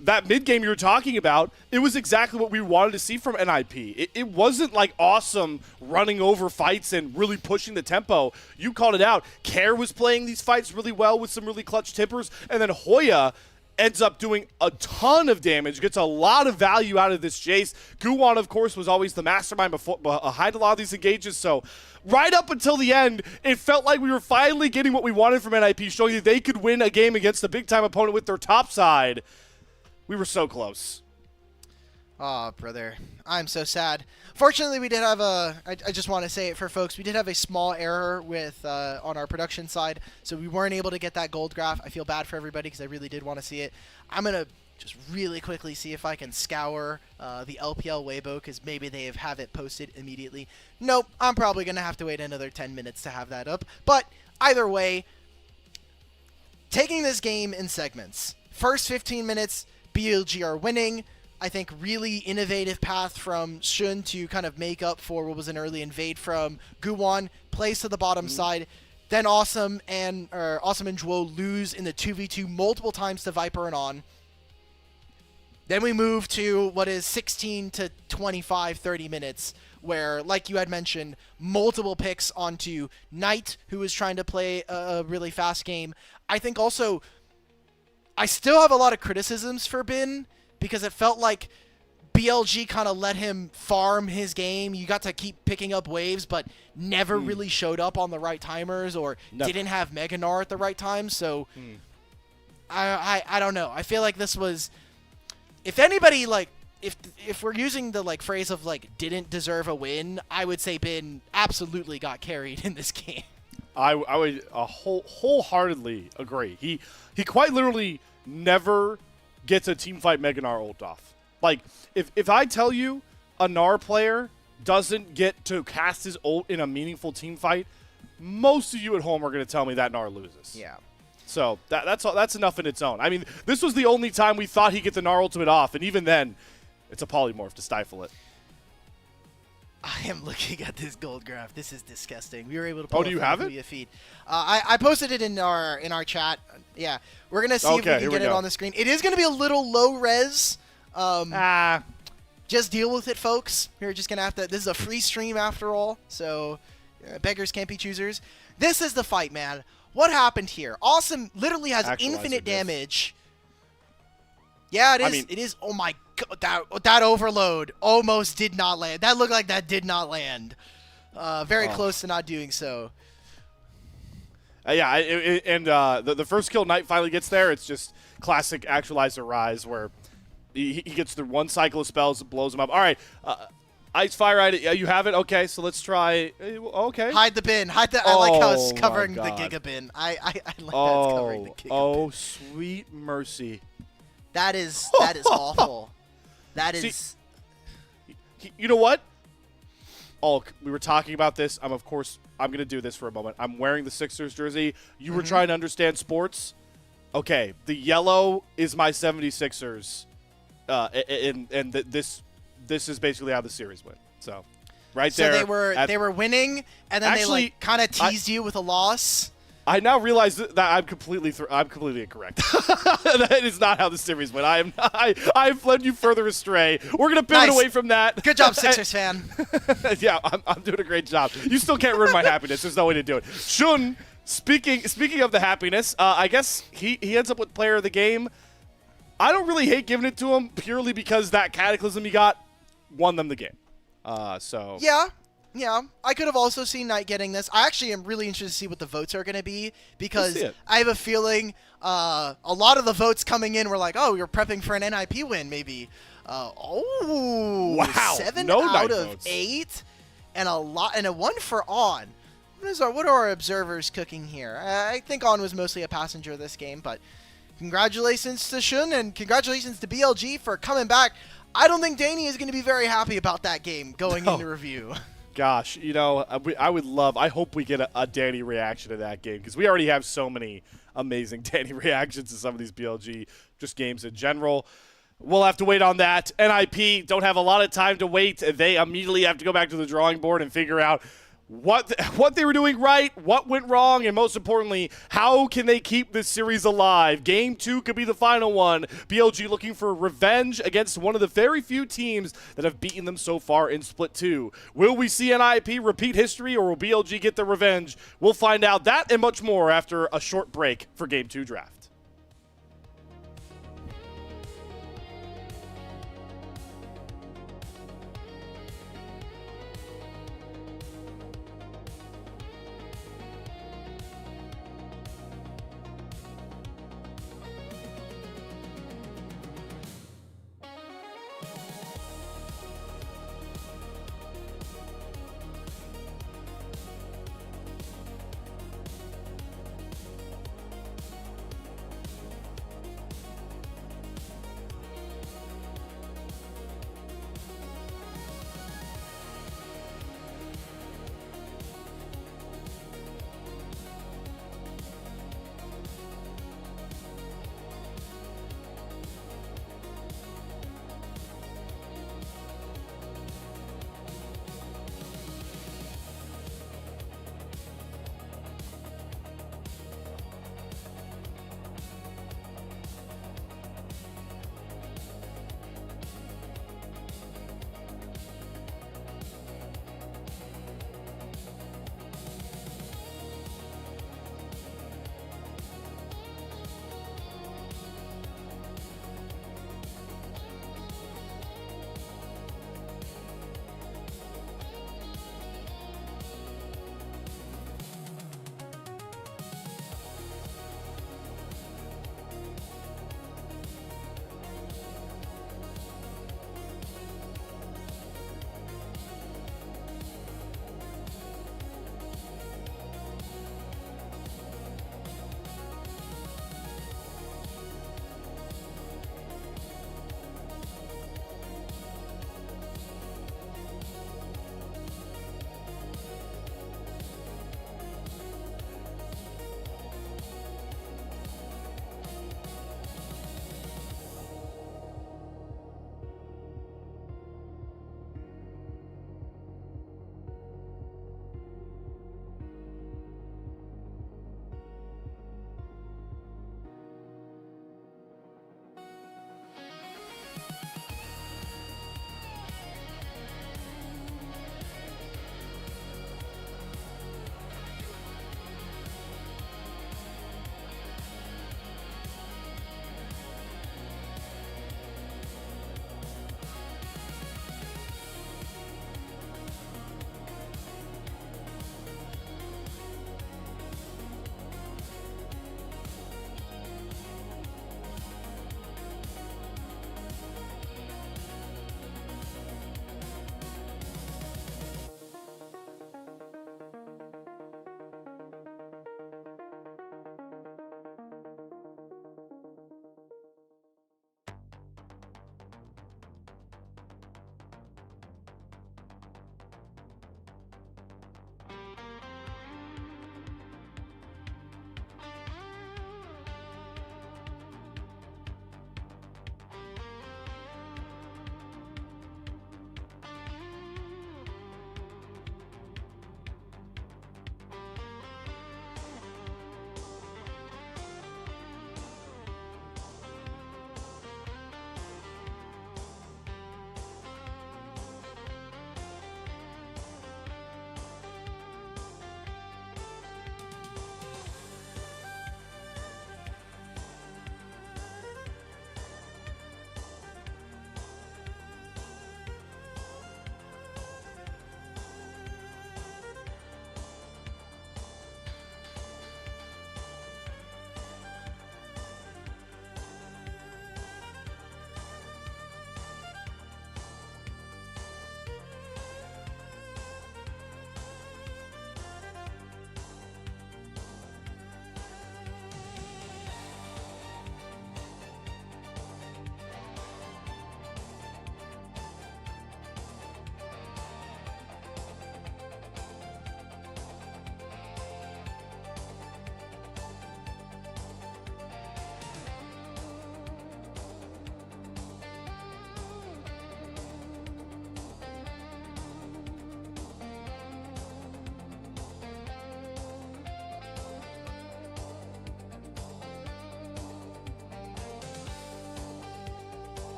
that mid-game you were talking about. It was exactly what we wanted to see from NIP. It wasn't like awesome running over fights and really pushing the tempo. You called it out. Care was playing these fights really well with some really clutch tippers, and then Hoya ends up doing a ton of damage, gets a lot of value out of this Jace. Guwon, of course, was always the mastermind behind a lot of these engages, so right up until the end, it felt like we were finally getting what we wanted from NIP, showing that they could win a game against a big-time opponent with their top side. We were so close. Oh, brother. I'm so sad. Fortunately, we did have I just want to say it for folks, we did have a small error with on our production side, so we weren't able to get that gold graph. I feel bad for everybody because I really did want to see it. I'm going to just really quickly see if I can scour the LPL Weibo because maybe they have it posted immediately. Nope, I'm probably going to have to wait another 10 minutes to have that up. But either way, taking this game in segments. First 15 minutes, BLG are winning. I think really innovative path from Shun to kind of make up for what was an early invade from Guwon. Plays to the bottom side. Then Awesome and Zhuo lose in the 2v2 multiple times to Viper and On. Then we move to what is 16 to 25, 30 minutes where, like you had mentioned, multiple picks onto Knight, who is trying to play a really fast game. I think also, I still have a lot of criticisms for Bin because it felt like BLG kind of let him farm his game. You got to keep picking up waves, but never really showed up on the right timers or didn't have Mega Gnar at the right time. So I don't know. I feel like this was, if anybody like if we're using the like phrase of like didn't deserve a win, I would say Bin absolutely got carried in this game. I would wholeheartedly agree. He quite literally never gets a teamfight Mega Gnar ult off. Like, if I tell you a Gnar player doesn't get to cast his ult in a meaningful teamfight, most of you at home are going to tell me that Gnar loses. Yeah. So that's enough in its own. I mean, this was the only time we thought he'd get the Gnar ultimate off, and even then, it's a polymorph to stifle it. I am looking at this gold graph. This is disgusting. We were able to pull do you have it? via feed. I posted it in our chat. Yeah, we're gonna see if we can get it on the screen. It is gonna be a little low res. Just deal with it, folks. We're just gonna have to. This is a free stream after all, so beggars can't be choosers. This is the fight, man. What happened here? Awesome literally has infinite damage. Yeah, it is. It is. Oh my god, that overload almost did not land. That looked like that did not land. Very close to not doing so. Yeah, the first kill Knight finally gets there. It's just classic Actualizer Rise where he gets through one cycle of spells, blows him up. All right, Ice Fire, you have it? Okay, so let's try. Okay. Hide the bin. Hide the. I like how it's covering the Giga bin. I like that it's covering the Giga bin. Oh, sweet mercy. That is awful. That is. See, you know what? We were talking about this. I'm going to do this for a moment. I'm wearing the Sixers jersey. You were trying to understand sports. Okay, the yellow is my 76ers. And this is basically how the series went. So, right there. So they were winning, and then they like kind of teased you with a loss. I now realize that I'm completely incorrect. That is not how the series went. I've led you further astray. We're gonna pivot away from that. Good job, Sixers fan. Yeah, I'm doing a great job. You still can't ruin my happiness. There's no way to do it. Shun, speaking of the happiness, I guess he ends up with player of the game. I don't really hate giving it to him purely because that Cataclysm he got won them the game. So Yeah, I could have also seen Knight getting this. I actually am really interested to see what the votes are going to be because I have a feeling a lot of the votes coming in were like, oh, you're prepping for an NIP win, maybe. Wow. 7 no out of votes. 8 and a 1 for On. What are our observers cooking here? I think On was mostly a passenger of this game, but congratulations to Shun and congratulations to BLG for coming back. I don't think Danny is going to be very happy about that game going into review. Gosh, I hope we get a Danny reaction to that game because we already have so many amazing Danny reactions to some of these BLG just games in general. We'll have to wait on that. NIP don't have a lot of time to wait. They immediately have to go back to the drawing board and figure out what they were doing right, what went wrong, and most importantly, how can they keep this series alive? Game 2 could be the final one. BLG looking for revenge against one of the very few teams that have beaten them so far in Split 2. Will we see NIP repeat history, or will BLG get their revenge? We'll find out that and much more after a short break for Game 2 draft.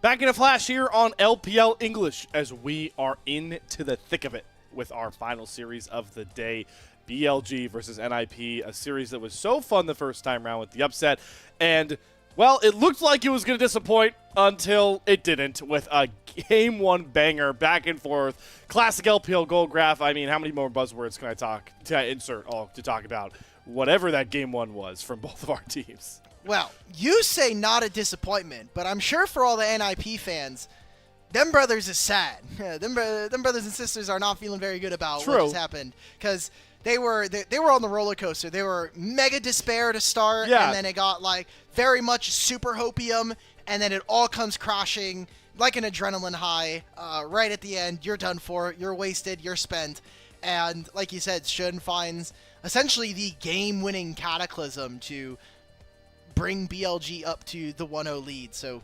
Back in a flash here on LPL English as we are into the thick of it with our final series of the day. BLG versus NIP, a series that was so fun the first time around with the upset. And, well, it looked like it was going to disappoint until it didn't with a Game 1 banger back and forth. Classic LPL goal graph. I mean, how many more buzzwords can I insert to talk about whatever that Game 1 was from both of our teams? Well, you say not a disappointment, but I'm sure for all the NIP fans, them brothers is sad. them brothers and sisters are not feeling very good about what just happened, because they were on the roller coaster. They were mega despair to start, and then it got like very much super hopium, and then it all comes crashing like an adrenaline high right at the end. You're done for. You're wasted. You're spent. And like you said, Shun finds essentially the game-winning cataclysm to bring BLG up to the 1-0 lead. So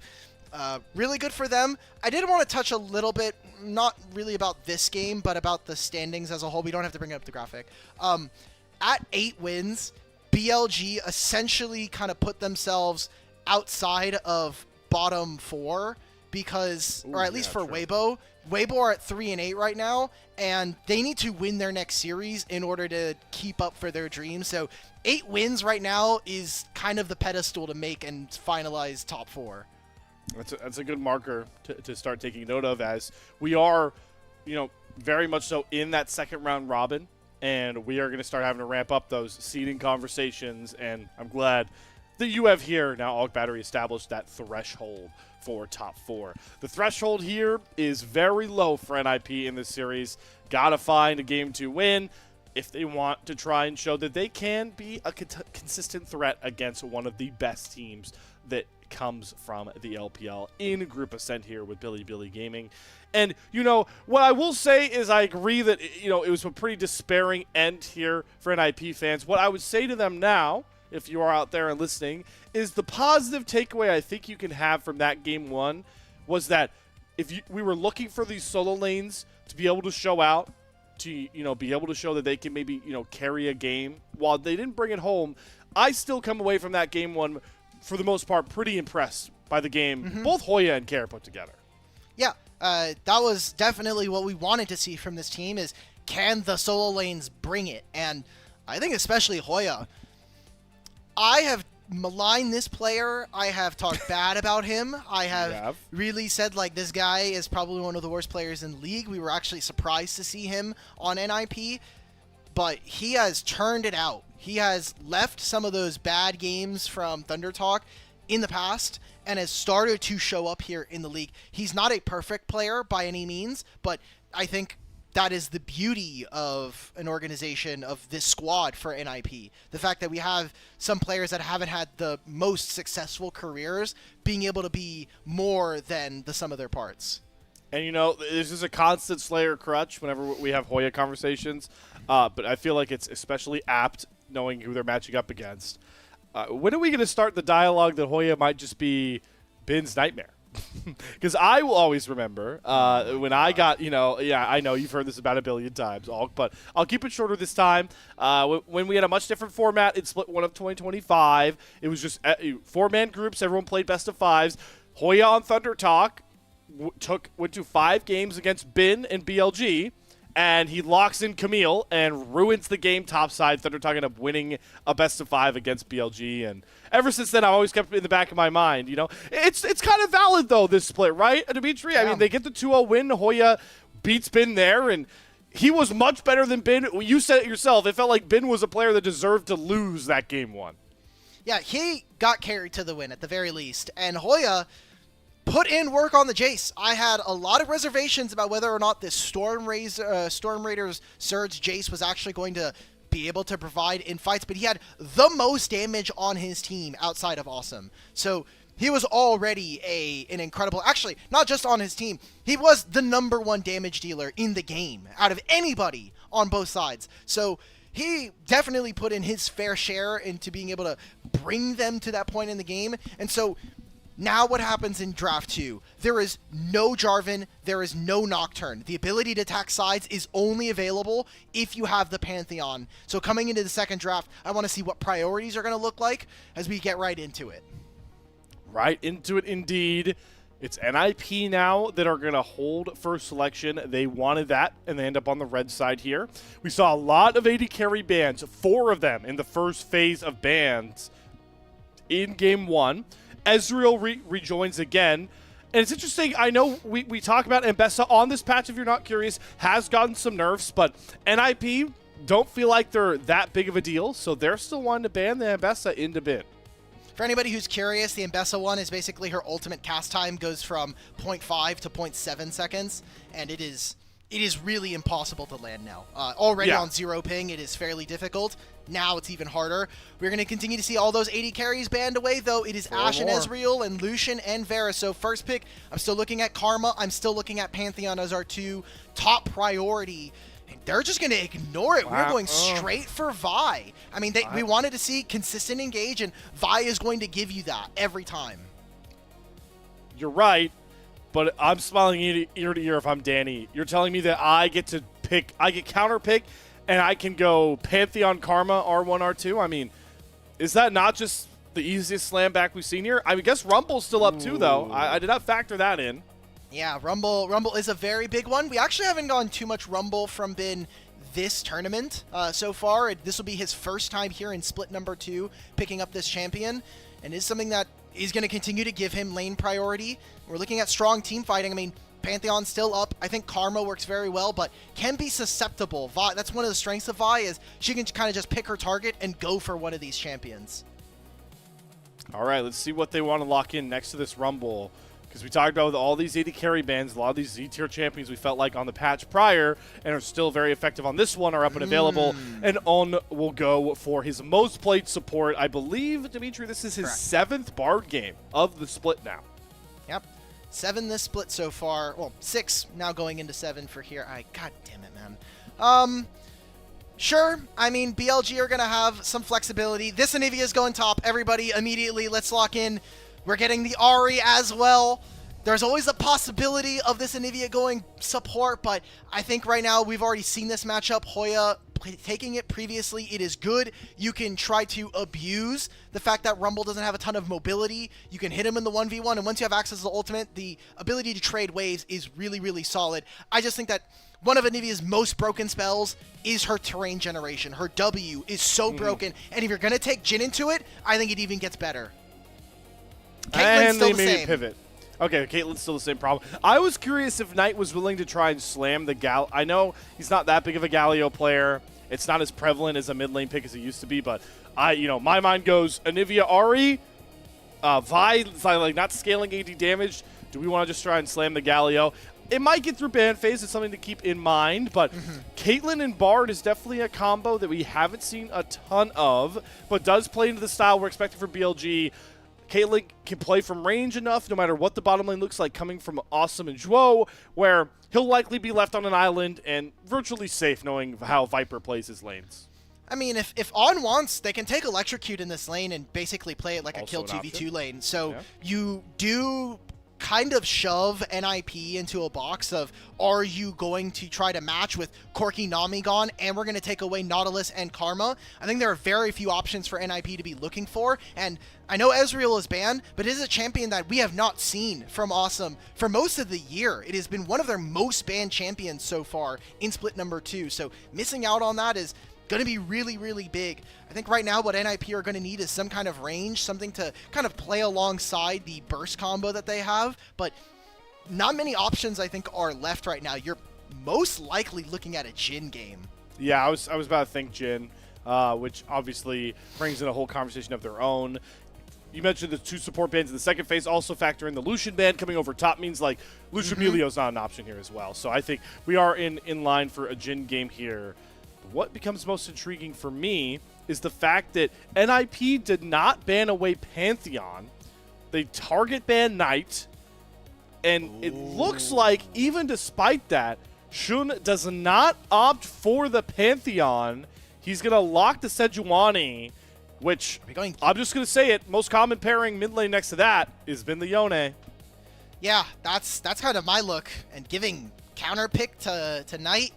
really good for them. I did want to touch a little bit, not really about this game, but about the standings as a whole. We don't have to bring up the graphic. At 8 wins, BLG essentially kind of put themselves outside of bottom 4 because, or at least for Weibo. Weibo are at 3-8 right now, and they need to win their next series in order to keep up for their dreams. So 8 wins right now is kind of the pedestal to make and finalize top 4. That's a good marker to start taking note of, as we are, very much so in that second round robin, and we are going to start having to ramp up those seeding conversations. And I'm glad that you have here now, Aug Battery, established that threshold for top 4. The threshold here is very low for NIP in this series. Gotta find a game to win if they want to try and show that they can be a consistent threat against one of the best teams that comes from the LPL in Group Ascent here with Billy Gaming. And, what I will say is I agree that, it was a pretty despairing end here for NIP fans. What I would say to them now, if you are out there and listening, is the positive takeaway I think you can have from that Game 1 was that we were looking for these solo lanes to be able to show out, to, be able to show that they can maybe, carry a game. While they didn't bring it home, I still come away from that Game 1 for the most part, pretty impressed by the game both Hoya and Care put together. Yeah, that was definitely what we wanted to see from this team is, can the solo lanes bring it? And I think especially Hoya. I have maligned this player. I have talked bad about him. I have really said, like, this guy is probably one of the worst players in the league. We were actually surprised to see him on NIP. But he has turned it out. He has left some of those bad games from ThunderTalk in the past and has started to show up here in the league. He's not a perfect player by any means, but I think that is the beauty of an organization, of this squad for NIP. The fact that we have some players that haven't had the most successful careers being able to be more than the sum of their parts. And, this is a constant Slayer crutch whenever we have Hoya conversations, but I feel like it's especially apt knowing who they're matching up against. When are we going to start the dialogue that Hoya might just be Bin's nightmare? Because I will always remember when I got, I know you've heard this about a billion times, but I'll keep it shorter this time. When we had a much different format in Split 1 of 2025, it was just 4-man groups, everyone played best of 5s. Hoya on ThunderTalk went to 5 games against Bin and BLG, and he locks in Camille and ruins the game topside. ThunderTalk ended up winning a best of 5 against BLG, and ever since then I've always kept it in the back of my mind. It's kind of valid though, this split, right, Dimitri? Yeah. I mean, they get the 2-0 win. Hoya beats Bin there, and he was much better than Bin. You said it yourself. It felt like Bin was a player that deserved to lose that Game 1. Yeah, he got carried to the win at the very least, and Hoya put in work on the Jace. I had a lot of reservations about whether or not this Storm Raiders Surge Jace was actually going to be able to provide in fights, but he had the most damage on his team outside of Awesome. So he was already an incredible, actually, not just on his team, he was the #1 damage dealer in the game out of anybody on both sides. So he definitely put in his fair share into being able to bring them to that point in the game. And so now what happens in Draft 2? There is no Jarvan, there is no Nocturne. The ability to attack sides is only available if you have the Pantheon. So coming into the second draft, I want to see what priorities are going to look like as we get right into it. Right into it indeed. It's NIP now that are going to hold first selection. They wanted that, and they end up on the red side here. We saw a lot of AD carry bans, 4 of them in the first phase of bans in Game 1. Ezreal rejoins again. And it's interesting, I know we talk about Mbessa on this patch, if you're not curious, has gotten some nerfs, but NIP don't feel like they're that big of a deal, so they're still wanting to ban the Mbessa into bin. For anybody who's curious, the Mbessa one is basically her ultimate cast time goes from 0.5 to 0.7 seconds, and it is really impossible to land now. Already on 0 ping, it is fairly difficult. Now it's even harder. We're going to continue to see all those AD carries banned away, though. It is Ashe and Ezreal and Lucian and Varus. So first pick, I'm still looking at Karma. I'm still looking at Pantheon as our 2 top priority. And they're just going to ignore it. We're going straight for Vi. I mean, we wanted to see consistent engage, and Vi is going to give you that every time. You're right, but I'm smiling ear to ear if I'm Danny. You're telling me that I get to pick, I get counter pick, and I can go Pantheon Karma R1, R2? I mean, is that not just the easiest slam back we've seen here? I guess Rumble's still up too, though. I did not factor that in. Yeah, Rumble is a very big one. We actually haven't gone too much Rumble from Bin this tournament so far. This will be his first time here in split number 2, picking up this champion, and is something that is going to continue to give him lane priority. We're looking at strong team fighting. I mean, Pantheon's still up. I think Karma works very well, but can be susceptible. Vi, that's one of the strengths of Vi, is she can kind of just pick her target and go for one of these champions. All right, let's see what they want to lock in next to this Rumble. Because we talked about with all these AD carry bans, a lot of these Z-tier champions we felt like on the patch prior and are still very effective on this one are up and available. And On will go for his most played support. I believe, Dimitri, this is his 7th Bard game of the split now. Yep. 7 this split so far. Well, 6 now going into 7 for here. God damn it, man. Sure, I mean, BLG are going to have some flexibility. This Anivia is going top. Everybody immediately, let's lock in. We're getting the Ahri as well. There's always a possibility of this Anivia going support, but I think right now we've already seen this matchup. Hoya taking it previously, it is good. You can try to abuse the fact that Rumble doesn't have a ton of mobility. You can hit him in the 1v1, and once you have access to the ultimate, the ability to trade waves is really, really solid. I just think that one of Anivia's most broken spells is her terrain generation. Her W is so broken, and if you're going to take Jhin into it, I think it even gets better. Caitlyn's And still they the made same. a pivot. Okay, Caitlyn's still the same problem. I was curious if Knight was willing to try and slam the Gal. I know he's not that big of a Galio player. It's not as prevalent as a mid lane pick as it used to be, but my mind goes Anivia Ahri, Vi, like not scaling AD damage. Do we want to just try and slam the Galio? It might get through ban phase. It's something to keep in mind, but Caitlyn and Bard is definitely a combo that we haven't seen a ton of, but does play into the style we're expecting from BLG. Caitlyn can play from range enough, no matter what the bottom lane looks like, coming from Awesome and Zhuo, where he'll likely be left on an island and virtually safe, knowing how Viper plays his lanes. I mean, if On wants, they can take Electrocute in this lane and basically play it like Also a kill an 2v2 option. lane. So Yeah. you do kind of shove NIP into a box of, are you going to try to match with Corki Nami gone, and we're going to take away Nautilus and Karma? I think there are very few options for NIP to be looking for, and I know Ezreal is banned, but it is a champion that we have not seen from Awesome for most of the year. It has been one of their most banned champions so far in split number 2, so missing out on that is going to be really, really big. I think right now what NIP are going to need is some kind of range, something to kind of play alongside the burst combo that they have, but not many options I think are left right now. You're most likely looking at a Jhin game. Yeah, I was about to think Jhin, which obviously brings in a whole conversation of their own. You mentioned the 2 support bans in the second phase. Also factor in the Lucian ban coming over top means like Lucian Melio's not an option here as well. So I think we are in line for a Jhin game here. What becomes most intriguing for me is the fact that NIP did not ban away Pantheon. They target ban Knight. And it looks like, even despite that, Shun does not opt for the Pantheon. He's going to lock the Sejuani, which, I'm just going to say it, most common pairing mid lane next to that has been the Yone. Yeah, that's kind of my look. And giving counter pick to Knight,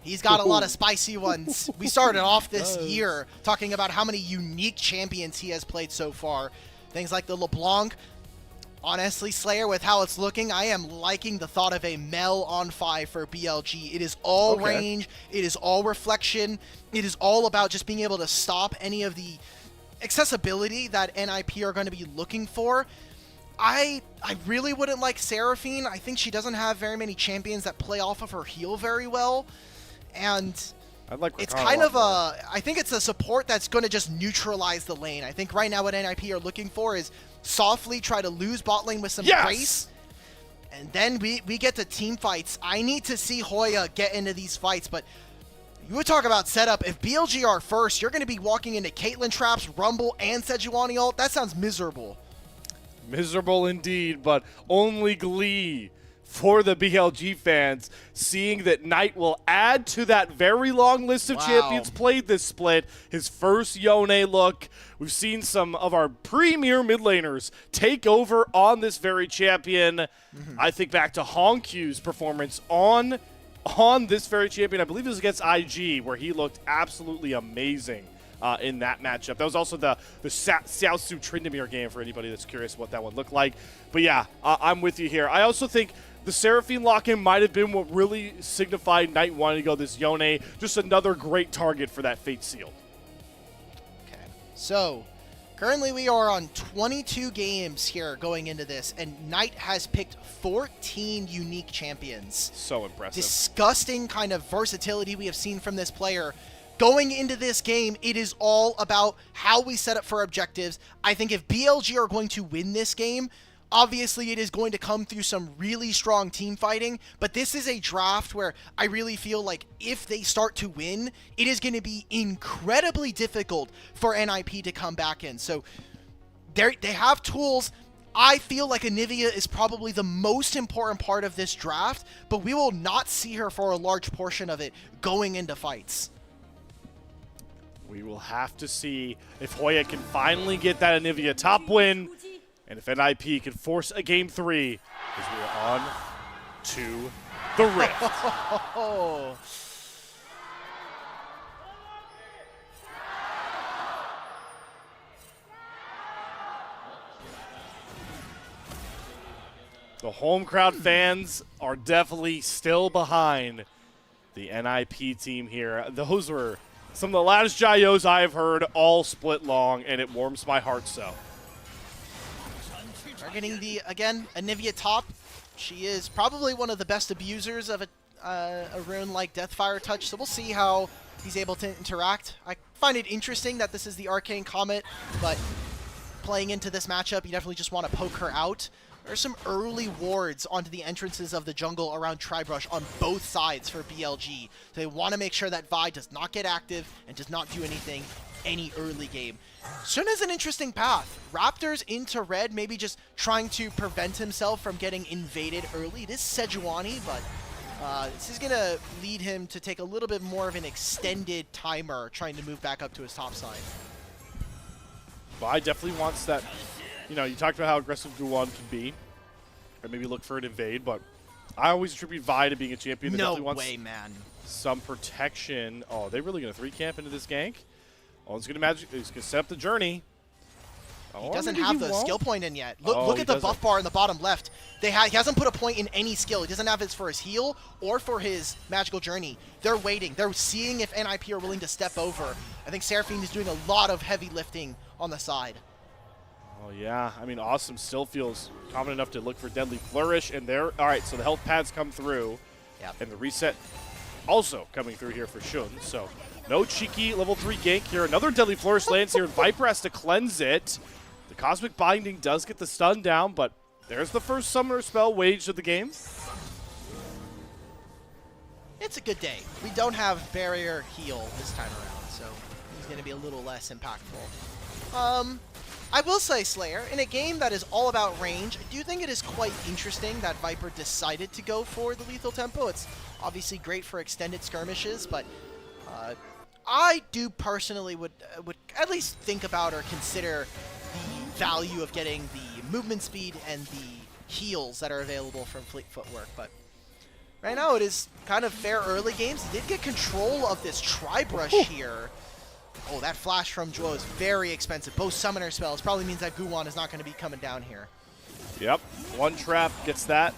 he's got a lot of spicy ones. We started off this year talking about how many unique champions he has played so far. Things like the LeBlanc. Honestly, Slayer, with how it's looking, I am liking the thought of a Mel on 5 for BLG. It is all range, it is all reflection, it is all about just being able to stop any of the accessibility that NIP are going to be looking for. I really wouldn't like Seraphine. I think she doesn't have very many champions that play off of her heal very well. And it's kind of I think it's a support that's going to just neutralize the lane. I think right now what NIP are looking for is softly try to lose bot lane with some grace. And then we get to team fights. I need to see Hoya get into these fights, but you would talk about setup. If BLG are first, you're going to be walking into Caitlyn traps, Rumble, and Sejuani ult. That sounds miserable. Miserable indeed, but only glee for the BLG fans, seeing that Knight will add to that very long list of champions played this split. His first Yone look. We've seen some of our premier mid laners take over on this very champion. I think back to Honkyu's performance on this very champion. I believe it was against IG, where he looked absolutely amazing in that matchup. That was also the Xiaosu Tryndamere game for anybody that's curious what that one looked like. But yeah, I'm with you here. I also think the Seraphine lock-in might have been what really signified Knight wanting to go this Yone. Just another great target for that Fate Seal. Okay, so currently we are on 22 games here going into this, and Knight has picked 14 unique champions. So impressive. Disgusting kind of versatility we have seen from this player. Going into this game, it is all about how we set up for objectives. I think if BLG are going to win this game, obviously it is going to come through some really strong team fighting, but this is a draft where I really feel like if they start to win, it is going to be incredibly difficult for NIP to come back in. So they have tools. I feel like Anivia is probably the most important part of this draft, but we will not see her for a large portion of it going into fights. We will have to see if Hoya can finally get that Anivia top win, and if NIP can force a game 3, as we are on to the Rift. The home crowd fans are definitely still behind the NIP team here. Those were some of the loudest Jayos I have heard all split long, and it warms my heart so. Targeting the, again, Anivia top. She is probably one of the best abusers of a rune like Deathfire Touch, so we'll see how he's able to interact. I find it interesting that this is the Arcane Comet, but playing into this matchup, you definitely just want to poke her out. There's some early wards onto the entrances of the jungle around Tribrush on both sides for BLG. So they want to make sure that Vi does not get active and does not do anything any early game. Sun is an interesting path. Raptors into red, maybe just trying to prevent himself from getting invaded early. It is Sejuani, but this is going to lead him to take a little bit more of an extended timer trying to move back up to his top side. Vi definitely wants that. You know, you talked about how aggressive Guwon can be, or maybe look for an invade, but I always attribute Vi to being a champion that definitely wants some protection. Oh, are they really going to 3-camp into this gank? Oh, he's going to set up the journey. Oh, he doesn't have the skill point in yet. Look at the buff bar in the bottom left. He hasn't put a point in any skill. He doesn't have it for his heal or for his magical journey. They're waiting. They're seeing if NIP are willing to step over. I think Seraphine is doing a lot of heavy lifting on the side. Oh, yeah. I mean, Awesome still feels confident enough to look for Deadly Flourish. And there, all right, so the health pads come through. Yep. And the reset also coming through here for Shun. So no cheeky level 3 gank here. Another Deadly Flourish lands here, and Viper has to cleanse it. The Cosmic Binding does get the stun down, but there's the first Summoner spell waged of the game. It's a good day. We don't have barrier heal this time around, so he's going to be a little less impactful. I will say, Slayer, in a game that is all about range, I do think it is quite interesting that Viper decided to go for the lethal tempo. It's obviously great for extended skirmishes, but I do personally would at least think about or consider the value of getting the movement speed and the heals that are available from Fleet Footwork. But right now it is kind of fair early games. He did get control of this Tribrush here. Oh, that flash from Zhuo is very expensive. Both summoner spells probably means that Guwon is not going to be coming down here. Yep, one trap gets that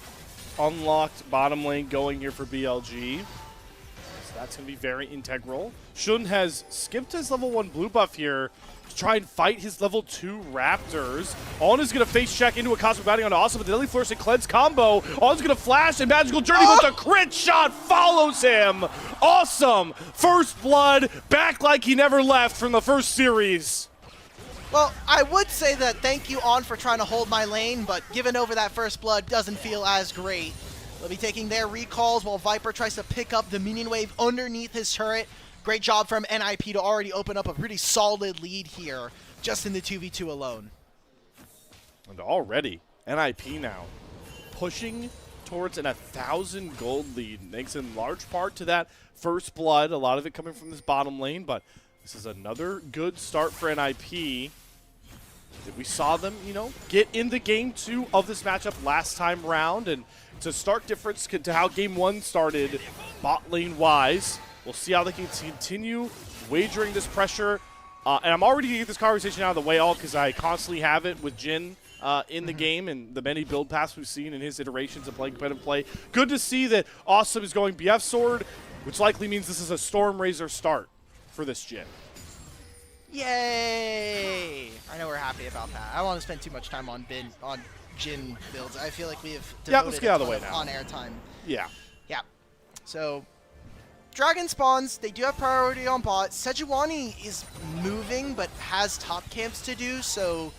unlocked bottom lane going here for BLG. So that's going to be very integral. Shun has skipped his level 1 blue buff here to try and fight his level 2 Raptors. On is going to face check into a Cosmic Bounty on Awesome, but the Deadly Flourish and Cleanse combo. On's going to flash and Magical Journey, but the crit shot follows him. Awesome. First blood, back like he never left from the first series. Well, I would say that thank you, On, for trying to hold my lane, but giving over that first blood doesn't feel as great. They'll be taking their recalls while Viper tries to pick up the minion wave underneath his turret. Great job from NIP to already open up a pretty solid lead here, just in the 2v2 alone. And already, NIP now pushing towards an 1,000 gold lead, thanks in large part to that first blood, a lot of it coming from this bottom lane, but this is another good start for NIP. We saw them, get in the game 2 of this matchup last time round, and it's a stark difference to how game 1 started bot lane wise. We'll see how they can continue wagering this pressure. And I'm already going to get this conversation out of the way, all because I constantly have it with Jin in the game and the many build paths we've seen in his iterations of playing competitive play. Good to see that Awesome is going BF Sword, which likely means this is a Storm Razor start for this Jin. Yay! I know we're happy about that. I don't want to spend too much time on Jin builds. I feel like we have devoted let's get out of the way now. On-air time. Yeah. Yeah. So, Dragon spawns. They do have priority on bot. Sejuani is moving, but has top camps to do, so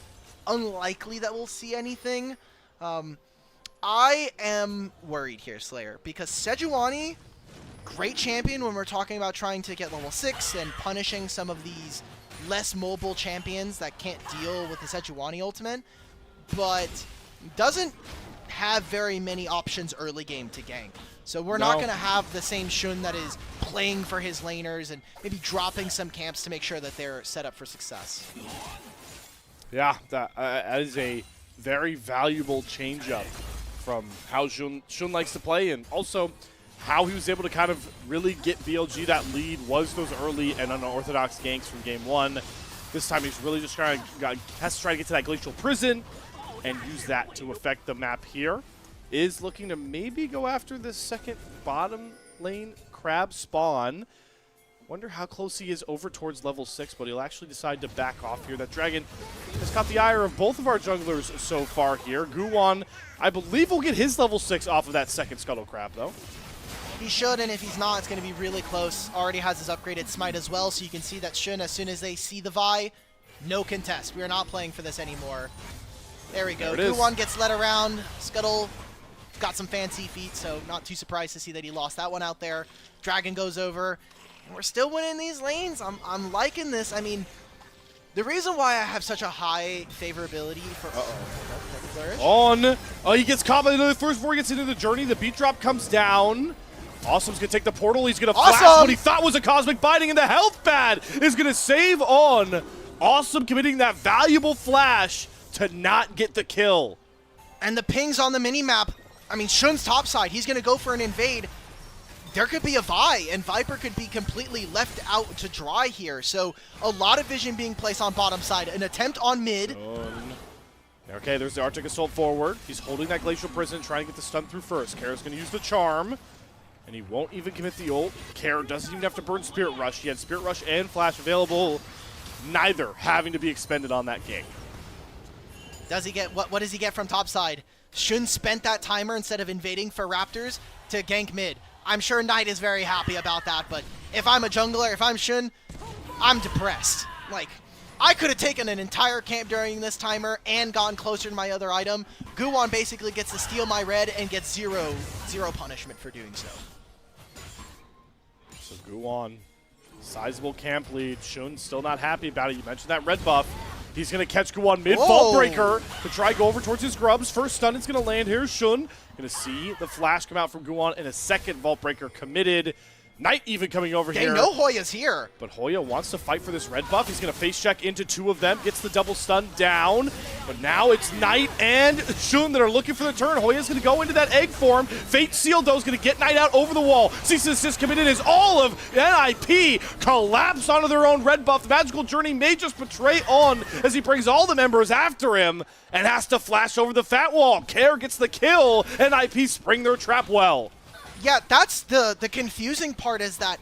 unlikely that we'll see anything. I am worried here, Slayer, because Sejuani, great champion when we're talking about trying to get level 6 and punishing some of these less mobile champions that can't deal with the Sejuani ultimate, but doesn't have very many options early game to gank. So we're not going to have the same Shun that is playing for his laners and maybe dropping some camps to make sure that they're set up for success. Yeah, that is a very valuable change-up from how Shun likes to play, and also how he was able to kind of really get BLG that lead was those early and unorthodox ganks from game 1. This time he's really just has to try to get to that Glacial Prison and use that to affect the map here. Is looking to maybe go after the second bottom lane crab spawn. Wonder how close he is over towards level 6, but he'll actually decide to back off here. That dragon has caught the ire of both of our junglers so far here. Guwon, I believe, will get his level 6 off of that second Scuttle Crab, though. He should, and if he's not, it's going to be really close. Already has his upgraded smite as well, so you can see that Shun, as soon as they see the Vi, no contest. We are not playing for this anymore. There we go. Guwon gets led around. Scuttle got some fancy feet, so not too surprised to see that he lost that one out there. Dragon goes over, and we're still winning these lanes. I'm liking this. I mean, the reason why I have such a high favorability for... On. He gets caught by another first before he gets into the journey. The beat drop comes down. Awesome's going to take the portal. He's going to flash what he thought was a Cosmic Binding, and the health pad is going to save On. Awesome committing that valuable flash to not get the kill. And the pings on the mini-map, I mean, Shun's topside. He's going to go for an invade. There could be a Vi, and Viper could be completely left out to dry here. So a lot of vision being placed on bottom side. An attempt on mid. Okay, there's the Arctic Assault forward. He's holding that Glacial Prison, trying to get the stun through first. Kara's going to use the Charm, and he won't even commit the ult. Kara doesn't even have to burn Spirit Rush. He had Spirit Rush and Flash available, neither having to be expended on that gank. Does he get what does he get from topside? Shun spent that timer instead of invading for Raptors to gank mid. I'm sure Knight is very happy about that, but if I'm a jungler, if I'm Shun, I'm depressed. Like, I could have taken an entire camp during this timer and gone closer to my other item. Guwon basically gets to steal my red and gets zero punishment for doing so. So Guwon, sizable camp lead. Shun still not happy about it. You mentioned that red buff. He's going to catch Guwon mid. Vault Breaker to try go over towards his grubs. First stun is going to land here. Shun going to see the flash come out from Guwon, and a second Vault Breaker committed. Knight even coming over They here. know Hoya's here. But Hoya wants to fight for this red buff. He's going to face check into 2 of them, gets the double stun down. But now it's Knight and Shun that are looking for the turn. Hoya's going to go into that egg form. Fate Sealed, though, is going to get Knight out over the wall. Cease and Desist committed as all of NIP collapse onto their own red buff. The Magical Journey may just betray On as he brings all the members after him and has to flash over the fat wall. Care gets the kill. NIP spring their trap well. Yeah, that's the confusing part, is that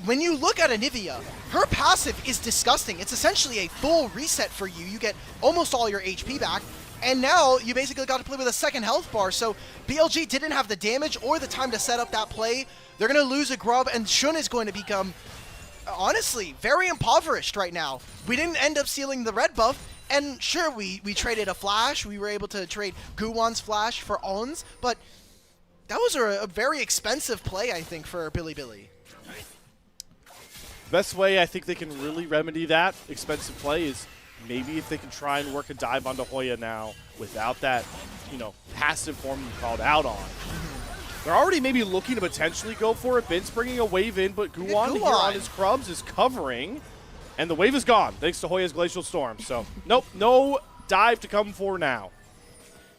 when you look at Anivia, her passive is disgusting. It's essentially a full reset for you. You get almost all your HP back, and now you basically got to play with a second health bar. So BLG didn't have the damage or the time to set up that play. They're going to lose a grub, and Shun is going to become, honestly, very impoverished right now. We didn't end up sealing the red buff, and sure, we traded a flash. We were able to trade Guwan's flash for On's, but that was a very expensive play, I think, for Billy. Best way I think they can really remedy that expensive play is maybe if they can try and work a dive onto Hoya now without that, passive form you called out on. They're already maybe looking to potentially go for it. Ben's bringing a wave in, but Guwan here on his Krubs is covering, and the wave is gone thanks to Hoya's Glacial Storm. So, nope, no dive to come for now.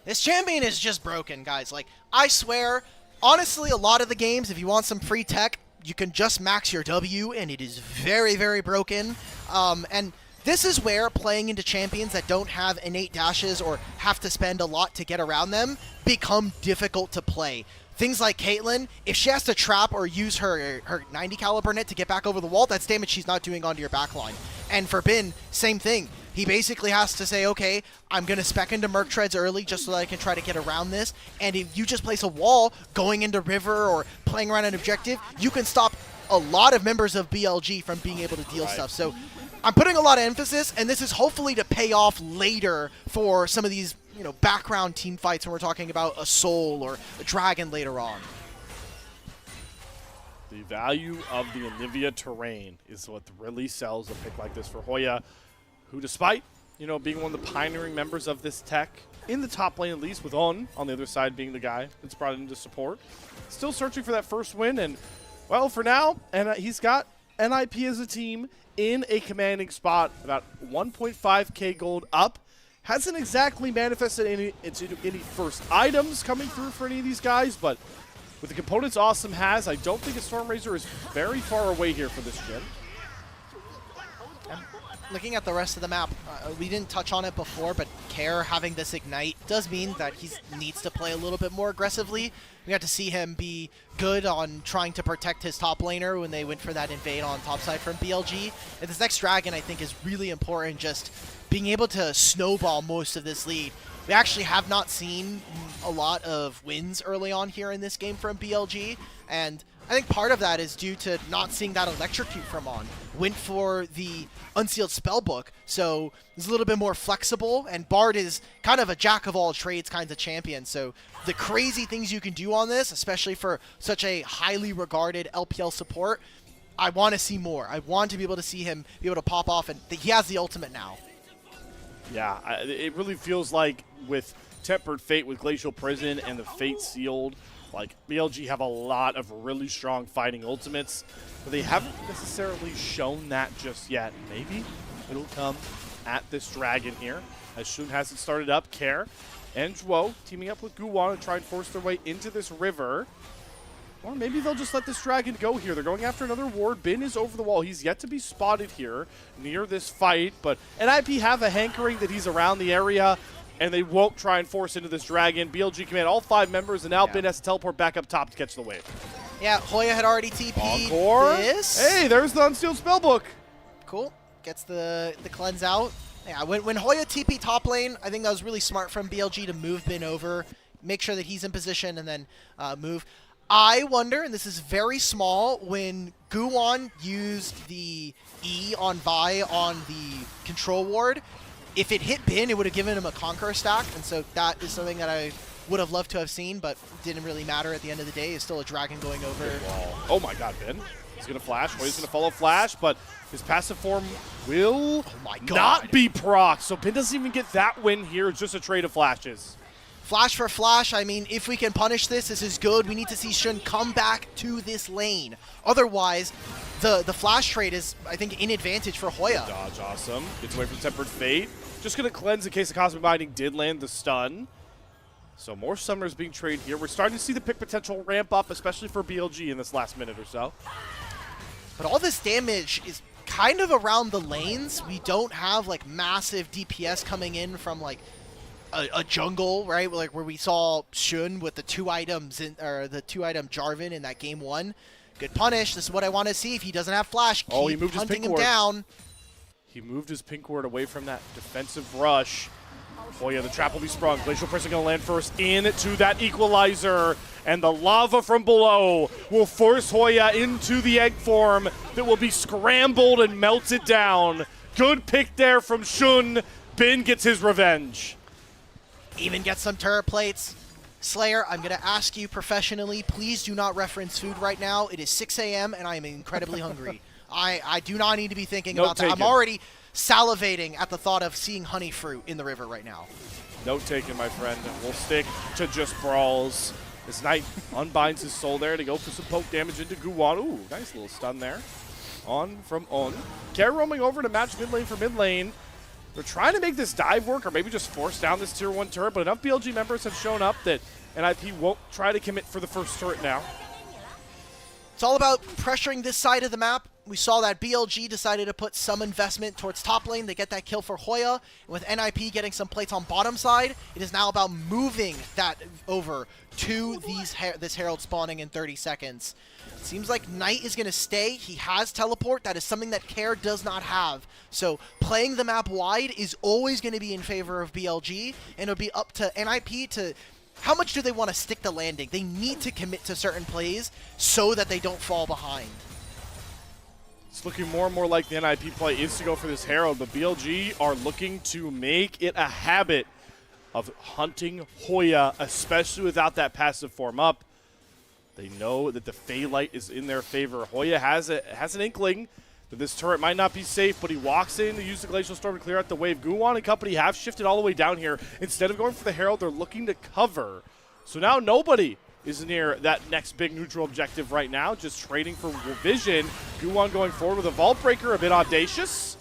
This champion is just broken, guys. Like, I swear, honestly, a lot of the games, if you want some free tech, you can just max your W, and it is very, very broken. And this is where playing into champions that don't have innate dashes or have to spend a lot to get around them become difficult to play. Things like Caitlyn, if she has to trap or use her 90 caliber net to get back over the wall, that's damage she's not doing onto your backline. And for Bin, same thing. He basically has to say, okay, I'm going to spec into Merc Treads early just so that I can try to get around this. And if you just place a wall going into River or playing around an objective, you can stop a lot of members of BLG from being able to deal stuff. So I'm putting a lot of emphasis, and this is hopefully to pay off later for some of these background team fights when we're talking about a Soul or a Dragon later on. The value of the Anivia terrain is what really sells a pick like this for Hoya, who despite, being one of the pioneering members of this tech, in the top lane at least, with On the other side being the guy that's brought into support, still searching for that first win. And, well, for now, and he's got NIP as a team in a commanding spot, about 1.5k gold up. Hasn't exactly manifested any first items coming through for any of these guys, but with the components Awesome has, I don't think a Stormrazor is very far away here for this gen. Looking at the rest of the map, we didn't touch on it before, but Care having this Ignite does mean that he needs to play a little bit more aggressively. We got to see him be good on trying to protect his top laner when they went for that invade on topside from BLG. And this next Dragon, I think, is really important, just being able to snowball most of this lead. We actually have not seen a lot of wins early on here in this game from BLG, and I think part of that is due to not seeing that Electrocute from On. Went for the Unsealed Spellbook, so it's a little bit more flexible, and Bard is kind of a jack-of-all-trades kind of champion, so the crazy things you can do on this, especially for such a highly regarded LPL support, I want to see more. I want to be able to see him be able to pop off, and he has the ultimate now. Yeah, it really feels like with Tempered Fate, with Glacial Prison, and the Fate Sealed, like, BLG have a lot of really strong fighting ultimates, but they haven't necessarily shown that just yet. Maybe it'll come at this Dragon here, as Shun hasn't started up. Care and Zhuo teaming up with Guwan to try and force their way into this river. Or maybe they'll just let this Dragon go here. They're going after another ward. Bin is over the wall. He's yet to be spotted here near this fight, but NIP have a hankering that he's around the area, and they won't try and force into this Dragon. BLG command all 5 members, and now Bin has to teleport back up top to catch the wave. Yeah, Hoya had already TP'd Encore. this. Hey, there's the Unsealed Spellbook. Cool. Gets the cleanse out. Yeah, when Hoya TP top lane, I think that was really smart from BLG to move Bin over, make sure that he's in position, and then move. I wonder, and this is very small, when Guwan used the E on Vi on the control ward, if it hit Bin, it would have given him a Conqueror stack, and so that is something that I would have loved to have seen, but didn't really matter at the end of the day. It's still a Dragon going over. Oh my god, Bin. He's going to flash. Hoya's going to follow flash, but his passive form will not be proc. So Bin doesn't even get that win here. It's just a trade of flashes. Flash for flash, I mean, if we can punish this, this is good. We need to see Shun come back to this lane. Otherwise, the flash trade is, I think, in advantage for Hoya. Dodge, awesome. Gets away from Tempered Fate. Just going to cleanse in case the Cosmic Binding did land the stun. So more summoners being traded here. We're starting to see the pick potential ramp up, especially for BLG in this last minute or so. But all this damage is kind of around the lanes. We don't have like massive DPS coming in from like a jungle, right? Like where we saw Shun with the 2 items or the 2-item Jarvan in that game 1. Good punish. This is what I want to see. If he doesn't have flash, Oh, keep he moved his hunting pink him ward. down. He moved his pink ward away from that defensive rush. Oh yeah, the trap will be sprung. Glacial Person going to land first into that equalizer. And the lava from below will force Hoya into the egg form that will be scrambled and melted down. Good pick there from Shun. Bin gets his revenge. Even gets some turret plates. Slayer, I'm going to ask you professionally, please do not reference food right now. It is 6 a.m. and I am incredibly hungry. I do not need to be thinking Note about that. taken. I'm already salivating at the thought of seeing honey fruit in the river right now. Note taken, my friend. We'll stick to just brawls. This Knight unbinds his soul there to go for some poke damage into Guwan. Ooh, nice little stun there. On from On. Care roaming over to match mid lane for mid lane. They're trying to make this dive work or maybe just force down this tier 1 turret, but enough BLG members have shown up that NIP won't try to commit for the first turret now. It's all about pressuring this side of the map. We saw that BLG decided to put some investment towards top lane. They get that kill for Hoya. And with NIP getting some plates on bottom side, it is now about moving that over to this Herald spawning in 30 seconds. Seems like Knight is going to stay. He has teleport. That is something that Care does not have. So playing the map wide is always going to be in favor of BLG, and it'll be up to NIP to how much do they want to stick to landing. They need to commit to certain plays so that they don't fall behind. It's looking more and more like the NIP play is to go for this Herald, but BLG are looking to make it a habit of hunting Hoya, especially without that passive form up. They know that the Fey Light is in their favor. Hoya has an inkling that this turret might not be safe, but he walks in to use the Glacial Storm to clear out the wave. Guwan and company have shifted all the way down here. Instead of going for the Herald, they're looking to cover. So now nobody is near that next big neutral objective right now, just trading for vision. Guwan going forward with a Vault Breaker, a bit audacious,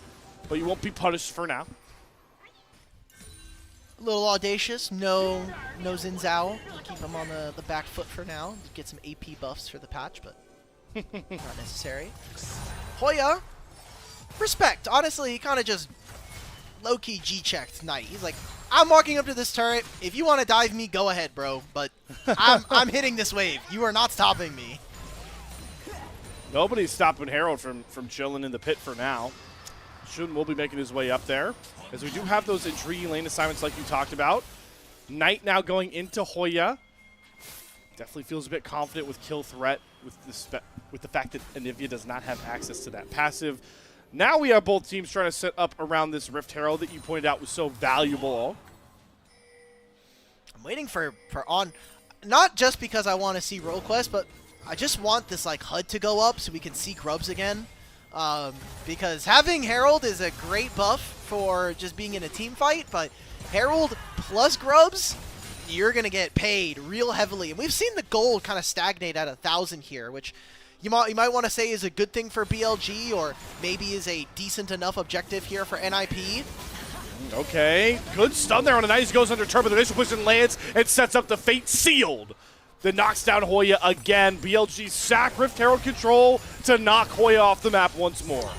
but you won't be punished for now. A little audacious, no Xin Zhao. Keep him on the back foot for now. Get some AP buffs for the patch, but not necessary. Hoya, respect. Honestly, he kind of just low-key G-checked Knight. He's like, I'm walking up to this turret. If you want to dive me, go ahead, bro. But I'm hitting this wave. You are not stopping me. Nobody's stopping Herald from chilling in the pit for now. Shun will be making his way up there, as we do have those intriguing lane assignments like you talked about. Knight now going into Hoya. Definitely feels a bit confident with kill threat, with the fact that Anivia does not have access to that passive. Now we have both teams trying to set up around this Rift Herald that you pointed out was so valuable. I'm waiting for On, not just because I want to see Roll Quest, but I just want this like HUD to go up so we can see Grubs again. Because having Herald is a great buff for just being in a team fight, but Herald plus Grubs, you're going to get paid real heavily. And we've seen the gold kind of stagnate at 1,000 here, which you might want to say is a good thing for BLG, or maybe is a decent enough objective here for NIP. Okay, good stun there on a nice goes under turbo. The initial position lands and sets up the Fate Sealed. That knocks down Hoya again. BLG sack Rift Herald control to knock Hoya off the map once more.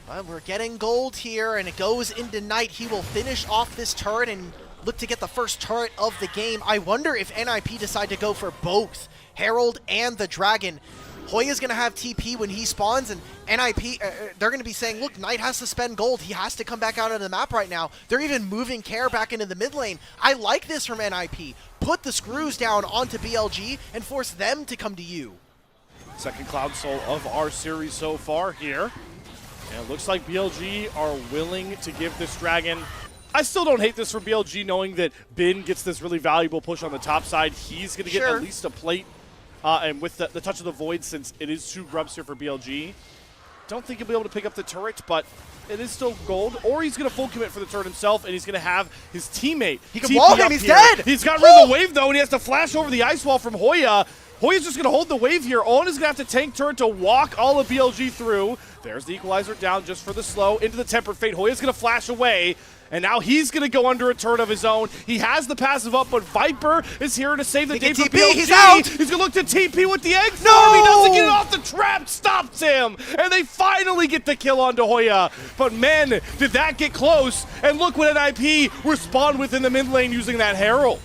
But we're getting gold here, and it goes into Knight. He will finish off this turret and look to get the first turret of the game. I wonder if NIP decide to go for both Herald and the Dragon. Hoya's going to have TP when he spawns, and NIP, they're going to be saying, look, Knight has to spend gold. He has to come back out of the map right now. They're even moving Care back into the mid lane. I like this from NIP. Put the screws down onto BLG and force them to come to you. Second Cloud Soul of our series so far here. And it looks like BLG are willing to give this Dragon. I still don't hate this for BLG, knowing that Bin gets this really valuable push on the top side. He's going to get at least a plate. And with the touch of the void, since it is 2 grubs here for BLG, don't think he'll be able to pick up the turret, but it is still gold. Or he's going to full commit for the turret himself, and he's going to have his teammate. He can wall him, he's dead! He's got rid of the wave, though, and he has to flash over the ice wall from Hoya. Hoya's just going to hold the wave here. On is going to have to tank turret to walk all of BLG through. There's the equalizer down just for the slow. Into the Tempered Fate. Hoya's going to flash away. And now he's going to go under a turret of his own. He has the passive up, but Viper is here to save the day for BLG. He's out! He's going to look to TP with the egg. No! He doesn't get it off the trap. Stops him. And they finally get the kill onto Hoya. But man, did that get close. And look what NIP respond with in the mid lane using that Herald.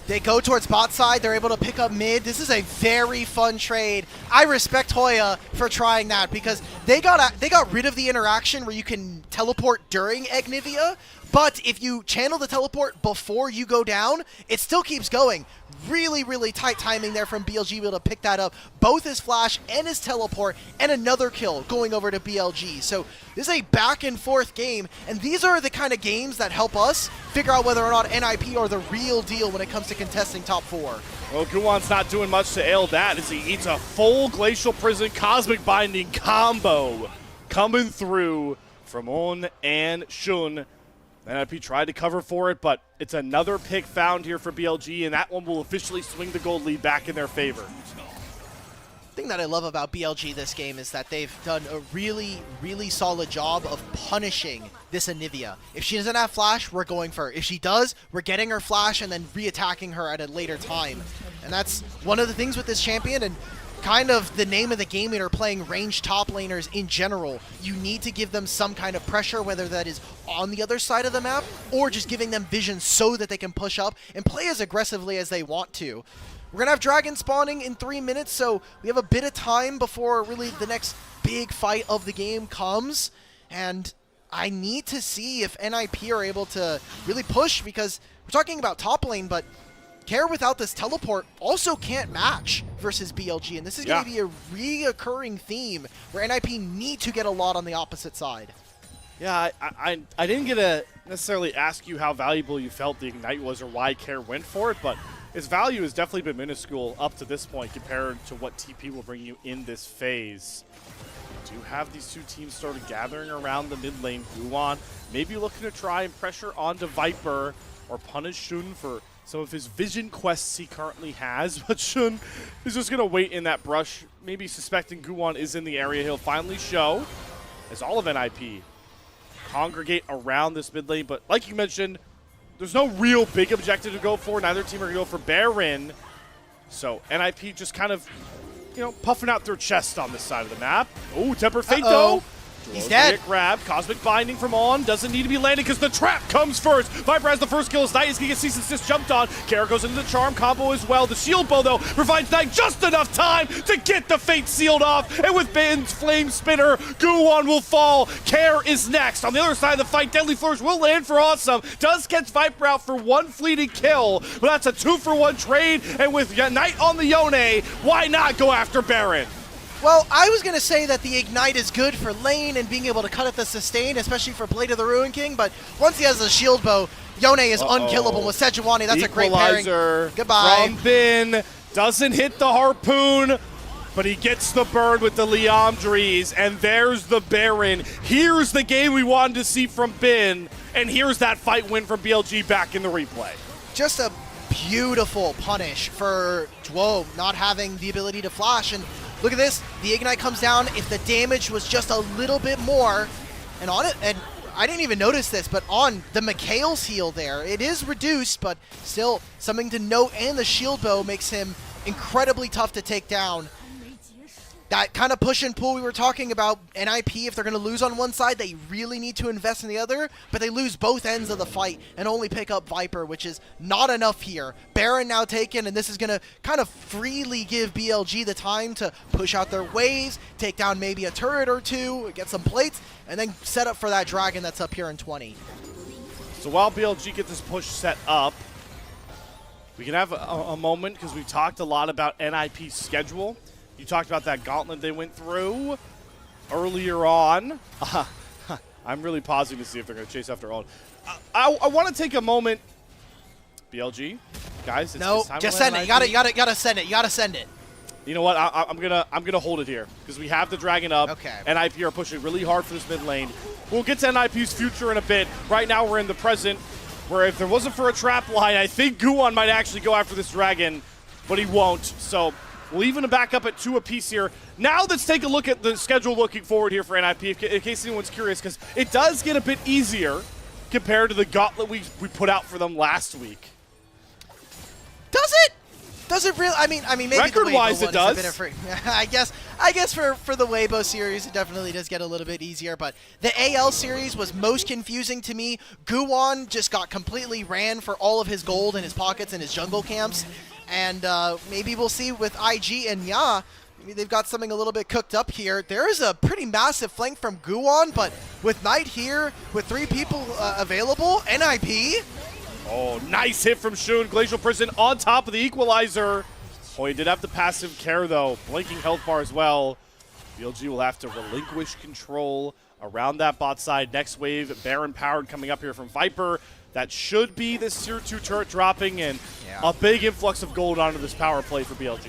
They go towards bot side. They're able to pick up mid. This is a very fun trade. I respect Hoya for trying that because they got rid of the interaction where you can teleport during Egnivia. But if you channel the teleport before you go down, it still keeps going. Really, really tight timing there from BLG, able to pick that up. Both his flash and his teleport, and another kill going over to BLG. So this is a back and forth game, and these are the kind of games that help us figure out whether or not NIP are the real deal when it comes to contesting top 4. Well, Guwan's not doing much to ail that as he eats a full Glacial Prison Cosmic Binding combo coming through from On and Shun. NIP tried to cover for it, but it's another pick found here for BLG, and that one will officially swing the gold lead back in their favor. The thing that I love about BLG this game is that they've done a really, really solid job of punishing this Anivia. If she doesn't have flash, we're going for her. If she does, we're getting her flash and then re-attacking her at a later time. And that's one of the things with this champion, and kind of the name of the game when you're playing ranged top laners in general. You need to give them some kind of pressure, whether that is on the other side of the map or just giving them vision so that they can push up and play as aggressively as they want to. We're going to have Dragon spawning in 3 minutes, so we have a bit of time before really the next big fight of the game comes. And I need to see if NIP are able to really push, because we're talking about top lane, but Care without this teleport also can't match versus BLG, and this is going to be a reoccurring theme where NIP need to get a lot on the opposite side. Yeah, I didn't get to necessarily ask you how valuable you felt the Ignite was or why Care went for it, but its value has definitely been minuscule up to this point compared to what TP will bring you in this phase. Do have these two teams started gathering around the mid lane. Guwan maybe looking to try and pressure onto Viper or punish Shun for some of his vision quests he currently has, but Shun is just going to wait in that brush, maybe suspecting Guwan is in the area. He'll finally show as all of NIP congregate around this mid lane, but like you mentioned, there's no real big objective to go for. Neither team are going to go for Baron, so NIP just kind of, you know, puffing out their chest on this side of the map. Oh, Tempered Fate though. He's dead. Grab. Cosmic Binding from On. Doesn't need to be landed because the trap comes first. Viper has the first kill as Knight is going to get Cease and Desist jumped on. Kara goes into the Charm combo as well. The Shield Bow, though, provides Knight just enough time to get the Fate sealed off. And with Bin's Flame Spinner, Guwan will fall. Kara is next. On the other side of the fight, Deadly Flourish will land for Awesome. Does catch Viper out for one fleeting kill, but that's a 2-for-1 trade. And with Knight on the Yone, why not go after Baron? Well, I was going to say that the Ignite is good for lane and being able to cut at the sustain, especially for Blade of the Ruin King, but once he has a shield bow, Yone is unkillable with Sejuani. That's a great pairing. Goodbye. From Bin. Doesn't hit the harpoon, but he gets the burn with the Liandries, and there's the Baron. Here's the game we wanted to see from Bin, and here's that fight win from BLG back in the replay. Just a beautiful punish for Dwo not having the ability to flash, and look at this, the Ignite comes down. If the damage was just a little bit more, and on it, and I didn't even notice this, but on the Mikhail's heal there, it is reduced, but still something to note, and the shield bow makes him incredibly tough to take down. That kind of push and pull we were talking about, NIP, if they're going to lose on one side, they really need to invest in the other, but they lose both ends of the fight and only pick up Viper, which is not enough here. Baron now taken, and this is going to kind of freely give BLG the time to push out their waves, take down maybe a turret or two, get some plates, and then set up for that dragon that's up here in 20. So while BLG get this push set up, we can have a moment, because we've talked a lot about NIP's schedule. You talked about that gauntlet they went through earlier on. I'm really pausing to see if they're going to chase after all. I want to take a moment. BLG, guys, it's no, time just to send it. You gotta send it. You gotta send it. You know what? I'm gonna hold it here because we have the dragon up. Okay. NIP are pushing really hard for this mid lane. We'll get to NIP's future in a bit. Right now we're in the present, where if there wasn't for a trap line, I think Guwon might actually go after this dragon, but he won't. So we'll even back up at 2 apiece here. Now let's take a look at the schedule looking forward here for NIP, in case anyone's curious, because it does get a bit easier compared to the gauntlet we put out for them last week. Does it? Does it really? I mean, maybe record-wise the it does. Is a bit of I guess for the Weibo series, it definitely does get a little bit easier. But the AL series was most confusing to me. Guwon just got completely ran for all of his gold in his pockets and his jungle camps. And maybe we'll see with IG and Ya. Maybe they've got something a little bit cooked up here. There is a pretty massive flank from Guwon, but with Knight here, with 3 people available, NIP. Oh, nice hit from Shun. Glacial Prison on top of the equalizer. Oh, he did have the passive care, though. Blinking health bar as well. BLG will have to relinquish control around that bot side. Next wave, Baron powered coming up here from Viper. That should be this tier 2 turret dropping, and a big influx of gold onto this power play for BLG.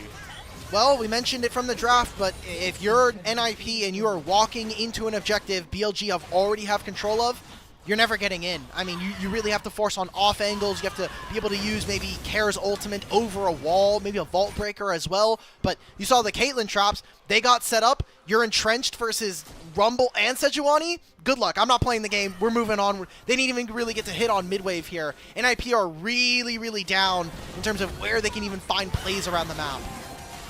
Well, we mentioned it from the draft, but if you're NIP and you are walking into an objective BLG already have control of, you're never getting in. I mean, you really have to force on off angles. You have to be able to use maybe Kair's ultimate over a wall, maybe a vault breaker as well. But you saw the Caitlyn traps. They got set up. You're entrenched versus Rumble and Sejuani. Good luck. I'm not playing the game. We're moving on. They didn't even really get to hit on midwave here. NIP are really, really down in terms of where they can even find plays around the map.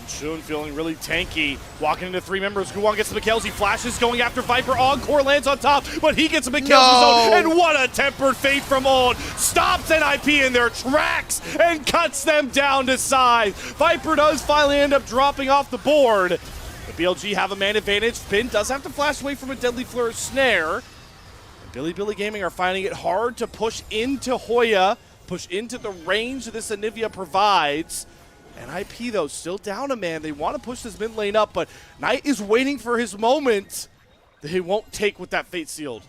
Shun feeling really tanky. Walking into 3 members. Guwon gets the McKells. He flashes, going after Viper. Encore lands on top, but he gets a McKells zone. And what a tempered fate from On. Stops NIP in their tracks and cuts them down to size. Viper does finally end up dropping off the board. The BLG have a man advantage. Finn does have to flash away from a Deadly Fleur snare. And Billy Gaming are finding it hard to push into Hoya, push into the range this Anivia provides. NIP, though, still down a man. They want to push this mid lane up, but Knight is waiting for his moment that he won't take with that Fate Sealed.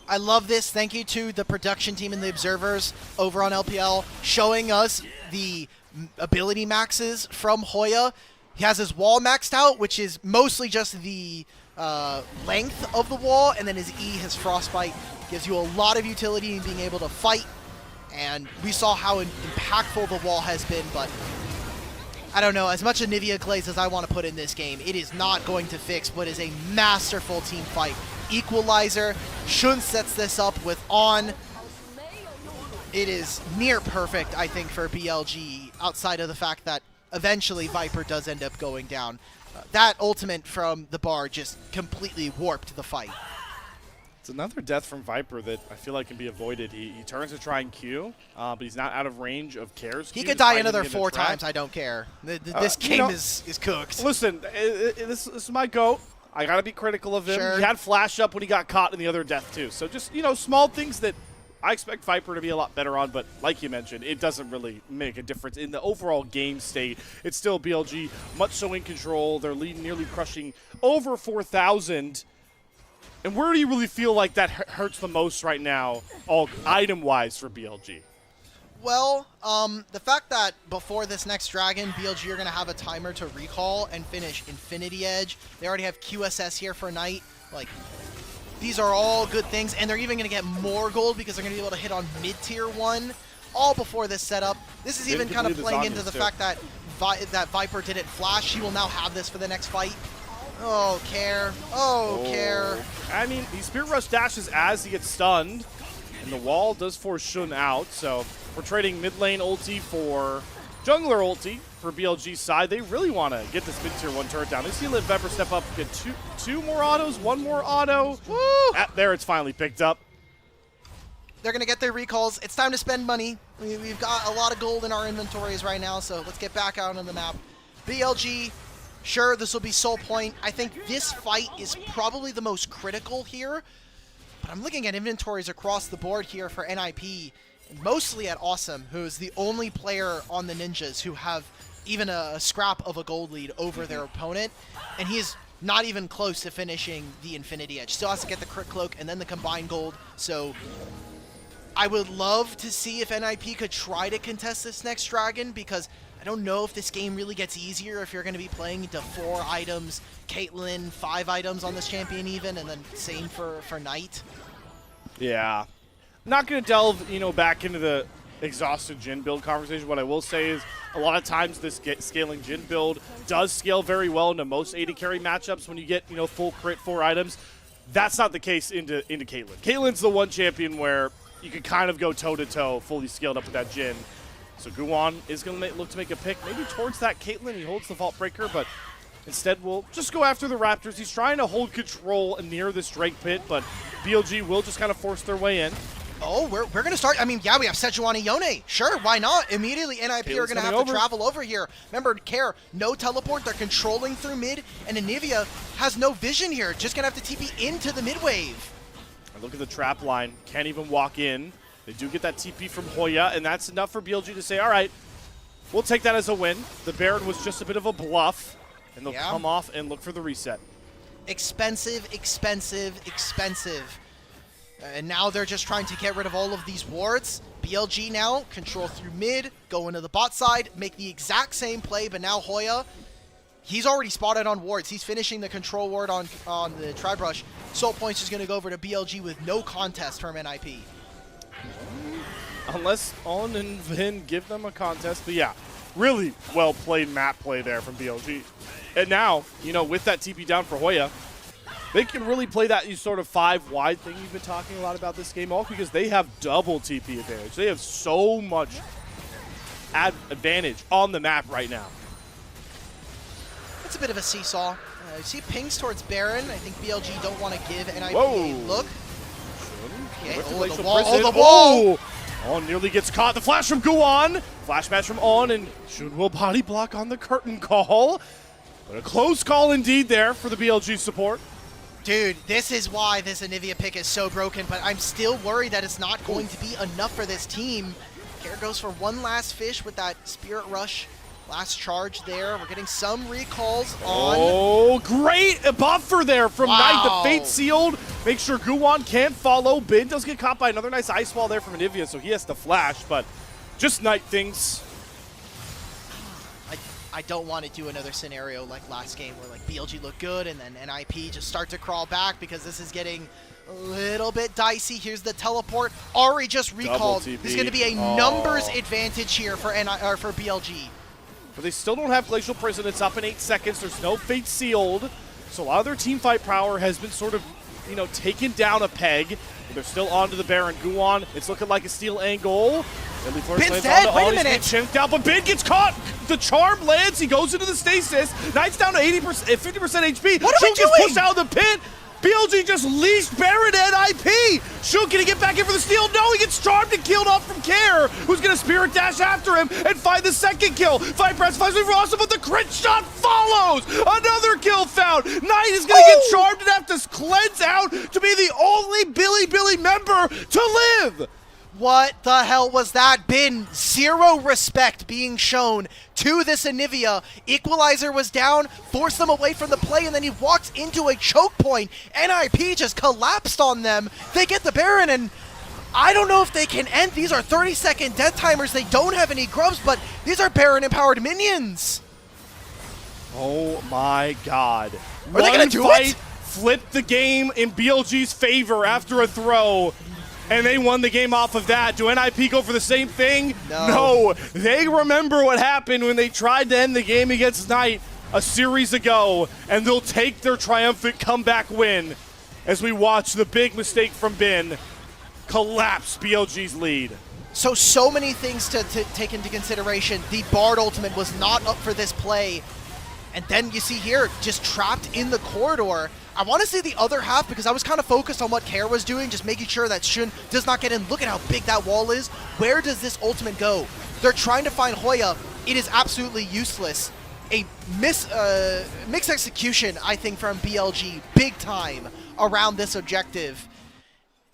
I love this. Thank you to the production team and the observers over on LPL showing us the ability maxes from Hoya. He has his wall maxed out, which is mostly just the length of the wall, and then his E, his Frostbite, gives you a lot of utility in being able to fight. And we saw how impactful the wall has been, but I don't know, as much Anivia Glaze as I want to put in this game, it is not going to fix what is a masterful team fight. Equalizer, Shun sets this up with On. It is near perfect, I think, for BLG, outside of the fact that eventually Viper does end up going down. That ultimate from the bar just completely warped the fight. It's another death from Viper that I feel like can be avoided. He turns to try and Q, but he's not out of range of Kair's He Q. could die another 4 times, I don't care. This game is cooked. Listen, this is my GOAT. I got to be critical of him. Sure. He had flash up when he got caught in the other death, too. So just, small things that I expect Viper to be a lot better on, but like you mentioned, it doesn't really make a difference in the overall game state. It's still BLG, much so in control. They're leading, nearly crushing over 4,000. And where do you really feel like that hurts the most right now, all item-wise for BLG? Well, the fact that before this next dragon, BLG are going to have a timer to recall and finish Infinity Edge. They already have QSS here for Knight. Like, these are all good things, and they're even going to get more gold because they're going to be able to hit on mid-tier 1 all before this setup. This is even kind of playing into the fact that Viper didn't flash. He will now have this for the next fight. Oh, Kair. Oh, Kair. I mean, he Spirit Rush dashes as he gets stunned, and the wall does force Shun out, so we're trading mid lane ulti for jungler ulti for BLG's side. They really want to get this mid-tier 1 turret down. They see Liv Pepper step up, get two more autos, 1 more auto. Woo! There, it's finally picked up. They're going to get their recalls. It's time to spend money. We've got a lot of gold in our inventories right now, so let's get back out on the map. BLG, sure, this will be Soul Point. I think this fight is probably the most critical here, but I'm looking at inventories across the board here for NIP, mostly at Awesome, who is the only player on the Ninjas who have even a scrap of a gold lead over their opponent, and he is not even close to finishing the Infinity Edge. Still has to get the crit cloak and then the combined gold, so I would love to see if NIP could try to contest this next dragon, because don't know if this game really gets easier if you're going to be playing into 4 items, Caitlyn 5 items on this champion even, and then same for Knight. Yeah. Not going to delve, back into the exhausted Jhin build conversation. What I will say is a lot of times this scaling Jhin build does scale very well into most AD carry matchups when you get, full crit 4 items. That's not the case into Caitlyn. Caitlyn's the one champion where you can kind of go toe-to-toe, fully scaled up with that Jhin. So Guwon is going to look to make a pick, maybe towards that Caitlyn. He holds the Vault Breaker, but instead we'll just go after the Raptors. He's trying to hold control near this Drake pit, but BLG will just kind of force their way in. Oh, we're going to start. I mean, yeah, we have Sejuani Yone. Sure, why not? Immediately, NIP Caitlyn's are going to have to travel over here. Remember, Care, no teleport. They're controlling through mid, and Anivia has no vision here. Just going to have to TP into the mid wave. And look at the trap line. Can't even walk in. They do get that TP from Hoya, and that's enough for BLG to say, all right, we'll take that as a win. The Baron was just a bit of a bluff, and they'll come off and look for the reset. Expensive, expensive, expensive. And now they're just trying to get rid of all of these wards. BLG now control through mid, go into the bot side, make the exact same play, but now Hoya, he's already spotted on wards. He's finishing the control ward on the Tri-Brush. Soul Points is going to go over to BLG with no contest from NIP. Unless On and Vin give them a contest. But yeah, really well played map play there from BLG. And now, with that TP down for Hoya, they can really play that sort of 5 wide thing you've been talking a lot about this game, all because they have double TP advantage. They have so much advantage on the map right now. It's a bit of a seesaw. You see pings towards Baron. I think BLG don't want to give NIP Whoa. a look. Okay. Oh, the wall. Oh, the wall. On nearly gets caught. The flash from Guwon. Flash match from On, and Shun will body block on the curtain call. But a close call indeed there for the BLG support. Dude, this is why this Anivia pick is so broken, but I'm still worried that it's not going to be enough for this team. Care goes for one last fish with that Spirit Rush. Last charge there. We're getting some recalls on. Oh, great buffer there from Knight. The Fate sealed. Make sure Guwon can't follow. Bin does get caught by another nice ice wall there from Anivia, so he has to flash, but just Knight things. I don't want to do another scenario like last game where like BLG look good and then NIP just start to crawl back because this is getting a little bit dicey. Here's the teleport. Ari just recalled. There's going to be a numbers advantage here for BLG. But they still don't have Glacial Prison. It's up in 8 seconds. There's no Fate sealed. So a lot of their team fight power has been sort of, taken down a peg. But they're still on to the Baron. Guwon, it's looking like a steal angle. Bin's dead. Wait a minute. Chimped out, but Bin gets caught. The charm lands. He goes into the stasis. Knight's down to 50% HP. What are we Shun doing? gets pushed out of the pit. BLG just leashed Baron NIP. Shun, can he get back in for the steal? No, he gets charmed and killed off from Care, who's going to Spirit Dash after him and find the second kill. 5 press, 5 for awesome, but the crit shot follows. Another kill found. Knight is going to get charmed and have to cleanse out to be the only Billy member to live. What the hell was that? Bin, zero respect being shown to this Anivia. Equalizer was down, forced them away from the play, and then he walks into a choke point. NIP just collapsed on them. They get the Baron, and I don't know if they can end. These are 30-second death timers. They don't have any grubs, but these are Baron-empowered minions. Oh my God. Are they going to do it? Flipped the game in BLG's favor after a throw. And they won the game off of that. Do NIP go for the same thing? No. They remember what happened when they tried to end the game against Knight a series ago, and they'll take their triumphant comeback win as we watch the big mistake from Bin collapse BLG's lead. So many things to take into consideration. The Bard ultimate was not up for this play. And then you see here, just trapped in the corridor. I want to see the other half because I was kind of focused on what Care was doing, just making sure that Shun does not get in. Look at how big that wall is. Where does this ultimate go? They're trying to find Hoya. It is absolutely useless. A mixed execution, I think, from BLG, big time, around this objective.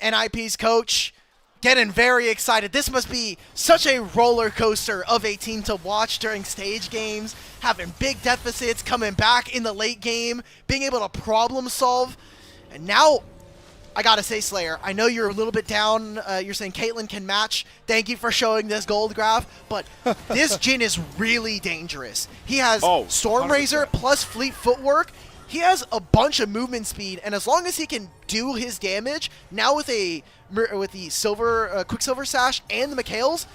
NIP's coach getting very excited. This must be such a roller coaster of a team to watch during stage games, having big deficits, coming back in the late game, being able to problem solve. And now I gotta say, Slayer, I know you're a little bit down. You're saying Caitlyn can match. Thank you for showing this gold graph, but this Jhin is really dangerous. He has Storm 100%. Razor plus Fleet Footwork. He has a bunch of movement speed, and as long as he can do his damage, now with the silver Quicksilver Sash and the McHale's,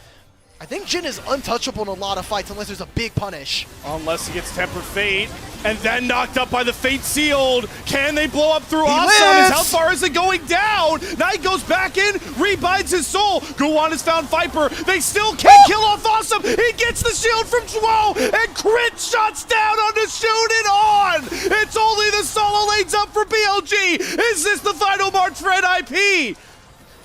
I think Jhin is untouchable in a lot of fights unless there's a big punish. Unless he gets Tempered Fate, and then knocked up by the Fate Sealed. Can they blow up through He Awesome? lives! How far is it going down? Knight goes back in, rebinds his soul. Guwan has found Viper. They still can't kill off Awesome. He gets the shield from Zhuo, and crit shots down on to shoot it on. It's only the solo lanes up for BLG. Is this the final march for NIP?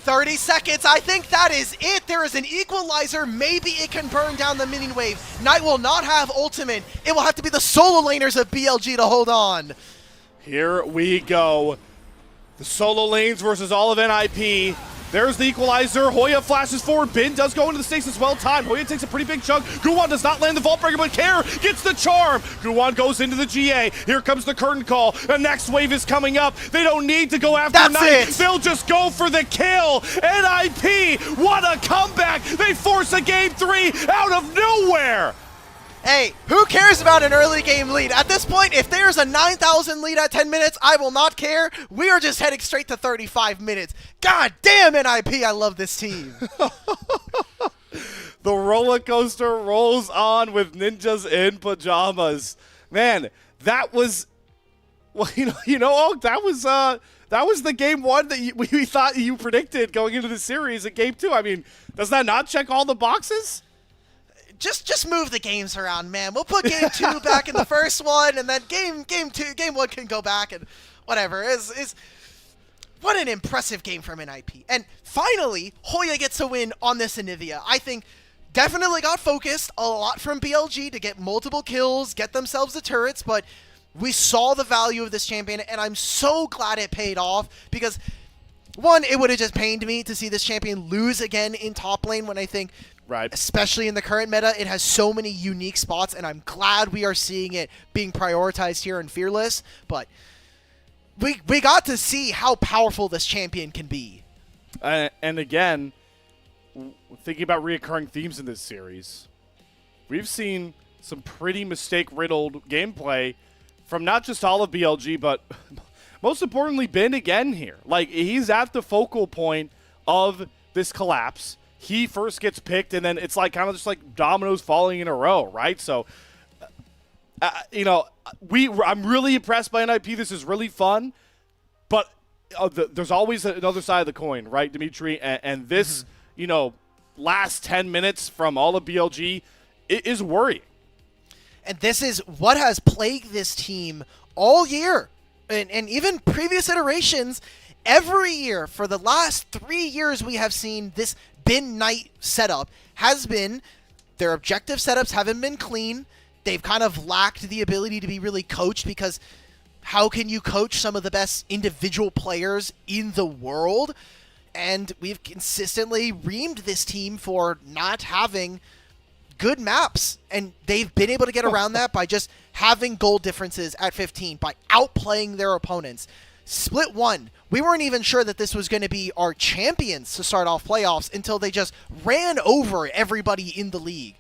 30 seconds, I think that is it. There is an equalizer. Maybe it can burn down the minion wave. Knight will not have ultimate. It will have to be the solo laners of BLG to hold on. Here we go. The solo lanes versus all of NIP. There's the equalizer. Hoya flashes forward. Bin does go into the stasis well timed. Hoya takes a pretty big chunk. Guwan does not land the Vault Breaker, but Care gets the charm. Guwan goes into the GA. Here comes the curtain call. The next wave is coming up. They don't need to go after That's Knight. it. They'll just go for the kill. NIP, what a comeback. They force a game 3 out of nowhere. Hey, who cares about an early game lead? At this point, if there's a 9,000 lead at 10 minutes, I will not care. We are just heading straight to 35 minutes. God damn NIP, I love this team. The roller coaster rolls on with ninjas in pajamas. Man, that was, well, that was the game 1 that we thought you predicted going into the series. At game 2, I mean, does that not check all the boxes? Just move the games around, man. We'll put game 2 back in the first one, and then game 1 can go back and whatever. What an impressive game from NIP. And finally, Hoya gets a win on this Anivia. I think definitely got focused a lot from BLG to get multiple kills, get themselves the turrets, but we saw the value of this champion, and I'm so glad it paid off because, one, it would have just pained me to see this champion lose again in top lane when I think, right, especially in the current meta, it has so many unique spots, and I'm glad we are seeing it being prioritized here in Fearless, but we got to see how powerful this champion can be. And again, thinking about reoccurring themes in this series, we've seen some pretty mistake-riddled gameplay from not just all of BLG, but most importantly, Bin again here. Like, he's at the focal point of this collapse. He first gets picked, and then it's like kind of just like dominoes falling in a row, right? So, I'm really impressed by NIP. This is really fun, but there's always another side of the coin, right, Dimitri? And this, last 10 minutes from all of BLG is worrying. And this is what has plagued this team all year, and even previous iterations. Every year for the last 3 years, we have seen this Bin Knight setup has been, their objective setups haven't been clean. They've kind of lacked the ability to be really coached because how can you coach some of the best individual players in the world? And we've consistently reamed this team for not having good maps, and they've been able to get around that by just having goal differences at 15, by outplaying their opponents. Split 1, we weren't even sure that this was going to be our champions to start off playoffs until they just ran over everybody in the league.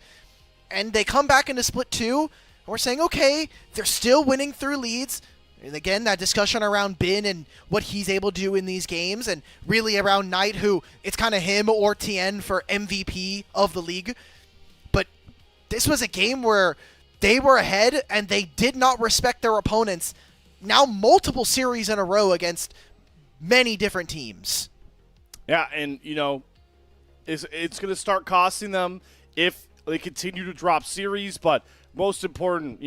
And they come back into Split 2, and we're saying, okay, they're still winning through leads. And again, that discussion around Bin and what he's able to do in these games, and really around Knight, who it's kind of him or Tien for MVP of the league. But this was a game where they were ahead, and they did not respect their opponents. Now multiple series in a row against many different teams. Yeah, and, it's going to start costing them if they continue to drop series, but most important,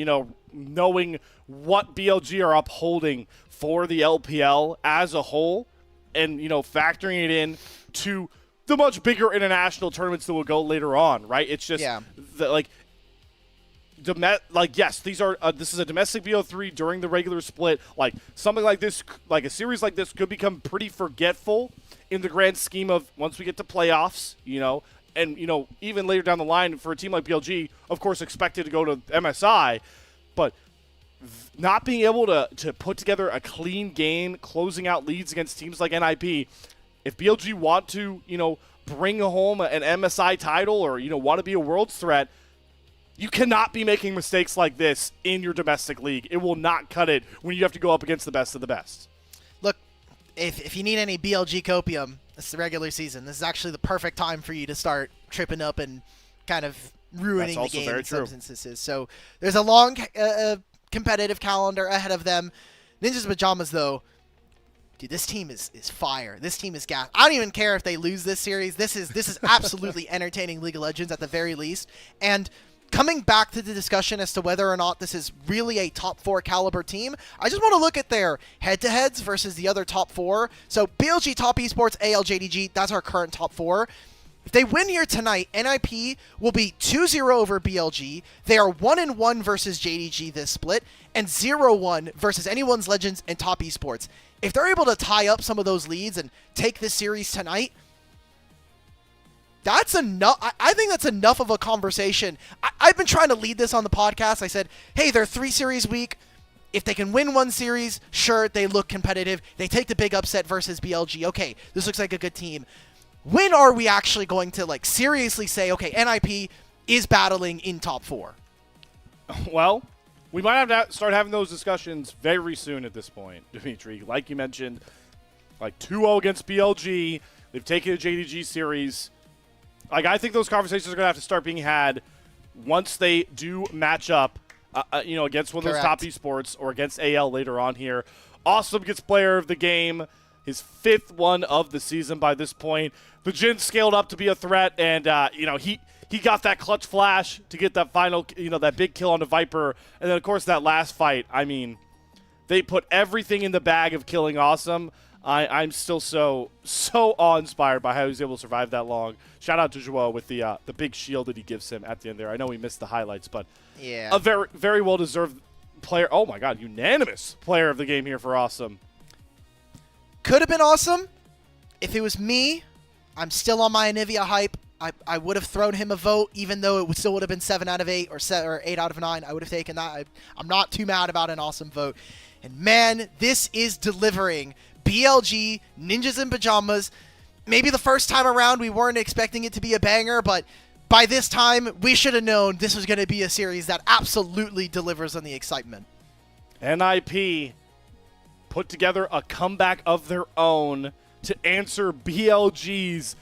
knowing what BLG are upholding for the LPL as a whole and, factoring it in to the much bigger international tournaments that will go later on, right? It's just, yes, this is a domestic BO3 during the regular split. Like, something like this, like a series like this could become pretty forgetful in the grand scheme of once we get to playoffs, and, even later down the line for a team like BLG, of course, expected to go to MSI. But not being able to put together a clean game, closing out leads against teams like NIP, if BLG want to, bring home an MSI title or, want to be a world's threat, you cannot be making mistakes like this in your domestic league. It will not cut it when you have to go up against the best of the best. Look, if you need any BLG copium, it's the regular season. This is actually the perfect time for you to start tripping up and kind of ruining the game in some instances. So there's a long competitive calendar ahead of them. Ninjas Pajamas, though, dude, this team is fire. This team is gas. I don't even care if they lose this series. This is absolutely entertaining League of Legends at the very least. And coming back to the discussion as to whether or not this is really a top 4 caliber team, I just want to look at their head-to-heads versus the other top 4. So BLG, Top Esports, AL, JDG, that's our current top 4. If they win here tonight, NIP will be 2-0 over BLG. They are 1-1 versus JDG this split, and 0-1 versus anyone's Legends and Top Esports. If they're able to tie up some of those leads and take this series tonight, that's enough. I think that's enough of a conversation. I've been trying to lead this on the podcast. I said, hey, they're 3-series week. If they can win one series, sure, they look competitive. They take the big upset versus BLG. Okay, this looks like a good team. When are we actually going to seriously say, okay, NIP is battling in top 4? Well, we might have to start having those discussions very soon at this point, Dimitri. Like you mentioned, 2-0 against BLG. They've taken a JDG series. I think those conversations are going to have to start being had once they do match up, against one of those top esports or against AL later on here. Awesome gets player of the game, his 5th one of the season by this point. The Jin scaled up to be a threat, and, he got that clutch flash to get that final, that big kill on the Viper. And then, of course, that last fight, they put everything in the bag of killing Awesome. I'm still so awe-inspired by how he was able to survive that long. Shout out to Joao with the big shield that he gives him at the end there. I know we missed the highlights, but yeah, a very, very well-deserved player. Oh, my God, unanimous player of the game here for Awesome. Could have been Awesome. If it was me, I'm still on my Anivia hype. I would have thrown him a vote, even though it still would have been 7 out of 8 or 8 out of 9. I would have taken that. I'm not too mad about an Awesome vote. And, man, this is delivering. BLG, Ninjas in Pajamas. Maybe the first time around we weren't expecting it to be a banger, but by this time we should have known this was going to be a series that absolutely delivers on the excitement. NIP put together a comeback of their own to answer BLG's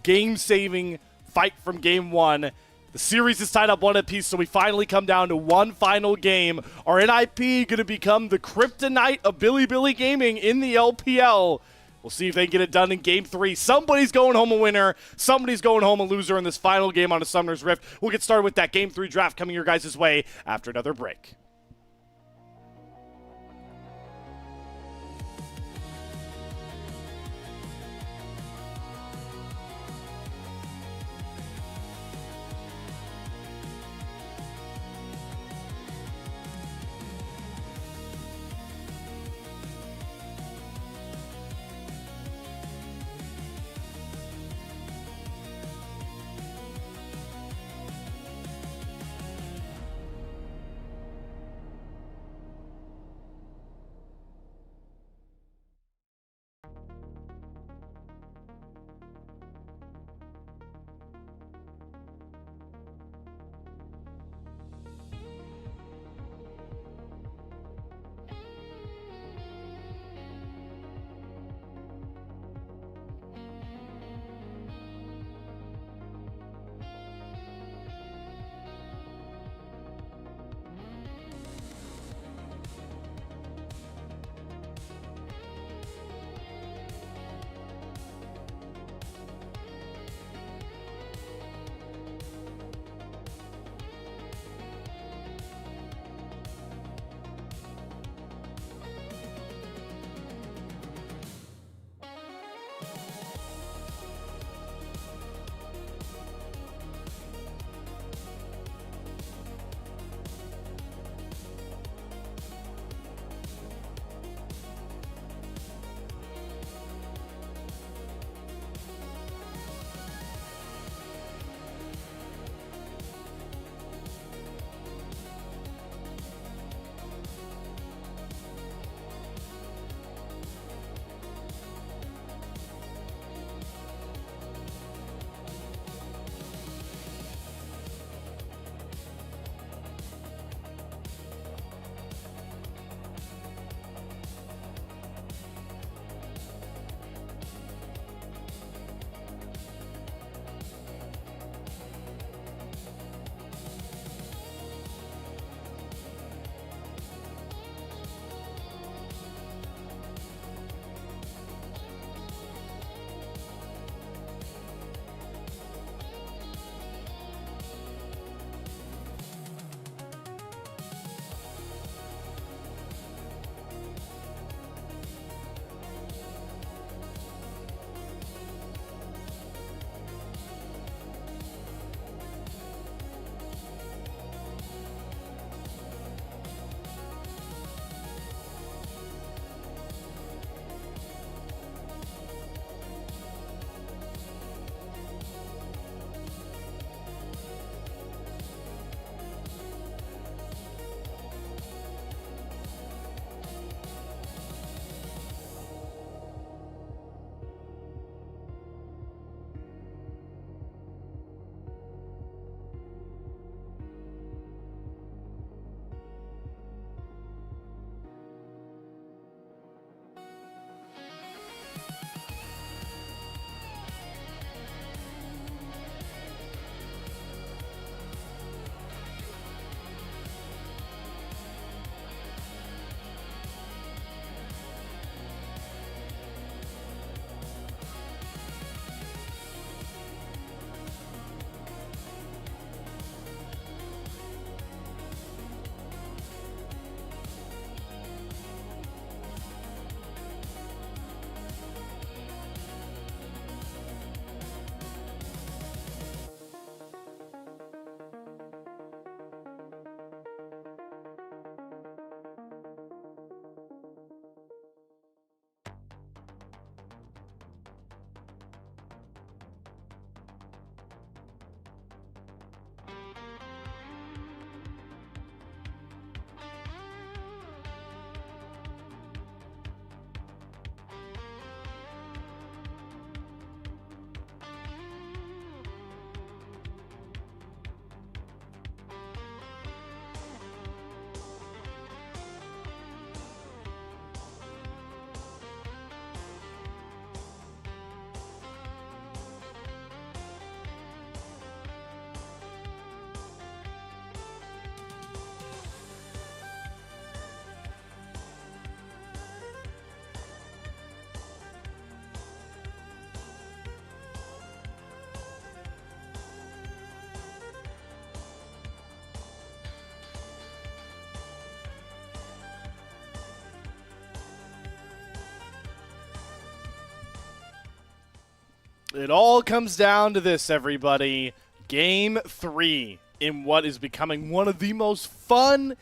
game-saving fight from Game 1. The series is tied up 1 apiece, so we finally come down to one final game. Are NIP going to become the kryptonite of Billy Gaming in the LPL? We'll see if they can get it done in Game 3. Somebody's going home a winner. Somebody's going home a loser in this final game on a Summoner's Rift. We'll get started with that Game 3 draft coming your guys' way after another break. It all comes down to this, everybody. Game 3 in what is becoming one of the most fun,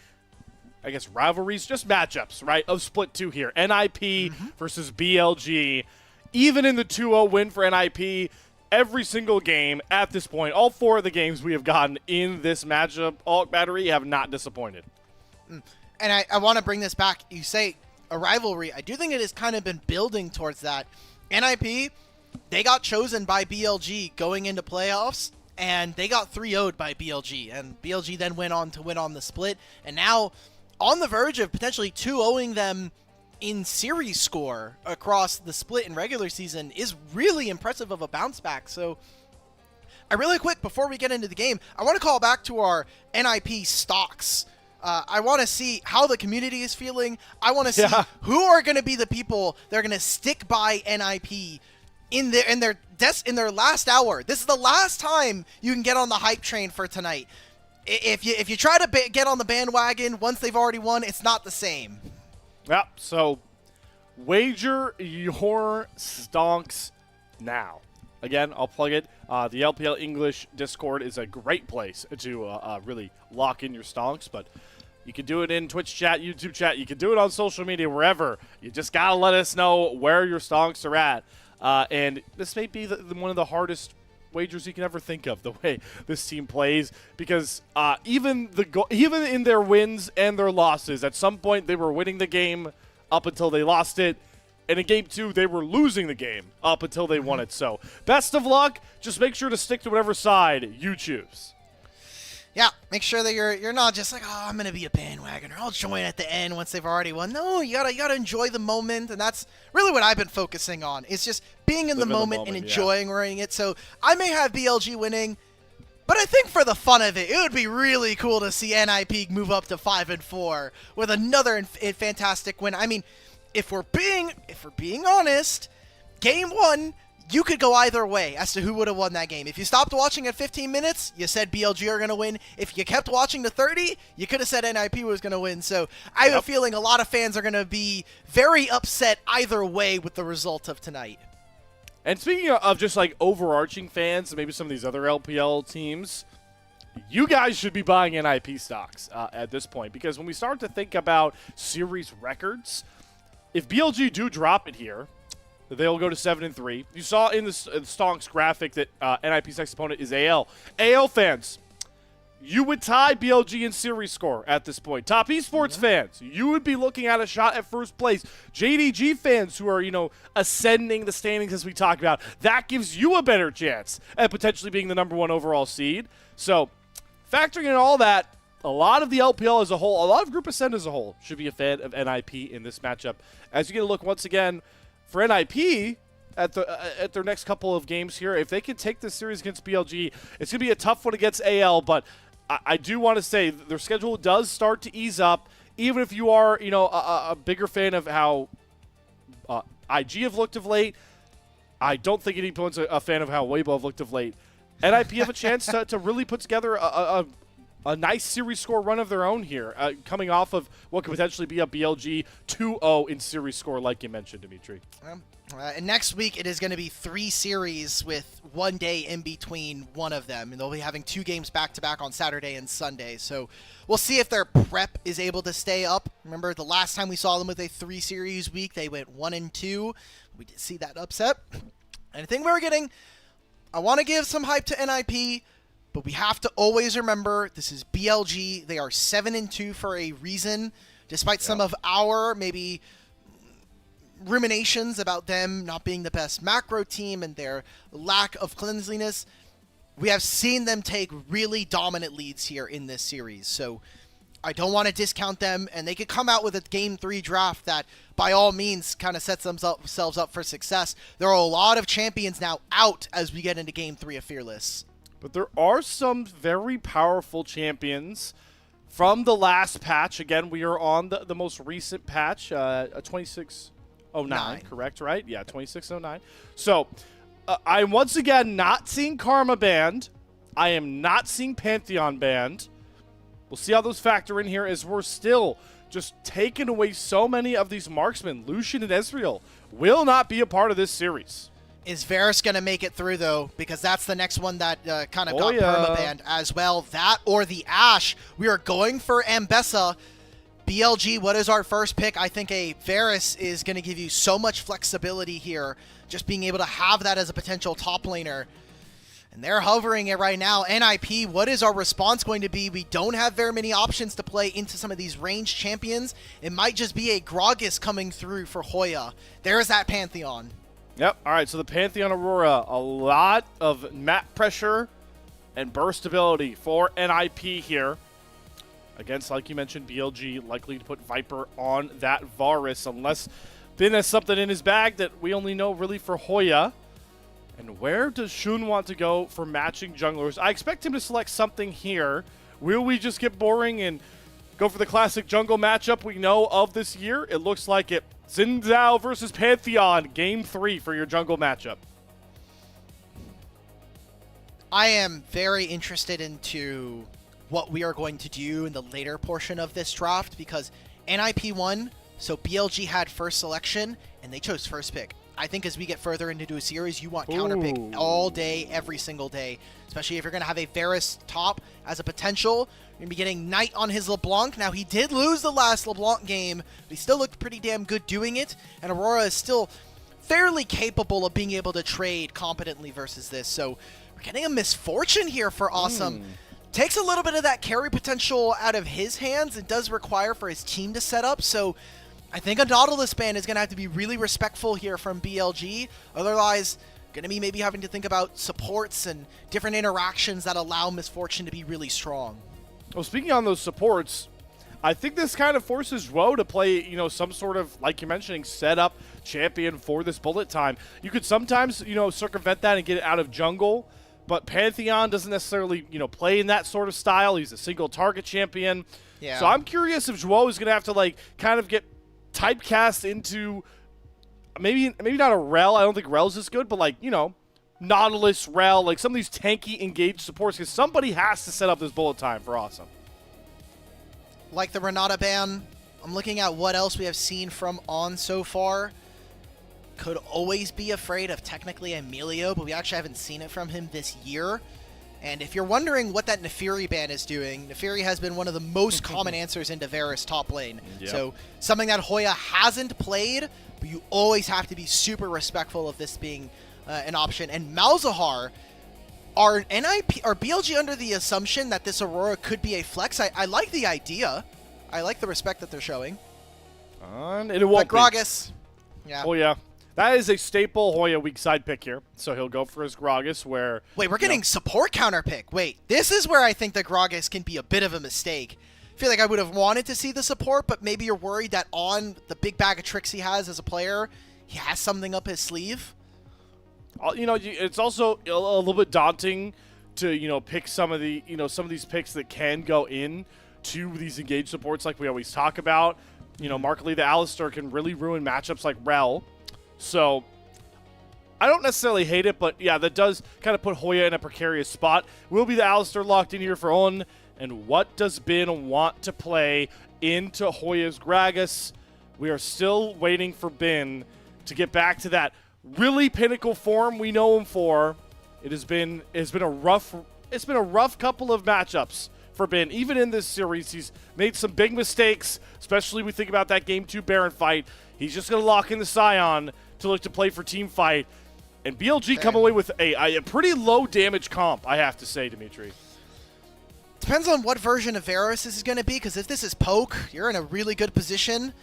I guess, rivalries, just matchups, right, of Split 2 here. NIP versus BLG. Even in the 2-0 win for NIP, every single game at this point, all 4 of the games we have gotten in this matchup, all battery, have not disappointed. And I want to bring this back. You say a rivalry. I do think it has kind of been building towards that. NIP, they got chosen by BLG going into playoffs, and they got 3-0'd by BLG. And BLG then went on to win on the split. And now on the verge of potentially 2-0ing them in series score across the split in regular season is really impressive of a bounce back. So really quick, before we get into the game, I want to call back to our NIP stocks. I want to see how the community is feeling. I want to see who are going to be the people that are going to stick by NIP in their last hour. This is the last time you can get on the hype train for tonight. If you try to get on the bandwagon once they've already won, it's not the same. Yep, so wager your stonks now. Again, I'll plug it. The LPL English Discord is a great place to really lock in your stonks, but you can do it in Twitch chat, YouTube chat. You can do it on social media, wherever. You just got to let us know where your stonks are at. And this may be one of the hardest wagers you can ever think of, the way this team plays, because even in their wins and their losses, at some point they were winning the game up until they lost it, and in game 2 they were losing the game up until they won it. So best of luck. Just make sure to stick to whatever side you choose. Yeah, make sure that you're not just like, oh, I'm gonna be a bandwagoner, I'll join at the end once they've already won. No, you gotta enjoy the moment, and that's really what I've been focusing on. It's just being in the moment and enjoying it. So I may have BLG winning, but I think for the fun of it would be really cool to see NIP move up to 5-4 with another fantastic win. I mean, if we're being honest, game 1. You could go either way as to who would have won that game. If you stopped watching at 15 minutes, you said BLG are going to win. If you kept watching to 30, you could have said NIP was going to win. So I have a feeling a lot of fans are going to be very upset either way with the result of tonight. And speaking of just like overarching fans and maybe some of these other LPL teams, you guys should be buying NIP stocks at this point, because when we start to think about series records, if BLG do drop it here, they'll go to 7-3. You saw in the stonks graphic that NIP's next opponent is AL. AL fans, you would tie BLG in series score at this point. Top Esports fans, you would be looking at a shot at first place. JDG fans who are, ascending the standings as we talked about, that gives you a better chance at potentially being the #1 overall seed. So factoring in all that, a lot of the LPL as a whole, a lot of Group Ascend as a whole, should be a fan of NIP in this matchup. As you get a look once again, for NIP, at their next couple of games here, if they can take this series against BLG, it's going to be a tough one against AL, but I do want to say their schedule does start to ease up, even if you are, a bigger fan of how IG have looked of late. I don't think anyone's a fan of how Weibo have looked of late. NIP have a chance to really put together a nice series score run of their own here, coming off of what could potentially be a BLG 2-0 in series score, like you mentioned, Dimitri. And next week, it is going to be 3 series with 1 day in between one of them. And they'll be having 2 games back-to-back on Saturday and Sunday. So we'll see if their prep is able to stay up. Remember, the last time we saw them with a 3-series week, they went 1-2. We did see that upset. And I think I want to give some hype to NIP, but we have to always remember this is BLG. They are 7-2 for a reason, despite some of our maybe ruminations about them not being the best macro team and their lack of cleanliness. We have seen them take really dominant leads here in this series, so I don't want to discount them, and they could come out with a Game 3 draft that, by all means, kind of sets themselves up for success. There are a lot of champions now out as we get into Game 3 of Fearless. But there are some very powerful champions from the last patch. Again, we are on the most recent patch, 2609, correct, right? Yeah, 2609. So, I'm once again not seeing Karma banned. I am not seeing Pantheon banned. We'll see how those factor in here, as we're still just taking away so many of these marksmen. Lucian and Ezreal will not be a part of this series. Is Varus going to make it through, though? Because that's the next one that kind of got yeah. permabanned as well. That or the Ashe. We are going for Ambessa. BLG, what is our first pick? I think a Varus is going to give you so much flexibility here. Just being able to have that as a potential top laner. And they're hovering it right now. NIP, what is our response going to be? We don't have very many options to play into some of these ranged champions. It might just be a Gragas coming through for Hoya. There's that Pantheon. Yep. All right, so the Pantheon Aurora, a lot of map pressure and burst ability for NIP here. Against, like you mentioned, BLG likely to put Viper on that Varus, unless Ben has something in his bag that we only know really for Hoya. And where does Shun want to go for matching junglers? I expect him to select something here. Will we just get boring and go for the classic jungle matchup we know of this year? It looks like it. Xin Zhao versus Pantheon, Game 3 for your jungle matchup. I am very interested into what we are going to do in the later portion of this draft because NIP won, so BLG had first selection, and they chose first pick. I think as we get further into a series, you want counter pick all day, every single day, especially if you're going to have a Varus top as a potential. You're going to be getting Knight on his LeBlanc. Now, he did lose the last LeBlanc game, but he still looked pretty damn good doing it, and Aurora is still fairly capable of being able to trade competently versus this. So we're getting a misfortune here for Awesome. Takes a little bit of that carry potential out of his hands. It does require for his team to set up, so I think a Nautilus ban is going to have to be really respectful here from BLG. Otherwise, going to be maybe having to think about supports and different interactions that allow Misfortune to be really strong. Well, speaking on those supports, I think this kind of forces Woe to play, you know, some sort of, like you're mentioning, setup champion for this bullet time. You could sometimes, you know, circumvent that and get it out of jungle, but Pantheon doesn't necessarily, you know, play in that sort of style. He's a single target champion. Yeah. So I'm curious if Woe is going to have to, like, kind of get typecast into maybe not a Rel. I don't think Rel's is good, but like, you know, Nautilus, Rel, like some of these tanky engaged supports, because somebody has to set up this bullet time for Awesome. Like the Renata ban, I'm looking at what else we have seen from On so far. Could always be afraid of technically Emilio, but we actually haven't seen it from him this year. And if you're wondering what that Nefiri ban is doing, Nefiri has been one of the most common answers into Varus top lane. Yep. So something that Hoya hasn't played, but you always have to be super respectful of this being an option. And Malzahar, are BLG under the assumption that this Aurora could be a flex? I like the idea. I like the respect that they're showing. And it won't But Gragas, yeah. Oh, yeah. That is a staple Hoya weak side pick here. So he'll go for his Gragas where... Wait, we're getting support counter pick. Wait, this is where I think the Gragas can be a bit of a mistake. I feel like I would have wanted to see the support, but maybe you're worried that on the big bag of tricks he has as a player, he has something up his sleeve. You know, it's also a little bit daunting to, you know, pick some of the, you know, some of these picks that can go in to these engaged supports like we always talk about. You know, Markley the Alistar can really ruin matchups like Rel. So, I don't necessarily hate it, but yeah, that does kind of put Hoya in a precarious spot. Will be the Alistar locked in here for On, and what does Ben want to play into Hoya's Gragas? We are still waiting for Ben to get back to that really pinnacle form we know him for. It's been a rough couple of matchups for Ben. Even in this series, he's made some big mistakes, especially we think about that Game 2 Baron fight. He's just going to lock in the Scion to look to play for team fight. And BLG come away with a pretty low damage comp, I have to say, Dimitri. Depends on what version of Varus this is going to be, because if this is Poke, you're in a really good position.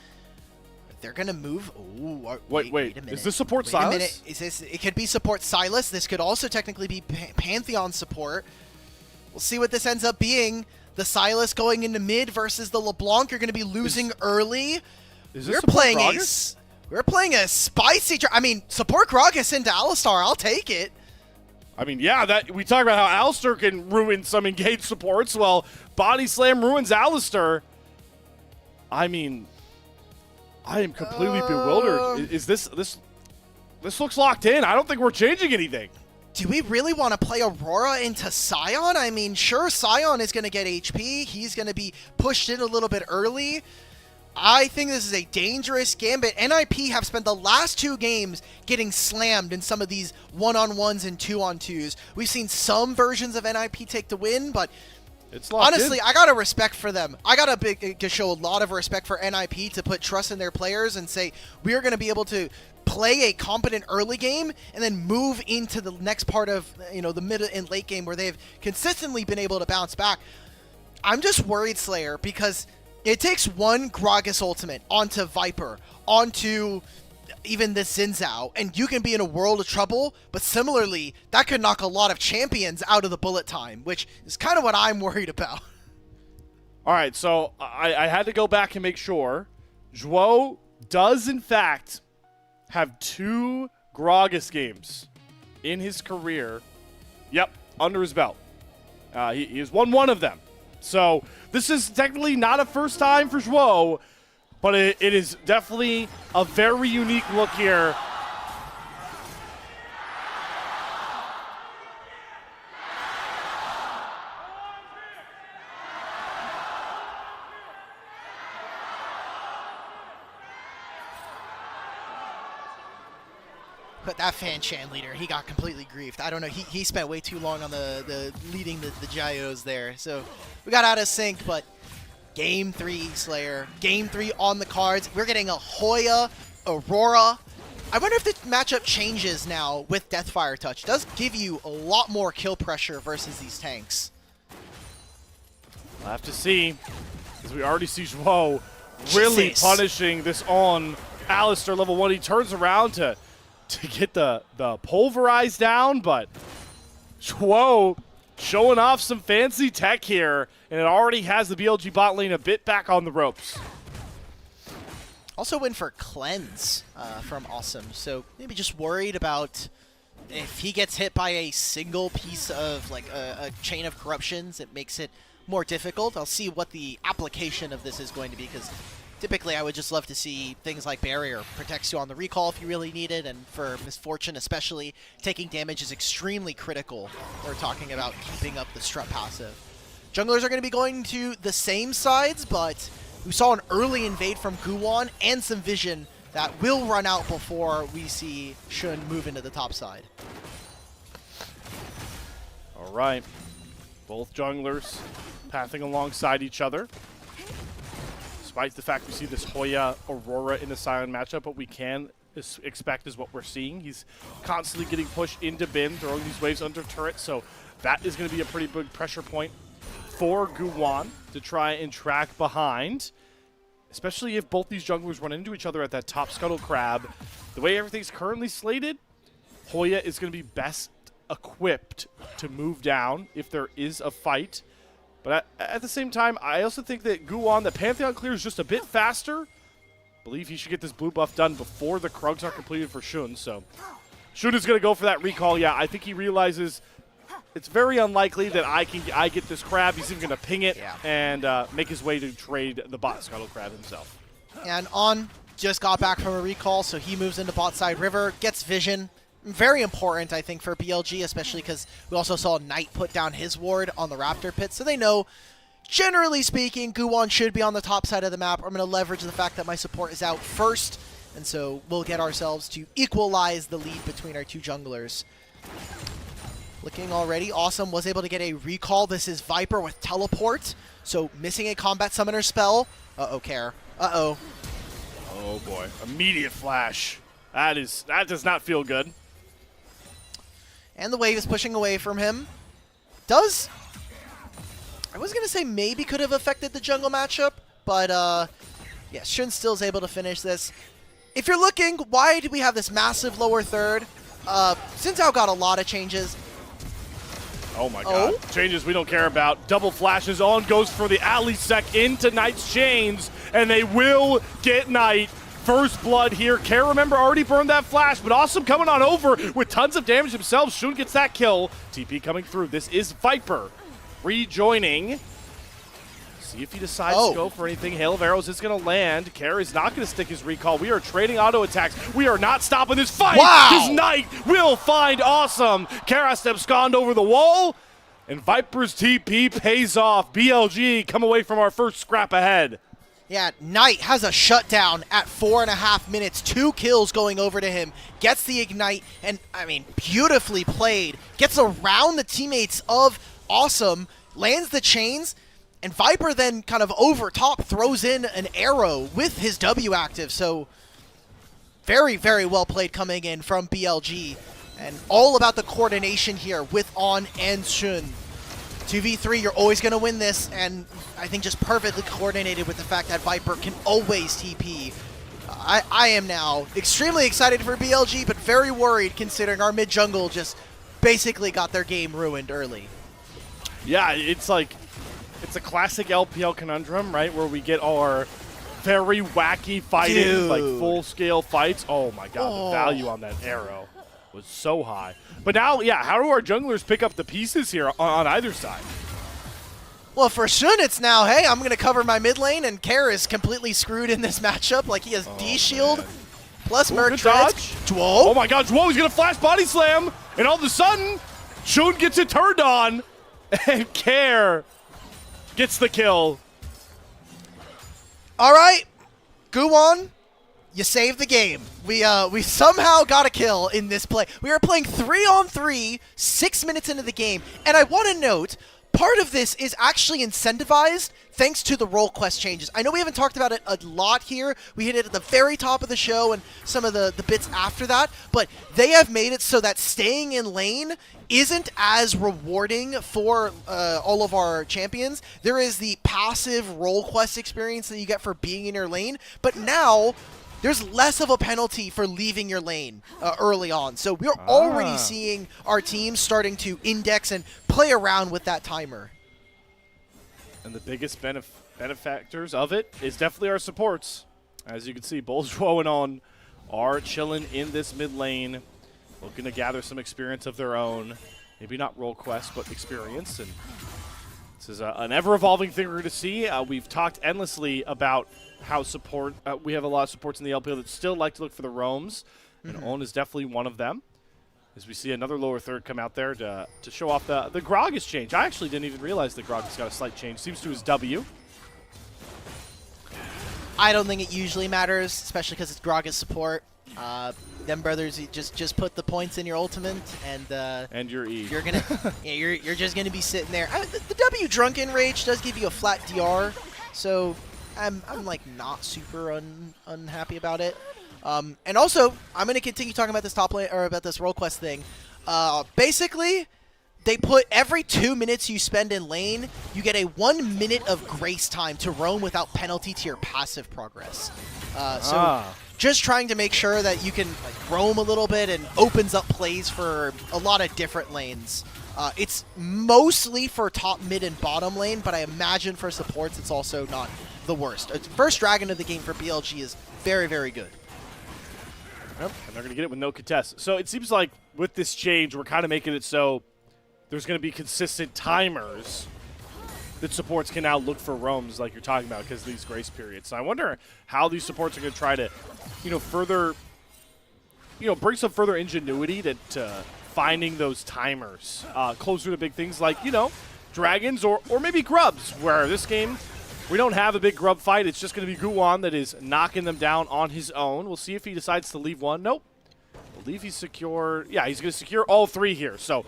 They're going to move. Ooh, wait a minute. Is this support wait Silas? A minute. Is this? It could be support Silas. This could also technically be Pantheon support. We'll see what this ends up being. The Silas going into mid versus the LeBlanc. You're going to be losing early. We're playing a spicy. I mean, support Gragas into Alistar. I'll take it. I mean, yeah, that we talk about how Alistar can ruin some engaged supports. Well, Body Slam ruins Alistar. I mean, I am completely bewildered. Is this looks locked in? I don't think we're changing anything. Do we really want to play Aurora into Scion? I mean, sure, Scion is going to get HP. He's going to be pushed in a little bit early. I think this is a dangerous gambit. NIP have spent the last 2 games getting slammed in some of these 1-on-1s and 2-on-2s. We've seen some versions of NIP take the win, but It's locked honestly, in. I got to respect for them. I got to show a lot of respect for NIP to put trust in their players and say, we are going to be able to play a competent early game and then move into the next part of, the mid and late game where they've consistently been able to bounce back. I'm just worried, Slayer, because it takes one Gragas ultimate onto Viper, onto even the Xin Zhao, and you can be in a world of trouble, but similarly, that could knock a lot of champions out of the bullet time, which is kind of what I'm worried about. All right, so I had to go back and make sure. Zhuo does, in fact, have 2 Gragas games in his career. Yep, under his belt. He has won 1 of them. So this is technically not a first time for Zhuo, but it is definitely a very unique look here. But that Fan Chan leader, he got completely griefed. I don't know, he spent way too long on the leading the Gyos there. So we got out of sync, but Game 3, Slayer. Game 3 on the cards. We're getting a Hoya, Aurora. I wonder if the matchup changes now with Deathfire Touch. It does give you a lot more kill pressure versus these tanks. We'll have to see, because we already see Zhuo really Jesus. punishing this on Alistair level 1. He turns around to get the pulverize down, but Zhuo showing off some fancy tech here, and it already has the BLG bot lane a bit back on the ropes. Also win for Cleanse from Awesome, so maybe just worried about if he gets hit by a single piece of like a chain of corruptions, it makes it more difficult. I'll see what the application of this is going to be, because typically I would just love to see things like Barrier protects you on the recall if you really need it, and for Misfortune especially, taking damage is extremely critical. We're talking about keeping up the strut passive. Junglers are going to be going to the same sides, but we saw an early invade from Guwon and some vision that will run out before we see Shun move into the top side. All right, both junglers pathing alongside each other. Despite the fact we see this Hoya Aurora in the Sion matchup, what we can expect is what we're seeing. He's constantly getting pushed into bin, throwing these waves under turret, so that is going to be a pretty big pressure point for Guwon to try and track behind, especially if both these junglers run into each other at that top Scuttle Crab. The way everything's currently slated, Hoya is going to be best equipped to move down if there is a fight. But at the same time, I also think that Guwon, the Pantheon clear is just a bit faster. I believe he should get this blue buff done before the Krugs are completed for Shun. So Shun is going to go for that recall. Yeah, I think he realizes it's very unlikely that I get this crab. He's even going to ping it and make his way to trade the bot Scuttle Crab himself. And On just got back from a recall, so he moves into bot side river, gets vision. Very important, I think, for BLG, especially because we also saw Knight put down his ward on the Raptor pit, so they know, generally speaking, Guwon should be on the top side of the map. I'm going to leverage the fact that my support is out first, and so we'll get ourselves to equalize the lead between our 2 junglers. Looking already, Awesome was able to get a recall. This is Viper with teleport, so missing a combat summoner spell. Uh-oh, Care. Uh-oh. Oh boy, immediate flash. That does not feel good. And the wave is pushing away from him. I was going to say maybe could have affected the jungle matchup, but yeah, Shun still is able to finish this. If you're looking, why do we have this massive lower third? Xin Zhao got a lot of changes. Oh my god. Changes we don't care about. Double flashes on, goes for the alley sec into Knight's chains, and they will get Knight. First blood here. Care, remember, already burned that flash, but Awesome coming on over with tons of damage himself. Shun gets that kill. TP coming through. This is Viper rejoining. See if he decides to go for anything. Hail of Arrows is going to land. Care is not going to stick his recall. We are trading auto attacks. We are not stopping this fight. This Knight will find Awesome. Care has to abscond over the wall, and Viper's TP pays off. BLG come away from our first scrap ahead. Yeah, Knight has a shutdown at 4.5 minutes. 2 kills going over to him. Gets the Ignite, and, I mean, beautifully played. Gets around the teammates of Awesome, lands the chains, and Viper then kind of over top throws in an arrow with his W active. So, very, very well played coming in from BLG. And all about the coordination here with On and Shun. 2v3, you're always going to win this, and I think just perfectly coordinated with the fact that Viper can always TP. I am now extremely excited for BLG, but very worried considering our mid-jungle just basically got their game ruined early. Yeah, it's like, it's a classic LPL conundrum, right, where we get our very wacky fighting, Dude. like full-scale fights. Oh my god, the value on that arrow was so high. But now, yeah, how do our junglers pick up the pieces here on either side? Well, for Shun, it's now, hey, I'm going to cover my mid lane, and Kerr is completely screwed in this matchup. Like, he has D-Shield plus Merc good Treads. dodge. Dwo. Oh my god, Dwo, he's going to flash body slam, and all of a sudden, Shun gets it turned on, and Kerr gets the kill. All right, Guwon, you saved the game. We somehow got a kill in this play. We are playing 3-on-3, 6 minutes into the game, and I want to note, part of this is actually incentivized thanks to the role quest changes. I know we haven't talked about it a lot here. We hit it at the very top of the show and some of the bits after that, but they have made it so that staying in lane isn't as rewarding for all of our champions. There is the passive role quest experience that you get for being in your lane, but now there's less of a penalty for leaving your lane early on. So we're already seeing our teams starting to index and play around with that timer. And the biggest benefactors of it is definitely our supports. As you can see, both Dwo and On are chilling in this mid lane, looking to gather some experience of their own. Maybe not role quest, but experience. And this is an ever-evolving thing we're going to see. We've talked endlessly about how support, we have a lot of supports in the LPL that still like to look for the roams, and On is definitely one of them. As we see another lower third come out there to show off the Grog has changed. I actually didn't even realize the Grog has got a slight change. Seems to his W. I don't think it usually matters, especially because it's Grog's support. Them brothers, you just put the points in your ultimate, And your E. you're gonna, yeah, you're just gonna be sitting there. The W drunken rage does give you a flat DR, so I'm like not super unhappy about it. And also, I'm gonna continue talking about this top lane or about this role quest thing. Basically, they put every 2 minutes you spend in lane, you get a 1 minute of grace time to roam without penalty to your passive progress. Just trying to make sure that you can like roam a little bit and opens up plays for a lot of different lanes. It's mostly for top, mid, and bottom lane, but I imagine for supports it's also not the worst. First Dragon of the game for BLG is very, very good. Yep, and they're going to get it with no contest. So it seems like with this change, we're kind of making it so there's going to be consistent timers that supports can now look for roams like you're talking about because of these grace periods. So I wonder how these supports are going to try to, further, bring some further ingenuity to finding those timers closer to big things like, dragons or maybe grubs, where this game we don't have a big grub fight. It's just going to be Guwon that is knocking them down on his own. We'll see if he decides to leave one. Nope. I believe he's secure. Yeah, he's going to secure all 3 here. So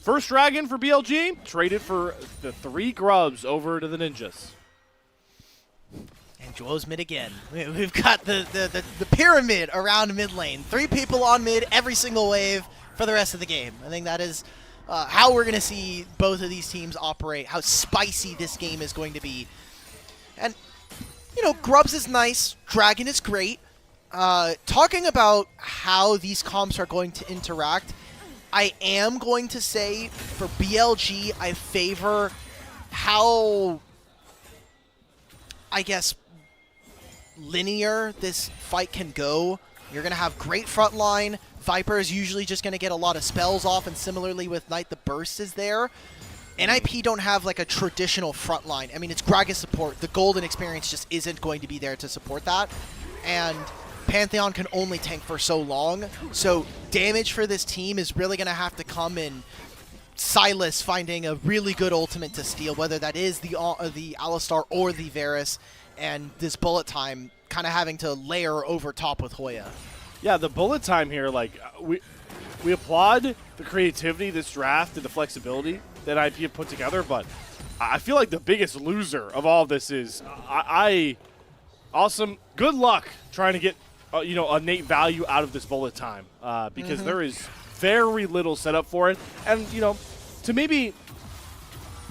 first dragon for BLG, traded for the 3 grubs over to the ninjas. And Dwo's mid again. We've got the pyramid around mid lane. 3 people on mid every single wave for the rest of the game. I think that is how we're going to see both of these teams operate, how spicy this game is going to be. And, Grubs is nice. Dragon is great. Talking about how these comps are going to interact, I am going to say for BLG, I favor how, I guess, linear this fight can go. You're going to have great front line. Viper is usually just going to get a lot of spells off, and similarly with Knight, the burst is there. NIP don't have like a traditional front line. I mean, it's Gragas support. The golden experience just isn't going to be there to support that. And Pantheon can only tank for so long. So damage for this team is really going to have to come in Silas finding a really good ultimate to steal, whether that is the Alistar or the Varus. and this bullet time kind of having to layer over top with Hoya. Yeah, the bullet time here, like, we applaud the creativity, this draft, and the flexibility that IP have put together, but I feel like the biggest loser of all of this is Awesome. Good luck trying to get, innate value out of this bullet time because there is very little set up for it. And, to maybe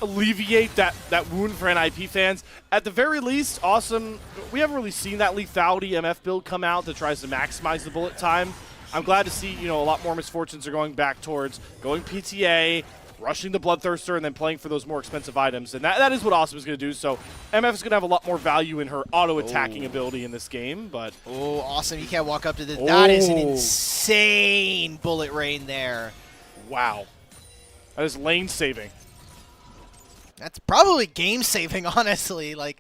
alleviate that wound for NIP fans, at the very least, Awesome, we haven't really seen that lethality MF build come out that tries to maximize the bullet time. I'm glad to see, a lot more misfortunes are going back towards going PTA, rushing the Bloodthirster, and then playing for those more expensive items. And that is what Awesome is going to do. So MF is going to have a lot more value in her auto-attacking ability in this game. But Awesome. You can't walk up to this. That is an insane bullet rain there. Wow. That is lane saving. That's probably game saving, honestly. Like,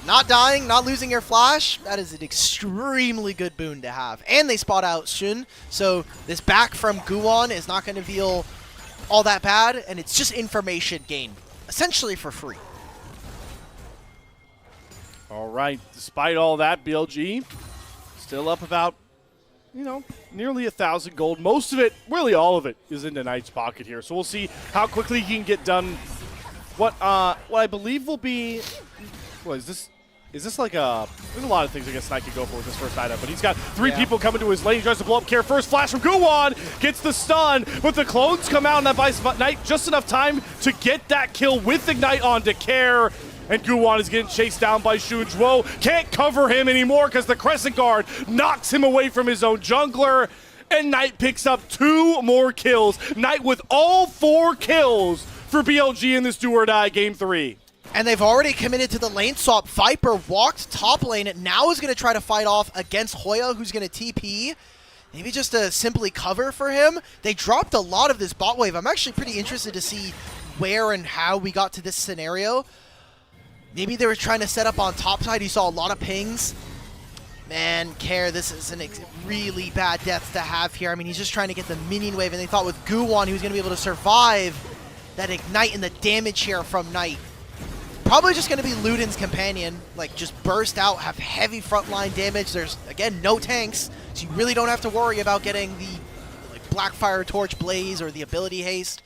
not dying, not losing your flash, that is an extremely good boon to have. And they spot out Shun, so this back from Guwon is not going to feel all that bad, and it's just information gained, essentially for free. All right, despite all that, BLG still up about, nearly 1,000 gold. Most of it, really all of it, is into Knight's pocket here. So we'll see how quickly he can get done. What I believe will be, what is this? Is this like there's a lot of things I guess Knight could go for with this first item, but he's got three people coming to his lane. He tries to blow up Care first. Flash from Guwon, gets the stun, but the clones come out and that buys Knight just enough time to get that kill with Ignite onto Care. And Guwon is getting chased down by Shunzhuo. Can't cover him anymore because the Crescent Guard knocks him away from his own jungler. And Knight picks up 2 more kills. Knight with all 4 kills for BLG in this do-or-die Game 3. And they've already committed to the lane swap. Viper walked top lane and now is going to try to fight off against Hoya, who's going to TP. Maybe just to simply cover for him. They dropped a lot of this bot wave. I'm actually pretty interested to see where and how we got to this scenario. Maybe they were trying to set up on top side. You saw a lot of pings. Man, Care, this is a really bad death to have here. I mean, he's just trying to get the minion wave, and they thought with Guwon he was going to be able to survive that Ignite and the damage here from Knight. Probably just going to be Luden's companion, like just burst out, have heavy frontline damage. There's, again, no tanks, so you really don't have to worry about getting the Blackfire Torch Blaze or the ability haste.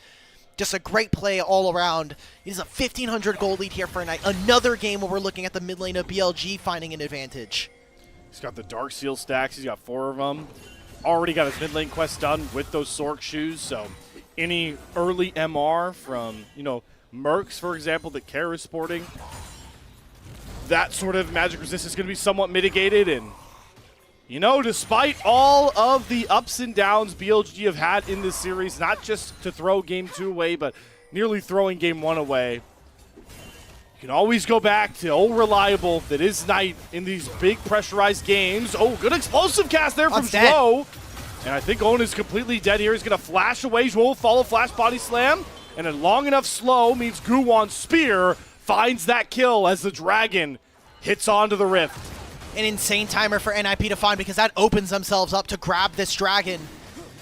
Just a great play all around. It is a 1,500 gold lead here for Knight. Another game where we're looking at the mid lane of BLG finding an advantage. He's got the Dark Seal stacks. He's got 4 of them. Already got his mid lane quest done with those Sork shoes, so any early MR from, Mercs, for example, that Care is sporting, that sort of magic resistance is going to be somewhat mitigated. And, despite all of the ups and downs BLG have had in this series, not just to throw Game 2 away, but nearly throwing Game 1 away, you can always go back to old reliable that is Knight in these big pressurized games. Oh, good explosive cast there from Zhuo. And I think Owen is completely dead here. He's going to flash away. Zhuo will follow flash body slam. And a long enough slow means Guwon's spear finds that kill as the dragon hits onto the rift. An insane timer for NIP to find because that opens themselves up to grab this dragon.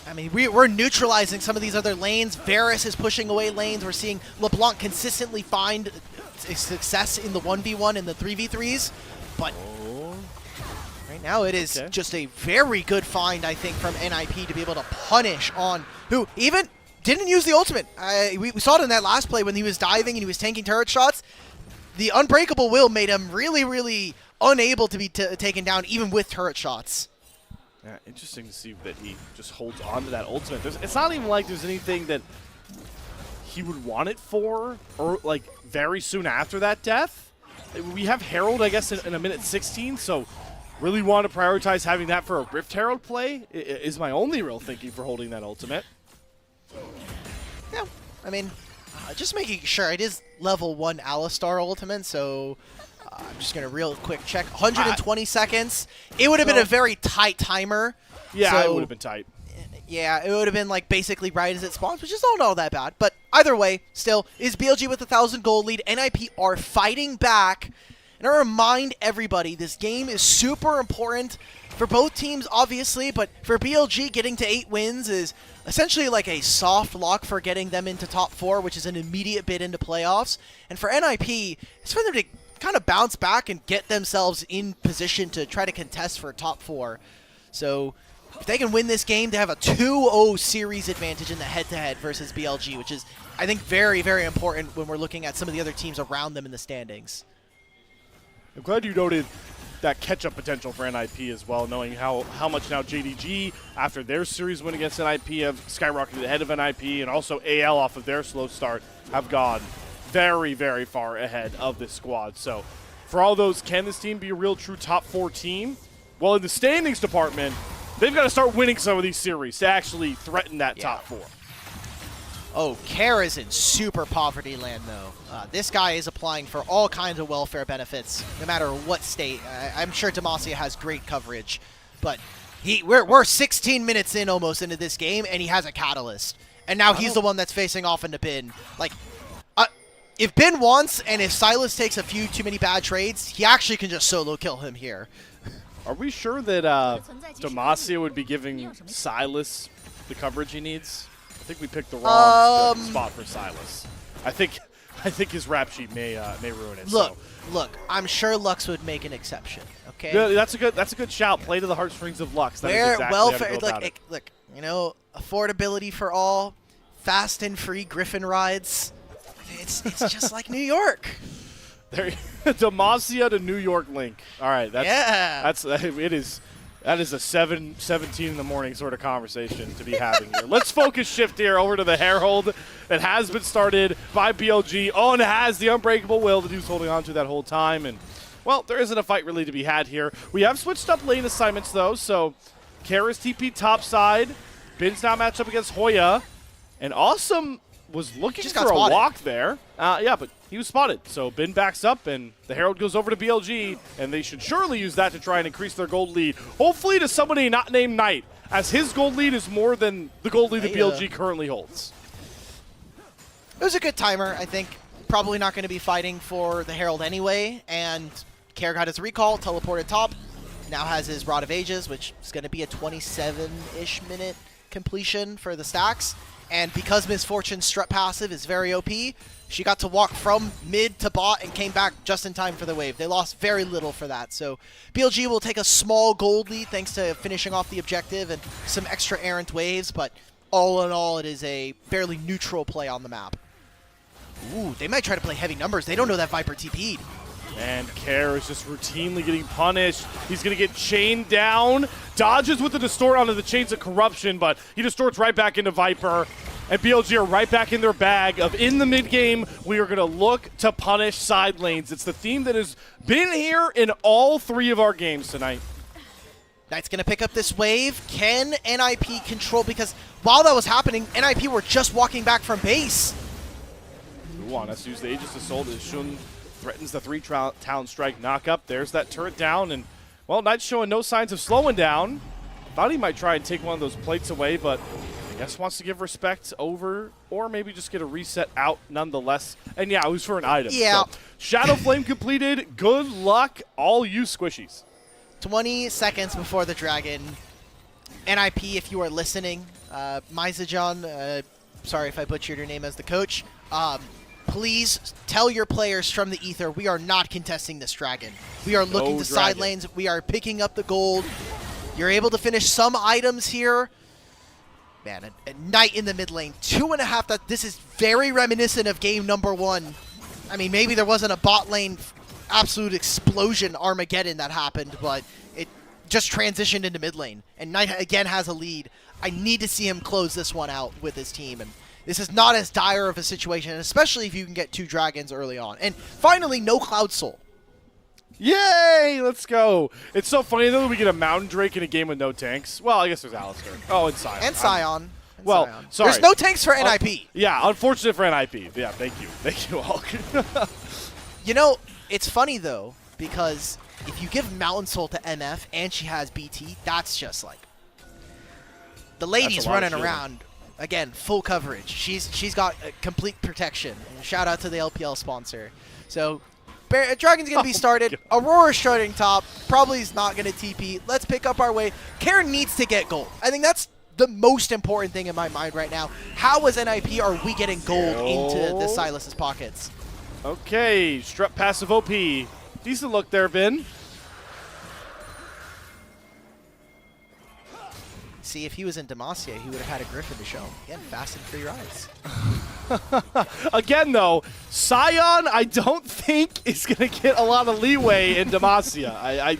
I mean, we're neutralizing some of these other lanes. Varus is pushing away lanes. We're seeing LeBlanc consistently find success in the 1v1 and the 3v3s. But right now it is just a very good find, I think, from NIP to be able to punish on who even didn't use the ultimate. We saw it in that last play when he was diving and he was tanking turret shots. The Unbreakable Will made him really, really unable to be taken down even with turret shots. Yeah, interesting to see that he just holds on to that ultimate. It's not even like there's anything that he would want it for, or like very soon after that death. We have Herald, I guess, in a minute 16, so really want to prioritize having that for a Rift Herald play is my only real thinking for holding that ultimate. Yeah, I mean, just making sure it is level 1 Alistar ultimate, so I'm just going to real quick check. 120 seconds. It would have been a very tight timer. Yeah, so, it would have been tight. Yeah, it would have been like basically right as it spawns, which is not all that bad. But either way, still, is BLG with a 1,000 gold lead. NIP are fighting back. And I remind everybody, this game is super important for both teams, obviously, but for BLG, getting to 8 wins is essentially like a soft lock for getting them into top 4, which is an immediate bid into playoffs. And for NIP, it's for them to kind of bounce back and get themselves in position to try to contest for top 4. So if they can win this game, they have a 2-0 series advantage in the head-to-head versus BLG, which is, I think, very, very important when we're looking at some of the other teams around them in the standings. I'm glad you noted that catch-up potential for NIP as well, knowing how much now JDG, after their series win against NIP, have skyrocketed ahead of NIP, and also AL off of their slow start have gone very, very far ahead of this squad. So for all those, can this team be a real true top 4 team? Well, in the standings department, they've got to start winning some of these series to actually threaten that top 4. Oh, Kara's in super poverty land, though. This guy is applying for all kinds of welfare benefits, no matter what state. I'm sure Demacia has great coverage, but we're 16 minutes in almost into this game, and he has a catalyst. And now he's the one that's facing off into Bin. Like, if Bin wants, and if Silas takes a few too many bad trades, he actually can just solo kill him here. Are we sure that Demacia would be giving Silas the coverage he needs? I think we picked the wrong spot for Silas. I think his rap sheet may ruin it. Look, I'm sure Lux would make an exception. Okay. Yeah, that's a good shout. Play to the heartstrings of Lux. That is exactly welfare, how to go about it. Look, you know, affordability for all, fast and free Griffin rides. It's just like New York. There, Demacia to New York link. All right, that is a 7:17 in the morning sort of conversation to be having here. Let's focus shift here over to the Herald that has been started by BLG. Owen has the unbreakable will that he was holding on to that whole time. And, well, there isn't a fight really to be had here. We have switched up lane assignments, though. So, Kara's TP top side. Bin's now matched up against Hoya. And Awesome was looking for a walk there. Yeah, but he was spotted. So Bin backs up, and the Herald goes over to BLG, and they should surely use that to try and increase their gold lead. Hopefully to somebody not named Knight, as his gold lead is more than the gold lead that BLG currently holds. It was a good timer, I think. Probably not going to be fighting for the Herald anyway, and Kara got his recall, teleported top, now has his Rod of Ages, which is going to be a 27-ish minute completion for the stacks. And because Misfortune's strut passive is very OP, she got to walk from mid to bot and came back just in time for the wave. They lost very little for that. So BLG will take a small gold lead thanks to finishing off the objective and some extra errant waves, but all in all, it is a fairly neutral play on the map. Ooh, they might try to play heavy numbers. They don't know that Viper TP'd. And Kerr is just routinely getting punished. He's going to get chained down. Dodges with the distort onto the chains of corruption, but he distorts right back into Viper. And BLG are right back in their bag of in the mid-game, we are going to look to punish side lanes. It's the theme that has been here in all 3 of our games tonight. Knight's going to pick up this wave. Can NIP control? Because while that was happening, NIP were just walking back from base. Ooh, let's use the Aegis Assault as Shun threatens the 3-town strike knock-up. There's that turret down, and, well, Knight's showing no signs of slowing down. Thought he might try and take one of those plates away, but I guess wants to give respect over, or maybe just get a reset out nonetheless. And, yeah, it was for an item. Yeah. So, Shadow Flame completed. Good luck, all you squishies. 20 seconds before the dragon. NIP, if you are listening, Maizajan, sorry if I butchered your name as the coach, please tell your players from the ether, we are not contesting this dragon. We are looking to side lanes. We are picking up the gold. You're able to finish some items here. Man, a Knight in the mid lane. 2.5. This is very reminiscent of game number 1. I mean, maybe there wasn't a bot lane absolute explosion Armageddon that happened, but it just transitioned into mid lane. And Knight again has a lead. I need to see him close this one out with his team. And this is not as dire of a situation, especially if you can get 2 dragons early on. And finally, no Cloud Soul. Yay! Let's go. It's so funny, though, that we get a Mountain Drake in a game with no tanks. Well, I guess there's Alistair. Oh, and Sion. And Sion. Well, sorry. There's no tanks for NIP. Yeah, unfortunate for NIP. Yeah, thank you. Thank you all. You know, it's funny, though, because if you give Mountain Soul to MF and she has BT, that's just like... The lady's running around... Again, full coverage. She's got complete protection. And shout out to the LPL sponsor. So, Dragon's going to be started. Aurora's starting top. Probably is not going to TP. Let's pick up our way. Karen needs to get gold. I think that's the most important thing in my mind right now. How as NIP are we getting gold into the Silas's pockets? Okay, Strutt passive OP. Decent look there, Bin. See, if he was in Demacia, he would have had a Griffin to show him. Again, fast and free rise. Again, though, Sion, I don't think is going to get a lot of leeway in Demacia.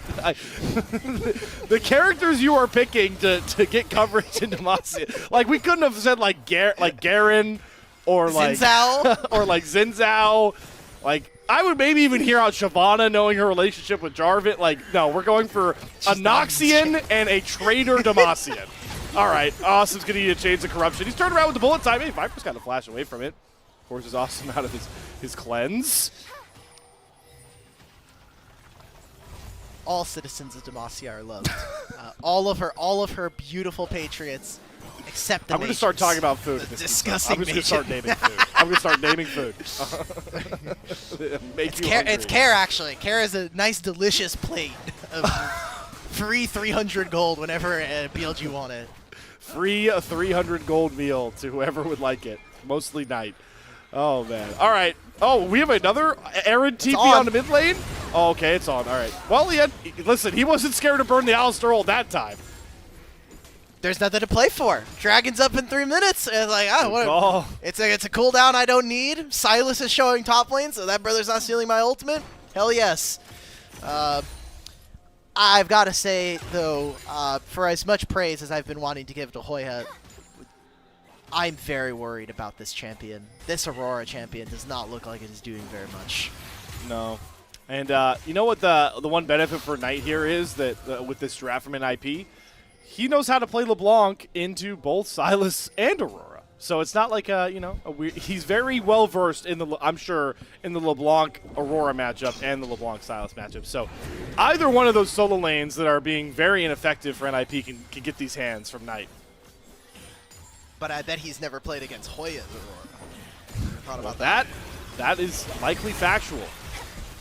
The characters you are picking to get coverage in Demacia, like we couldn't have said like Garen or like Xin or like Xin Zhao. Like I would maybe even hear out Shyvana knowing her relationship with Jarvan. Like no, we're going for a Noxian and a traitor Demacian. All right, Austin's going to need a Chains of Corruption. He's turned around with the bullet time. Hey, Viper's got to flash away from it. Forces Austin out of his cleanse. All citizens of Demacia are loved. All of her beautiful patriots, except the I'm going to start talking about food. Disgusting. I'm just going to start naming food. I'm going to start naming food. It's Care, actually. Care is a nice, delicious plate of free 300 gold whenever BLG want it. Free 300 gold meal to whoever would like it. Mostly Knight. Oh, man. All right. Oh, we have another Aaron TP on the mid lane? Oh, okay, it's on. All right. Well, listen, he wasn't scared to burn the Alistar ult that time. There's nothing to play for. Dragon's up in 3 minutes. And like, what? It's a cooldown I don't need. Silas is showing top lane, so that brother's not stealing my ultimate. Hell yes. I've got to say, though, for as much praise as I've been wanting to give to Hoya, I'm very worried about this champion. This Aurora champion does not look like it is doing very much. No. And you know what the one benefit for Knight here is that with this Giraffeman IP, he knows how to play LeBlanc into both Silas and Aurora. So it's not like he's very well versed in I'm sure in the LeBlanc Aurora matchup and the LeBlanc Silas matchup. So either one of those solo lanes that are being very ineffective for NIP can get these hands from Knight. But I bet he's never played against Hoya's Aurora. Thought about that. That is likely factual.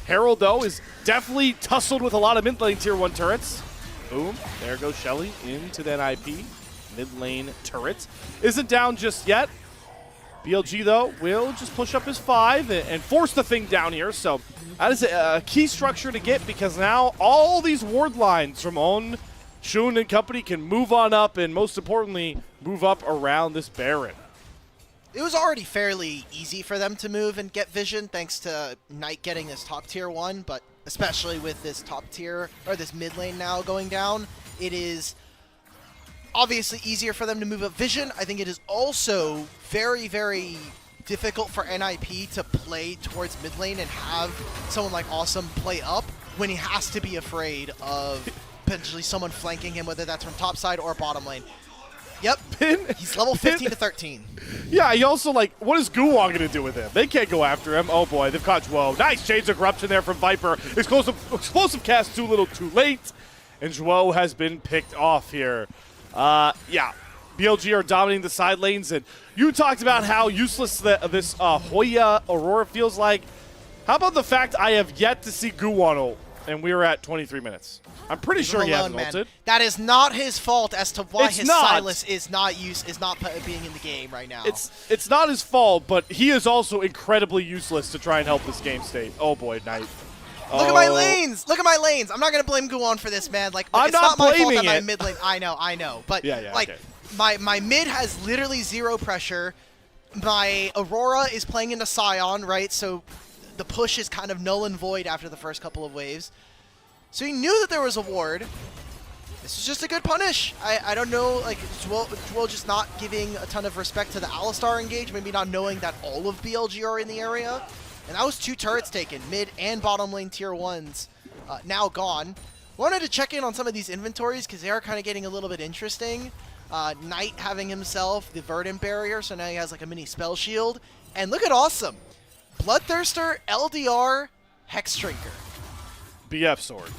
Herald, though, is definitely tussled with a lot of mid lane tier 1 turrets. Boom. There goes Shelly into that IP. Mid lane turret. Isn't down just yet. BLG, though, will just push up his 5 and force the thing down here. So that is a key structure to get because now all these ward lines from On, Shun, and company can move on up and, most importantly, move up around this Baron. It was already fairly easy for them to move and get vision thanks to Knight getting this top tier 1, but especially with this top tier, or this mid lane now going down, it is obviously easier for them to move up vision. I think it is also very, very difficult for NIP to play towards mid lane and have someone like Awesome play up when he has to be afraid of potentially someone flanking him, whether that's from top side or bottom lane. Yep, he's level 15 to 13. Yeah, he also, what is Guwon going to do with him? They can't go after him. Oh, boy, they've caught Zhuo. Nice Chains of Corruption there from Viper. Explosive cast too little too late. And Zhuo has been picked off here. Yeah, BLG are dominating the side lanes. And you talked about how useless this Hoya Aurora feels like. How about the fact I have yet to see Guwon ult? And we're at 23 minutes. I'm pretty sure he hasn't ulted. That is not his fault as to why Silas is not being in the game right now. It's not his fault, but he is also incredibly useless to try and help this game state. Oh boy, Knight. Look at my lanes! Look at my lanes! I'm not gonna blame Guwon for this, man. I'm it's not my fault that my it. mid lane. I know. But okay. my mid has literally 0 pressure. My Aurora is playing into Sion, right? So the push is kind of null and void after the first couple of waves. So he knew that there was a ward. This is just a good punish. I don't know, Zhuo just not giving a ton of respect to the Alistar engage, maybe not knowing that all of BLG are in the area. And that was 2 turrets taken, mid and bottom lane tier 1s, now gone. Wanted to check in on some of these inventories because they are kind of getting a little bit interesting. Knight having himself the Verdant Barrier, so now he has a mini spell shield. And look at Awesome. Bloodthirster, LDR, Hex Drinker. BF Sword.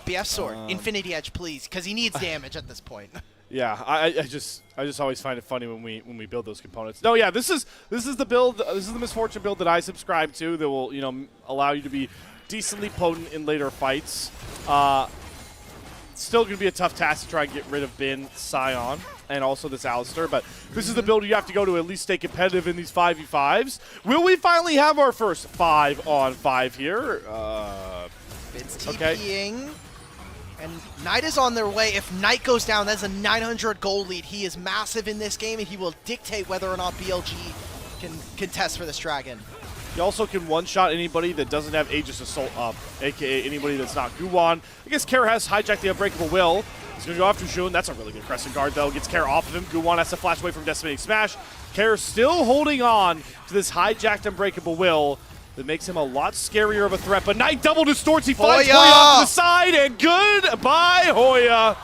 BF Sword. Infinity Edge, please, because he needs damage at this point. Yeah, I just always find it funny when we build those components. No, yeah, this is the build. This is the Misfortune build that I subscribe to. That will allow you to be decently potent in later fights. Still going to be a tough task to try and get rid of Bin Sion and also this Alistar, but this is the build you have to go to at least stay competitive in these 5v5s. Will we finally have our first 5-on-5 here? It's Okay. TPing. And Knight is on their way. If Knight goes down, that's a 900 gold lead. He is massive in this game, and he will dictate whether or not BLG can contest for this dragon. You also can one-shot anybody that doesn't have Aegis Assault up, a.k.a. anybody that's not Guwon. I guess Kara has hijacked the Unbreakable Will. He's going to go after Jun. That's a really good Crescent Guard, though. Gets Kara off of him. Guwon has to flash away from Decimating Smash. Kara still holding on to this hijacked Unbreakable Will. That makes him a lot scarier of a threat. But Knight double distorts. He finds Hoya off to the side, and goodbye, Hoya.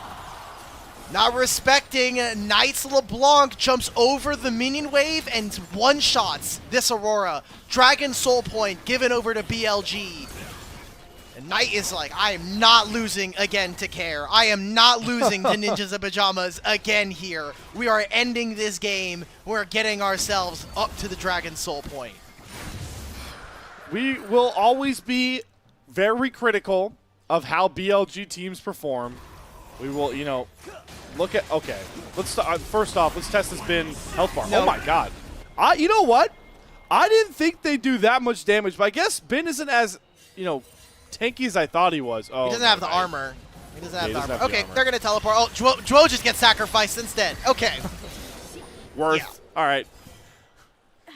Not respecting Knight's LeBlanc jumps over the minion wave and one-shots this Aurora. Dragon Soul Point given over to BLG. And Knight is like, I am not losing again to Care. I am not losing to Ninjas in Pajamas again here. We are ending this game. We're getting ourselves up to the Dragon Soul Point. We will always be very critical of how BLG teams perform. We will, you know, look at, okay, let's start, first off, let's test this bin health bar. No. Oh my god. You know what? I didn't think they'd do that much damage, but I guess Bin isn't as, you know, tanky as I thought he was. Oh, He doesn't have the armor. He doesn't have he the doesn't armor. have the Okay, armor. they're going to teleport. Oh, Dwo just gets sacrificed instead. Okay. Worth. Yeah. All right.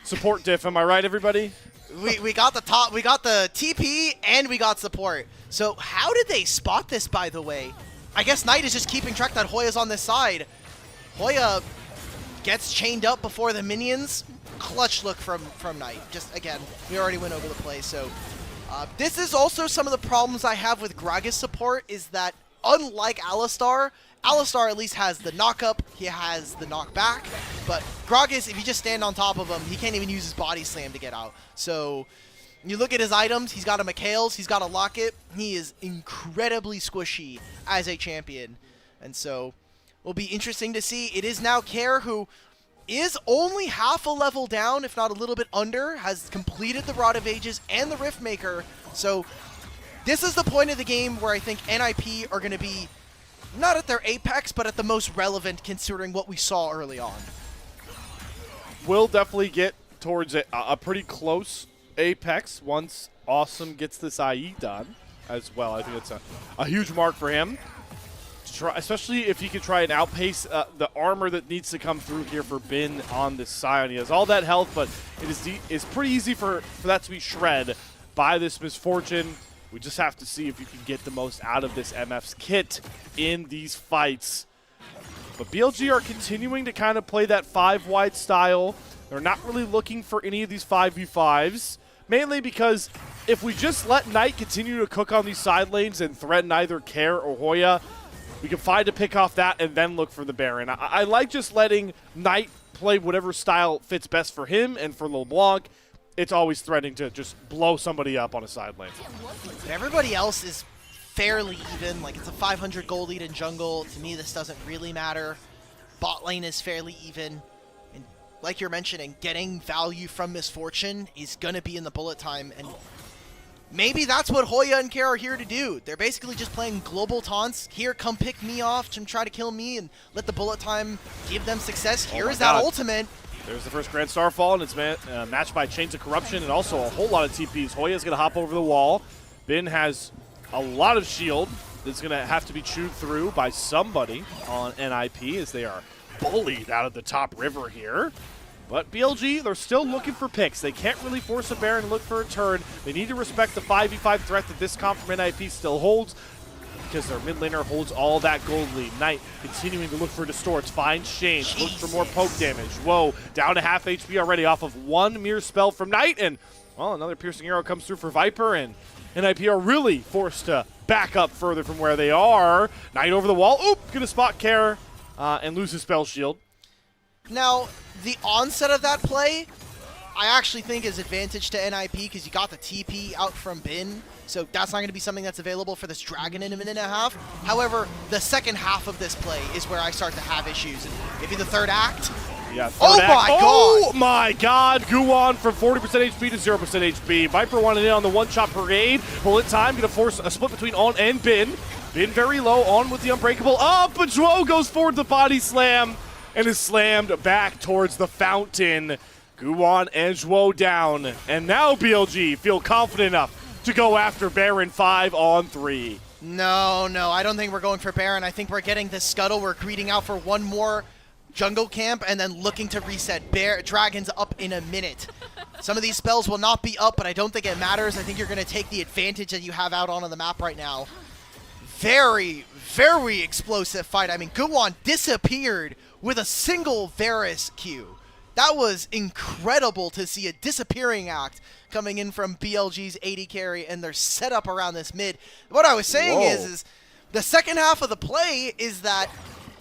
Support diff, am I right, everybody? We got the top, we got the TP, and we got support. So how did they spot this, by the way? I guess Knight is just keeping track that Hoya's on this side. Hoya gets chained up before the minions. Clutch look from Knight. Just, again, we already went over the play. So this is also some of the problems I have with Gragas support is that unlike Alistar at least has the knock-up, he has the knock-back, but Gragas, if you just stand on top of him, he can't even use his body slam to get out. So you look at his items, he's got a Mikhail's, he's got a Locket, he is incredibly squishy as a champion. And so will be interesting to see. It is now Care who is only half a level down, if not a little bit under, has completed the Rod of Ages and the Riftmaker. So this is the point of the game where I think NIP are going to be not at their apex, but at the most relevant considering what we saw early on. We'll definitely get towards a pretty close apex once Awesome gets this IE done as well. I think it's a huge mark for him. Especially if he can try and outpace the armor that needs to come through here for Bin on this Scion. He has all that health, but it's pretty easy for that to be shred by this Misfortune. We just have to see if you can get the most out of this MF's kit in these fights. But BLG are continuing to kind of play that 5-wide style. They're not really looking for any of these 5v5s, mainly because if we just let Knight continue to cook on these side lanes and threaten either Care or Hoya, we can find to pick off that and then look for the Baron. I like just letting Knight play whatever style fits best for him, and for LeBlanc, it's always threatening to just blow somebody up on a side lane. Everybody else is fairly even. Like, it's a 500 gold lead in jungle. To me, this doesn't really matter. Bot lane is fairly even. And like you're mentioning, getting value from Misfortune is going to be in the bullet time. And maybe that's what Hoya and Care are here to do. They're basically just playing global taunts. Here, come pick me off and try to kill me and let the bullet time give them success. Here is that ultimate. There's the first Grand Starfall, and it's matched by Chains of Corruption and also a whole lot of TPs. Hoya's going to hop over the wall. Bin has a lot of shield that's going to have to be chewed through by somebody on NIP as they are bullied out of the top river here. But BLG, they're still looking for picks. They can't really force a Baron and look for a turn. They need to respect the 5v5 threat that this comp from NIP still holds, because their mid laner holds all that gold lead. Knight continuing to look for distorts, finds Shane's, looks for more poke damage. Whoa, down to half HP already off of one mere spell from Knight, and, well, another piercing arrow comes through for Viper, and NIP are really forced to back up further from where they are. Knight over the wall, oop, gonna spot Care, and lose his spell shield. Now, the onset of that play, I actually think is advantage to NIP because you got the TP out from Bin, so that's not going to be something that's available for this Dragon in a minute and a half. However, the second half of this play is where I start to have issues. And maybe the third act. Yeah, Oh act. my god! Oh my god! Guwon from 40% HP to 0% HP. Viper wanted in on the one-shot parade. Bullet time, gonna force a split between On and Bin. Bin very low, On with the Unbreakable up, but Dwo goes forward to body slam. and is slammed back towards the fountain. Guwon and Zhuo down, and now BLG feel confident enough to go after Baron 5-on-3. No, I don't think we're going for Baron. I think we're getting this scuttle. We're greeting out for one more jungle camp and then looking to reset. Dragon's up in a minute. Some of these spells will not be up, but I don't think it matters. I think you're going to take the advantage that you have out on the map right now. Very, very explosive fight. I mean, Guwon disappeared with a single Varus Q. That was incredible to see a disappearing act coming in from BLG's AD carry and their setup around this mid. What I was saying is the second half of the play is that,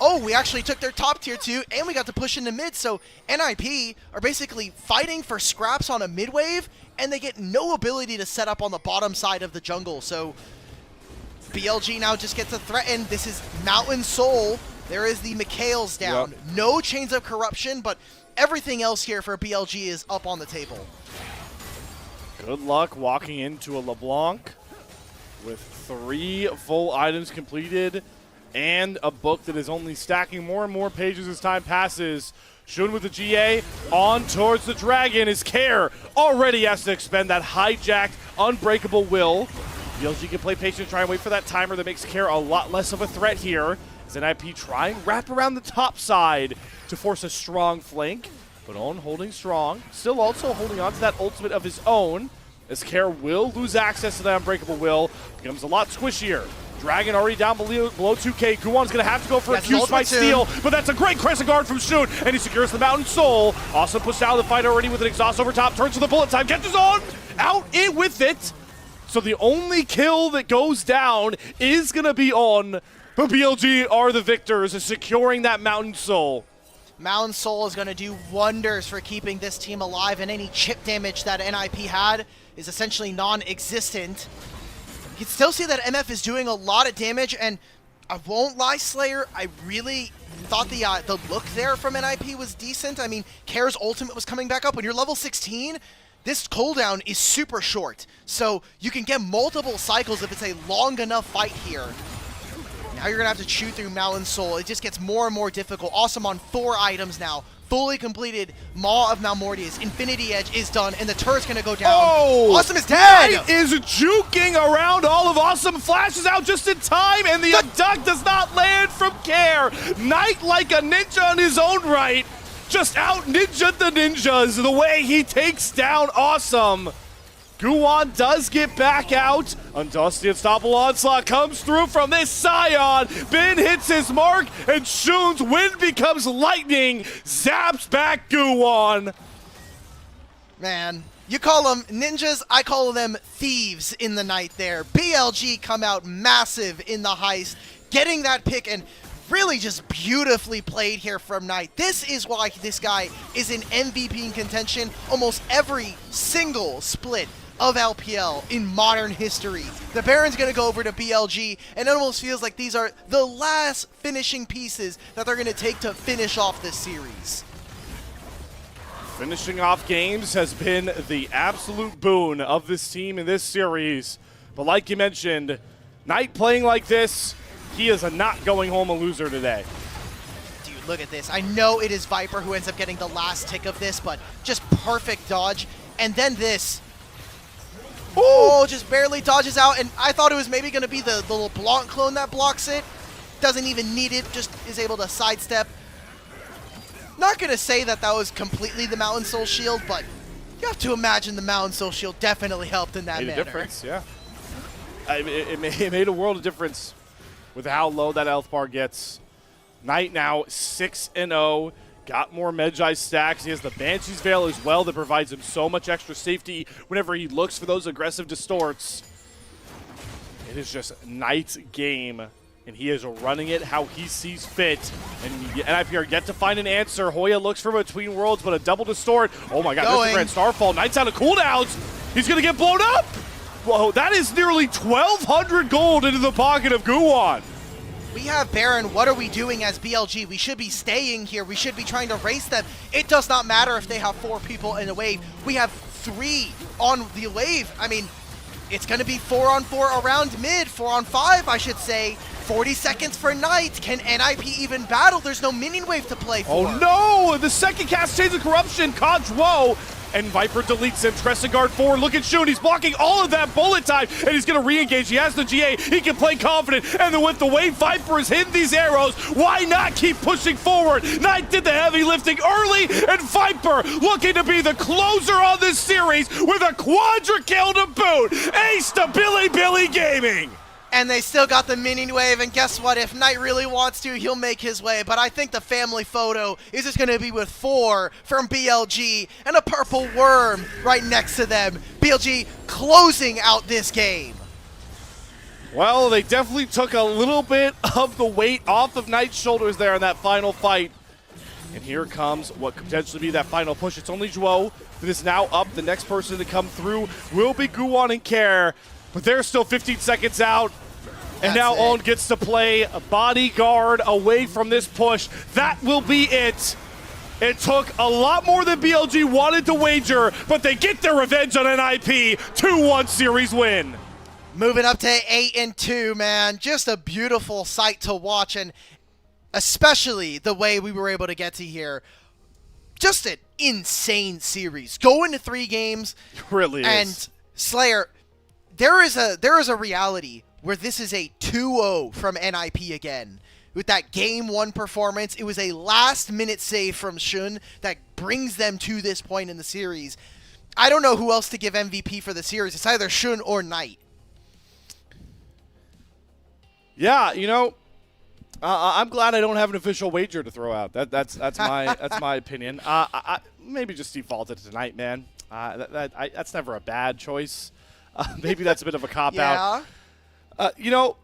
oh, we actually took their top tier 2 and we got to push into mid, so NIP are basically fighting for scraps on a mid wave and they get no ability to set up on the bottom side of the jungle. So BLG now just gets to threaten. This is Mountain Soul. There is the Mikhail's down. Yep. No Chains of Corruption, but everything else here for BLG is up on the table. Good luck walking into a LeBlanc with 3 full items completed and a book that is only stacking more and more pages as time passes. Shun with the GA on towards the Dragon. His Care already has to expend that hijacked Unbreakable Will. BLG can play patient, try and wait for that timer that makes Care a lot less of a threat here. As NIP try and wrap around the top side to force a strong flank. But On holding strong, still also holding on to that ultimate of his own. As Care will lose access to that Unbreakable Will, becomes a lot squishier. Dragon already down below 2k. Guwon's going to have to go for a Q Smite steal, but that's a great Crescent Guard from Shun, and he secures the Mountain Soul. Awesome pushed out of the fight already with an exhaust over top, turns to the bullet time, gets his On out in with it. So the only kill that goes down is going to be On, but BLG are the victors, securing that Mountain Soul. Mountain Soul is going to do wonders for keeping this team alive, and any chip damage that NIP had is essentially non-existent. You can still see that MF is doing a lot of damage, and I won't lie, Slayer, I really thought the look there from NIP was decent. I mean, Care's ultimate was coming back up. When you're level 16, this cooldown is super short, so you can get multiple cycles if it's a long enough fight here. Now you're going to have to chew through Mountain Soul. It just gets more and more difficult. Awesome on 4 items now. Fully completed Maw of Malmortius. Infinity Edge is done, and the turret's going to go down. Oh! Awesome is dead! Knight is juking around all of Awesome, flashes out just in time, and the duck does not land from Care. Knight, like a ninja on his own right, just out ninja the ninjas the way he takes down Awesome. Guwon does get back out until the Unstoppable Onslaught comes through from this Scion. Ben hits his mark, and Shun's wind becomes lightning. Zaps back Guwon. Man, you call them ninjas, I call them thieves in the night there. BLG come out massive in the heist, getting that pick, and really just beautifully played here from Knight. This is why this guy is in MVP in contention almost every single split of LPL in modern history. The Baron's going to go over to BLG, and it almost feels like these are the last finishing pieces that they're going to take to finish off this series. Finishing off games has been the absolute boon of this team in this series. But like you mentioned, Knight playing like this, he is not going home a loser today. Dude, look at this. I know it is Viper who ends up getting the last tick of this, but just perfect dodge. And then this. Oh, just barely dodges out, and I thought it was maybe going to be the little LeBlanc clone that blocks it. Doesn't even need it, just is able to sidestep. Not going to say that that was completely the Mountain Soul shield, but you have to imagine the Mountain Soul shield definitely helped in that manner. Made a difference, yeah. It made a world of difference with how low that health bar gets. Knight now 6-0. Got more Medjai stacks. He has the Banshee's Veil as well that provides him so much extra safety whenever he looks for those aggressive distorts. It is just Knight's game, and he is running it how he sees fit. And NIP are yet to find an answer. Hoya looks for Between Worlds, but a double distort. Oh my god, Mr. Grand Starfall. Knight's out of cooldowns. He's going to get blown up. Whoa, that is nearly 1,200 gold into the pocket of Guwon. We have Baron. What are we doing as BLG? We should be staying here. We should be trying to race them. It does not matter if they have 4 people in a wave. We have 3 on the wave. I mean, it's going to be 4-on-4 around mid, 4-on-5, I should say. 40 seconds for Knight. Can NIP even battle? There's no minion wave to play for. Oh no! The second cast Chains of Corruption, Kajwo, and Viper deletes him. Tressingard forward, look at Shun, he's blocking all of that bullet time, and he's gonna re-engage. He has the GA, he can play confident, and then with the way Viper is hitting these arrows, why not keep pushing forward? Knight did the heavy lifting early, and Viper looking to be the closer on this series with a quadra kill to boot. Ace to Billy Gaming! And they still got the minion wave, and guess what? If Knight really wants to, he'll make his way. But I think the family photo is just going to be with 4 from BLG and a purple worm right next to them. BLG closing out this game. Well, they definitely took a little bit of the weight off of Knight's shoulders there in that final fight. And here comes what could potentially be that final push. It's only Zhuo that is now up. The next person to come through will be Guwon and Care. But they're still 15 seconds out, and now Own gets to play a bodyguard away from this push. That will be it. It took a lot more than BLG wanted to wager, but they get their revenge on NIP. 2-1 series win. Moving up to 8-2, man. Just a beautiful sight to watch, and especially the way we were able to get to here. Just an insane series. Go into 3 games. It really is. And Slayer, there is a reality where this is a 2-0 from NIP again. With that game 1 performance, it was a last-minute save from Shun that brings them to this point in the series. I don't know who else to give MVP for the series. It's either Shun or Knight. Yeah, you know, I'm glad I don't have an official wager to throw out. That's my opinion. I maybe just defaulted to Knight, man. That's never a bad choice. Maybe that's a bit of a cop-out. You know,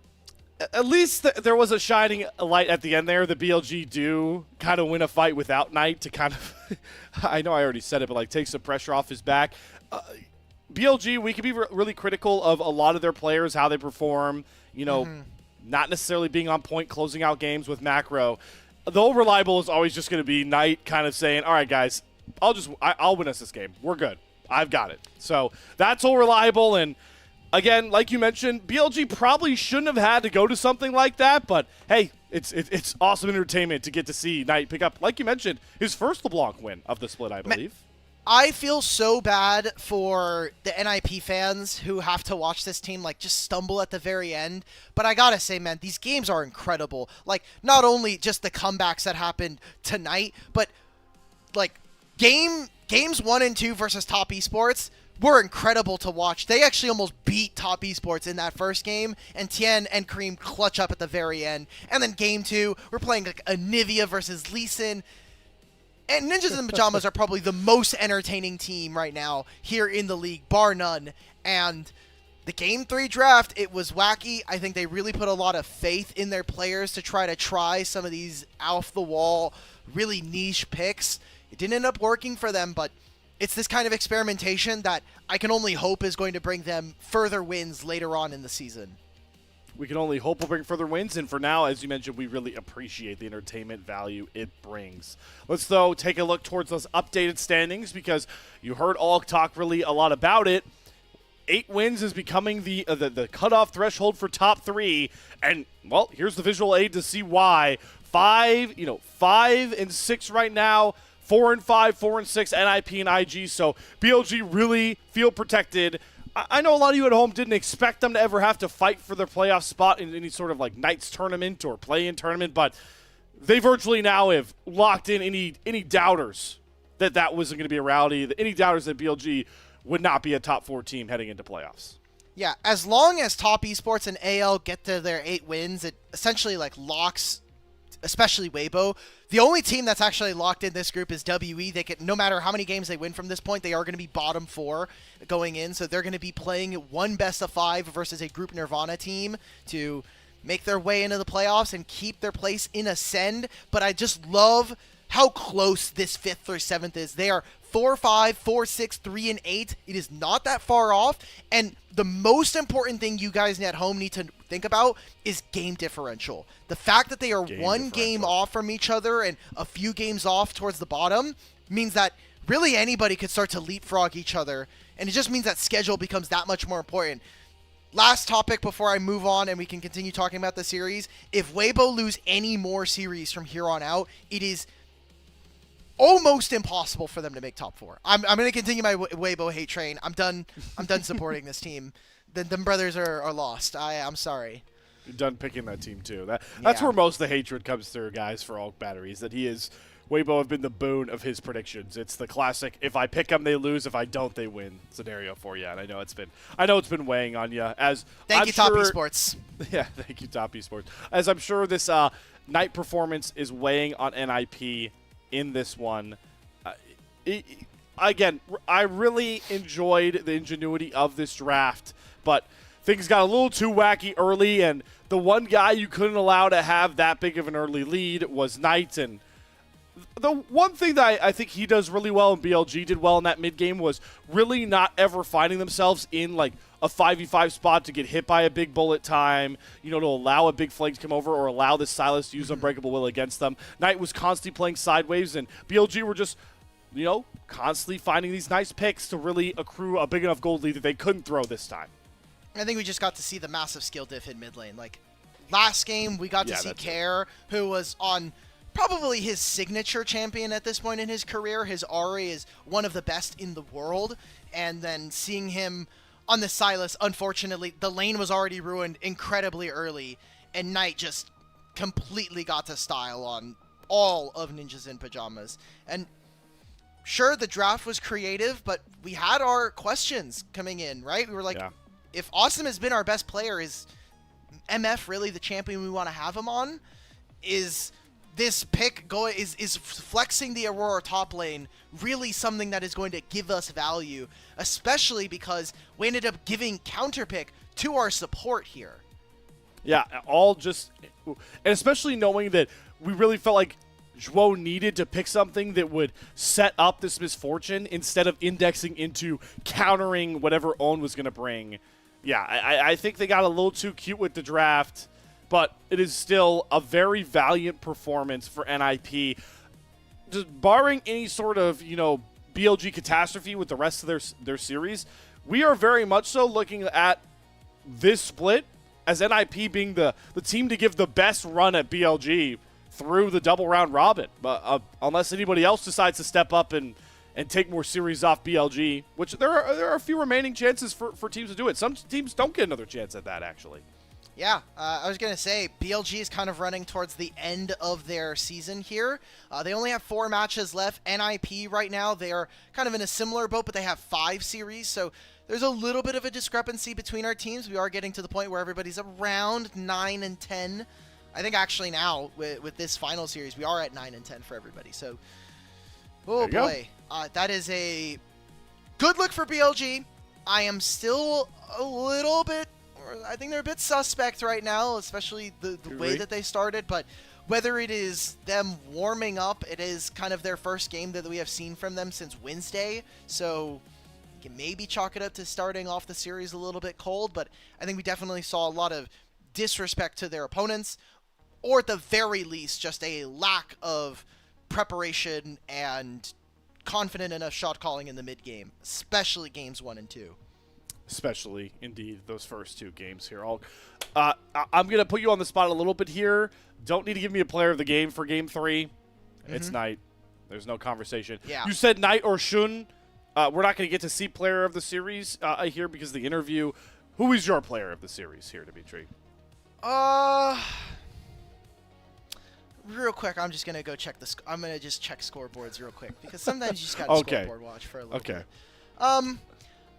at least there was a shining light at the end there. The BLG do kind of win a fight without Knight to kind of, I know I already said it, but like take some pressure off his back. BLG, we can be really critical of a lot of their players, how they perform, you know, not necessarily being on point, closing out games with macro. Though reliable is always just going to be Knight kind of saying, all right, guys, I'll win us this game. We're good. I've got it. So that's all reliable. And again, like you mentioned, BLG probably shouldn't have had to go to something like that. But hey, it's awesome entertainment to get to see Knight pick up, like you mentioned, his first LeBlanc win of the split, I believe. I feel so bad for the NIP fans who have to watch this team like just stumble at the very end. But I gotta say, man, these games are incredible. Like, not only just the comebacks that happened tonight, but like games 1 and 2 versus Top Esports were incredible to watch. They actually almost beat Top Esports in that first game, and Tien and Kareem clutch up at the very end. And then game 2, we're playing like a Nivea versus Lee Sin. And Ninjas in Pajamas are probably the most entertaining team right now here in the league, bar none. And the Game 3 draft, it was wacky. I think they really put a lot of faith in their players to try some of these off-the-wall, really niche picks. It didn't end up working for them, but it's this kind of experimentation that I can only hope is going to bring them further wins later on in the season. We can only hope we'll bring further wins, and for now, as you mentioned, we really appreciate the entertainment value it brings. Let's, though, take a look towards those updated standings, because you heard all talk really a lot about it. 8 wins is becoming the cutoff threshold for top 3, and, well, here's the visual aid to see why. 5 and 6 right now, 4 and 5, 4 and 6, NIP and IG, so BLG really feel protected. I know a lot of you at home didn't expect them to ever have to fight for their playoff spot in any sort of like Knights tournament or play-in tournament, but they virtually now have locked in any doubters that wasn't going to be a reality, any doubters that BLG would not be a top 4 team heading into playoffs. Yeah, as long as Top Esports and AL get to their 8 wins, it essentially like locks, especially Weibo. The only team that's actually locked in this group is WE. They can, no matter how many games they win from this point, they are going to be bottom 4 going in. So they're going to be playing one best of 5 versus a Group Nirvana team to make their way into the playoffs and keep their place in Ascend. But I just love how close this 5th through 7th is. They are 4-5, 4-6, 3 and 8. It is not that far off. And the most important thing you guys at home need to think about is game differential. The fact that they are one game off from each other and a few games off towards the bottom means that really anybody could start to leapfrog each other. And it just means that schedule becomes that much more important. last topic before I move on and we can continue talking about the series. If Weibo lose any more series from here on out, it is almost impossible for them to make top 4. I'm going to continue my Weibo hate train. I'm done supporting this team. Them brothers are lost. I'm sorry. You're done picking that team too. That's where most of the hatred comes through, guys, for Ulk Batteries. That Weibo have been the boon of his predictions. It's the classic: if I pick them, they lose; if I don't, they win scenario for you. And I know it's been weighing on you. Thank you, Top Esports. Yeah, thank you, Top Esports. As I'm sure this night performance is weighing on NIP in this one. Again, I really enjoyed the ingenuity of this draft, but things got a little too wacky early, and the one guy you couldn't allow to have that big of an early lead was Knight. And the one thing that I think he does really well and BLG did well in that mid game was really not ever finding themselves in like a 5v5 spot to get hit by a big bullet time, to allow a big flank to come over or allow this Silas to use Unbreakable Will against them. Knight was constantly playing sideways, and BLG were just, constantly finding these nice picks to really accrue a big enough gold lead that they couldn't throw this time. I think we just got to see the massive skill diff in mid lane. Like, last game, we got to see Care, who was on probably his signature champion at this point in his career. His Ahri is one of the best in the world. And then seeing him on the Silas, unfortunately, the lane was already ruined incredibly early. And Knight just completely got to style on all of Ninjas in Pajamas. And sure, the draft was creative, but we had our questions coming in, right? We were like, if Awesome has been our best player, is MF really the champion we want to have him on? Is this pick is flexing the Aurora top lane really something that is going to give us value, especially because we ended up giving counter pick to our support here. Yeah, and especially knowing that we really felt like Zhuo needed to pick something that would set up this misfortune instead of indexing into countering whatever Own was going to bring. Yeah, I think they got a little too cute with the draft, but it is still a very valiant performance for NIP. Just barring any sort of, BLG catastrophe with the rest of their series, we are very much so looking at this split as NIP being the team to give the best run at BLG through the double round robin. But unless anybody else decides to step up and take more series off BLG, which there are a few remaining chances for teams to do it. Some teams don't get another chance at that, actually. Yeah, I was going to say, BLG is kind of running towards the end of their season here. They only have 4 matches left. NIP right now, they are kind of in a similar boat, but they have 5 series, so there's a little bit of a discrepancy between our teams. We are getting to the point where everybody's around 9 and 10. I think actually now, with this final series, we are at 9 and 10 for everybody, so oh boy. That is a good look for BLG. I am still a little bit, I think they're a bit suspect right now, especially the way that they started, but whether it is them warming up, it is kind of their first game that we have seen from them since Wednesday, so you can maybe chalk it up to starting off the series a little bit cold, but I think we definitely saw a lot of disrespect to their opponents, or at the very least, just a lack of preparation and confident enough shot calling in the mid game, especially games 1 and 2. Especially, indeed, those first 2 games here. I'm going to put you on the spot a little bit here. Don't need to give me a player of the game for game 3. It's Knight. There's no conversation. Yeah. You said Knight or Shun. We're not going to get to see player of the series here because of the interview. Who is your player of the series here, Dimitri? Real quick, I'm just going to go check I'm going to just check scoreboards real quick because sometimes you just got to scoreboard watch for a little bit.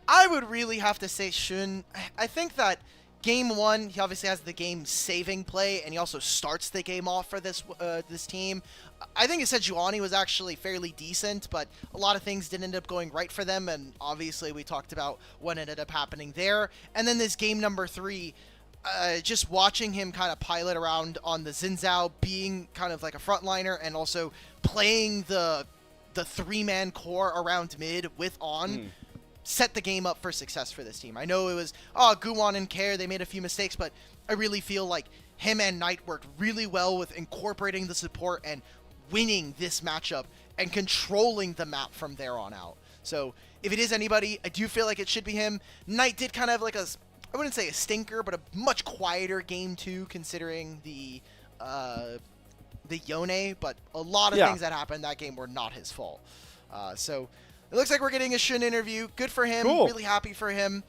I would really have to say Shun. I think that game 1, he obviously has the game-saving play, and he also starts the game off for this team. I think Sejuani was actually fairly decent, but a lot of things didn't end up going right for them, and obviously we talked about what ended up happening there. And then this game number 3, just watching him kind of pilot around on the Xin Zhao, being kind of like a frontliner, and also playing the 3-man core around mid with On, set the game up for success for this team. I know it was, Guwon and Care, they made a few mistakes, but I really feel like him and Knight worked really well with incorporating the support and winning this matchup and controlling the map from there on out. So if it is anybody, I do feel like it should be him. Knight did kind of have like a I wouldn't say a stinker, but a much quieter game 2 considering the Yone, but a lot of things that happened that game were not his fault. So it looks like we're getting a Shun interview. Good for him. Cool. Really happy for him.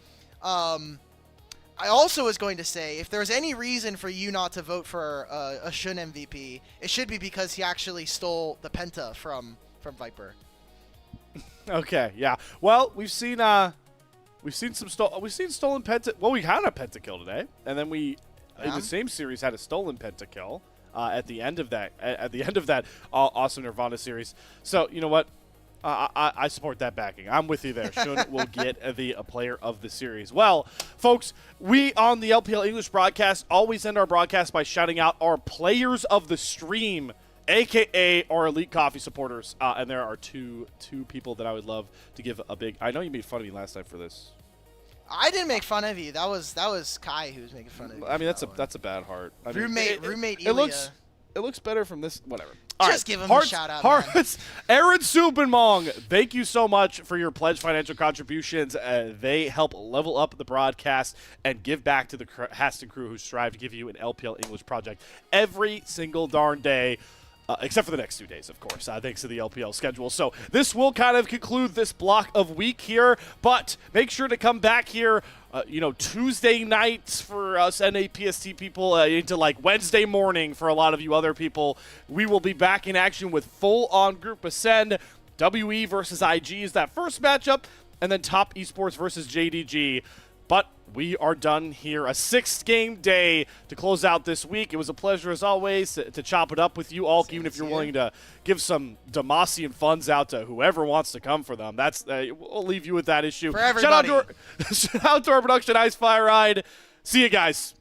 I also was going to say, if there's any reason for you not to vote for a Shun MVP, it should be because he actually stole the Penta from Viper. Okay, yeah. Well, we've seen stolen penta. Well, we had a pentakill today, and then we in the same series had a stolen pentakill at the end of that awesome Nirvana series. So you know what? I support that backing. I'm with you there. Shun will get the player of the series. Well, folks, we on the LPL English broadcast always end our broadcast by shouting out our players of the stream, a.k.a. our Elite Coffee supporters. And there are two people that I would love to give a big... I know you made fun of me last time for this. I didn't make fun of you. That was Kai who was making fun of you. I mean, that's a bad heart. I mean, roommate it Ilya. looks better from this... Whatever. Just give him a shout-out, man. Aaron Subinmong, thank you so much for your pledged financial contributions. They help level up the broadcast and give back to the Haston crew who strive to give you an LPL English project every single darn day. Except for the next 2 days, of course, thanks to the LPL schedule. So this will kind of conclude this block of week here, but make sure to come back here, Tuesday nights for us NAPST people into like Wednesday morning for a lot of you other people. We will be back in action with full-on Group Ascend. WE versus IG is that first matchup, and then Top Esports versus JDG. But we are done here. A 6-game day to close out this week. It was a pleasure, as always, to chop it up with you all, even if you're willing to give some Demacian funds out to whoever wants to come for them. That's we'll leave you with that issue. For everybody. Shout out to our production, Ice Fire Ride. See you guys.